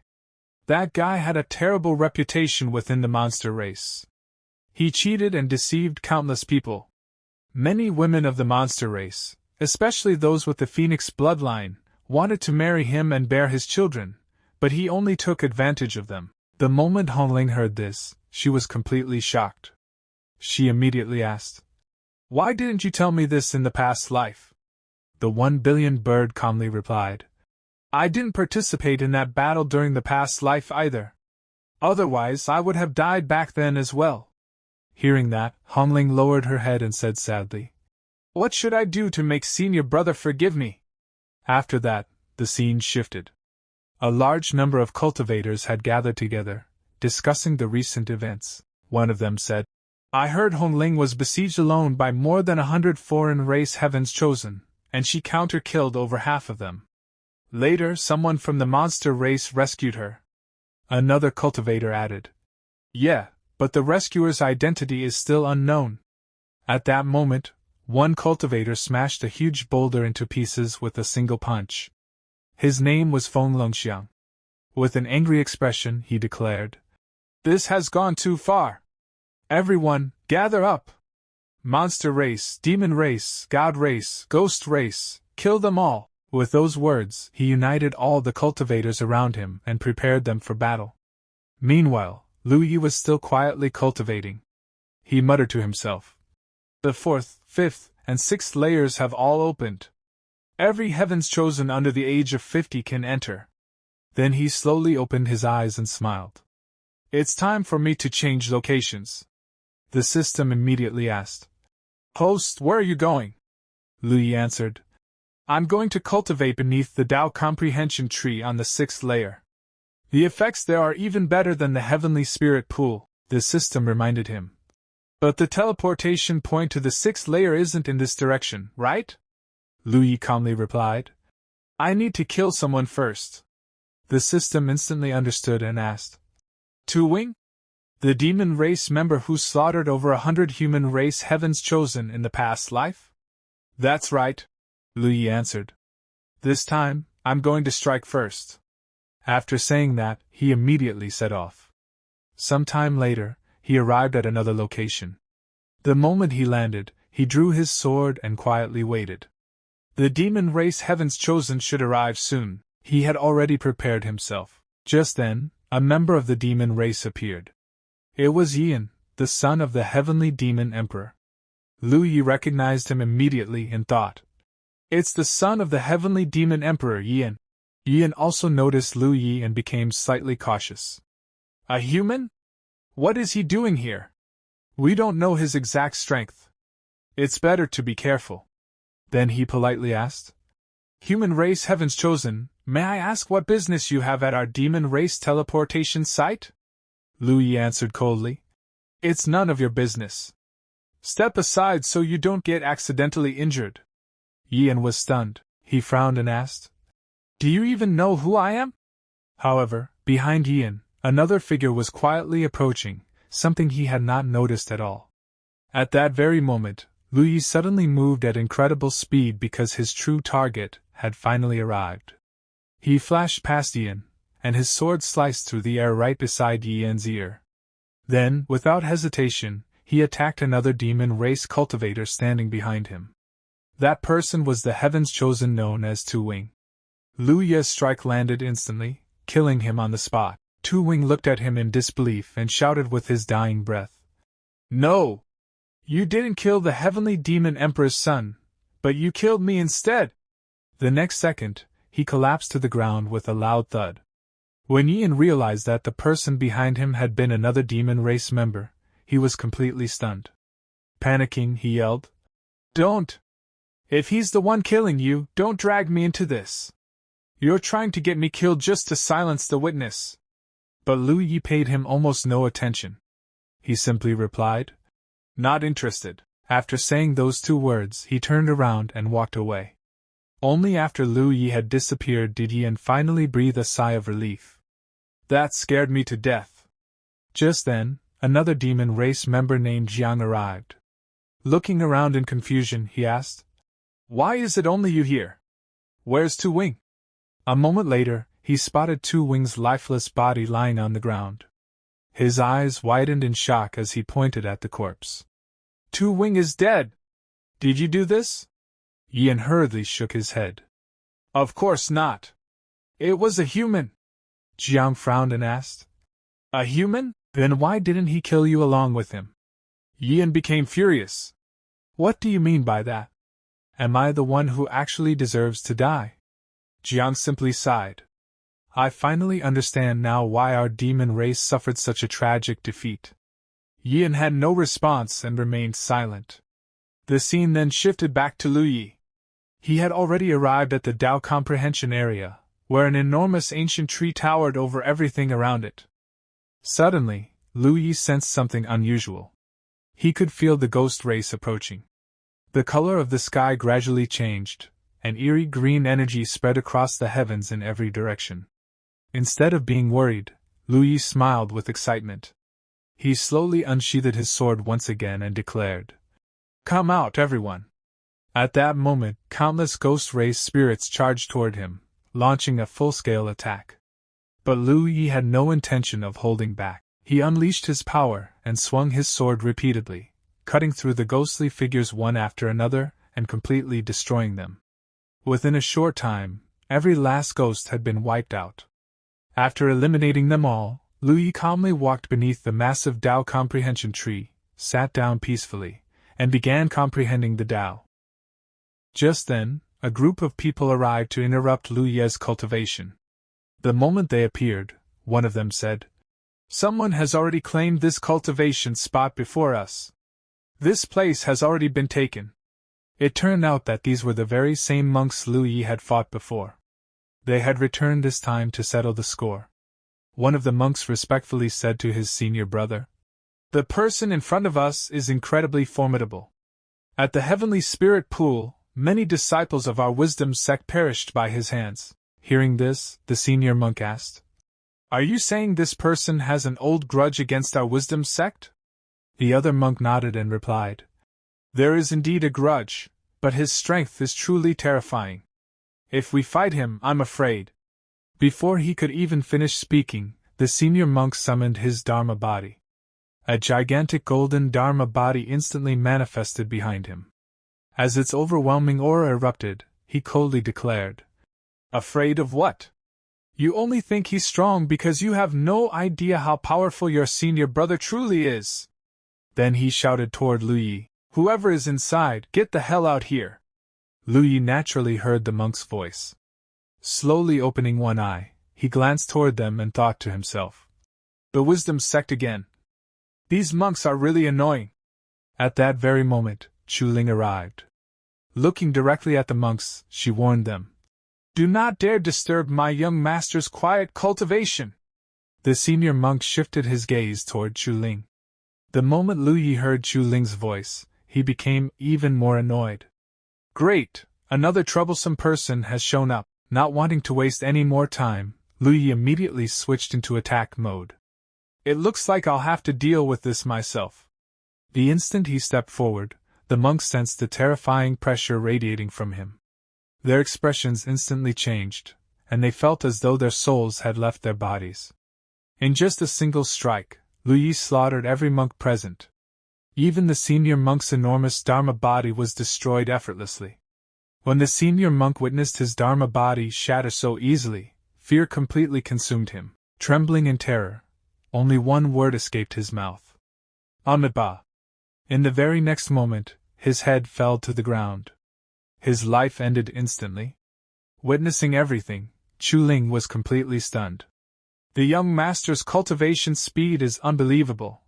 That guy had a terrible reputation within the monster race. He cheated and deceived countless people. Many women of the monster race, especially those with the phoenix bloodline, wanted to marry him and bear his children, but he only took advantage of them. The moment Hong Ling heard this, she was completely shocked. She immediately asked, "Why didn't you tell me this in the past life?" The 1 billion bird calmly replied, "I didn't participate in that battle during the past life either. Otherwise I would have died back then as well." Hearing that, Hong Ling lowered her head and said sadly, "What should I do to make senior brother forgive me?" After that, the scene shifted. A large number of cultivators had gathered together, discussing the recent events. One of them said, "I heard Hong Ling was besieged alone by more than 100 foreign race heavens chosen, and she counter-killed over half of them. Later, someone from the monster race rescued her." Another cultivator added, "Yeah, but the rescuer's identity is still unknown." At that moment, one cultivator smashed a huge boulder into pieces with a single punch. His name was Feng Longxiang. With an angry expression, he declared, "This has gone too far. Everyone, gather up! Monster race, demon race, god race, ghost race, kill them all!" With those words, he united all the cultivators around him and prepared them for battle. Meanwhile, Lu Yi was still quietly cultivating. He muttered to himself, "The 4th, 5th, and 6th layers have all opened. Every heavens chosen under the age of 50 can enter." Then he slowly opened his eyes and smiled. "It's time for me to change locations." The system immediately asked, "Host, where are you going?" Lu Yi answered, "I'm going to cultivate beneath the Tao Comprehension Tree on the 6th layer. The effects there are even better than the Heavenly Spirit Pool," the system reminded him. "But the teleportation point to the 6th layer isn't in this direction, right?" Lu Yi calmly replied, "I need to kill someone first." The system instantly understood and asked, "Tu Wing? The demon race member who slaughtered over 100 human race heavens chosen in the past life?" "That's right," Lu Yi answered. "This time, I'm going to strike first." After saying that, he immediately set off. Some time later, he arrived at another location. The moment he landed, he drew his sword and quietly waited. The demon race heavens chosen should arrive soon. He had already prepared himself. Just then, a member of the demon race appeared. It was Yian, the son of the heavenly demon emperor. Lu Yi recognized him immediately and thought, "It's the son of the heavenly demon emperor Yian." Yian also noticed Lu Yi and became slightly cautious. "A human? What is he doing here? We don't know his exact strength. It's better to be careful." Then he politely asked, "Human race heavens chosen, may I ask what business you have at our demon race teleportation site?" Lu Yi answered coldly, "It's none of your business. Step aside so you don't get accidentally injured." Yian was stunned. He frowned and asked, "Do you even know who I am?" However, behind Yian, another figure was quietly approaching, something he had not noticed at all. At that very moment, Lu Yi suddenly moved at incredible speed because his true target had finally arrived. He flashed past Yan, and his sword sliced through the air right beside Yan's ear. Then, without hesitation, he attacked another demon race cultivator standing behind him. That person was the Heaven's Chosen known as Tu Wing. Lu Yi's strike landed instantly, killing him on the spot. Tu Wing looked at him in disbelief and shouted with his dying breath. "No! You didn't kill the Heavenly Demon Emperor's son, but you killed me instead!" The next second, he collapsed to the ground with a loud thud. When Yan realized that the person behind him had been another demon race member, he was completely stunned. Panicking, he yelled, "Don't! If he's the one killing you, don't drag me into this. You're trying to get me killed just to silence the witness." But Lu Yi paid him almost no attention. He simply replied, "Not interested." After saying those two words, he turned around and walked away. Only after Lu Yi had disappeared did Yan finally breathe a sigh of relief. "That scared me to death." Just then, another demon race member named Jiang arrived. Looking around in confusion, he asked, "Why is it only you here? Where's Tu Wing?" A moment later, he spotted Tu Wing's lifeless body lying on the ground. His eyes widened in shock as he pointed at the corpse. "Tu Wing is dead! Did you do this?" Yan hurriedly shook his head. "Of course not. It was a human." Jiang frowned and asked, "A human? Then why didn't he kill you along with him?" Yan became furious. "What do you mean by that? Am I the one who actually deserves to die?" Jiang simply sighed. "I finally understand now why our demon race suffered such a tragic defeat." Yan had no response and remained silent. The scene then shifted back to Lu Yi. He had already arrived at the Dao comprehension area, where an enormous ancient tree towered over everything around it. Suddenly, Lu Yi sensed something unusual. He could feel the ghost race approaching. The color of the sky gradually changed, and eerie green energy spread across the heavens in every direction. Instead of being worried, Lu Yi smiled with excitement. He slowly unsheathed his sword once again and declared, "Come out, everyone!" At that moment, countless ghost race spirits charged toward him, launching a full-scale attack. But Lu Yi had no intention of holding back. He unleashed his power and swung his sword repeatedly, cutting through the ghostly figures one after another and completely destroying them. Within a short time, every last ghost had been wiped out. After eliminating them all, Lu Yi calmly walked beneath the massive Dao comprehension tree, sat down peacefully, and began comprehending the Dao. Just then, a group of people arrived to interrupt Lu Yi's cultivation. The moment they appeared, one of them said, "Someone has already claimed this cultivation spot before us. This place has already been taken." It turned out that these were the very same monks Lu Yi had fought before. They had returned this time to settle the score. One of the monks respectfully said to his senior brother, "The person in front of us is incredibly formidable. At the Heavenly Spirit Pool, many disciples of our wisdom sect perished by his hands." Hearing this, the senior monk asked, "Are you saying this person has an old grudge against our wisdom sect?" The other monk nodded and replied, "There is indeed a grudge, but his strength is truly terrifying. If we fight him, I'm afraid." Before he could even finish speaking, the senior monk summoned his Dharma body. A gigantic golden Dharma body instantly manifested behind him. As its overwhelming aura erupted, he coldly declared, "Afraid of what? You only think he's strong because you have no idea how powerful your senior brother truly is." Then he shouted toward Lu Yi, "Whoever is inside, get the hell out here." Lu Yi naturally heard the monk's voice. Slowly opening one eye, he glanced toward them and thought to himself, "The wisdom sect again. These monks are really annoying." At that very moment, Chu Ling arrived. Looking directly at the monks, she warned them, "Do not dare disturb my young master's quiet cultivation." The senior monk shifted his gaze toward Chu Ling. The moment Lu Yi heard Chu Ling's voice, he became even more annoyed. "Great, another troublesome person has shown up." Not wanting to waste any more time, Lu Yi immediately switched into attack mode. "It looks like I'll have to deal with this myself." The instant he stepped forward, the monks sensed the terrifying pressure radiating from him. Their expressions instantly changed, and they felt as though their souls had left their bodies. In just a single strike, Lu Yi slaughtered every monk present. Even the senior monk's enormous Dharma body was destroyed effortlessly. When the senior monk witnessed his Dharma body shatter so easily, fear completely consumed him. Trembling in terror, only one word escaped his mouth. Amitabha. In the very next moment, his head fell to the ground. His life ended instantly. Witnessing everything, Chu Ling was completely stunned. The young master's cultivation speed is unbelievable.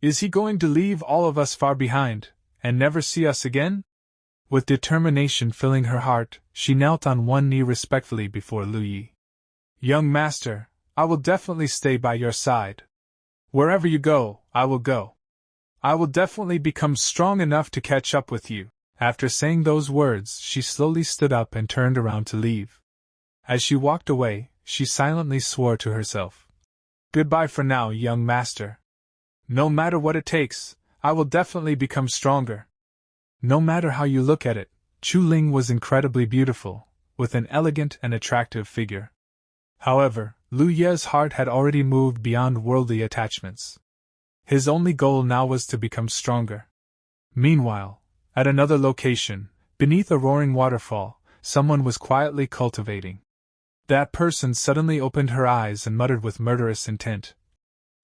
Is he going to leave all of us far behind, and never see us again? With determination filling her heart, she knelt on one knee respectfully before Lu Yi. Young master, I will definitely stay by your side. Wherever you go, I will go. I will definitely become strong enough to catch up with you. After saying those words, she slowly stood up and turned around to leave. As she walked away, she silently swore to herself. Goodbye for now, young master. No matter what it takes, I will definitely become stronger. No matter how you look at it, Chu Ling was incredibly beautiful, with an elegant and attractive figure. However, Lu Ye's heart had already moved beyond worldly attachments. His only goal now was to become stronger. Meanwhile, at another location, beneath a roaring waterfall, someone was quietly cultivating. That person suddenly opened her eyes and muttered with murderous intent.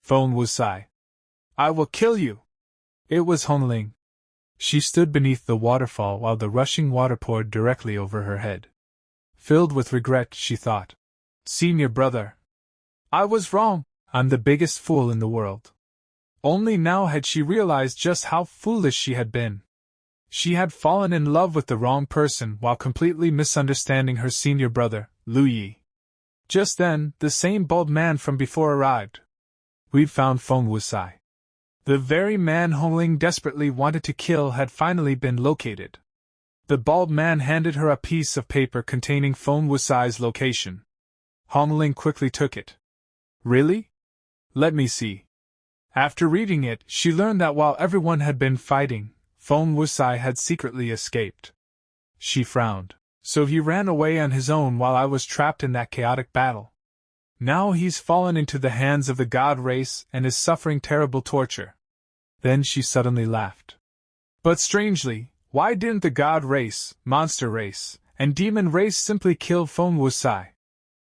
Feng Wusai. I will kill you! It was Hong Ling. She stood beneath the waterfall while the rushing water poured directly over her head. Filled with regret, she thought. Senior brother. I was wrong. I'm the biggest fool in the world. Only now had she realized just how foolish she had been. She had fallen in love with the wrong person while completely misunderstanding her senior brother, Lu Yi. Just then, the same bald man from before arrived. We'd found Feng Wusai. The very man Hong Ling desperately wanted to kill had finally been located. The bald man handed her a piece of paper containing Feng Wusai's location. Hong Ling quickly took it. Really? Let me see. After reading it, she learned that while everyone had been fighting, Feng Wusai had secretly escaped. She frowned. So he ran away on his own while I was trapped in that chaotic battle. Now he's fallen into the hands of the god race and is suffering terrible torture. Then she suddenly laughed. But strangely, why didn't the god race, monster race, and demon race simply kill Feng Wusai?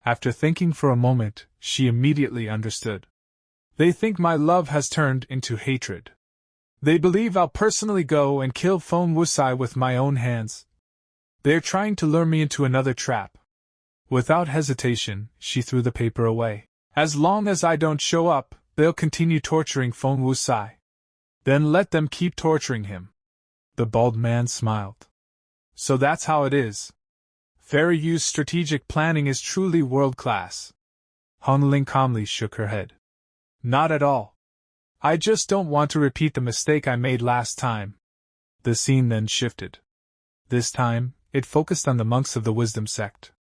After thinking for a moment, she immediately understood. They think my love has turned into hatred. They believe I'll personally go and kill Feng Wusai with my own hands. They're trying to lure me into another trap. Without hesitation, she threw the paper away. As long as I don't show up, they'll continue torturing Feng Wusai. Then let them keep torturing him. The bald man smiled. So that's how it is. Fairy Yu's strategic planning is truly world-class. Hong Ling calmly shook her head. Not at all. I just don't want to repeat the mistake I made last time. The scene then shifted. This time, it focused on the monks of the Wisdom sect.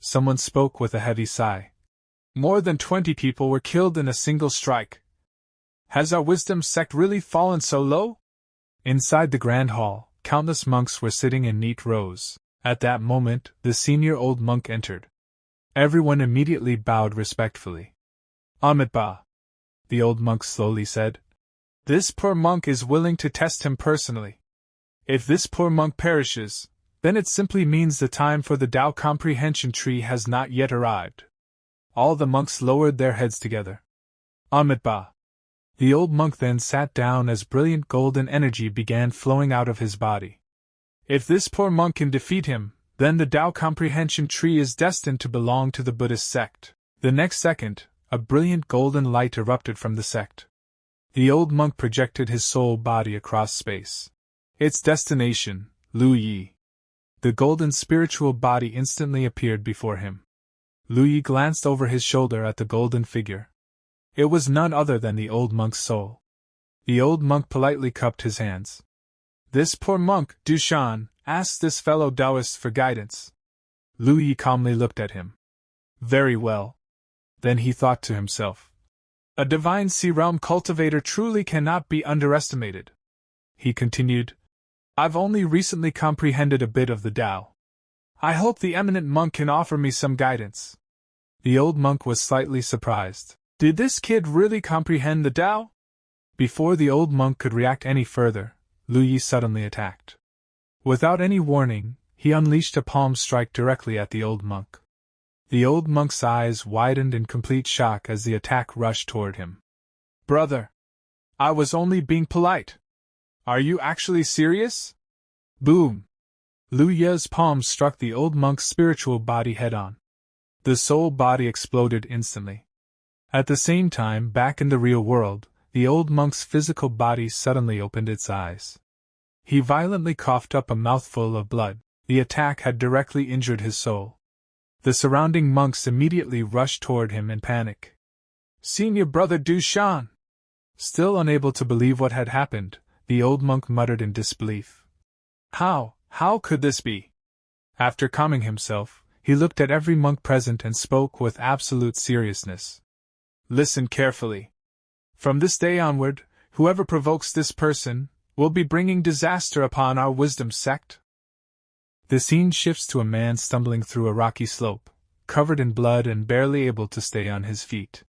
Someone spoke with a heavy sigh. More than 20 people were killed in a single strike. Has our Wisdom sect really fallen so low? Inside the grand hall, countless monks were sitting in neat rows. At that moment, the senior old monk entered. Everyone immediately bowed respectfully. Amitabha, the old monk slowly said. This poor monk is willing to test him personally. If this poor monk perishes, then it simply means the time for the Tao comprehension tree has not yet arrived. All the monks lowered their heads together. Amitabha. The old monk then sat down as brilliant golden energy began flowing out of his body. If this poor monk can defeat him, then the Tao comprehension tree is destined to belong to the Buddhist sect. The next second, a brilliant golden light erupted from the sect. The old monk projected his soul body across space. Its destination, Lu Yi. The golden spiritual body instantly appeared before him. Lu Yi glanced over his shoulder at the golden figure. It was none other than the old monk's soul. The old monk politely cupped his hands. This poor monk, Dushan, asked this fellow Taoist for guidance. Lu Yi calmly looked at him. Very well. Then he thought to himself. A divine sea realm cultivator truly cannot be underestimated. He continued, I've only recently comprehended a bit of the Tao. I hope the eminent monk can offer me some guidance. The old monk was slightly surprised. Did this kid really comprehend the Tao? Before the old monk could react any further, Lu Yi suddenly attacked. Without any warning, he unleashed a palm strike directly at the old monk. The old monk's eyes widened in complete shock as the attack rushed toward him. Brother! I was only being polite. Are you actually serious? Boom! Lu Ye's palm struck the old monk's spiritual body head-on. The soul body exploded instantly. At the same time, back in the real world, the old monk's physical body suddenly opened its eyes. He violently coughed up a mouthful of blood. The attack had directly injured his soul. The surrounding monks immediately rushed toward him in panic. Senior brother Dushan! Still unable to believe what had happened, the old monk muttered in disbelief. How could this be? After calming himself, he looked at every monk present and spoke with absolute seriousness. Listen carefully. From this day onward, whoever provokes this person will be bringing disaster upon our wisdom sect. The scene shifts to a man stumbling through a rocky slope, covered in blood and barely able to stay on his feet.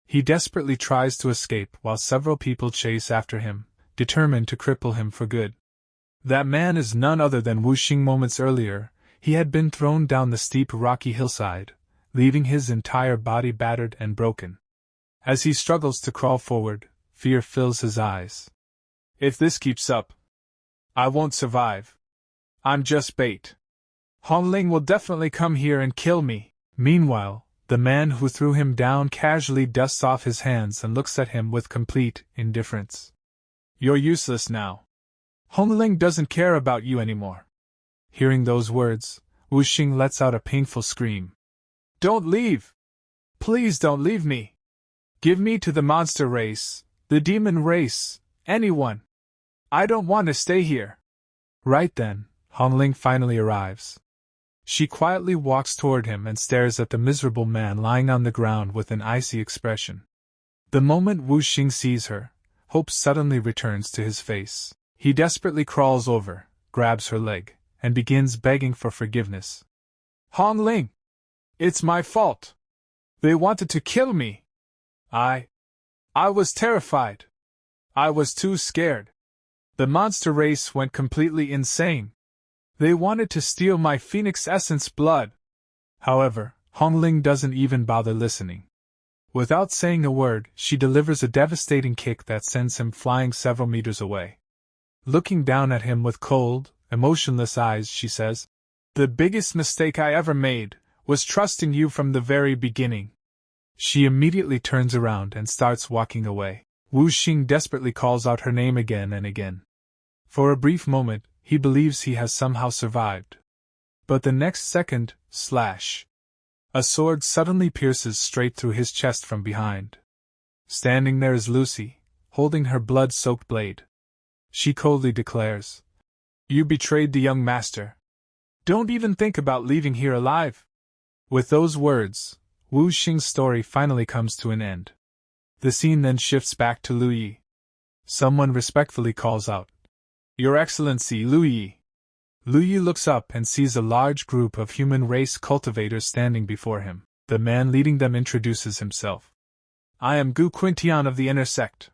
He desperately tries to escape while several people chase after him, determined to cripple him for good. That man is none other than Wu Xing. Moments earlier, he had been thrown down the steep rocky hillside, leaving his entire body battered and broken. As he struggles to crawl forward, fear fills his eyes. If this keeps up, I won't survive. I'm just bait. Hong Ling will definitely come here and kill me. Meanwhile, the man who threw him down casually dusts off his hands and looks at him with complete indifference. You're useless now. Hong Ling doesn't care about you anymore. Hearing those words, Wu Xing lets out a painful scream. Don't leave! Please don't leave me! Give me to the monster race, the demon race, anyone! I don't want to stay here. Right then, Hong Ling finally arrives. She quietly walks toward him and stares at the miserable man lying on the ground with an icy expression. The moment Wu Xing sees her, hope suddenly returns to his face. He desperately crawls over, grabs her leg, and begins begging for forgiveness. Hong Ling! It's my fault! They wanted to kill me! I was terrified. I was too scared. The monster race went completely insane. They wanted to steal my phoenix essence blood. However, Hong Ling doesn't even bother listening. Without saying a word, she delivers a devastating kick that sends him flying several meters away. Looking down at him with cold, emotionless eyes, she says, The biggest mistake I ever made was trusting you from the very beginning. She immediately turns around and starts walking away. Wu Xing desperately calls out her name again and again. For a brief moment, he believes he has somehow survived. But the next second, slash! A sword suddenly pierces straight through his chest from behind. Standing there is Lucy, holding her blood-soaked blade. She coldly declares, You betrayed the young master. Don't even think about leaving here alive. With those words, Wu Xing's story finally comes to an end. The scene then shifts back to Lu Yi. Someone respectfully calls out, Your Excellency, Lu Yi. Lu Yi looks up and sees a large group of human race cultivators standing before him. The man leading them introduces himself. I am Gu Quintian of the Inner Sect.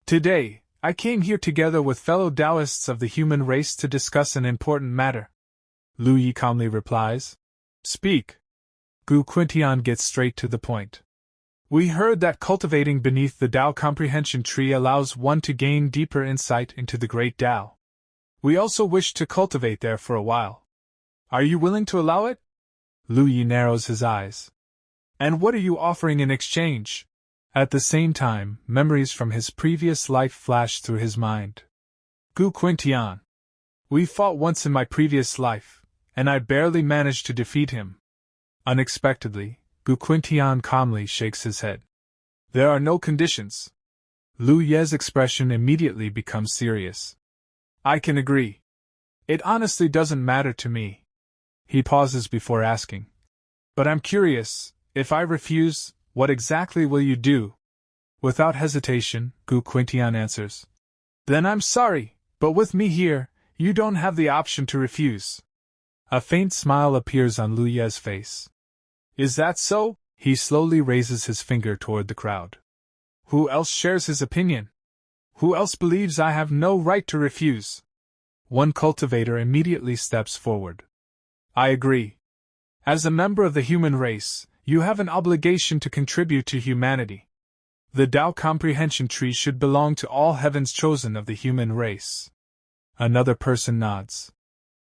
Today, I came here together with fellow Taoists of the human race to discuss an important matter. Lu Yi calmly replies, Speak. Gu Quintian gets straight to the point. We heard that cultivating beneath the Tao comprehension tree allows one to gain deeper insight into the great Tao. We also wish to cultivate there for a while. Are you willing to allow it? Lu Yi narrows his eyes. And what are you offering in exchange? At the same time, memories from his previous life flash through his mind. Gu Quintian. We fought once in my previous life, and I barely managed to defeat him. Unexpectedly, Gu Quintian calmly shakes his head. There are no conditions. Lu Ye's expression immediately becomes serious. I can agree. It honestly doesn't matter to me. He pauses before asking. But I'm curious, if I refuse, what exactly will you do? Without hesitation, Gu Quintian answers. Then I'm sorry, but with me here, you don't have the option to refuse. A faint smile appears on Lu Ye's face. Is that so? He slowly raises his finger toward the crowd. Who else shares his opinion? Who else believes I have no right to refuse? One cultivator immediately steps forward. I agree. As a member of the human race, you have an obligation to contribute to humanity. The Tao Comprehension Tree should belong to all heavens chosen of the human race. Another person nods.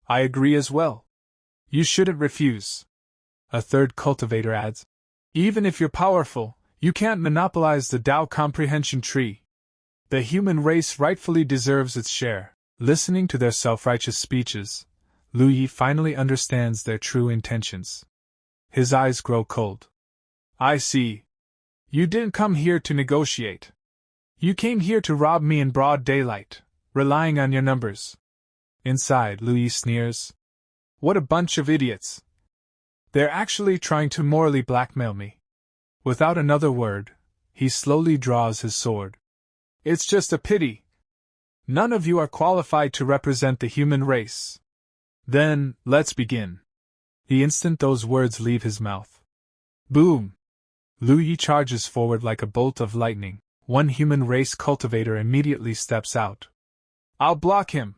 I agree as well. You shouldn't refuse. A third cultivator adds. Even if you're powerful, you can't monopolize the Tao Comprehension Tree. The human race rightfully deserves its share. Listening to their self-righteous speeches, Lu Yi finally understands their true intentions. His eyes grow cold. I see. You didn't come here to negotiate. You came here to rob me in broad daylight, relying on your numbers. Inside, Lu Yi sneers. What a bunch of idiots. They're actually trying to morally blackmail me. Without another word, he slowly draws his sword. It's just a pity. None of you are qualified to represent the human race. Then, let's begin. The instant those words leave his mouth. Boom! Lu Yi charges forward like a bolt of lightning. One human race cultivator immediately steps out. I'll block him.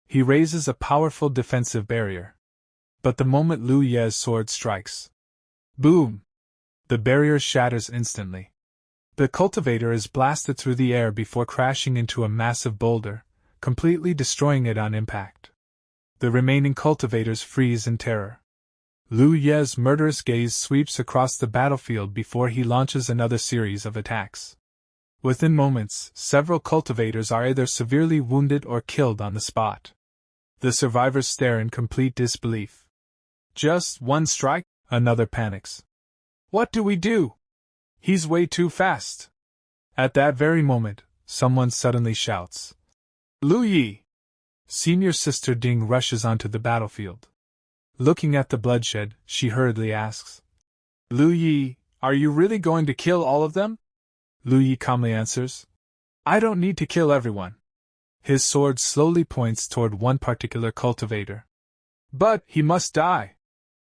He raises a powerful defensive barrier. But the moment Lu Ye's sword strikes. Boom! The barrier shatters instantly. The cultivator is blasted through the air before crashing into a massive boulder, completely destroying it on impact. The remaining cultivators freeze in terror. Lu Ye's murderous gaze sweeps across the battlefield before he launches another series of attacks. Within moments, several cultivators are either severely wounded or killed on the spot. The survivors stare in complete disbelief. Just one strike? Another panics. What do we do? He's way too fast. At that very moment, someone suddenly shouts. Lu Yi! Senior Sister Ding rushes onto the battlefield. Looking at the bloodshed, she hurriedly asks. Lu Yi, are you really going to kill all of them? Lu Yi calmly answers. I don't need to kill everyone. His sword slowly points toward one particular cultivator. But he must die.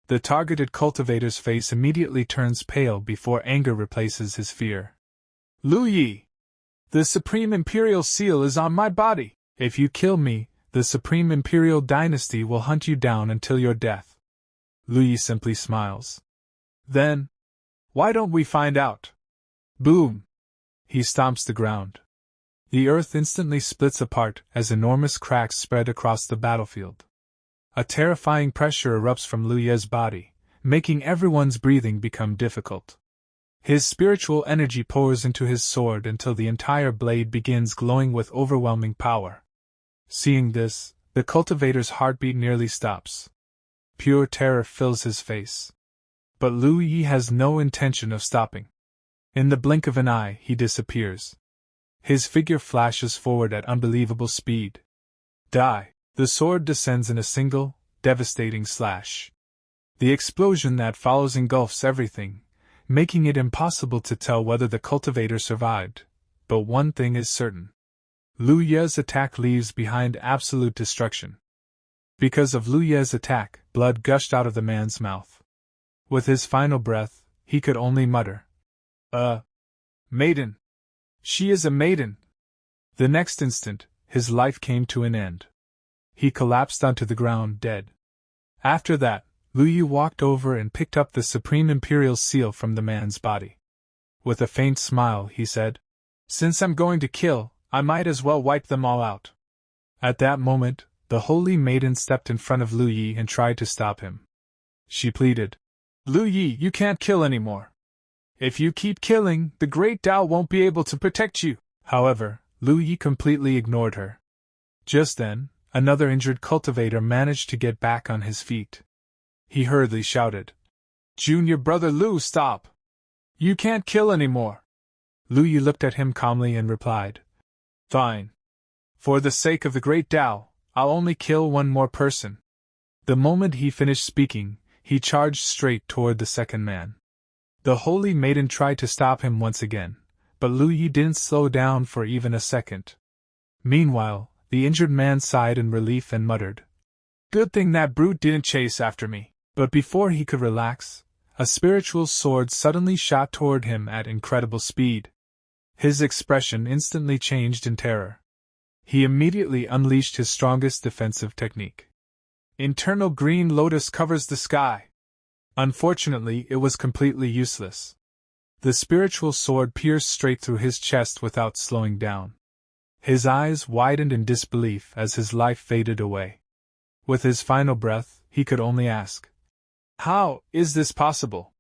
The targeted cultivator's face immediately turns pale before anger replaces his fear. Lu Yi! The Supreme Imperial Seal is on my body. If you kill me, the Supreme Imperial Dynasty will hunt you down until your death. Lu Yi simply smiles. Then, why don't we find out? Boom! He stomps the ground. The earth instantly splits apart as enormous cracks spread across the battlefield. A terrifying pressure erupts from Lu Ye's body, making everyone's breathing become difficult. His spiritual energy pours into his sword until the entire blade begins glowing with overwhelming power. Seeing this, the cultivator's heartbeat nearly stops. Pure terror fills his face. But Lu Yi has no intention of stopping. In the blink of an eye, he disappears. His figure flashes forward at unbelievable speed. Die! The sword descends in a single, devastating slash. The explosion that follows engulfs everything, making it impossible to tell whether the cultivator survived. But one thing is certain. Lu Ye's attack leaves behind absolute destruction. Because of Lu Ye's attack, blood gushed out of the man's mouth. With his final breath, he could only mutter. Maiden. She is a maiden. The next instant, his life came to an end. He collapsed onto the ground dead. After that, Lu Yi walked over and picked up the Supreme Imperial Seal from the man's body. With a faint smile, he said, Since I'm going to kill, I might as well wipe them all out. At that moment, the Holy Maiden stepped in front of Lu Yi and tried to stop him. She pleaded, Lu Yi, you can't kill anymore. If you keep killing, the Great Tao won't be able to protect you. However, Lu Yi completely ignored her. Just then, another injured cultivator managed to get back on his feet. He hurriedly shouted, Junior brother Lu, stop! You can't kill anymore. Lu Yi looked at him calmly and replied, Fine. For the sake of the Great Tao, I'll only kill one more person. The moment he finished speaking, he charged straight toward the second man. The Holy Maiden tried to stop him once again, but Lu Yi didn't slow down for even a second. Meanwhile, the injured man sighed in relief and muttered, "Good thing that brute didn't chase after me." But before he could relax, a spiritual sword suddenly shot toward him at incredible speed. His expression instantly changed in terror. He immediately unleashed his strongest defensive technique. Internal green lotus covers the sky. Unfortunately, it was completely useless. The spiritual sword pierced straight through his chest without slowing down. His eyes widened in disbelief as his life faded away. With his final breath, he could only ask, "How is this possible?"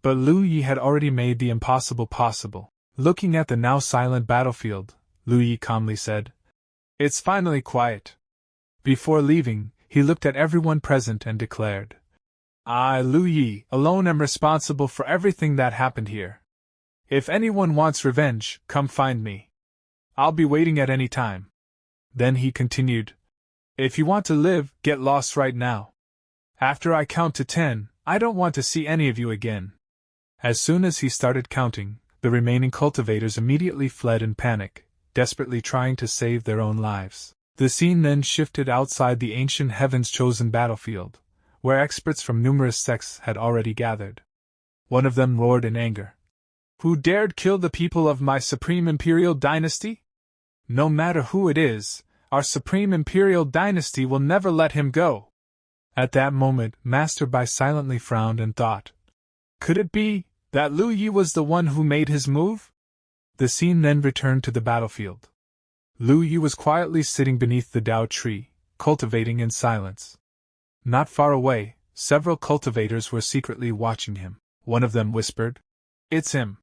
But Lu Yi had already made the impossible possible. Looking at the now silent battlefield, Lu Yi calmly said, "It's finally quiet." Before leaving, he looked at everyone present and declared, "I, Lu Yi, alone am responsible for everything that happened here. If anyone wants revenge, come find me. I'll be waiting at any time." Then he continued, "If you want to live, get lost right now. After I count to 10, I don't want to see any of you again." As soon as he started counting, the remaining cultivators immediately fled in panic, desperately trying to save their own lives. The scene then shifted outside the ancient Heaven's chosen battlefield, where experts from numerous sects had already gathered. One of them roared in anger, "Who dared kill the people of my Supreme Imperial Dynasty? No matter who it is, our Supreme Imperial Dynasty will never let him go." At that moment, Master Bai silently frowned and thought, "Could it be that Lu Yi was the one who made his move?" The scene then returned to the battlefield. Lu Yi was quietly sitting beneath the Dao tree, cultivating in silence. Not far away, several cultivators were secretly watching him. One of them whispered, "It's him.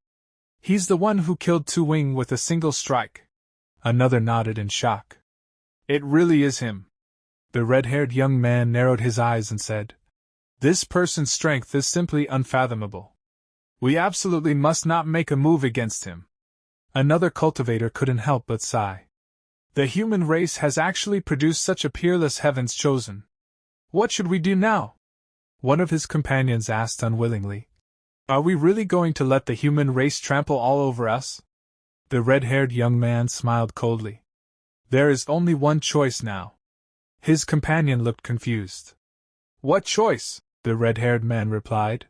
He's the one who killed Tu Wing with a single strike." Another nodded in shock. "It really is him." The red-haired young man narrowed his eyes and said, "This person's strength is simply unfathomable. We absolutely must not make a move against him." Another cultivator couldn't help but sigh. "The human race has actually produced such a peerless Heaven's chosen. What should we do now?" One of his companions asked unwillingly, "Are we really going to let the human race trample all over us?" The red-haired young man smiled coldly. "There is only one choice now." His companion looked confused. "What choice?" the red-haired man replied.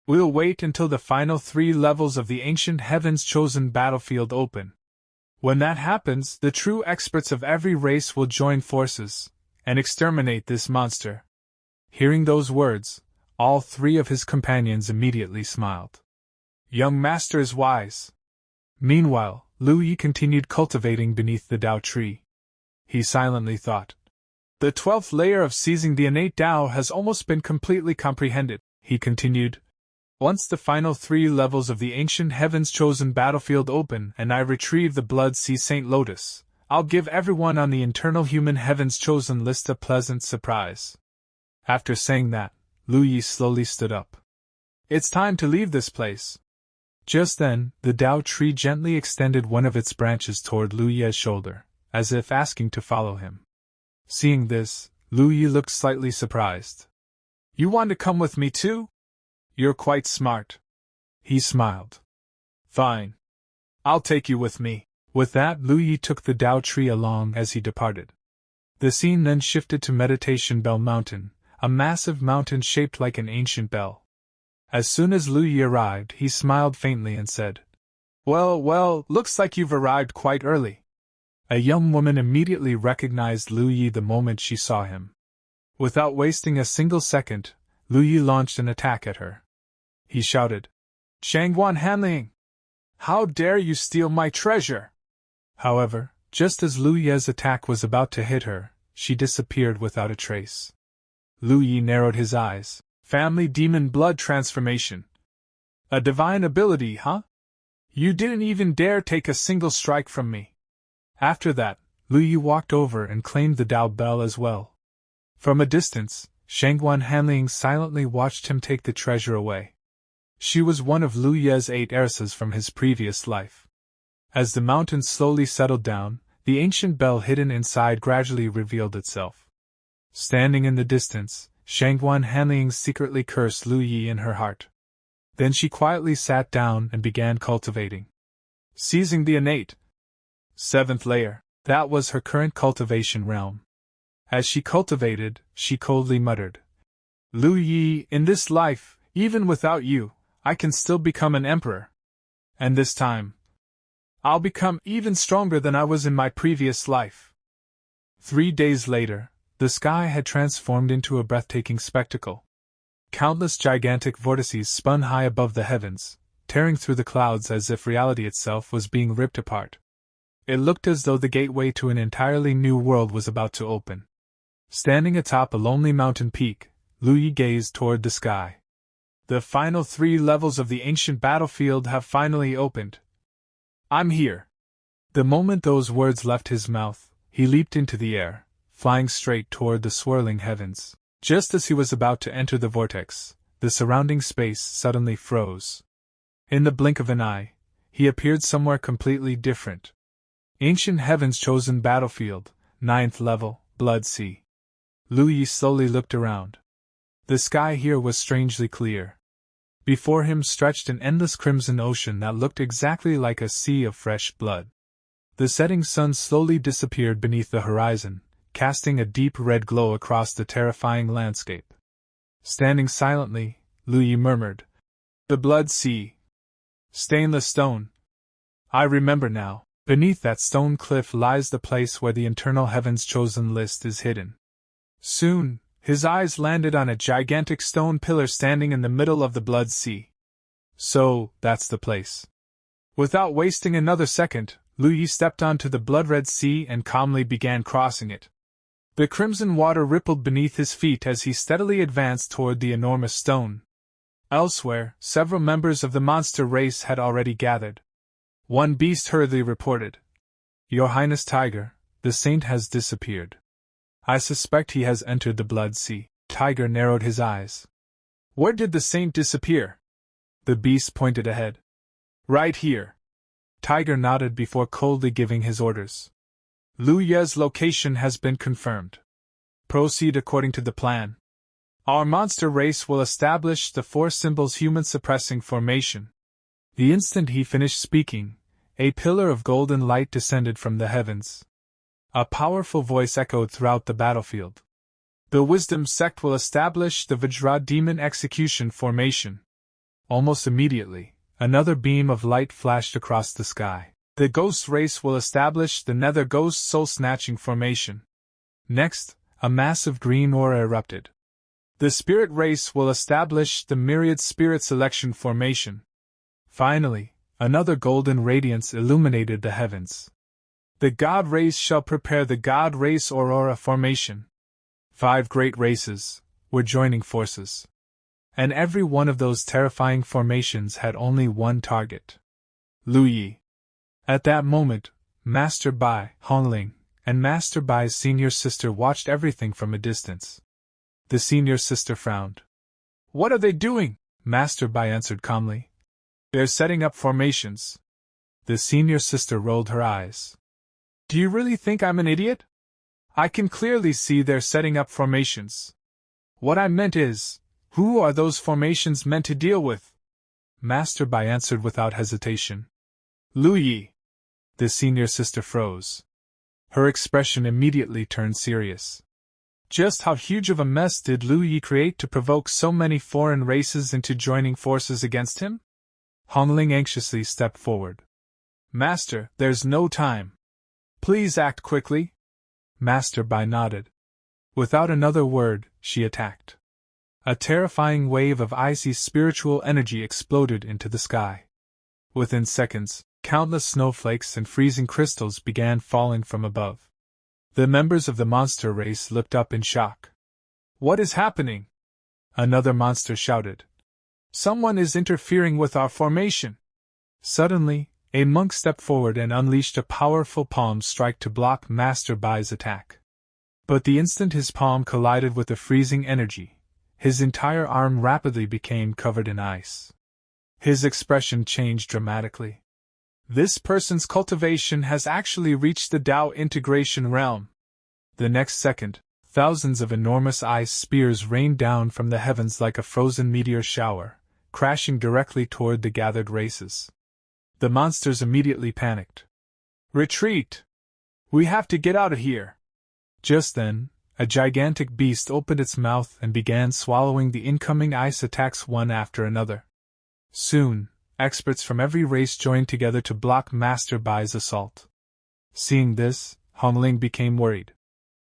"We'll wait until the final 3 levels of the ancient Heaven's chosen battlefield open. When that happens, the true experts of every race will join forces and exterminate this monster." Hearing those words, all 3 of his companions immediately smiled. "Young master is wise." Meanwhile, Lu Yi continued cultivating beneath the Dao tree. He silently thought, "The 12th layer of seizing the innate Dao has almost been completely comprehended." He continued, "Once the final 3 levels of the ancient Heaven's chosen battlefield open and I retrieve the Blood Sea Saint Lotus, I'll give everyone on the internal human Heaven's chosen list a pleasant surprise." After saying that, Lu Yi slowly stood up. "It's time to leave this place." Just then, the Dao tree gently extended one of its branches toward Lu Yi's shoulder, as if asking to follow him. Seeing this, Lu Yi looked slightly surprised. "You want to come with me too? You're quite smart." He smiled. "Fine. I'll take you with me." With that, Lu Yi took the Dao tree along as he departed. The scene then shifted to Meditation Bell Mountain, a massive mountain shaped like an ancient bell. As soon as Lu Yi arrived, he smiled faintly and said, Well, looks like you've arrived quite early." A young woman immediately recognized Lu Yi the moment she saw him. Without wasting a single second, Lu Yi launched an attack at her. He shouted, "Shangguan Hanling! How dare you steal my treasure!" However, just as Lu Yi's attack was about to hit her, she disappeared without a trace. Lu Yi narrowed his eyes. "Family demon blood transformation. A divine ability, huh? You didn't even dare take a single strike from me." After that, Lu Yi walked over and claimed the Dao Bell as well. From a distance, Shangguan Hanling silently watched him take the treasure away. She was one of Lu Yi's 8 heiresses from his previous life. As the mountain slowly settled down, the ancient bell hidden inside gradually revealed itself. Standing in the distance, Shangguan Hanling secretly cursed Lu Yi in her heart. Then she quietly sat down and began cultivating. seizing the innate 7th layer. That was her current cultivation realm. As she cultivated, she coldly muttered, Lu Yi, in this life, even without you, I can still become an emperor. And this time, I'll become even stronger than I was in my previous life. 3 days later, the sky had transformed into a breathtaking spectacle. Countless gigantic vortices spun high above the heavens, tearing through the clouds as if reality itself was being ripped apart. It looked as though the gateway to an entirely new world was about to open. Standing atop a lonely mountain peak, Lu Yi gazed toward the sky. The final 3 levels of the ancient battlefield have finally opened. I'm here. The moment those words left his mouth, he leaped into the air, flying straight toward the swirling heavens. Just as he was about to enter the vortex, the surrounding space suddenly froze. In the blink of an eye, he appeared somewhere completely different. Ancient Heaven's chosen battlefield, 9th level, Blood Sea. Lu Yi slowly looked around. The sky here was strangely clear. Before him stretched an endless crimson ocean that looked exactly like a sea of fresh blood. The setting sun slowly disappeared beneath the horizon, casting a deep red glow across the terrifying landscape. Standing silently, Lu Yi murmured, The Blood Sea. Stainless stone. I remember now. Beneath that stone cliff lies the place where the Eternal Heaven's chosen list is hidden. Soon, his eyes landed on a gigantic stone pillar standing in the middle of the Blood Sea. So, that's the place. Without wasting another second, Lu Yi stepped onto the blood-red sea and calmly began crossing it. The crimson water rippled beneath his feet as he steadily advanced toward the enormous stone. Elsewhere, several members of the monster race had already gathered. One beast hurriedly reported, Your Highness Tiger, the saint has disappeared. I suspect he has entered the Blood Sea. Tiger narrowed his eyes. Where did the saint disappear? The beast pointed ahead. Right here. Tiger nodded before coldly giving his orders. Lu Ye's location has been confirmed. Proceed according to the plan. Our monster race will establish the 4 symbols human suppressing formation. The instant he finished speaking, a pillar of golden light descended from the heavens. A powerful voice echoed throughout the battlefield. The Wisdom sect will establish the Vajra Demon Execution formation. Almost immediately, another beam of light flashed across the sky. The Ghost race will establish the Nether Ghost Soul Snatching formation. Next, a massive green aura erupted. The Spirit race will establish the Myriad Spirit Selection formation. Finally, another golden radiance illuminated the heavens. The God race shall prepare the God race Aurora formation. 5 great races were joining forces. And every one of those terrifying formations had only one target. Lu Yi. At that moment, Master Bai, Hong Ling, and Master Bai's senior sister watched everything from a distance. The senior sister frowned. What are they doing? Master Bai answered calmly. They're setting up formations. The senior sister rolled her eyes. Do you really think I'm an idiot? I can clearly see they're setting up formations. What I meant is, who are those formations meant to deal with? Master Bai answered without hesitation. Lu Yi. The senior sister froze. Her expression immediately turned serious. Just how huge of a mess did Lu Yi create to provoke so many foreign races into joining forces against him? Hong Ling anxiously stepped forward. Master, there's no time. Please act quickly. Master Bai nodded. Without another word, she attacked. A terrifying wave of icy spiritual energy exploded into the sky. Within seconds, countless snowflakes and freezing crystals began falling from above. The members of the monster race looked up in shock. What is happening? Another monster shouted. Someone is interfering with our formation. Suddenly, a monk stepped forward and unleashed a powerful palm strike to block Master Bai's attack. But the instant his palm collided with the freezing energy, his entire arm rapidly became covered in ice. His expression changed dramatically. This person's cultivation has actually reached the Tao integration realm. The next second, thousands of enormous ice spears rained down from the heavens like a frozen meteor shower, crashing directly toward the gathered races. The monsters immediately panicked. Retreat! We have to get out of here! Just then, a gigantic beast opened its mouth and began swallowing the incoming ice attacks one after another. Soon, experts from every race joined together to block Master Bai's assault. Seeing this, Hong Ling became worried.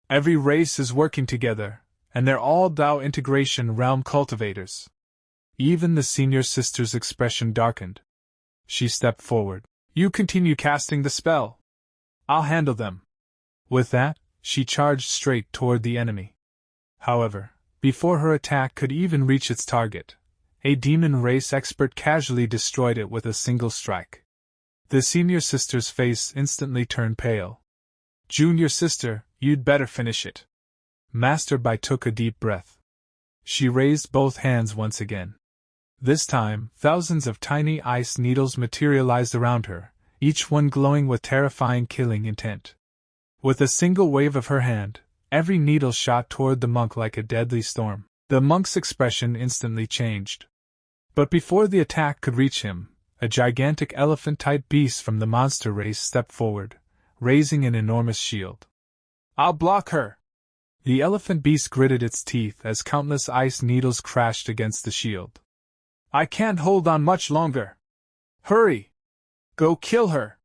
Every race is working together, and they're all Dao Integration Realm cultivators. Even the senior sister's expression darkened. She stepped forward. You continue casting the spell. I'll handle them. With that, she charged straight toward the enemy. However, before her attack could even reach its target, a demon race expert casually destroyed it with a single strike. The senior sister's face instantly turned pale. Junior sister, you'd better finish it. Master Bai took a deep breath. She raised both hands once again. This time, thousands of tiny ice needles materialized around her, each one glowing with terrifying killing intent. With a single wave of her hand, every needle shot toward the monk like a deadly storm. The monk's expression instantly changed. But before the attack could reach him, a gigantic elephant-type beast from the monster race stepped forward, raising an enormous shield. I'll block her! The elephant beast gritted its teeth as countless ice needles crashed against the shield. I can't hold on much longer. Hurry! Go kill her!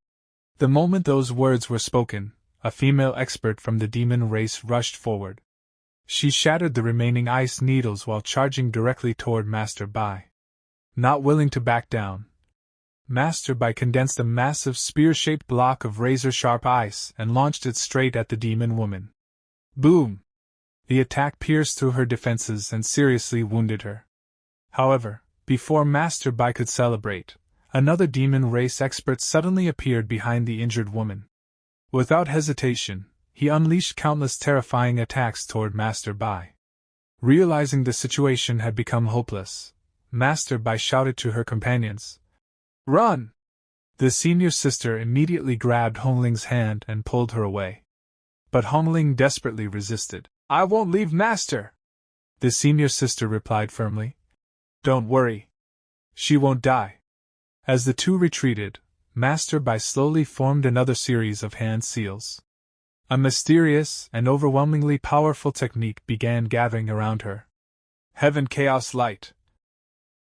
The moment those words were spoken, a female expert from the demon race rushed forward. She shattered the remaining ice needles while charging directly toward Master Bai. Not willing to back down, Master Bai condensed a massive spear-shaped block of razor-sharp ice and launched it straight at the demon woman. Boom! The attack pierced through her defenses and seriously wounded her. However, before Master Bai could celebrate, another demon race expert suddenly appeared behind the injured woman. Without hesitation, he unleashed countless terrifying attacks toward Master Bai. Realizing the situation had become hopeless, Master Bai shouted to her companions, "Run!" The senior sister immediately grabbed Hong Ling's hand and pulled her away. But Hong Ling desperately resisted. "I won't leave Master!" The senior sister replied firmly. "Don't worry. She won't die." As the two retreated, Master Bai slowly formed another series of hand seals. A mysterious and overwhelmingly powerful technique began gathering around her. Heaven Chaos Light.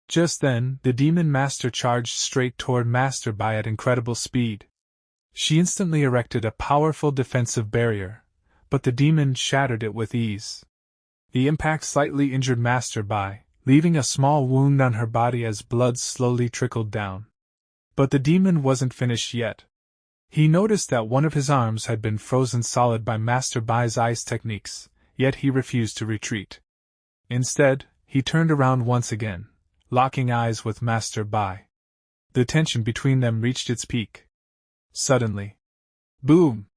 Just then, the demon master charged straight toward Master Bai at incredible speed. She instantly erected a powerful defensive barrier, but the demon shattered it with ease. The impact slightly injured Master Bai, leaving a small wound on her body as blood slowly trickled down. But the demon wasn't finished yet. He noticed that one of his arms had been frozen solid by Master Bai's ice techniques, yet he refused to retreat. Instead, he turned around once again, locking eyes with Master Bai. The tension between them reached its peak. Suddenly, boom!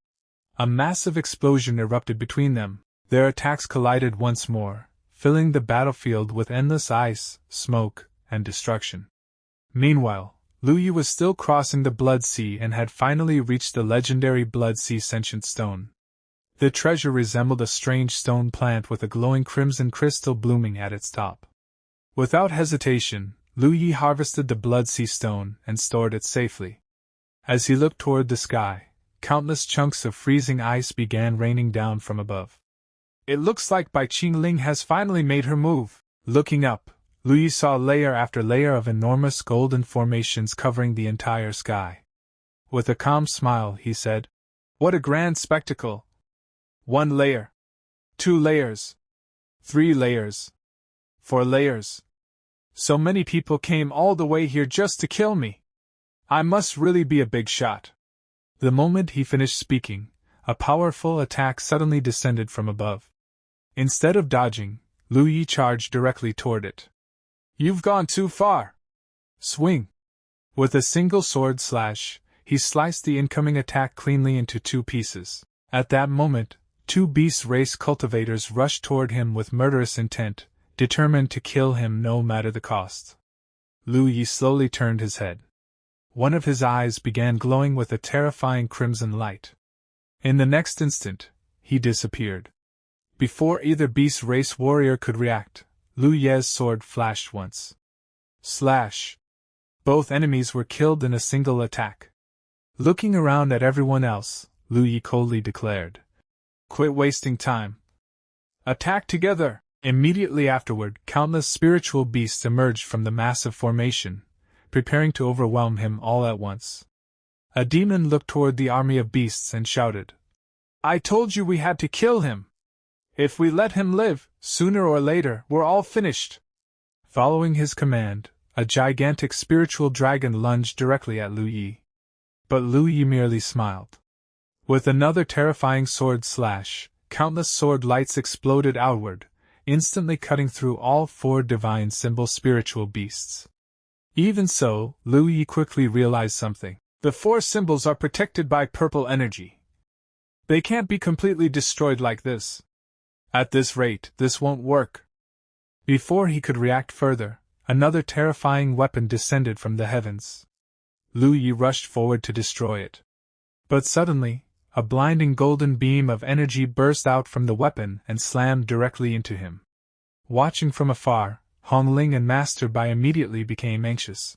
A massive explosion erupted between them. Their attacks collided once more, filling the battlefield with endless ice, smoke, and destruction. Meanwhile, Lu Yi was still crossing the Blood Sea and had finally reached the legendary Blood Sea Sentient Stone. The treasure resembled a strange stone plant with a glowing crimson crystal blooming at its top. Without hesitation, Lu Yi harvested the Blood Sea Stone and stored it safely. As he looked toward the sky, countless chunks of freezing ice began raining down from above. It looks like Bai Qingling has finally made her move. Looking up, Lu Yi saw layer after layer of enormous golden formations covering the entire sky. With a calm smile, he said, "What a grand spectacle! 1 layer. 2 layers. 3 layers. 4 layers. So many people came all the way here just to kill me. I must really be a big shot." The moment he finished speaking, a powerful attack suddenly descended from above. Instead of dodging, Lu Yi charged directly toward it. "You've gone too far. Swing!" With a single sword slash, he sliced the incoming attack cleanly into 2 pieces. At that moment, 2 beast race cultivators rushed toward him with murderous intent, determined to kill him no matter the cost. Lu Yi slowly turned his head. One of his eyes began glowing with a terrifying crimson light. In the next instant, he disappeared. Before either beast race warrior could react, Lu Ye's sword flashed once. Slash! Both enemies were killed in a single attack. Looking around at everyone else, Lu Yi coldly declared, "Quit wasting time. Attack together!" Immediately afterward, countless spiritual beasts emerged from the massive formation, preparing to overwhelm him all at once. A demon looked toward the army of beasts and shouted, "I told you we had to kill him! If we let him live, sooner or later, we're all finished!" Following his command, a gigantic spiritual dragon lunged directly at Lu Yi. But Lu Yi merely smiled. With another terrifying sword slash, countless sword lights exploded outward, instantly cutting through all 4 divine symbol spiritual beasts. Even so, Lu Yi quickly realized something. The 4 symbols are protected by purple energy. They can't be completely destroyed like this. At this rate, this won't work. Before he could react further, another terrifying weapon descended from the heavens. Lu Yi rushed forward to destroy it. But suddenly, a blinding golden beam of energy burst out from the weapon and slammed directly into him. Watching from afar, Hong Ling and Master Bai immediately became anxious.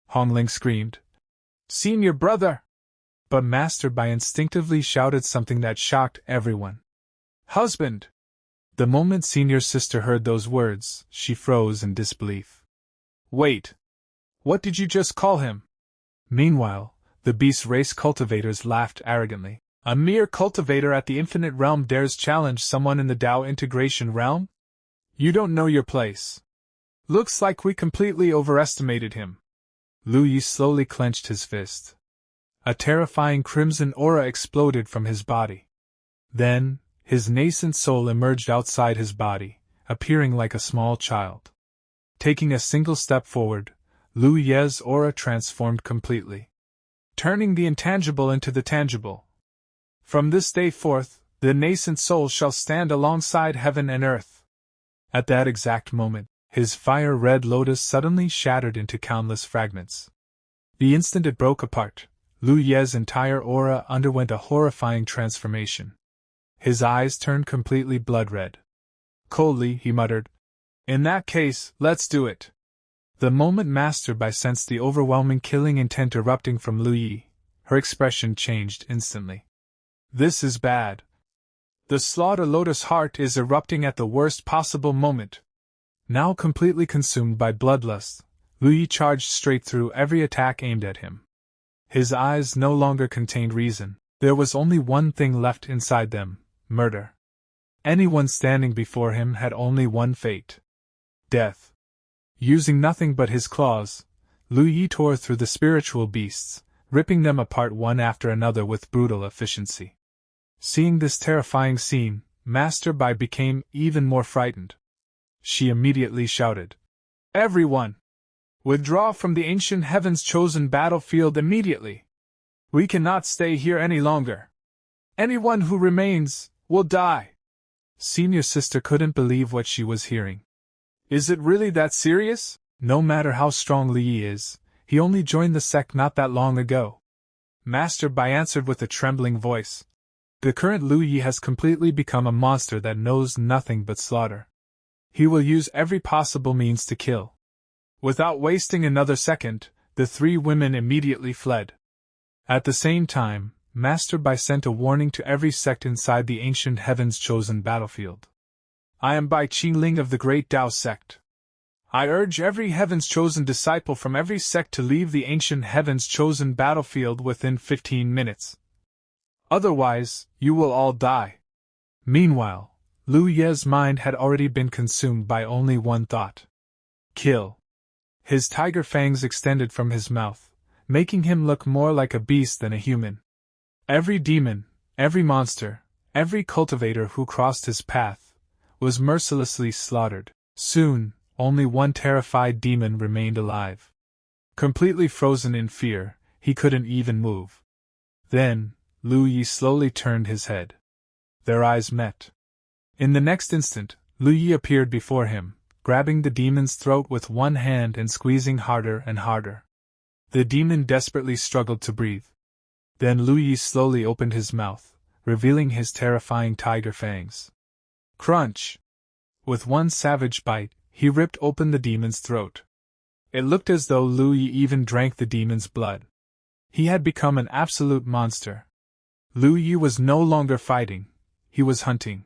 Hong Ling screamed, "Senior brother!" But Master Bai instinctively shouted something that shocked everyone. "Husband!" The moment Senior Sister heard those words, she froze in disbelief. "Wait! What did you just call him?" Meanwhile, the Beast Race cultivators laughed arrogantly. "A mere cultivator at the Infinite Realm dares challenge someone in the Tao Integration Realm? You don't know your place. Looks like we completely overestimated him." Lu Yi slowly clenched his fist. A terrifying crimson aura exploded from his body. Then, his nascent soul emerged outside his body, appearing like a small child. Taking a single step forward, Lu Ye's aura transformed completely, turning the intangible into the tangible. "From this day forth, the nascent soul shall stand alongside heaven and earth." At that exact moment, his fire-red lotus suddenly shattered into countless fragments. The instant it broke apart, Lu Ye's entire aura underwent a horrifying transformation. His eyes turned completely blood-red. Coldly, he muttered, "In that case, let's do it." The moment Master Bai sensed the overwhelming killing intent erupting from Lu Yi, her expression changed instantly. "This is bad. The Slaughter Lotus Heart is erupting at the worst possible moment." Now completely consumed by bloodlust, Lu Yi charged straight through every attack aimed at him. His eyes no longer contained reason. There was only one thing left inside them: murder. Anyone standing before him had only one fate: death. Using nothing but his claws, Lu Yi tore through the spiritual beasts, ripping them apart one after another with brutal efficiency. Seeing this terrifying scene, Master Bai became even more frightened. She immediately shouted, "Everyone! Withdraw from the ancient heaven's chosen battlefield immediately! We cannot stay here any longer. Anyone who remains will die." Senior Sister couldn't believe what she was hearing. "Is it really that serious?" "No matter how strong Lu Yi is, he only joined the sect not that long ago," Master Bai answered with a trembling voice. "The current Lu Yi has completely become a monster that knows nothing but slaughter. He will use every possible means to kill." Without wasting another second, the 3 women immediately fled. At the same time, Master Bai sent a warning to every sect inside the ancient heaven's chosen battlefield. "I am Bai Qingling of the Great Tao sect. I urge every heaven's chosen disciple from every sect to leave the ancient heaven's chosen battlefield within 15 minutes. Otherwise, you will all die." Meanwhile, Lu Ye's mind had already been consumed by only one thought: kill. His tiger fangs extended from his mouth, making him look more like a beast than a human. Every demon, every monster, every cultivator who crossed his path was mercilessly slaughtered. Soon, only one terrified demon remained alive. Completely frozen in fear, he couldn't even move. Then, Lu Yi slowly turned his head. Their eyes met. In the next instant, Lu Yi appeared before him, grabbing the demon's throat with one hand and squeezing harder and harder. The demon desperately struggled to breathe. Then Lu Yi slowly opened his mouth, revealing his terrifying tiger fangs. Crunch! With one savage bite, he ripped open the demon's throat. It looked as though Lu Yi even drank the demon's blood. He had become an absolute monster. Lu Yi was no longer fighting, he was hunting.